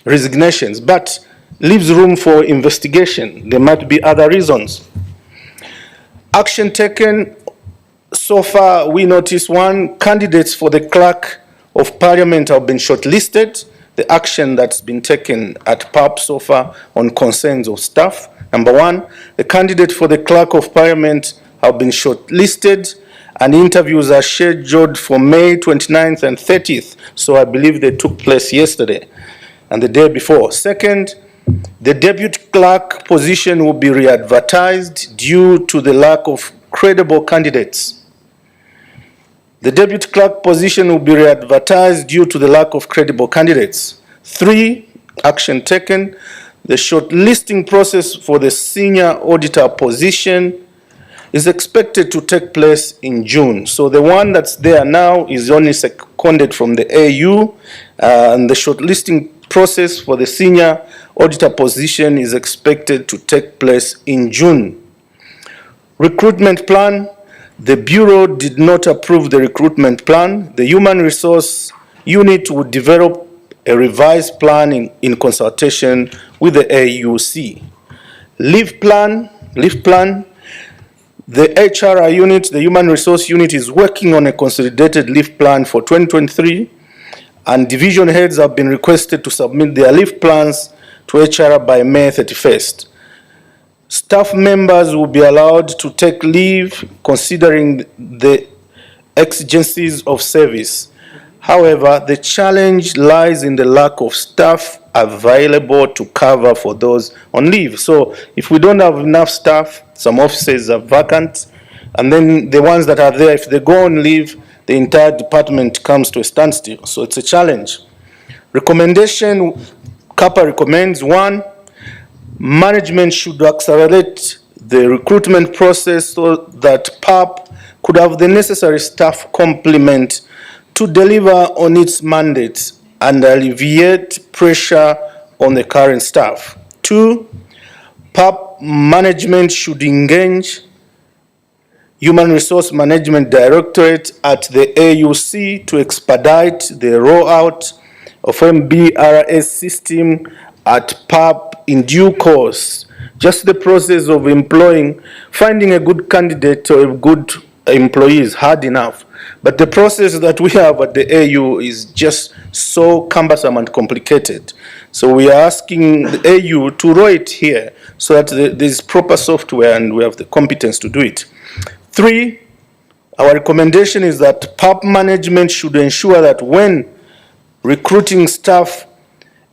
resignations, but leaves room for investigation. There might be other reasons. Action taken. So far, we notice 1, candidates for the Clerk of Parliament have been shortlisted. The action that's been taken at PAP so far on concerns of staff. Number 1, the candidate for the Clerk of Parliament have been shortlisted, and interviews are scheduled for May 29th and 30th. So I believe they took place yesterday and the day before. Second, the deputy clerk position will be re-advertised due to the lack of credible candidates. The deputy clerk position will be re-advertised due to the lack of credible candidates. 3, action taken. The shortlisting process for the senior auditor position is expected to take place in June. So the one that's there now is only seconded from the AU, and the shortlisting process for the senior auditor position is expected to take place in June. Recruitment plan. The Bureau did not approve the recruitment plan. The Human Resource Unit would develop a revised plan in consultation with the AUC. Leave plan. The HRI unit, the Human Resource Unit, is working on a consolidated leave plan for 2023, and division heads have been requested to submit their leave plans to HR by May 31st. Staff members will be allowed to take leave considering the exigencies of service. However, the challenge lies in the lack of staff available to cover for those on leave. So if we don't have enough staff, some offices are vacant, and then the ones that are there, if they go on leave, the entire department comes to a standstill. So it's a challenge. Recommendation CAPA recommends: 1, management should accelerate the recruitment process so that PAP could have the necessary staff complement to deliver on its mandates and alleviate pressure on the current staff. 2, PAP management should engage Human Resource Management Directorate at the AUC to expedite the rollout of MBRS system at PAP in due course. Just the process of finding a good candidate or a good employee is hard enough. But the process that we have at the AU is just so cumbersome and complicated. So we are asking the AU to roll it here so that there's proper software and we have the competence to do it. 3, our recommendation is that PAP management should ensure that when recruiting staff,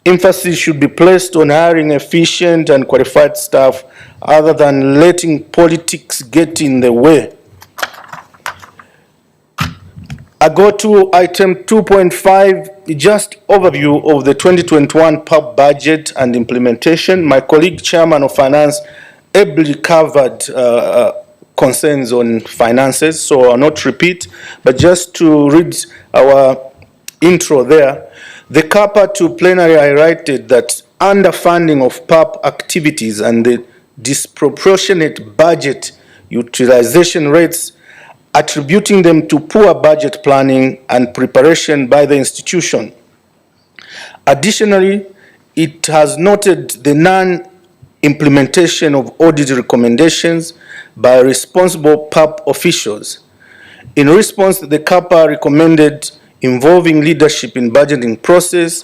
emphasis should be placed on hiring efficient and qualified staff other than letting politics get in the way. I go to item 2.5, just overview of the 2021 PAP budget and implementation. My colleague, Chairman of Finance, ably covered concerns on finances, so I'll not repeat, but just to read our intro there. The CAPA to plenary highlighted that underfunding of PAP activities and the disproportionate budget utilization rates, attributing them to poor budget planning and preparation by the institution. Additionally, it has noted the non-implementation of audit recommendations by responsible PAP officials. In response, the CAPA recommended involving leadership in budgeting process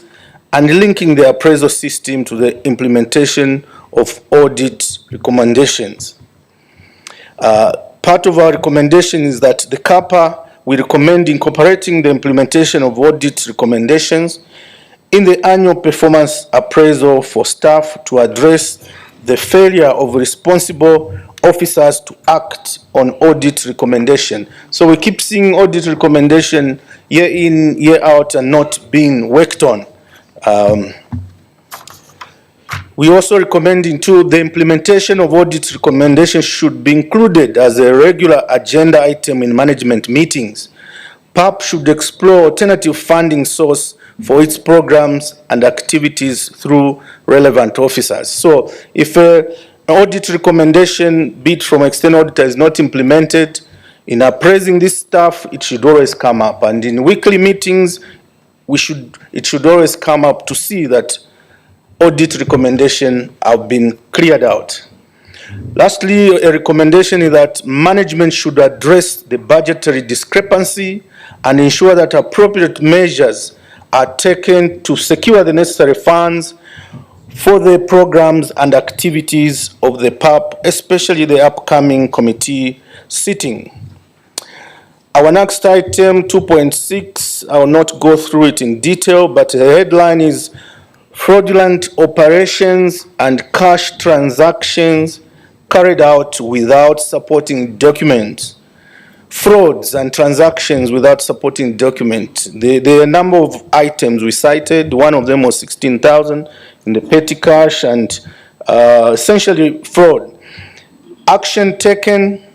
and linking the appraisal system to the implementation of audit recommendations. Part of our recommendation is that the CAPA will recommend incorporating the implementation of audit recommendations in the annual performance appraisal for staff to address the failure of responsible officers to act on audit recommendation. So we keep seeing audit recommendation year in, year out and not being worked on. We also recommending too the implementation of audit recommendations should be included as a regular agenda item in management meetings. PAP should explore alternative funding source for its programs and activities through relevant officers. So if an audit recommendation bid from external auditor is not implemented, in appraising this stuff, it should always come up. And in weekly meetings, it should always come up to see that audit recommendations have been cleared out. Lastly, a recommendation is that management should address the budgetary discrepancy and ensure that appropriate measures are taken to secure the necessary funds for the programs and activities of the PAP, especially the upcoming committee sitting. Our next item, 2.6, I will not go through it in detail, but the headline is fraudulent operations and cash transactions carried out without supporting documents. Frauds and transactions without supporting documents. There are a number of items we cited. One of them was 16,000 in the petty cash and essentially fraud. Action taken,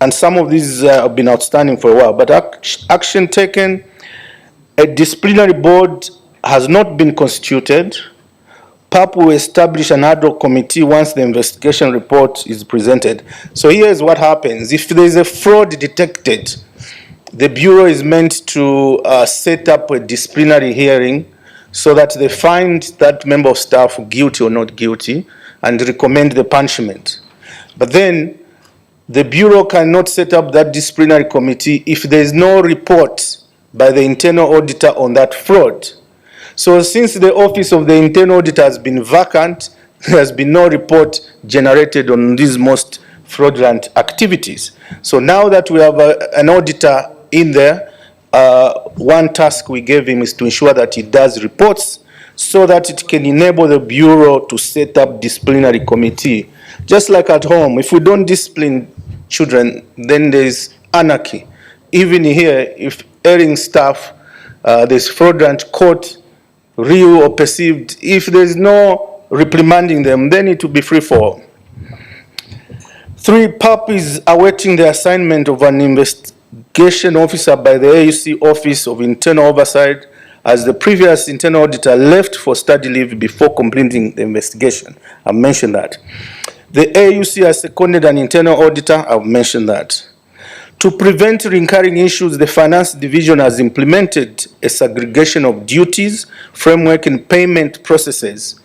and some of these have been outstanding for a while, but action taken, a disciplinary board has not been constituted. PAP will establish an ad hoc committee once the investigation report is presented. So here's what happens. If there is a fraud detected, the Bureau is meant to set up a disciplinary hearing so that they find that member of staff guilty or not guilty and recommend the punishment. But then the Bureau cannot set up that disciplinary committee if there is no report by the internal auditor on that fraud. So since the office of the internal auditor has been vacant, there has been no report generated on these most fraudulent activities. So now that we have an auditor in there, one task we gave him is to ensure that he does reports so that it can enable the Bureau to set up disciplinary committee. Just like at home, if we don't discipline children, then there's anarchy. Even here, if erring staff, there's fraudulent caught, real or perceived. If there's no reprimanding them, then it will be free for all. 3, PAP is awaiting the assignment of an investigation officer by the AUC Office of Internal Oversight, as the previous internal auditor left for study leave before completing the investigation. I've mentioned that. The AUC has seconded an internal auditor. I've mentioned that. To prevent recurring issues, the Finance Division has implemented a segregation of duties, framework, and payment processes.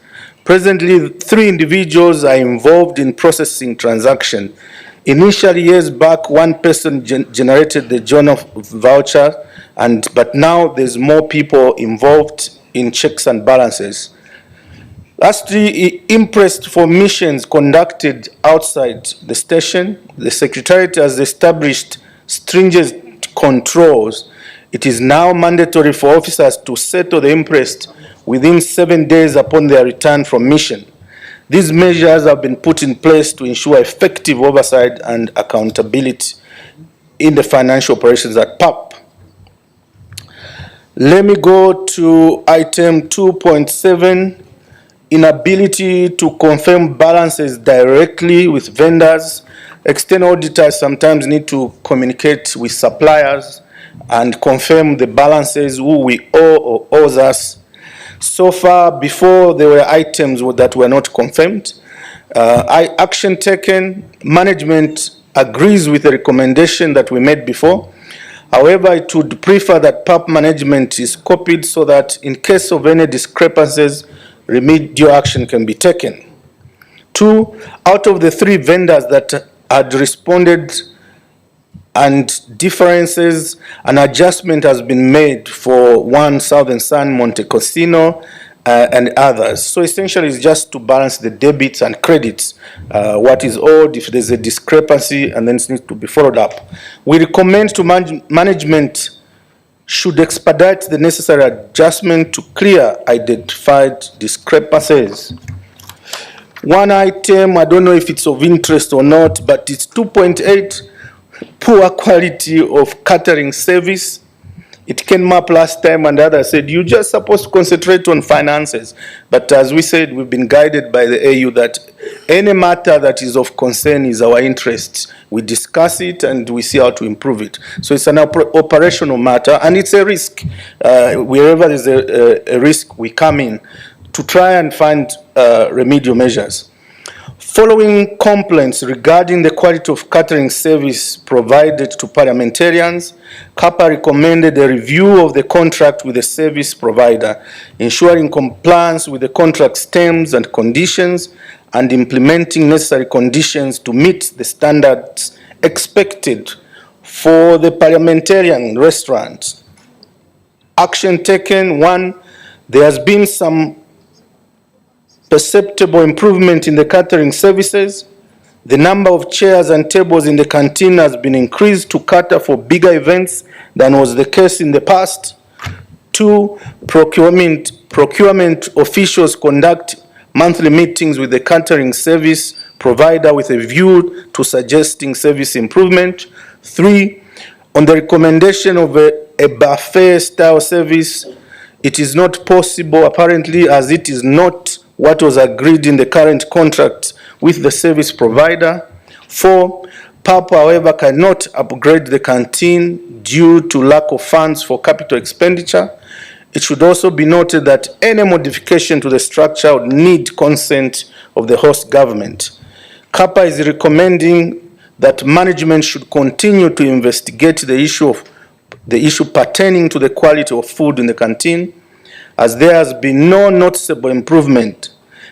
Presently, 3 individuals are involved in processing transactions. Initially, years back, 1 person generated the journal voucher, but now there's more people involved in checks and balances. Lastly, impressed for missions conducted outside the station, the Secretariat has established stringent controls. It is now mandatory for officers to settle the impressed within 7 days upon their return from mission. These measures have been put in place to ensure effective oversight and accountability in the financial operations at PAP. Let me go to item 2.7, inability to confirm balances directly with vendors. External auditors sometimes need to communicate with suppliers and confirm the balances, who we owe or owes us. So far, before there were items that were not confirmed. Action taken, management agrees with the recommendation that we made before. However, it would prefer that PAP management is copied so that in case of any discrepancies, remedial action can be taken. 2, out of the 3 vendors that had responded and differences, an adjustment has been made for 1 Southern Sun, Monte Cassino, and others. So essentially it's just to balance the debits and credits, what is owed, if there's a discrepancy, and then it needs to be followed up. We recommend to management should expedite the necessary adjustment to clear identified discrepancies. One item, I don't know if it's of interest or not, but it's 2.8, poor quality of catering service. It came up last time and others said, you're just supposed to concentrate on finances. But as we said, we've been guided by the AU that any matter that is of concern is our interest. We discuss it and we see how to improve it. So it's an operational matter and it's a risk. Wherever there's a risk, we come in to try and find remedial measures. Following complaints regarding the quality of catering service provided to parliamentarians, CAPA recommended a review of the contract with the service provider, ensuring compliance with the contract's terms and conditions, and implementing necessary conditions to meet the standards expected for the parliamentarian restaurants. Action taken: 1, there has been some perceptible improvement in the catering services. The number of chairs and tables in the canteen has been increased to cater for bigger events than was the case in the past. 2, procurement officials conduct monthly meetings with the catering service provider with a view to suggesting service improvement. 3, on the recommendation of a buffet style service, it is not possible apparently, as it is not what was agreed in the current contract with the service provider. 4, PAP, however, cannot upgrade the canteen due to lack of funds for capital expenditure. It should also be noted that any modification to the structure would need consent of the host government. CAPA is recommending that management should continue to investigate the issue pertaining to the quality of food in the canteen, as there has been no noticeable improvement.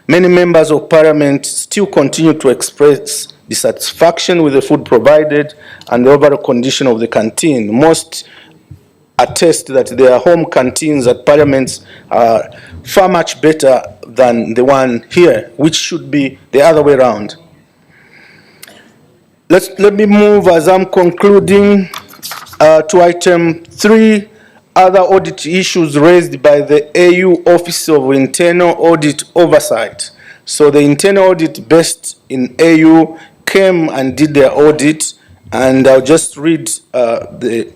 Many members of parliament still continue to express dissatisfaction with the food provided and the overall condition of the canteen. Most attest that their home canteens at parliaments are far much better than the one here, which should be the other way around. Let me move, as I'm concluding, to item 3, other audit issues raised by the AU Office of Internal Audit Oversight. So the internal audit based in AU came and did their audit, and I'll just read the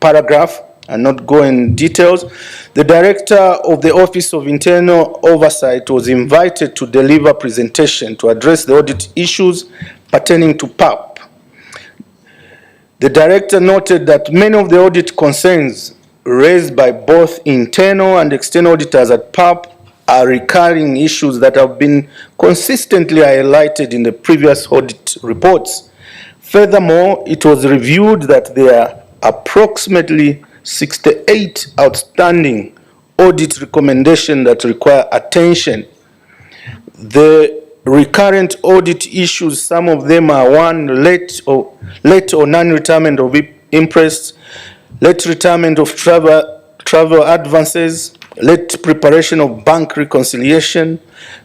paragraph. and not go in details. The Director of the Office of Internal Oversight was invited to deliver a presentation to address the audit issues pertaining to PAP. The Director noted that many of the audit concerns raised by both internal and external auditors at PAP are recurring issues that have been consistently highlighted in the previous audit reports. Furthermore, it was reviewed that there are approximately 68 outstanding audit recommendations that require attention. The recurrent audit issues, some of them are: one, late or non-retirement of interest, late retirement of travel advances, late preparation of bank reconciliation,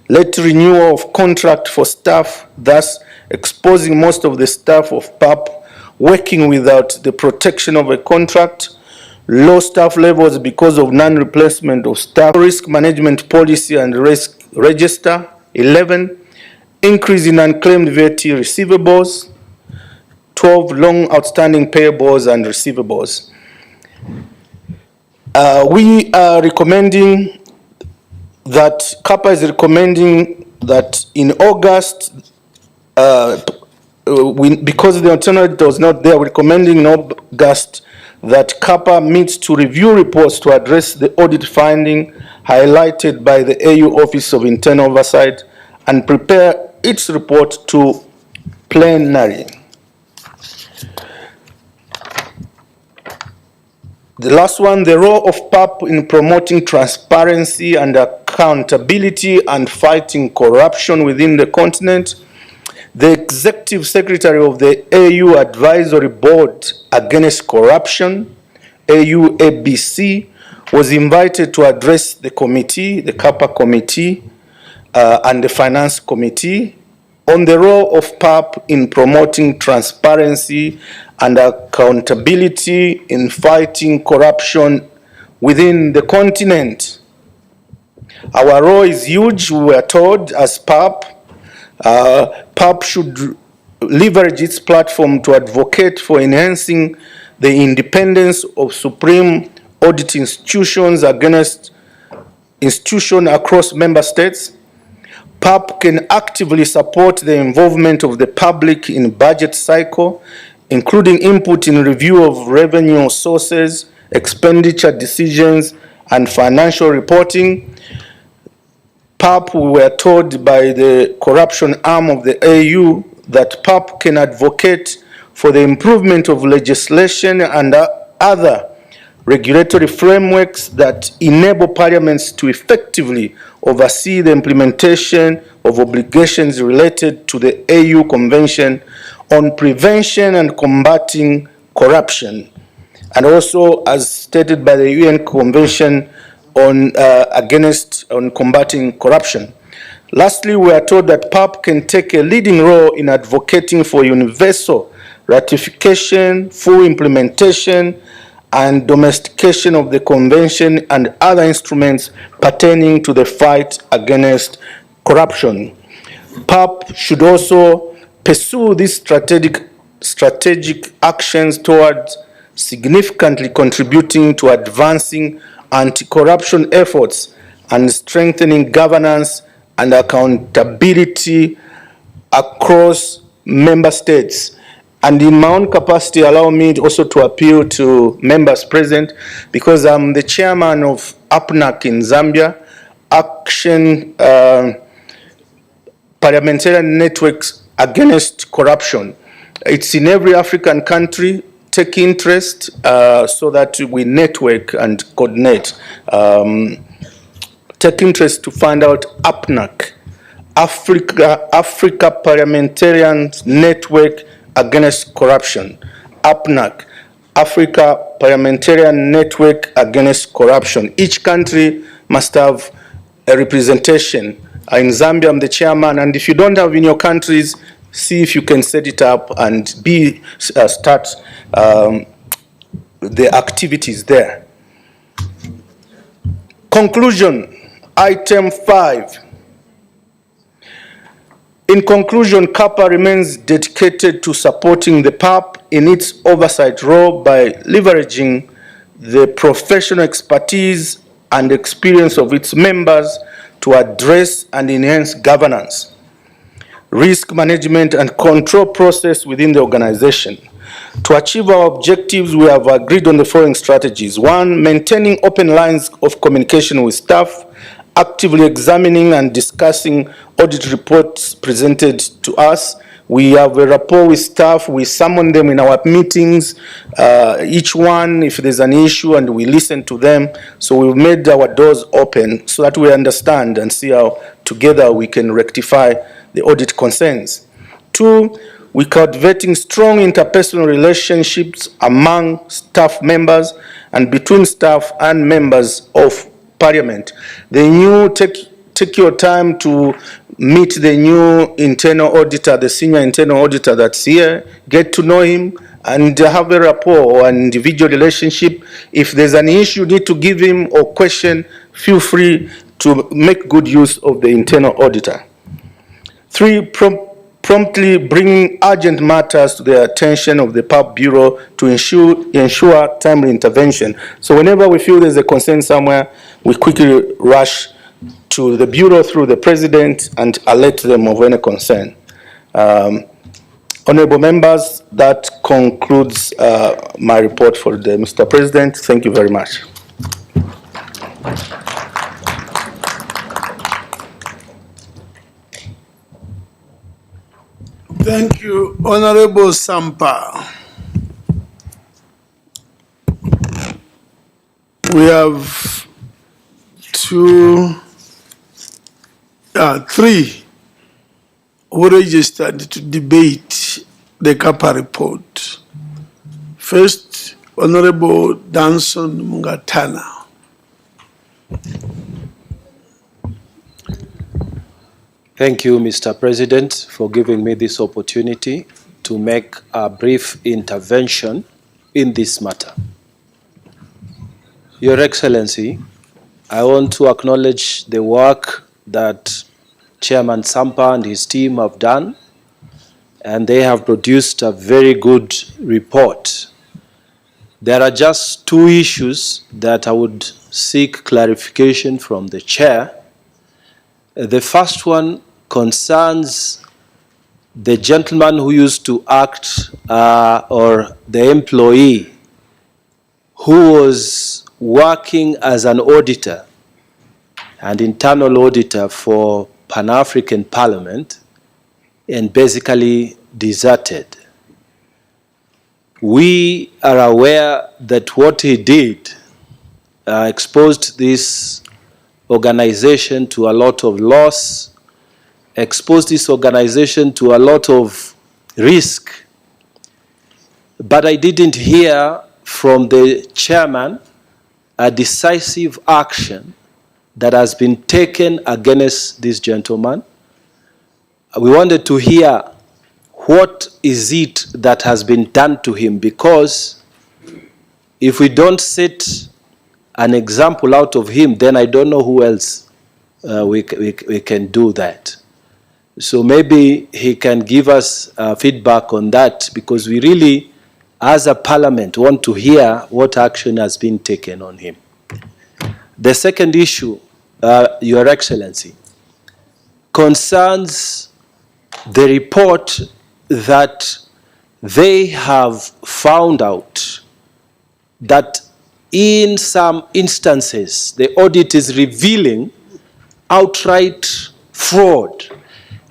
late renewal of contract for staff, thus exposing most of the staff of PAP working without the protection of a contract, low staff levels because of non-replacement of staff, risk management policy and risk register. 11, increase in unclaimed VAT receivables. 12, long outstanding payables and receivables. We are recommending that, CAPA is recommending that in August, because the alternative was not there, we're recommending in August that CAPA meets to review reports to address the audit finding highlighted by the AU Office of Internal Oversight and prepare its report to plenary. The last one, the role of PAP in promoting transparency and accountability and fighting corruption within the continent. The Executive Secretary of the AU Advisory Board Against Corruption, AUABC, was invited to address the committee, the CAPA committee, and the Finance Committee on the role of PAP in promoting transparency and accountability in fighting corruption within the continent. Our role is huge, we were told, as PAP. PAP should leverage its platform to advocate for enhancing the independence of supreme audit institutions against institutions across member states. PAP can actively support the involvement of the public in budget cycle, including input in review of revenue sources, expenditure decisions, and financial reporting. PAP, we were told by the corruption arm of the AU that PAP can advocate for the improvement of legislation and other regulatory frameworks that enable parliaments to effectively oversee the implementation of obligations related to the AU Convention on Prevention and Combating Corruption, and also as stated by the UN Convention on combating corruption. Lastly, we are told that PAP can take a leading role in advocating for universal ratification, full implementation, and domestication of the convention and other instruments pertaining to the fight against corruption. PAP should also pursue these strategic actions towards significantly contributing to advancing anti-corruption efforts and strengthening governance and accountability across member states. And in my own capacity, allow me also to appeal to members present, because I'm the chairman of APNAC in Zambia, Action Parliamentarian Networks Against Corruption. It's in every African country. Take interest so that we network and coordinate. Take interest to find out APNAC, Africa Parliamentarian Network Against Corruption. APNAC, Africa Parliamentarian Network Against Corruption. Each country must have a representation. In Zambia, I'm the chairman, and if you don't have in your countries, see if you can set it up and start the activities there. Conclusion, item 5. In conclusion, CAPA remains dedicated to supporting the PAP in its oversight role by leveraging the professional expertise and experience of its members to address and enhance governance, risk management, and control process within the organization. To achieve our objectives, we have agreed on the following strategies. One, maintaining open lines of communication with staff, actively examining and discussing audit reports presented to us. We have a rapport with staff. We summon them in our meetings, each one if there's an issue, and we listen to them. So we've made our doors open so that we understand and see how together we can rectify the audit concerns. Two, we cultivating strong interpersonal relationships among staff members and between staff and members of Parliament. The new, take your time to meet the new internal auditor, the senior internal auditor that's here, get to know him and have a rapport or an individual relationship. If there's an issue you need to give him or question, feel free to make good use of the internal auditor. Three, promptly bringing urgent matters to the attention of the PAP Bureau to ensure timely intervention. So whenever we feel there's a concern somewhere, we quickly rush to the Bureau through the President and alert them of any concern. Honorable members, that concludes my report for the Mr. President. Thank you very much. Thank you, Honorable Sampa. We have three who registered to debate the CAPA report. First, Honorable Danson Mungatana. Thank you, Mr. President, for giving me this opportunity to make a brief intervention in this matter. Your Excellency, I want to acknowledge the work that Chairman Sampa and his team have done, and they have produced a very good report. There are just two issues that I would seek clarification from the Chair. The first one concerns the gentleman who used to act or the employee who was working as an auditor, an internal auditor for Pan-African Parliament, and basically deserted. We are aware that what he did exposed this organization to a lot of loss, exposed this organization to a lot of risk. But I didn't hear from the chairman a decisive action that has been taken against this gentleman. We wanted to hear what is it that has been done to him, because if we don't set an example out of him, then I don't know who else we can do that. So maybe he can give us feedback on that, because we really, as a parliament, want to hear what action has been taken on him. The second issue, Your Excellency, concerns the report that they have found out that in some instances, the audit is revealing outright fraud,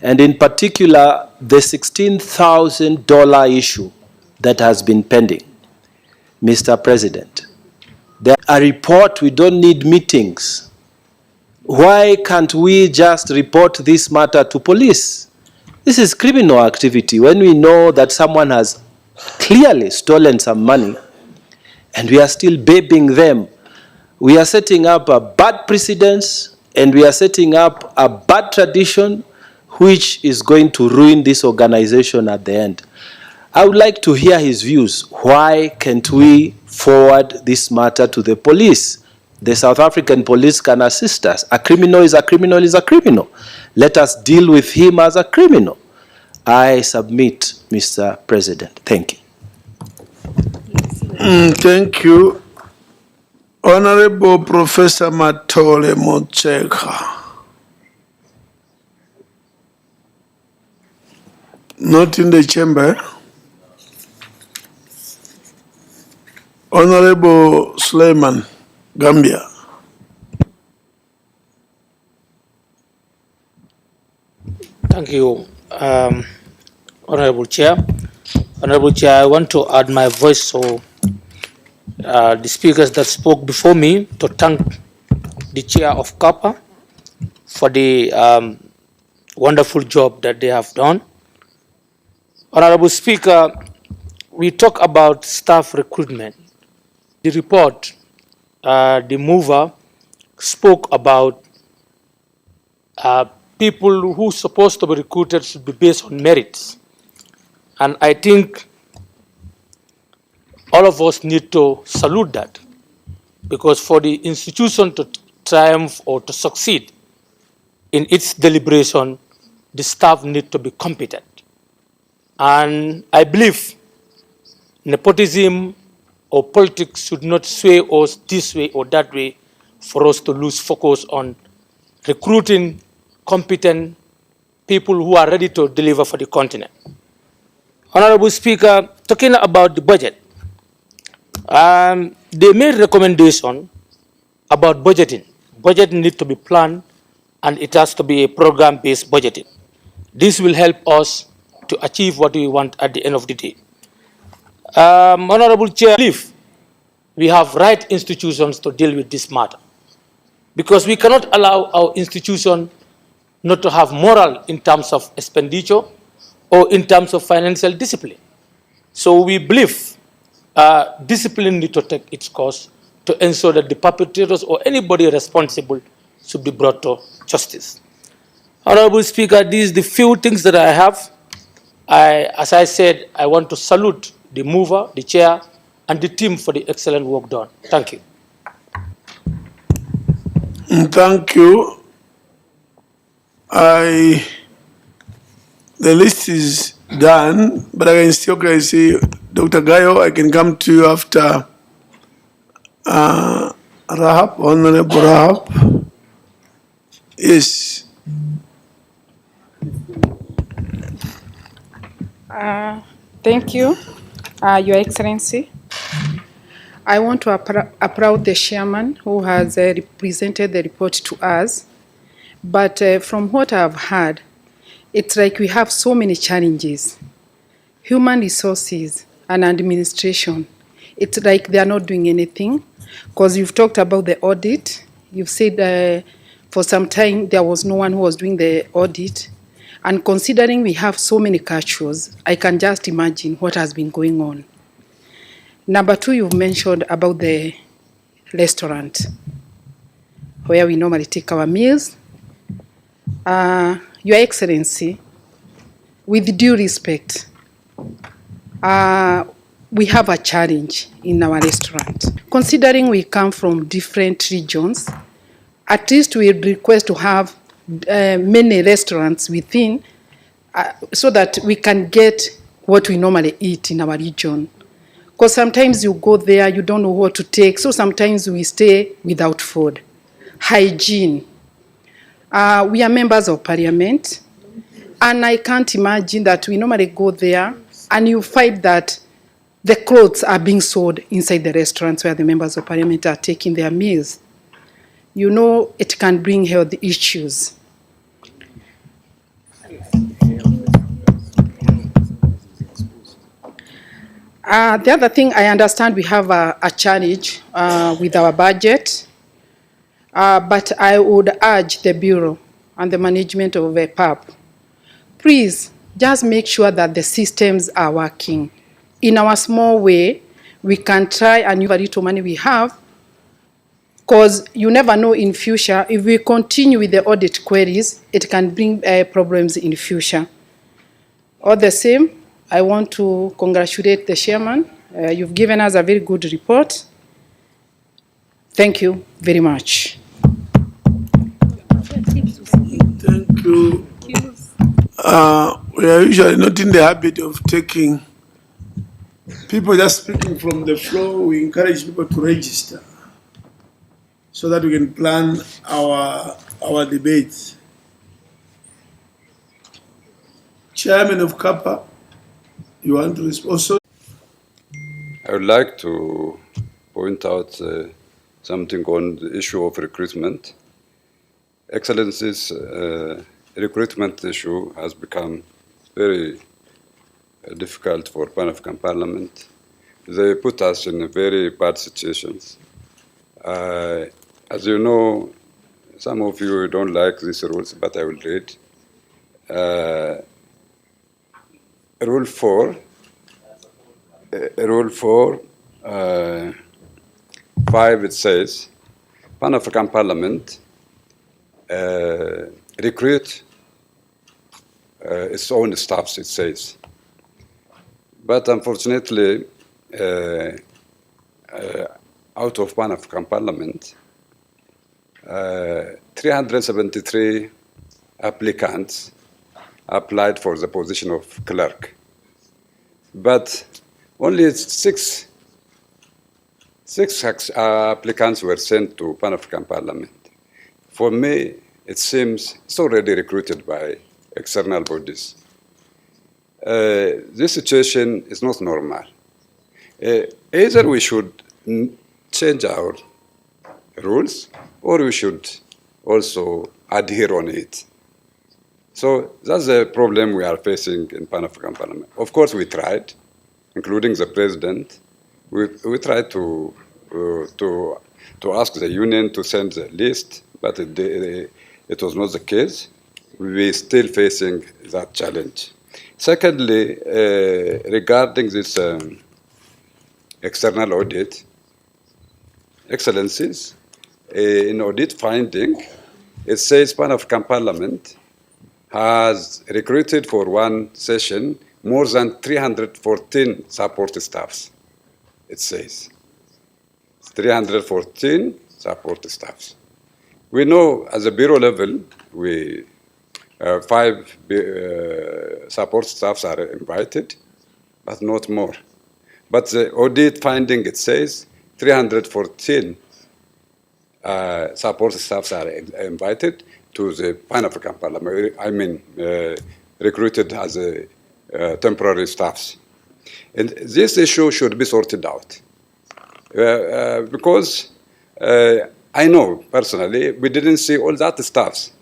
and in particular, the $16,000 issue that has been pending. Mr. President, there's a report, we don't need meetings. Why can't we just report this matter to police? This is criminal activity when we know that someone has clearly stolen some money and we are still babying them. We are setting up a bad precedence and we are setting up a bad tradition which is going to ruin this organization at the end. I would like to hear his views. Why can't we forward this matter to the police? The South African police can assist us. A criminal is a criminal is a criminal. Let us deal with him as a criminal. I submit, Mr. President. Thank you. Thank you. Honorable Professor Matole Mocheka. Not in the chamber. Honorable Suleiman, Gambia. Thank you, Honorable Chair. Honorable Chair, I want to add my voice to the speakers that spoke before me to thank the Chair of CAPA for the wonderful job that they have done. Honorable Speaker, we talk about staff recruitment. The report, the mover spoke about people who are supposed to be recruited should be based on merits. And I think all of us need to salute that, because for the institution to triumph or to succeed in its deliberation, the staff need to be competent. And I believe nepotism or politics should not sway us this way or that way for us to lose focus on recruiting competent people who are ready to deliver for the continent. Honorable Speaker, talking about the budget, they made recommendation about budgeting. Budget needs to be planned, and it has to be a program-based budgeting. This will help us to achieve what we want at the end of the day. Honorable Chair, I believe we have right institutions to deal with this matter, because we cannot allow our institution not to have moral in terms of expenditure or in terms of financial discipline. So we believe discipline needs to take its course to ensure that the perpetrators or anybody responsible should be brought to justice. Honorable Speaker, these are the few things that I have. As I said, I want to salute the mover, the chair, and the team for the excellent work done. Thank you. Thank you. The list is done, but I can still see Dr. Gayo. I can come to you after Rahab, Honorable Rahab. Yes. Thank you, Your Excellency. I want to applaud the chairman who has presented the report to us. But from what I've heard, it's like we have so many challenges. Human resources and administration, it's like they are not doing anything, because you've talked about the audit. You've said for some time there was no one who was doing the audit. And considering we have so many cultures, I can just imagine what has been going on. Number two, you've mentioned about the restaurant, where we normally take our meals. Your Excellency, with due respect, we have a challenge in our restaurant. Considering we come from different regions, at least we request to have many restaurants within so that we can get what we normally eat in our region. Because sometimes you go there, you don't know what to take, so sometimes we stay without food. Hygiene. We are members of parliament, and I can't imagine that we normally go there and you find that the clothes are being sold inside the restaurants where the members of parliament are taking their meals. You know, it can bring health issues. The other thing, I understand we have a challenge with our budget. But I would urge the Bureau and the management of the PAP, please just make sure that the systems are working. In our small way, we can try and use the little money we have, because you never know in future, if we continue with the audit queries, it can bring problems in future. All the same, I want to congratulate the chairman. You've given us a very good report. Thank you very much. Thank you. We are usually not in the habit of taking people just speaking from the floor. We encourage people to register. so that we can plan our debates. Chairman of CAPA, you want to respond? Also, I would like to point out something on the issue of recruitment. Excellencies, recruitment issue has become very difficult for Pan-African Parliament. They put us in very bad situations. As you know, some of you don't like these rules, but I will read. Rule 4, 5, it says, Pan-African Parliament recruit its own staffs, it says. But unfortunately, out of Pan-African Parliament, 373 applicants applied for the position of clerk. But only six applicants were sent to Pan-African Parliament. For me, it seems it's already recruited by external bodies. This situation is not normal. Either we should change our rules, or we should also adhere on it. So that's the problem we are facing in Pan-African Parliament. Of course, we tried, including the president. We tried to ask the union to send the list, but it was not the case. We're still facing that challenge. Secondly, regarding this external audit, Excellencies, in audit finding, it says Pan-African Parliament has recruited for one session more than 314 support staffs, it says. 314 support staffs. We know at the bureau level, 5 support staffs are invited, but not more. But the audit finding, it says 314 support staffs are invited to the Pan-African Parliament, I mean, recruited as temporary staffs. And this issue should be sorted out. Because I know personally, we didn't see all that staffs.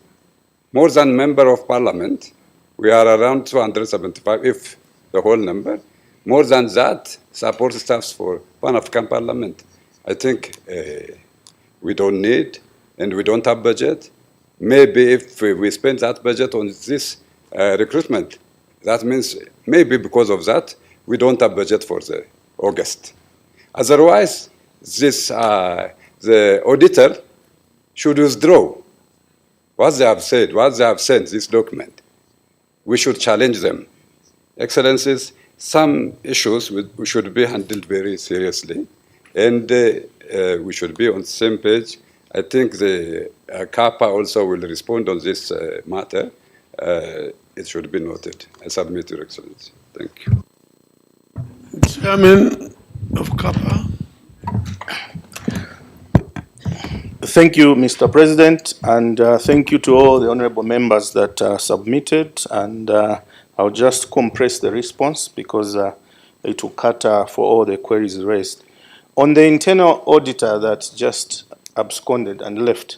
More than member of parliament, we are around 275, if the whole number. More than that, support staffs for Pan-African Parliament. I think we don't need, and we don't have budget. Maybe if we spend that budget on this recruitment, that means maybe because of that, we don't have budget for the August. Otherwise, this, the auditor should withdraw what they have said, what they have sent, this document. We should challenge them. Excellencies, some issues we should be handled very seriously, and we should be on the same page. I think the CAPA also will respond on this matter. It should be noted. I submit, Your Excellency. Thank you. Chairman of CAPA. Thank you, Mr. President, and thank you to all the honorable members that submitted. And I'll just compress the response because it will cater for all the queries raised. On the internal auditor that just absconded and left,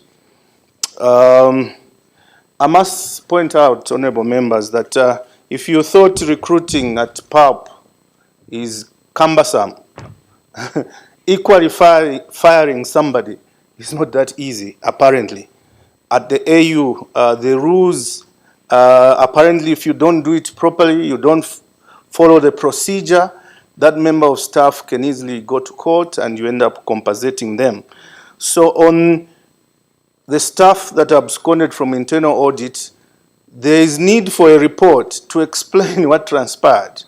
I must point out, honorable members, that if you thought recruiting at PALP is cumbersome, equally firing somebody is not that easy, apparently. At the AU, the rules, apparently if you don't do it properly, you don't follow the procedure, that member of staff can easily go to court and you end up compensating them. So on the staff that absconded from internal audit, there is need for a report to explain what transpired.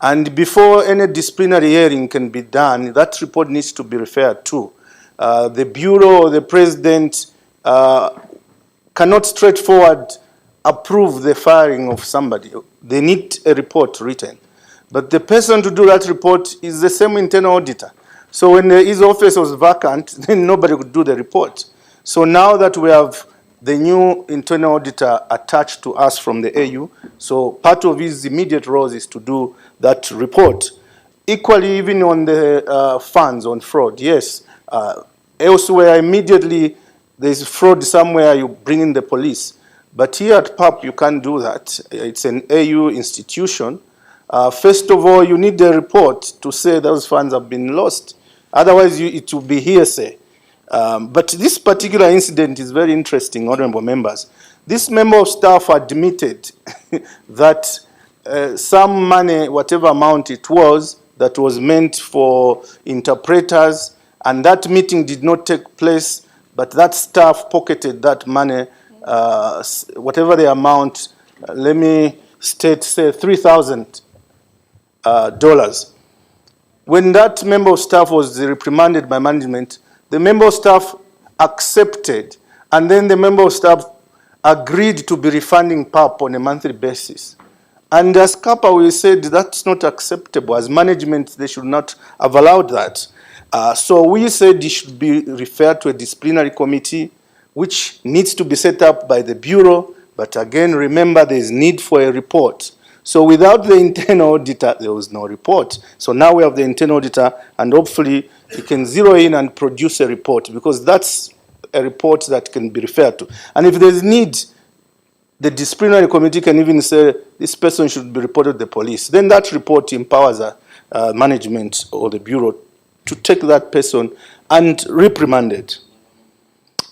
And before any disciplinary hearing can be done, that report needs to be referred to. The Bureau or the President cannot straightforward approve the firing of somebody. They need a report written. But the person to do that report is the same internal auditor. So when his office was vacant, then nobody could do the report. So now that we have the new internal auditor attached to us from the AU, so part of his immediate roles is to do that report. Equally, even on the funds, on fraud, yes. Elsewhere, immediately there's fraud somewhere, you bring in the police. But here at PAP, you can't do that. It's an AU institution. First of all, you need a report to say those funds have been lost. Otherwise, it will be hearsay. But this particular incident is very interesting, honorable members. This member of staff admitted that some money, whatever amount it was, that was meant for interpreters, and that meeting did not take place, but that staff pocketed that money, whatever the amount, let me state, say $3,000. When that member of staff was reprimanded by management, the member of staff accepted, and then the member of staff agreed to be refunding PAP on a monthly basis. And as CAPA, we said that's not acceptable. As management, they should not have allowed that. So we said it should be referred to a disciplinary committee, which needs to be set up by the Bureau. But again, remember, there is need for a report. So without the internal auditor, there was no report. So now we have the internal auditor, and hopefully he can zero in and produce a report, because that's a report that can be referred to. And if there's need, the disciplinary committee can even say this person should be reported to the police. Then that report empowers management or the Bureau to take that person and reprimand it.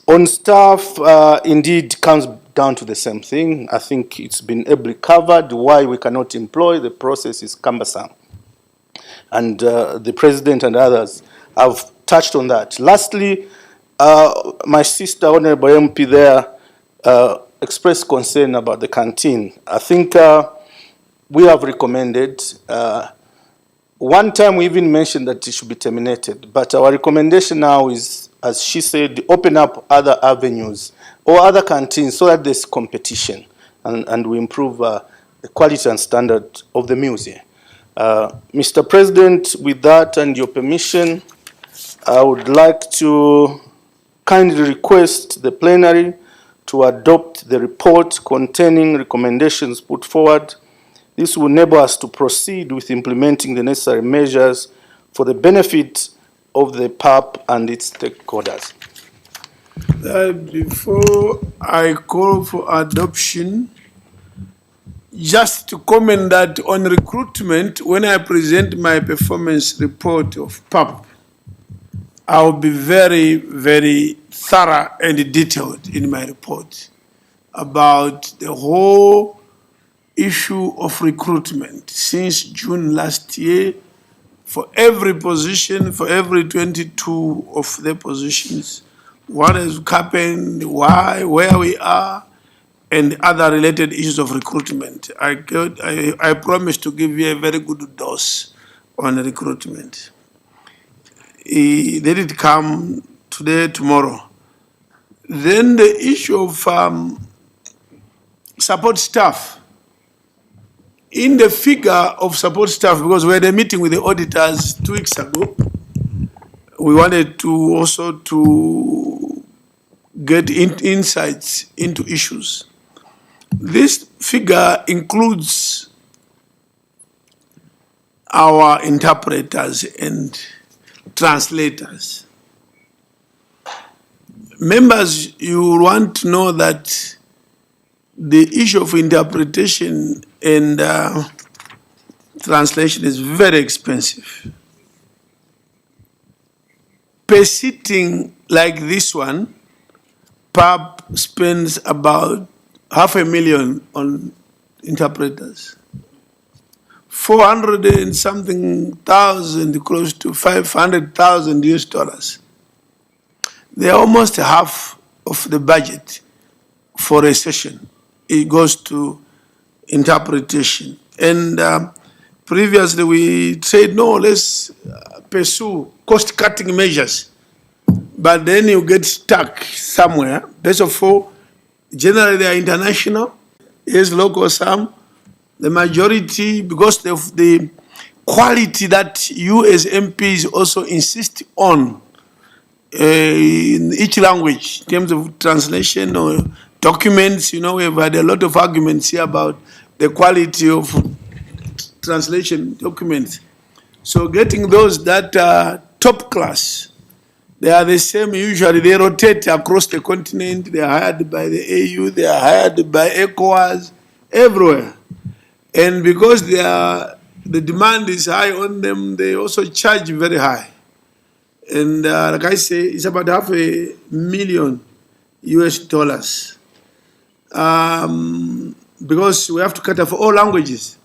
On staff, indeed, comes down to the same thing. I think it's been ably covered why we cannot employ. The process is cumbersome. And the President and others have touched on that. Lastly, my sister, Honorable MP there, expressed concern about the canteen. I think we have recommended, one time we even mentioned that it should be terminated, but our recommendation now is, as she said, open up other avenues or other canteens so that there's competition and we improve the quality and standard of the museum. Mr. President, with that and your permission, I would like to kindly request the plenary to adopt the report containing recommendations put forward. This will enable us to proceed with implementing the necessary measures for the benefit of the PAP and its stakeholders. Before I call for adoption, just to comment that on recruitment, when I present my performance report of PAP, I'll be very, very thorough and detailed in my report about the whole issue of recruitment since June last year, for every position, for every 22 of the positions, what has happened, why, where we are, and other related issues of recruitment. I promise to give you a very good dose on recruitment. Let it come today, tomorrow. Then the issue of support staff. In the figure of support staff, because we had a meeting with the auditors 2 weeks ago, we wanted to also to get insights into issues. This figure includes our interpreters and translators. Members, you want to know that the issue of interpretation and translation is very expensive. Per sitting like this one, PAP spends about $500,000 on interpreters. 400 and something thousand, close to 500,000 US dollars. They're almost half of the budget for a session. It goes to interpretation. And previously we said, no, let's pursue cost-cutting measures. But then you get stuck somewhere. First of all, generally they are international, yes, local some. The majority, because of the quality that you as MPs also insist on in each language in terms of translation or documents. You know, we've had a lot of arguments here about the quality of translation documents. So getting those that are top class, they are the same usually, they rotate across the continent, they are hired by the AU, they are hired by ECOWAS, everywhere. And because the demand is high on them, they also charge very high. And like I say, it's about $500,000 US. Because we have to cater for all languages.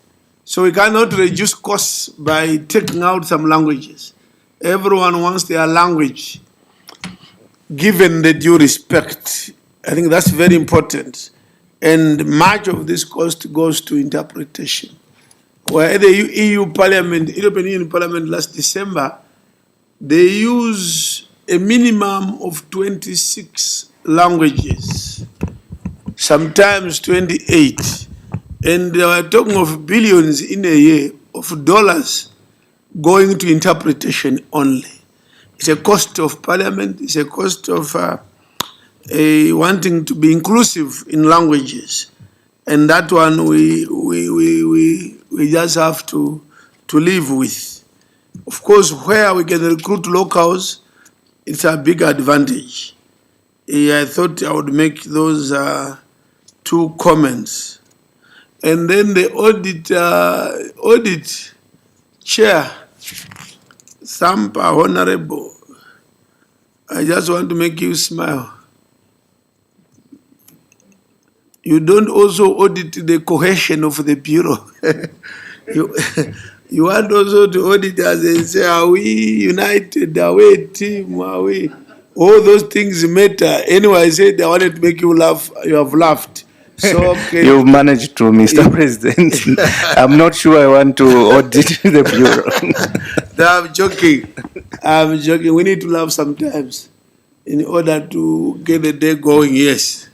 So we cannot reduce costs by taking out some languages. Everyone wants their language given the due respect. I think that's very important. And much of this cost goes to interpretation. Where the EU Parliament, European Union Parliament last December, they use a minimum of 26 languages, sometimes 28. And they were talking of billions in a year of dollars going to interpretation only. It's a cost of parliament, it's a cost of wanting to be inclusive in languages. And that one we just have to live with. Of course, where we can recruit locals, it's a big advantage. I thought I would make those two comments. And then the audit chair, Sampa Honorable, I just want to make you smile. You don't also audit the cohesion of the bureau. You want also to audit us and say, are we united? Are we a team? Are we? All those things matter. Anyway, I said I wanted to make you laugh. You have laughed. So okay. You've managed to, Mr. President. I'm not sure I want to audit the bureau. No, I'm joking. I'm joking. We need to laugh sometimes in order to get the day going, yes.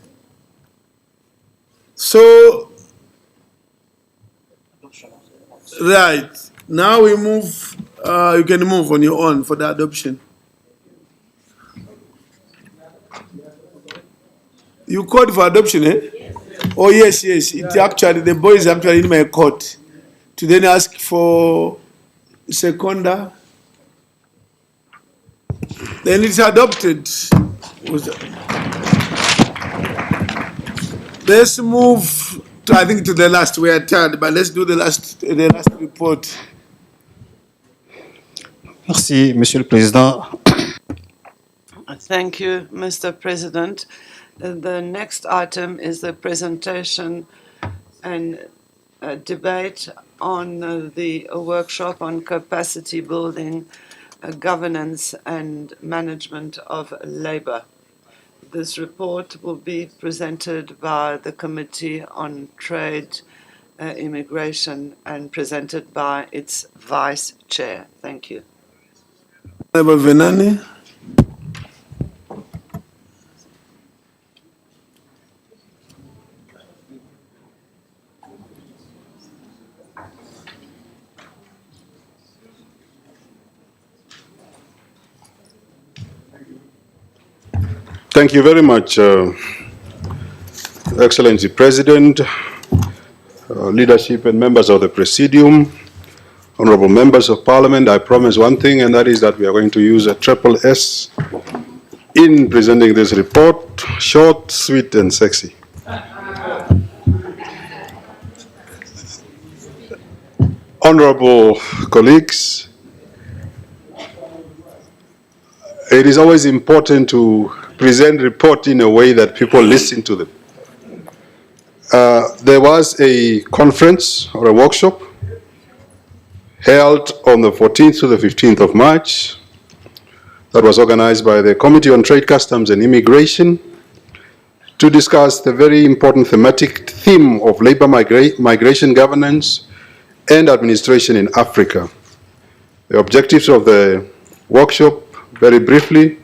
So, right. Now we move, you can move on your own for the adoption. You called for adoption, eh? Oh, yes, yes. It actually, the boy is actually in my court to then ask for seconder. Then it's adopted. Let's move to, I think, to the last. We are tired, but let's do the last report. Merci, Monsieur le Président. Thank you, Mr. President. The next item is the presentation and debate on the workshop on capacity building, governance and management of labor. This report will be presented by the Committee on Trade, Immigration, and presented by its Vice Chair. Thank you. Venani. Thank you very much, Excellency President, leadership and members of the Presidium, honorable members of Parliament. I promise one thing, and that is that we are going to use a triple S in presenting this report: short, sweet, and sexy. Honorable colleagues, it is always important to present report in a way that people listen to them. There was a conference or a workshop held on the 14th to the 15th of March that was organized by the Committee on Trade, Customs and Immigration to discuss the very important thematic theme of labor migration governance and administration in Africa. The objectives of the workshop, very briefly,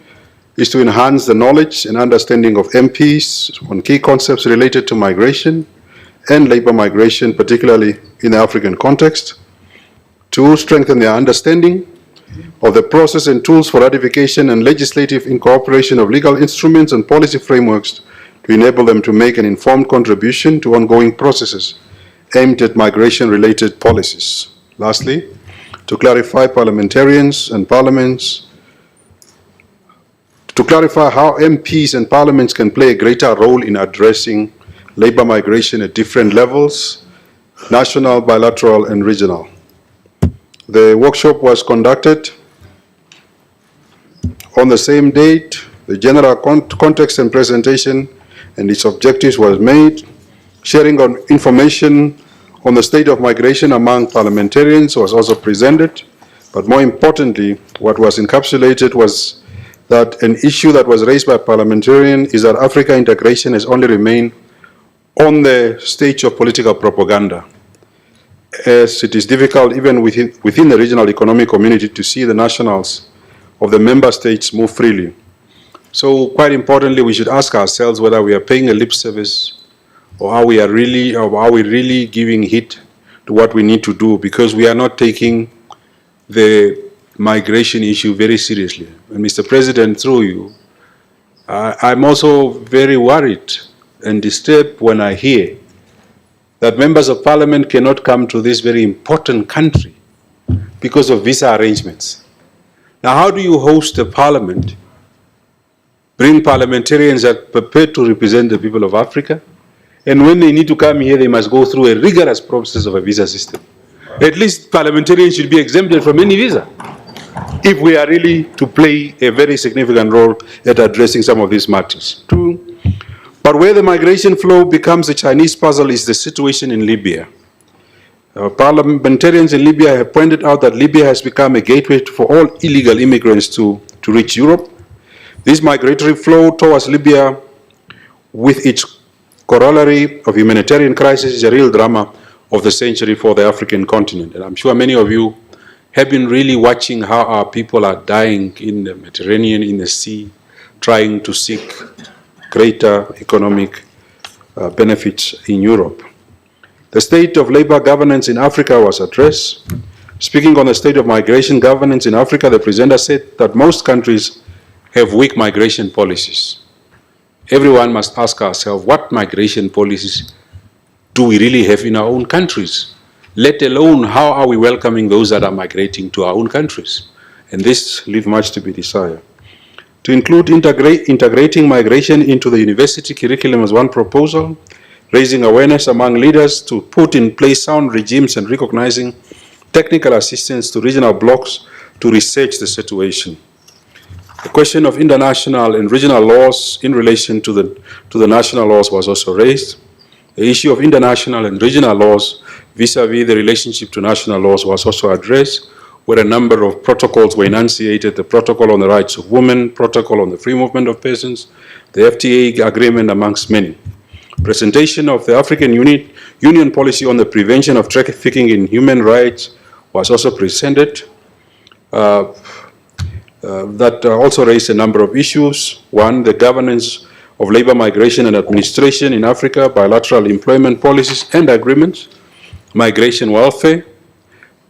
is to enhance the knowledge and understanding of MPs on key concepts related to migration and labor migration, particularly in the African context, 2, strengthen their understanding of the process and tools for ratification and legislative incorporation of legal instruments and policy frameworks to enable them to make an informed contribution to ongoing processes aimed at migration-related policies. Lastly, to clarify parliamentarians and parliaments, to clarify how MPs and parliaments can play a greater role in addressing labor migration at different levels, national, bilateral, and regional. The workshop was conducted on the same date. The general context and presentation and its objectives was made. Sharing on information on the state of migration among parliamentarians was also presented. But more importantly, what was encapsulated was that an issue that was raised by parliamentarians is that Africa integration has only remained on the stage of political propaganda, as it is difficult even within the regional economic community to see the nationals of the member states move freely. So quite importantly, we should ask ourselves whether we are paying a lip service or are we really giving heed to what we need to do, because we are not taking the migration issue very seriously. And Mr. President, through you, I'm also very worried and disturbed when I hear that members of parliament cannot come to this very important country because of visa arrangements. Now, how do you host a parliament, bring parliamentarians that are prepared to represent the people of Africa, and when they need to come here, they must go through a rigorous process of a visa system? At least parliamentarians should be exempted from any visa if we are really to play a very significant role at addressing some of these matters. 2, but where the migration flow becomes a Chinese puzzle is the situation in Libya. Parliamentarians in Libya have pointed out that Libya has become a gateway for all illegal immigrants to reach Europe. This migratory flow towards Libya, with its corollary of humanitarian crisis, is a real drama of the century for the African continent. And I'm sure many of you have been really watching how our people are dying in the Mediterranean, in the sea, trying to seek greater economic benefits in Europe. The state of labor governance in Africa was addressed. Speaking on the state of migration governance in Africa, the presenter said that most countries have weak migration policies. Everyone must ask ourselves, what migration policies do we really have in our own countries? Let alone, how are we welcoming those that are migrating to our own countries? And this leaves much to be desired. To include integrating migration into the university curriculum is one proposal, raising awareness among leaders to put in place sound regimes and recognizing technical assistance to regional blocs to research the situation. The question of international and regional laws in relation to the national laws was also raised. The issue of international and regional laws vis-à-vis the relationship to national laws was also addressed, where a number of protocols were enunciated: the Protocol on the Rights of Women, Protocol on the Free Movement of Persons, the FTA agreement, amongst many. Presentation of the African Union policy on the prevention of trafficking in human rights was also presented. That also raised a number of issues. 1, the governance of labor migration and administration in Africa, bilateral employment policies and agreements, migration welfare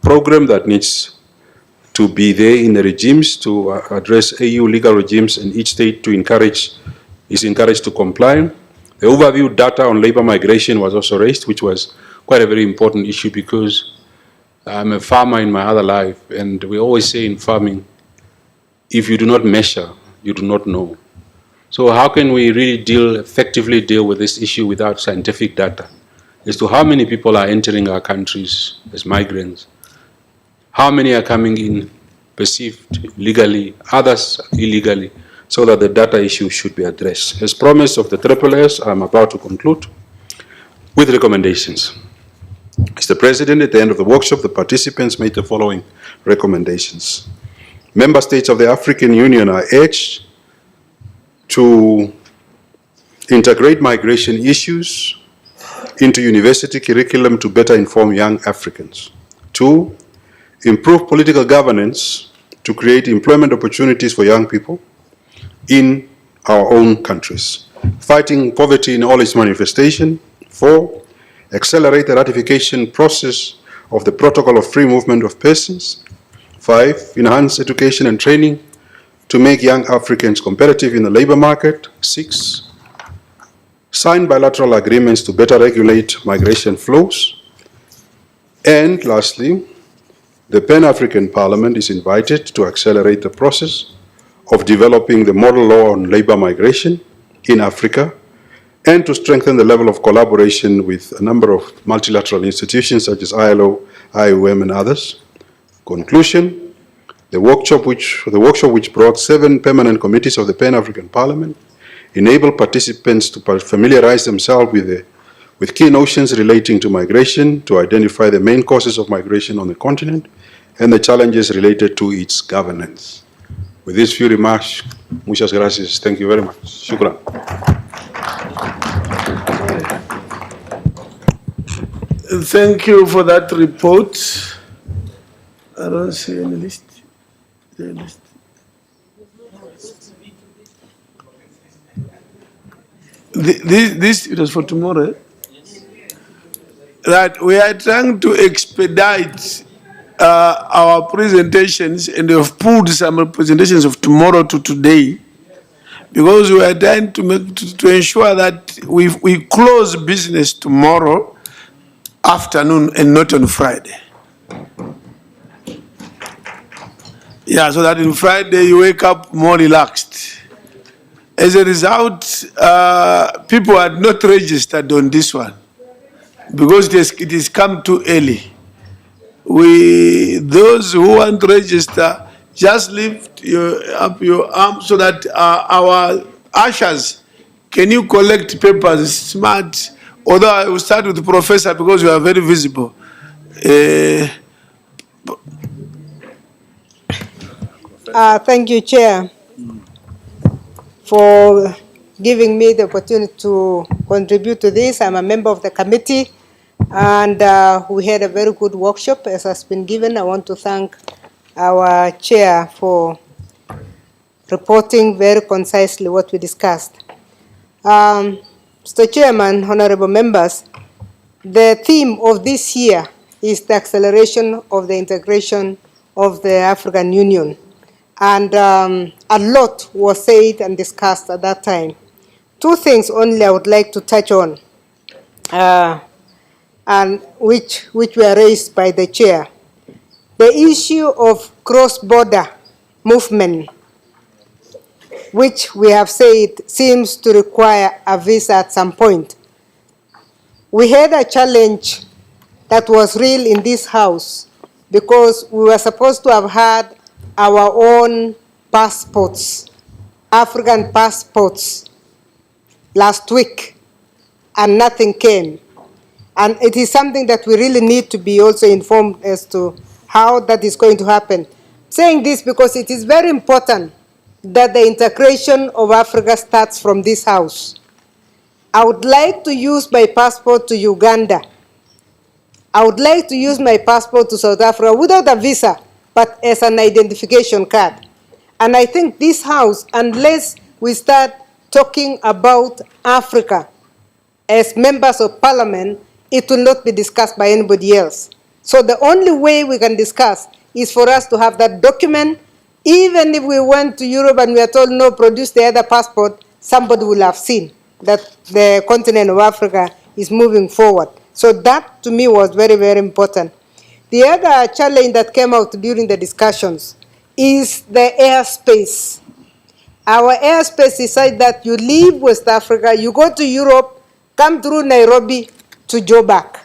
program that needs to be there in the regimes to address AU legal regimes, and each state is encouraged to comply. The overview data on labor migration was also raised, which was quite a very important issue, because I'm a farmer in my other life, and we always say in farming, if you do not measure, you do not know. So how can we really effectively deal with this issue without scientific data as to how many people are entering our countries as migrants, how many are coming in perceived legally, others illegally, so that the data issue should be addressed. As promised of the SSS, I'm about to conclude with recommendations. Mr. President, at the end of the workshop, the participants made the following recommendations. Member states of the African Union are urged to integrate migration issues into university curriculum to better inform young Africans. 2, improve political governance to create employment opportunities for young people in our own countries. Fighting poverty in all its manifestations. 4, accelerate the ratification process of the Protocol of Free Movement of Persons. 5, enhance education and training to make young Africans competitive in the labor market. 6, sign bilateral agreements to better regulate migration flows. And lastly, the Pan-African Parliament is invited to accelerate the process of developing the model law on labor migration in Africa and to strengthen the level of collaboration with a number of multilateral institutions such as ILO, IOM, and others. Conclusion, the workshop which brought 7 permanent committees of the Pan-African Parliament enabled participants to familiarize themselves with key notions relating to migration, to identify the main causes of migration on the continent, and the challenges related to its governance. With these few remarks, muchas gracias. Thank you very much. Shukran. Thank you for that report. I don't see any list. The list. This it was for tomorrow. That we are trying to expedite our presentations, and we have pulled some presentations of tomorrow to today, because we are trying to ensure that we close business tomorrow afternoon and not on Friday. Yeah, so that on Friday you wake up more relaxed. As a result, people are not registered on this one because it has come too early. Those who want to register, just lift up your arm so that our ushers, can you collect papers smart? Although I will start with the professor because you are very visible. Thank you, Chair, for giving me the opportunity to contribute to this. I'm a member of the committee, and we had a very good workshop as has been given. I want to thank our chair for reporting very concisely what we discussed. Mr. Chairman, honorable members, the theme of this year is the acceleration of the integration of the African Union. And a lot was said and discussed at that time. 2 things only I would like to touch on, and which were raised by the chair. The issue of cross-border movement, which we have said seems to require a visa at some point. We had a challenge that was real in this house because we were supposed to have had our own passports, African passports, last week, and nothing came. And it is something that we really need to be also informed as to how that is going to happen. Saying this because it is very important that the integration of Africa starts from this house. I would like to use my passport to Uganda. I would like to use my passport to South Africa without a visa, but as an identification card. And I think this house, unless we start talking about Africa as members of parliament, it will not be discussed by anybody else. So the only way we can discuss is for us to have that document. Even if we went to Europe and we are told, no, produce the other passport, somebody will have seen that the continent of Africa is moving forward. So that, to me, was very, very important. The other challenge that came out during the discussions is the airspace. Our airspace is such that you leave West Africa, you go to Europe, come through Nairobi to Joburg.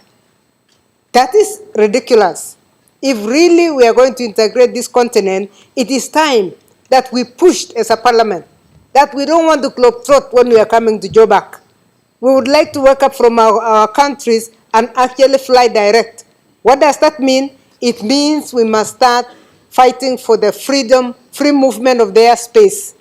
That is ridiculous. If really we are going to integrate this continent, it is time that we pushed as a parliament, that we don't want to globetrot when we are coming to Joburg. We would like to wake up from our countries and actually fly direct. What does that mean? It means we must start fighting for the freedom, free movement of the airspace.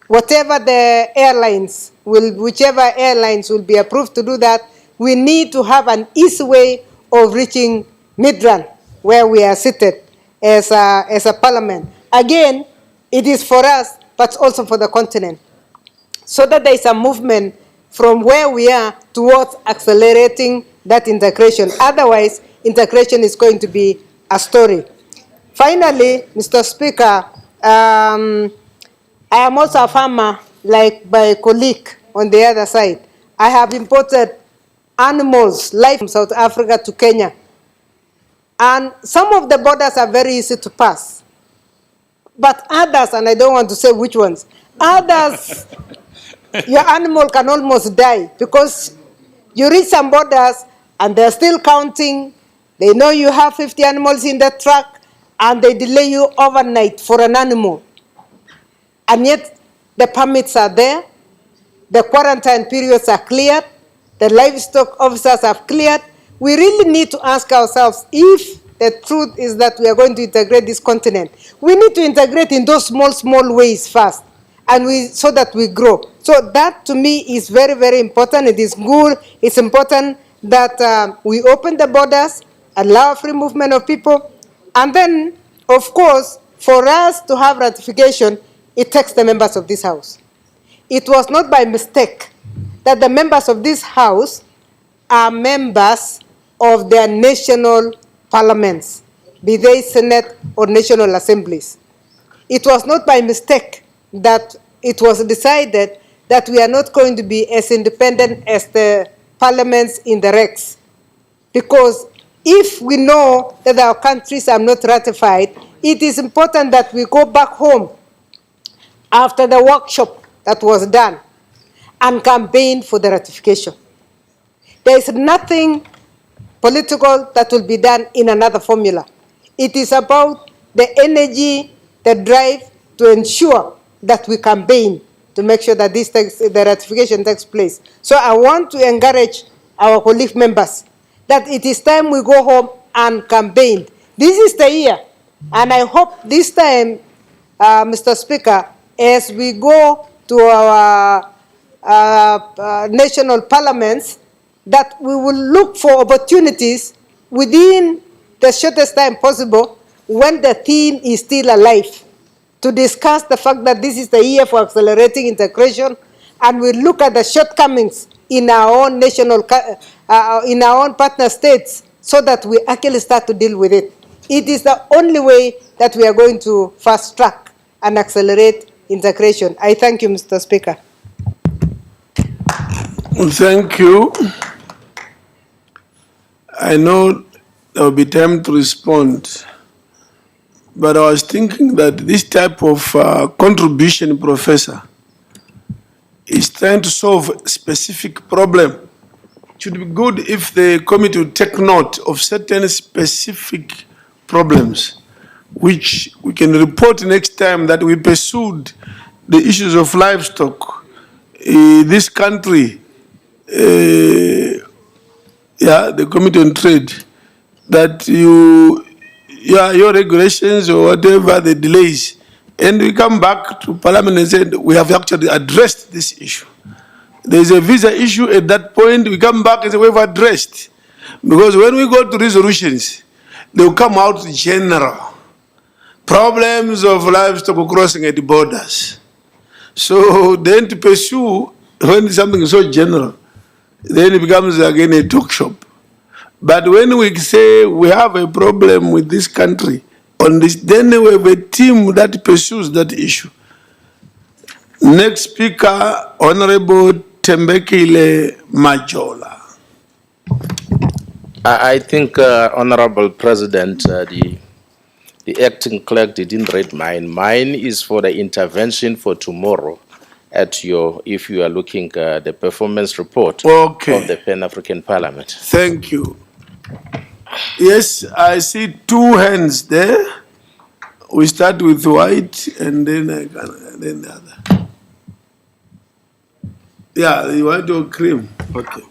Whatever the airlines whichever airlines will be approved to do that, we need to have an easy way of reaching Midrand, where we are seated as a parliament. Again, it is for us, but also for the continent, so that there is a movement from where we are towards accelerating that integration. Otherwise, integration is going to be a story. Finally, Mr. Speaker, I am also a farmer, like my colleague on the other side. I have imported animals, life from South Africa to Kenya. And some of the borders are very easy to pass. But others, and I don't want to say which ones, others, your animal can almost die because you reach some borders and they're still counting. They know you have 50 animals in the truck and they delay you overnight for an animal. And yet the permits are there, the quarantine periods are cleared, the livestock officers have cleared. We really need to ask ourselves if the truth is that we are going to integrate this continent. We need to integrate in those small ways first, and so that we grow. So that to me is very, very important. It is good. It's important that we open the borders, allow free movement of people, and then, of course, for us to have ratification, it takes the members of this House. It was not by mistake that the members of this House are members of their national parliaments, be they Senate or national assemblies. It was not by mistake that it was decided that we are not going to be as independent as the parliaments in the regs. Because if we know that our countries are not ratified, it is important that we go back home after the workshop that was done and campaign for the ratification. There is nothing political that will be done in another formula. It is about the energy, the drive to ensure that we campaign to make sure that the ratification takes place. So I want to encourage our colleague members that it is time we go home and campaign. This is the year, and I hope this time, Mr. Speaker, as we go to our national parliaments, that we will look for opportunities within the shortest time possible when the theme is still alive to discuss the fact that this is the year for accelerating integration, and we look at the shortcomings in our own in our own partner states so that we actually start to deal with it. It is the only way that we are going to fast track and accelerate integration. I thank you, Mr. Speaker. Thank you. I know there will be time to respond, but I was thinking that this type of contribution, Professor, is trying to solve a specific problem. It should be good if the committee would take note of certain specific problems, which we can report next time that we pursued the issues of livestock in this country. The Committee on Trade, that your regulations or whatever the delays, and we come back to Parliament and say we have actually addressed this issue. There's a visa issue at that point, we come back and say we've addressed. Because when we go to resolutions, they will come out general. Problems of livestock crossing at the borders. So then to pursue when something is so general, then it becomes again a talk shop. But when we say we have a problem with this country on this, then we have a team that pursues that issue. Next speaker, Honorable Tembekile Majola. I think, Honorable President, the acting clerk didn't read mine. Mine is for the intervention for tomorrow. If you are looking at the performance report of the Pan-African Parliament. Thank you. Yes, I see two hands there. We start with white and then the other. Yeah, the white or cream. Okay.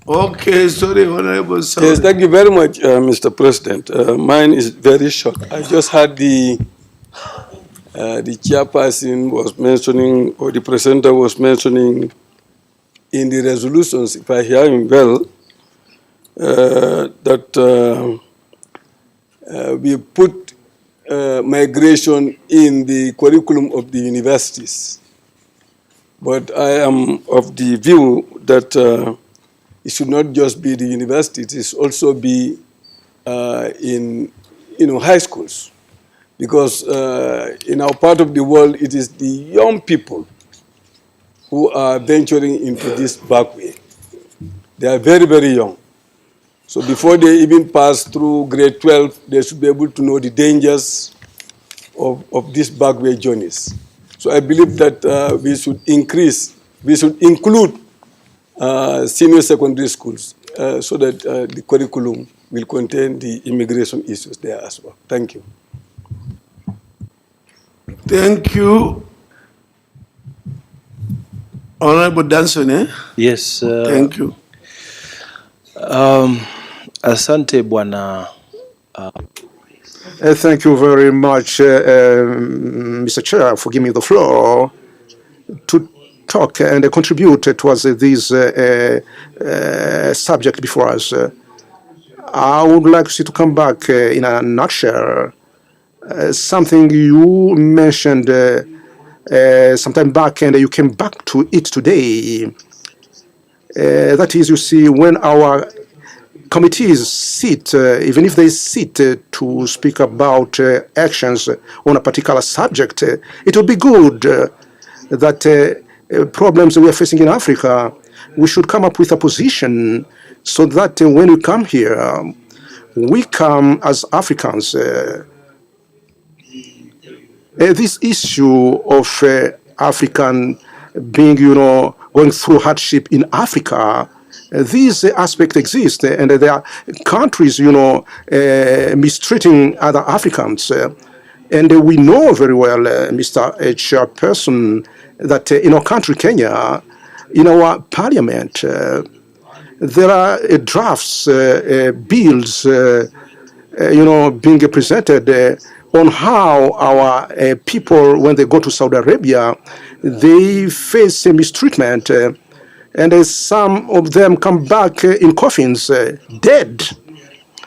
Okay, sorry, Honorable. Sorry. Yes, thank you very much, Mr. President. Mine is very short. I just had the chairperson was mentioning, or the presenter was mentioning in the resolutions, if I hear him well, that we put migration in the curriculum of the universities. But I am of the view that it should not just be the university, it should also be in high schools. Because in our part of the world, it is the young people who are venturing into this back way. They are very, very young. So before they even pass through grade 12, they should be able to know the dangers of these back way journeys. So I believe that we should include senior secondary schools so that the curriculum will contain the immigration issues there as well. Thank you. Thank you. Honorable Danson, eh? Yes. Thank you. Asante Bwana. Thank you very much, Mr. Chair, for giving me the floor to talk and contribute towards this subject before us. I would like to come back in a nutshell. Something you mentioned some time back, and you came back to it today. That is, you see, when our committees sit, even if they sit to speak about actions on a particular subject, it would be good that problems we are facing in Africa, we should come up with a position so that when we come here, we come as Africans. This issue of African being, going through hardship in Africa, these aspects exist, and there are countries, mistreating other Africans. And we know very well, Mr. Chairperson, that in our country, Kenya, in our parliament, there are drafts, bills, being presented on how our people, when they go to Saudi Arabia, they face mistreatment, and some of them come back in coffins, dead.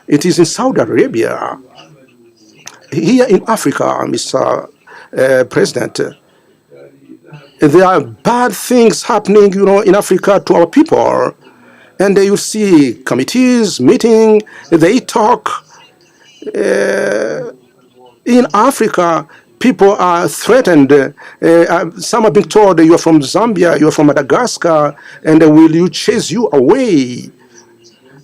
It is in Saudi Arabia. Here in Africa, Mr. President, there are bad things happening, in Africa to our people. And you see committees meeting, they talk. In Africa, people are threatened. Some are being told you are from Zambia, you are from Madagascar, and will you chase you away?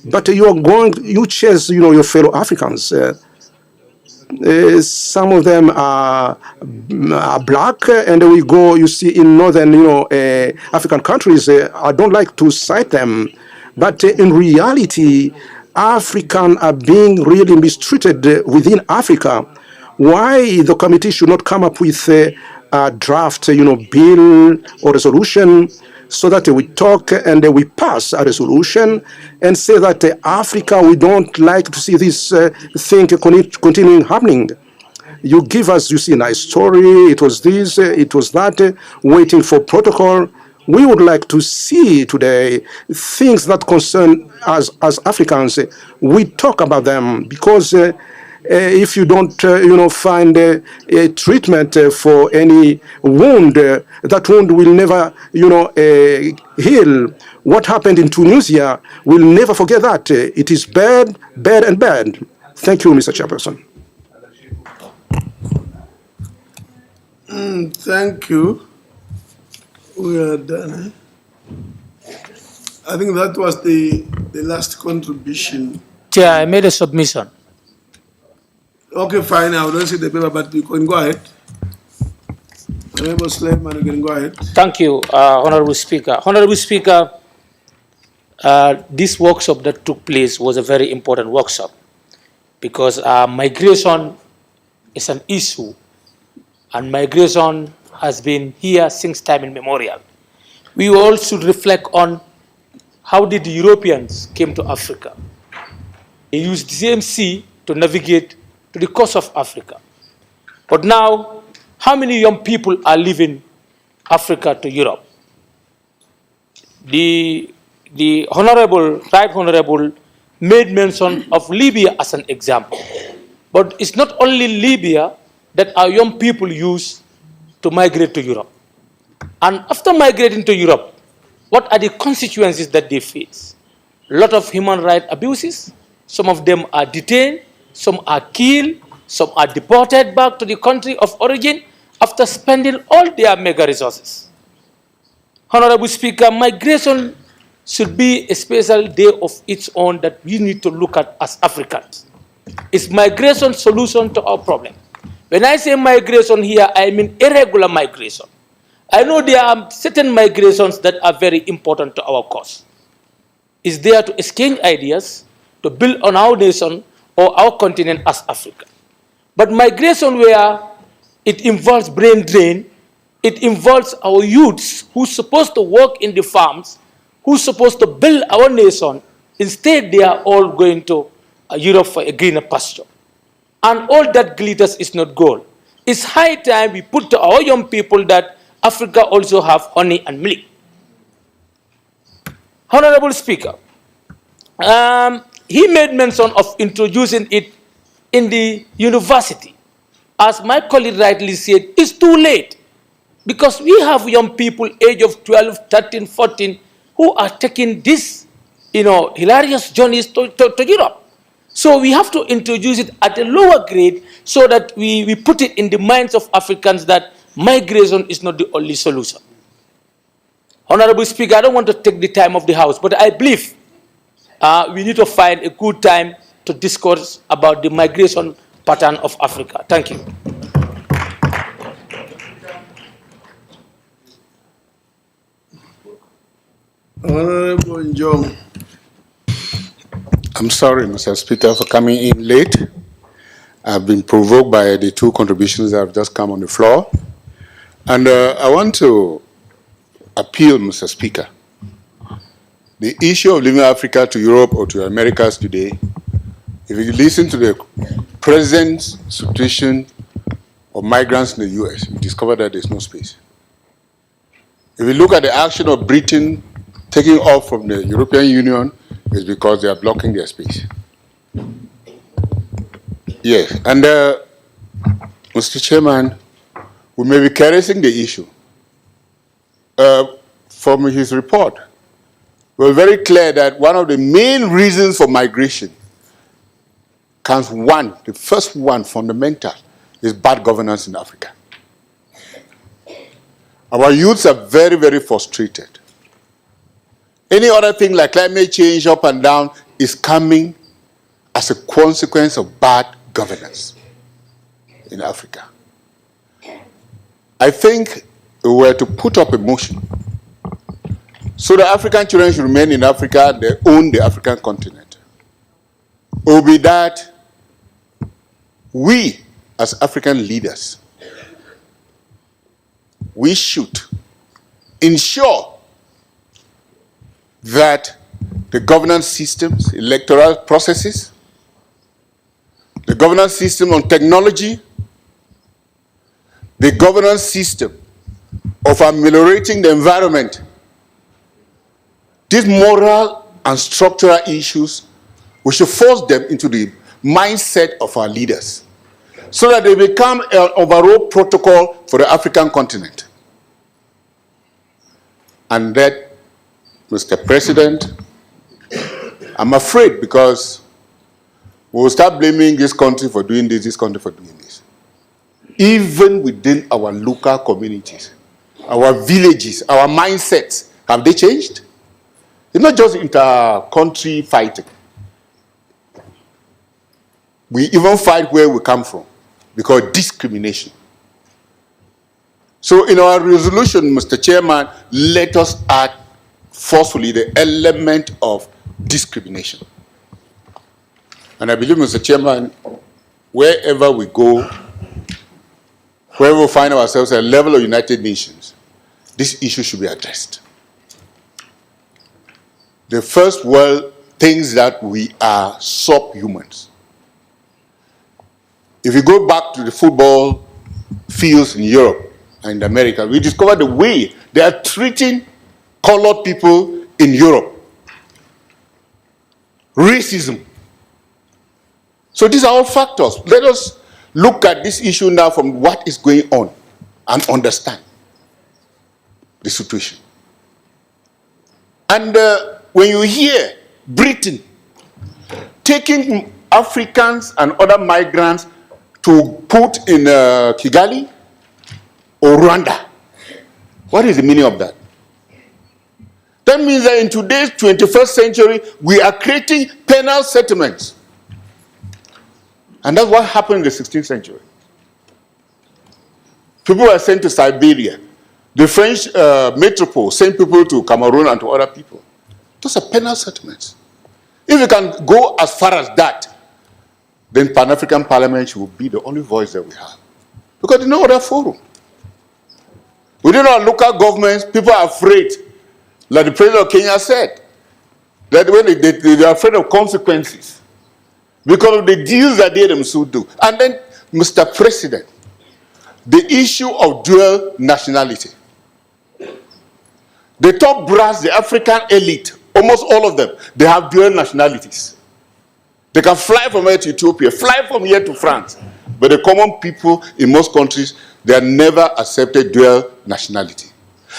But you chase, your fellow Africans. Some of them are black, and we go, you see, in northern, African countries. I don't like to cite them, but in reality, Africans are being really mistreated within Africa. Why the committee should not come up with a draft, bill or resolution, so that we talk and we pass a resolution and say that Africa, we don't like to see this thing continuing happening. You give us, you see, a nice story. It was this, it was that, waiting for protocol. We would like to see today things that concern us as Africans. We talk about them because if you don't, find a treatment for any wound, that wound will never, heal. What happened in Tunisia, we'll never forget that. It is bad, bad, and bad. Thank you, Mr. Chairperson. Thank you. We are done. I think that was the last contribution. Chair, I made a submission. Okay, fine. I don't see the paper, but you can go ahead. Honorable Slayman, you can go ahead. Thank you, Honorable Speaker. Honorable Speaker, this workshop that took place was a very important workshop because migration is an issue, and migration has been here since time immemorial. We all should reflect on how did the Europeans came to Africa. They used the same sea to navigate to the coast of Africa. But now, how many young people are leaving Africa to Europe? The Right Honorable made mention of Libya as an example. But it's not only Libya that our young people use to migrate to Europe. And after migrating to Europe, what are the consequences that they face? a lot of human rights abuses. Some of them are detained, some are killed, some are deported back to the country of origin after spending all their mega resources. Honorable Speaker, migration should be a special day of its own that we need to look at as Africans. Is migration solution to our problem? When I say migration here, I mean irregular migration. I know there are certain migrations that are very important to our cause. It's there to exchange ideas, to build on our nation or our continent as Africa. But migration where it involves brain drain, it involves our youths who's supposed to work in the farms, who's supposed to build our nation. Instead, they are all going to Europe for a greener pasture. And all that glitters is not gold. It's high time we put to our young people that Africa also have honey and milk. Honorable Speaker, he made mention of introducing it in the university. As my colleague rightly said, it's too late because we have young people age of 12, 13, 14 who are taking this, hilarious journeys to Europe. So we have to introduce it at a lower grade so that we put it in the minds of Africans that migration is not the only solution. Honorable Speaker, I don't want to take the time of the House, but I believe we need to find a good time to discuss about the migration pattern of Africa. Thank you. Honorable Njong. I'm sorry, Mr. Speaker, for coming in late. I've been provoked by the two contributions that have just come on the floor. And I want to appeal, Mr. Speaker. The issue of leaving Africa to Europe or to Americas today, if you listen to the present situation of migrants in the US, you discover that there's no space. If you look at the action of Britain taking off from the European Union, it's because they are blocking their space. Yes, and Mr. Chairman, we may be caressing the issue. From his report, we're very clear that one of the main reasons for migration comes one, the first one, fundamental, is bad governance in Africa. Our youths are very, very frustrated. Any other thing like climate change up and down is coming as a consequence of bad governance in Africa. I think we were to put up a motion so the African children should remain in Africa, they own the African continent. It will be that we, as African leaders, we should ensure that the governance systems, electoral processes, the governance system on technology, the governance system of ameliorating the environment, these moral and structural issues, we should force them into the mindset of our leaders so that they become an overall protocol for the African continent. And that, Mr. President, I'm afraid because we will start blaming this country for doing this country for doing this. Even within our local communities, our villages, our mindsets, have they changed? It's not just inter-country fighting. We even fight where we come from because of discrimination. So in our resolution, Mr. Chairman, let us add forcefully the element of discrimination. And I believe, Mr. Chairman, wherever we go, wherever we find ourselves at the level of United Nations, this issue should be addressed. The first world thinks that we are subhumans. If you go back to the football fields in Europe and America, we discover the way they are treating colored people in Europe. Racism. So these are all factors. Let us look at this issue now from what is going on and understand the situation. And when you hear Britain taking Africans and other migrants to put in Kigali or Rwanda. What is the meaning of that? That means that in today's 21st century, we are creating penal settlements. And that's what happened in the 16th century. People were sent to Siberia. The French metropole sent people to Cameroon and to other people. Those are penal settlements. If we can go as far as that, then Pan-African Parliament will be the only voice that we have. Because there's no other forum. Within our local governments, people are afraid, like the president of Kenya said, that when they are afraid of consequences because of the deals that they themselves do. And then, Mr. President, the issue of dual nationality. The top brass, the African elite, almost all of them, they have dual nationalities. They can fly from here to Ethiopia, fly from here to France. But the common people in most countries, they have never accepted dual nationality.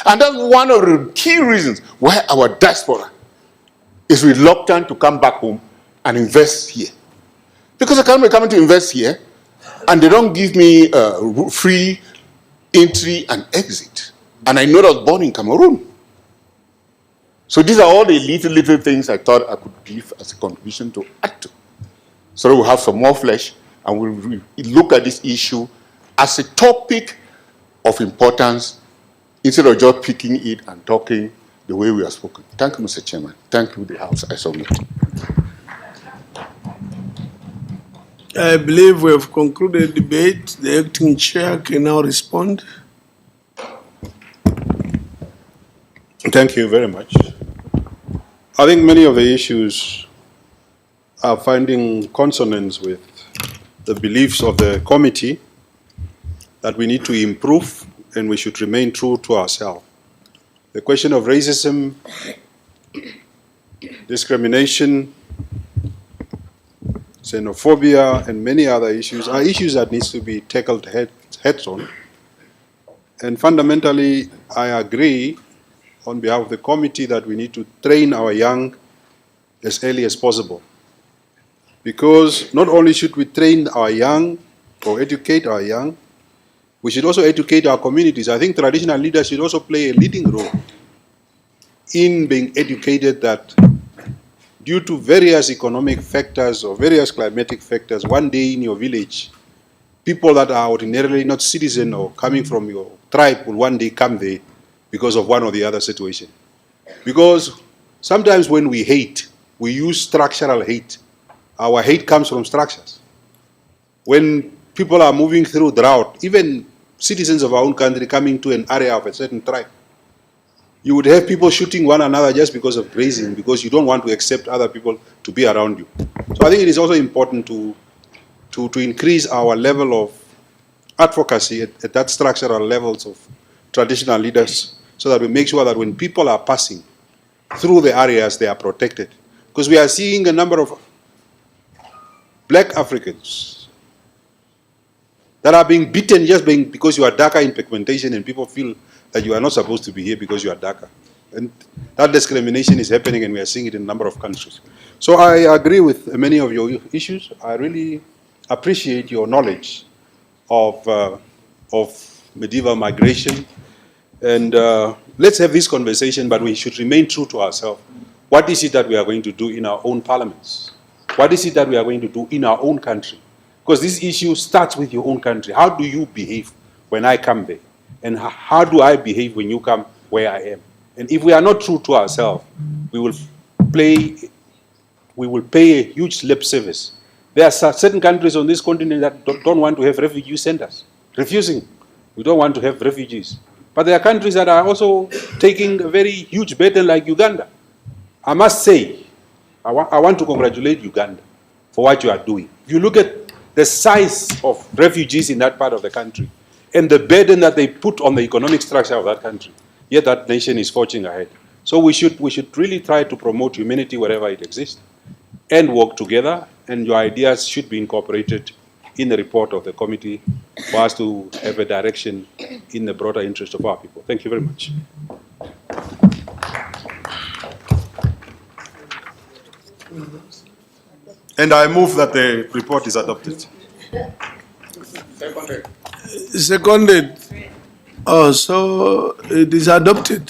And that's one of the key reasons why our diaspora is reluctant to come back home and invest here. Because I can't be coming to invest here, and they don't give me free entry and exit. And I know that I was born in Cameroon. So these are all the little things I thought I could give as a contribution to add to. So that we'll have some more flesh and we'll look at this issue as a topic of importance instead of just picking it and talking the way we have spoken. Thank you, Mr. Chairman. Thank you, the House. I submit. I believe we have concluded the debate. The acting chair can now respond. Thank you very much. I think many of the issues are finding consonance with the beliefs of the committee that we need to improve and we should remain true to ourselves. The question of racism, discrimination, xenophobia, and many other issues are issues that needs to be tackled heads on. And fundamentally, I agree on behalf of the committee that we need to train our young as early as possible. Because not only should we train our young or educate our young, we should also educate our communities. I think traditional leaders should also play a leading role in being educated that due to various economic factors or various climatic factors, one day in your village, people that are ordinarily not citizen or coming from your tribe will one day come there because of one or the other situation. Because sometimes when we hate, we use structural hate. Our hate comes from structures. When people are moving through drought, even citizens of our own country coming to an area of a certain tribe, you would have people shooting one another just because of grazing, because you don't want to accept other people to be around you. So I think it is also important to increase our level of advocacy at that structural levels of traditional leaders, so that we make sure that when people are passing through the areas, they are protected. Because we are seeing a number of black Africans that are being beaten just because you are darker in pigmentation, and people feel that you are not supposed to be here because you are darker. And that discrimination is happening, and we are seeing it in a number of countries. So I agree with many of your issues. I really appreciate your knowledge of medieval migration. And let's have this conversation, but we should remain true to ourselves. What is it that we are going to do in our own parliaments? What is it that we are going to do in our own country? Because this issue starts with your own country. How do you behave when I come there? And how do I behave when you come where I am? And if we are not true to ourselves, we will pay a huge lip service. There are certain countries on this continent that don't want to have refugee centers, refusing. We don't want to have refugees. But there are countries that are also taking a very huge burden, like Uganda. I must say, I want to congratulate Uganda for what you are doing. If you look at the size of refugees in that part of the country and the burden that they put on the economic structure of that country, yet that nation is forging ahead. So we should really try to promote humanity wherever it exists and work together, and your ideas should be incorporated in the report of the committee for us to have a direction in the broader interest of our people. Thank you very much. And I move that the report is adopted. Seconded. Oh, so it is adopted.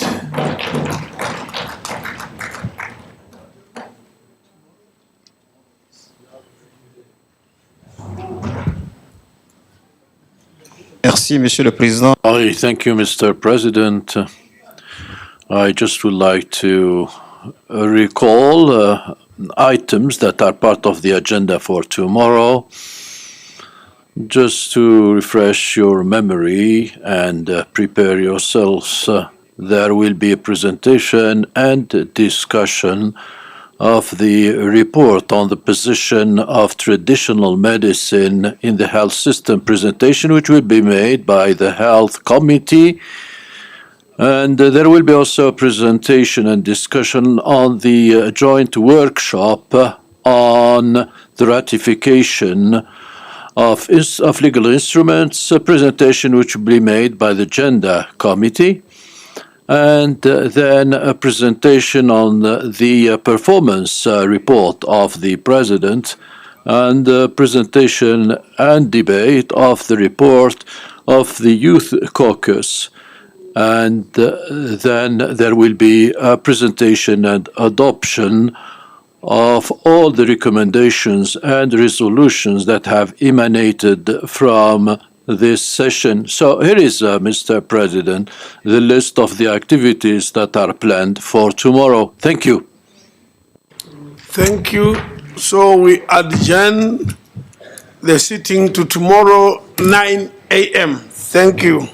Merci, Monsieur le Président. Thank you, Mr. President. I just would like to recall items that are part of the agenda for tomorrow. Just to refresh your memory and prepare yourselves, there will be a presentation and discussion of the report on the position of traditional medicine in the health system presentation, which will be made by the Health Committee. And there will be also a presentation and discussion on the joint workshop on the ratification of legal instruments, a presentation which will be made by the Gender Committee. And then a presentation on the performance report of the President, and a presentation and debate of the report of the Youth Caucus. And then there will be a presentation and adoption of all the recommendations and resolutions that have emanated from this session. So here is, Mr. President, the list of the activities that are planned for tomorrow. Thank you. Thank you. So we adjourn the sitting to tomorrow, 9 a.m. Thank you.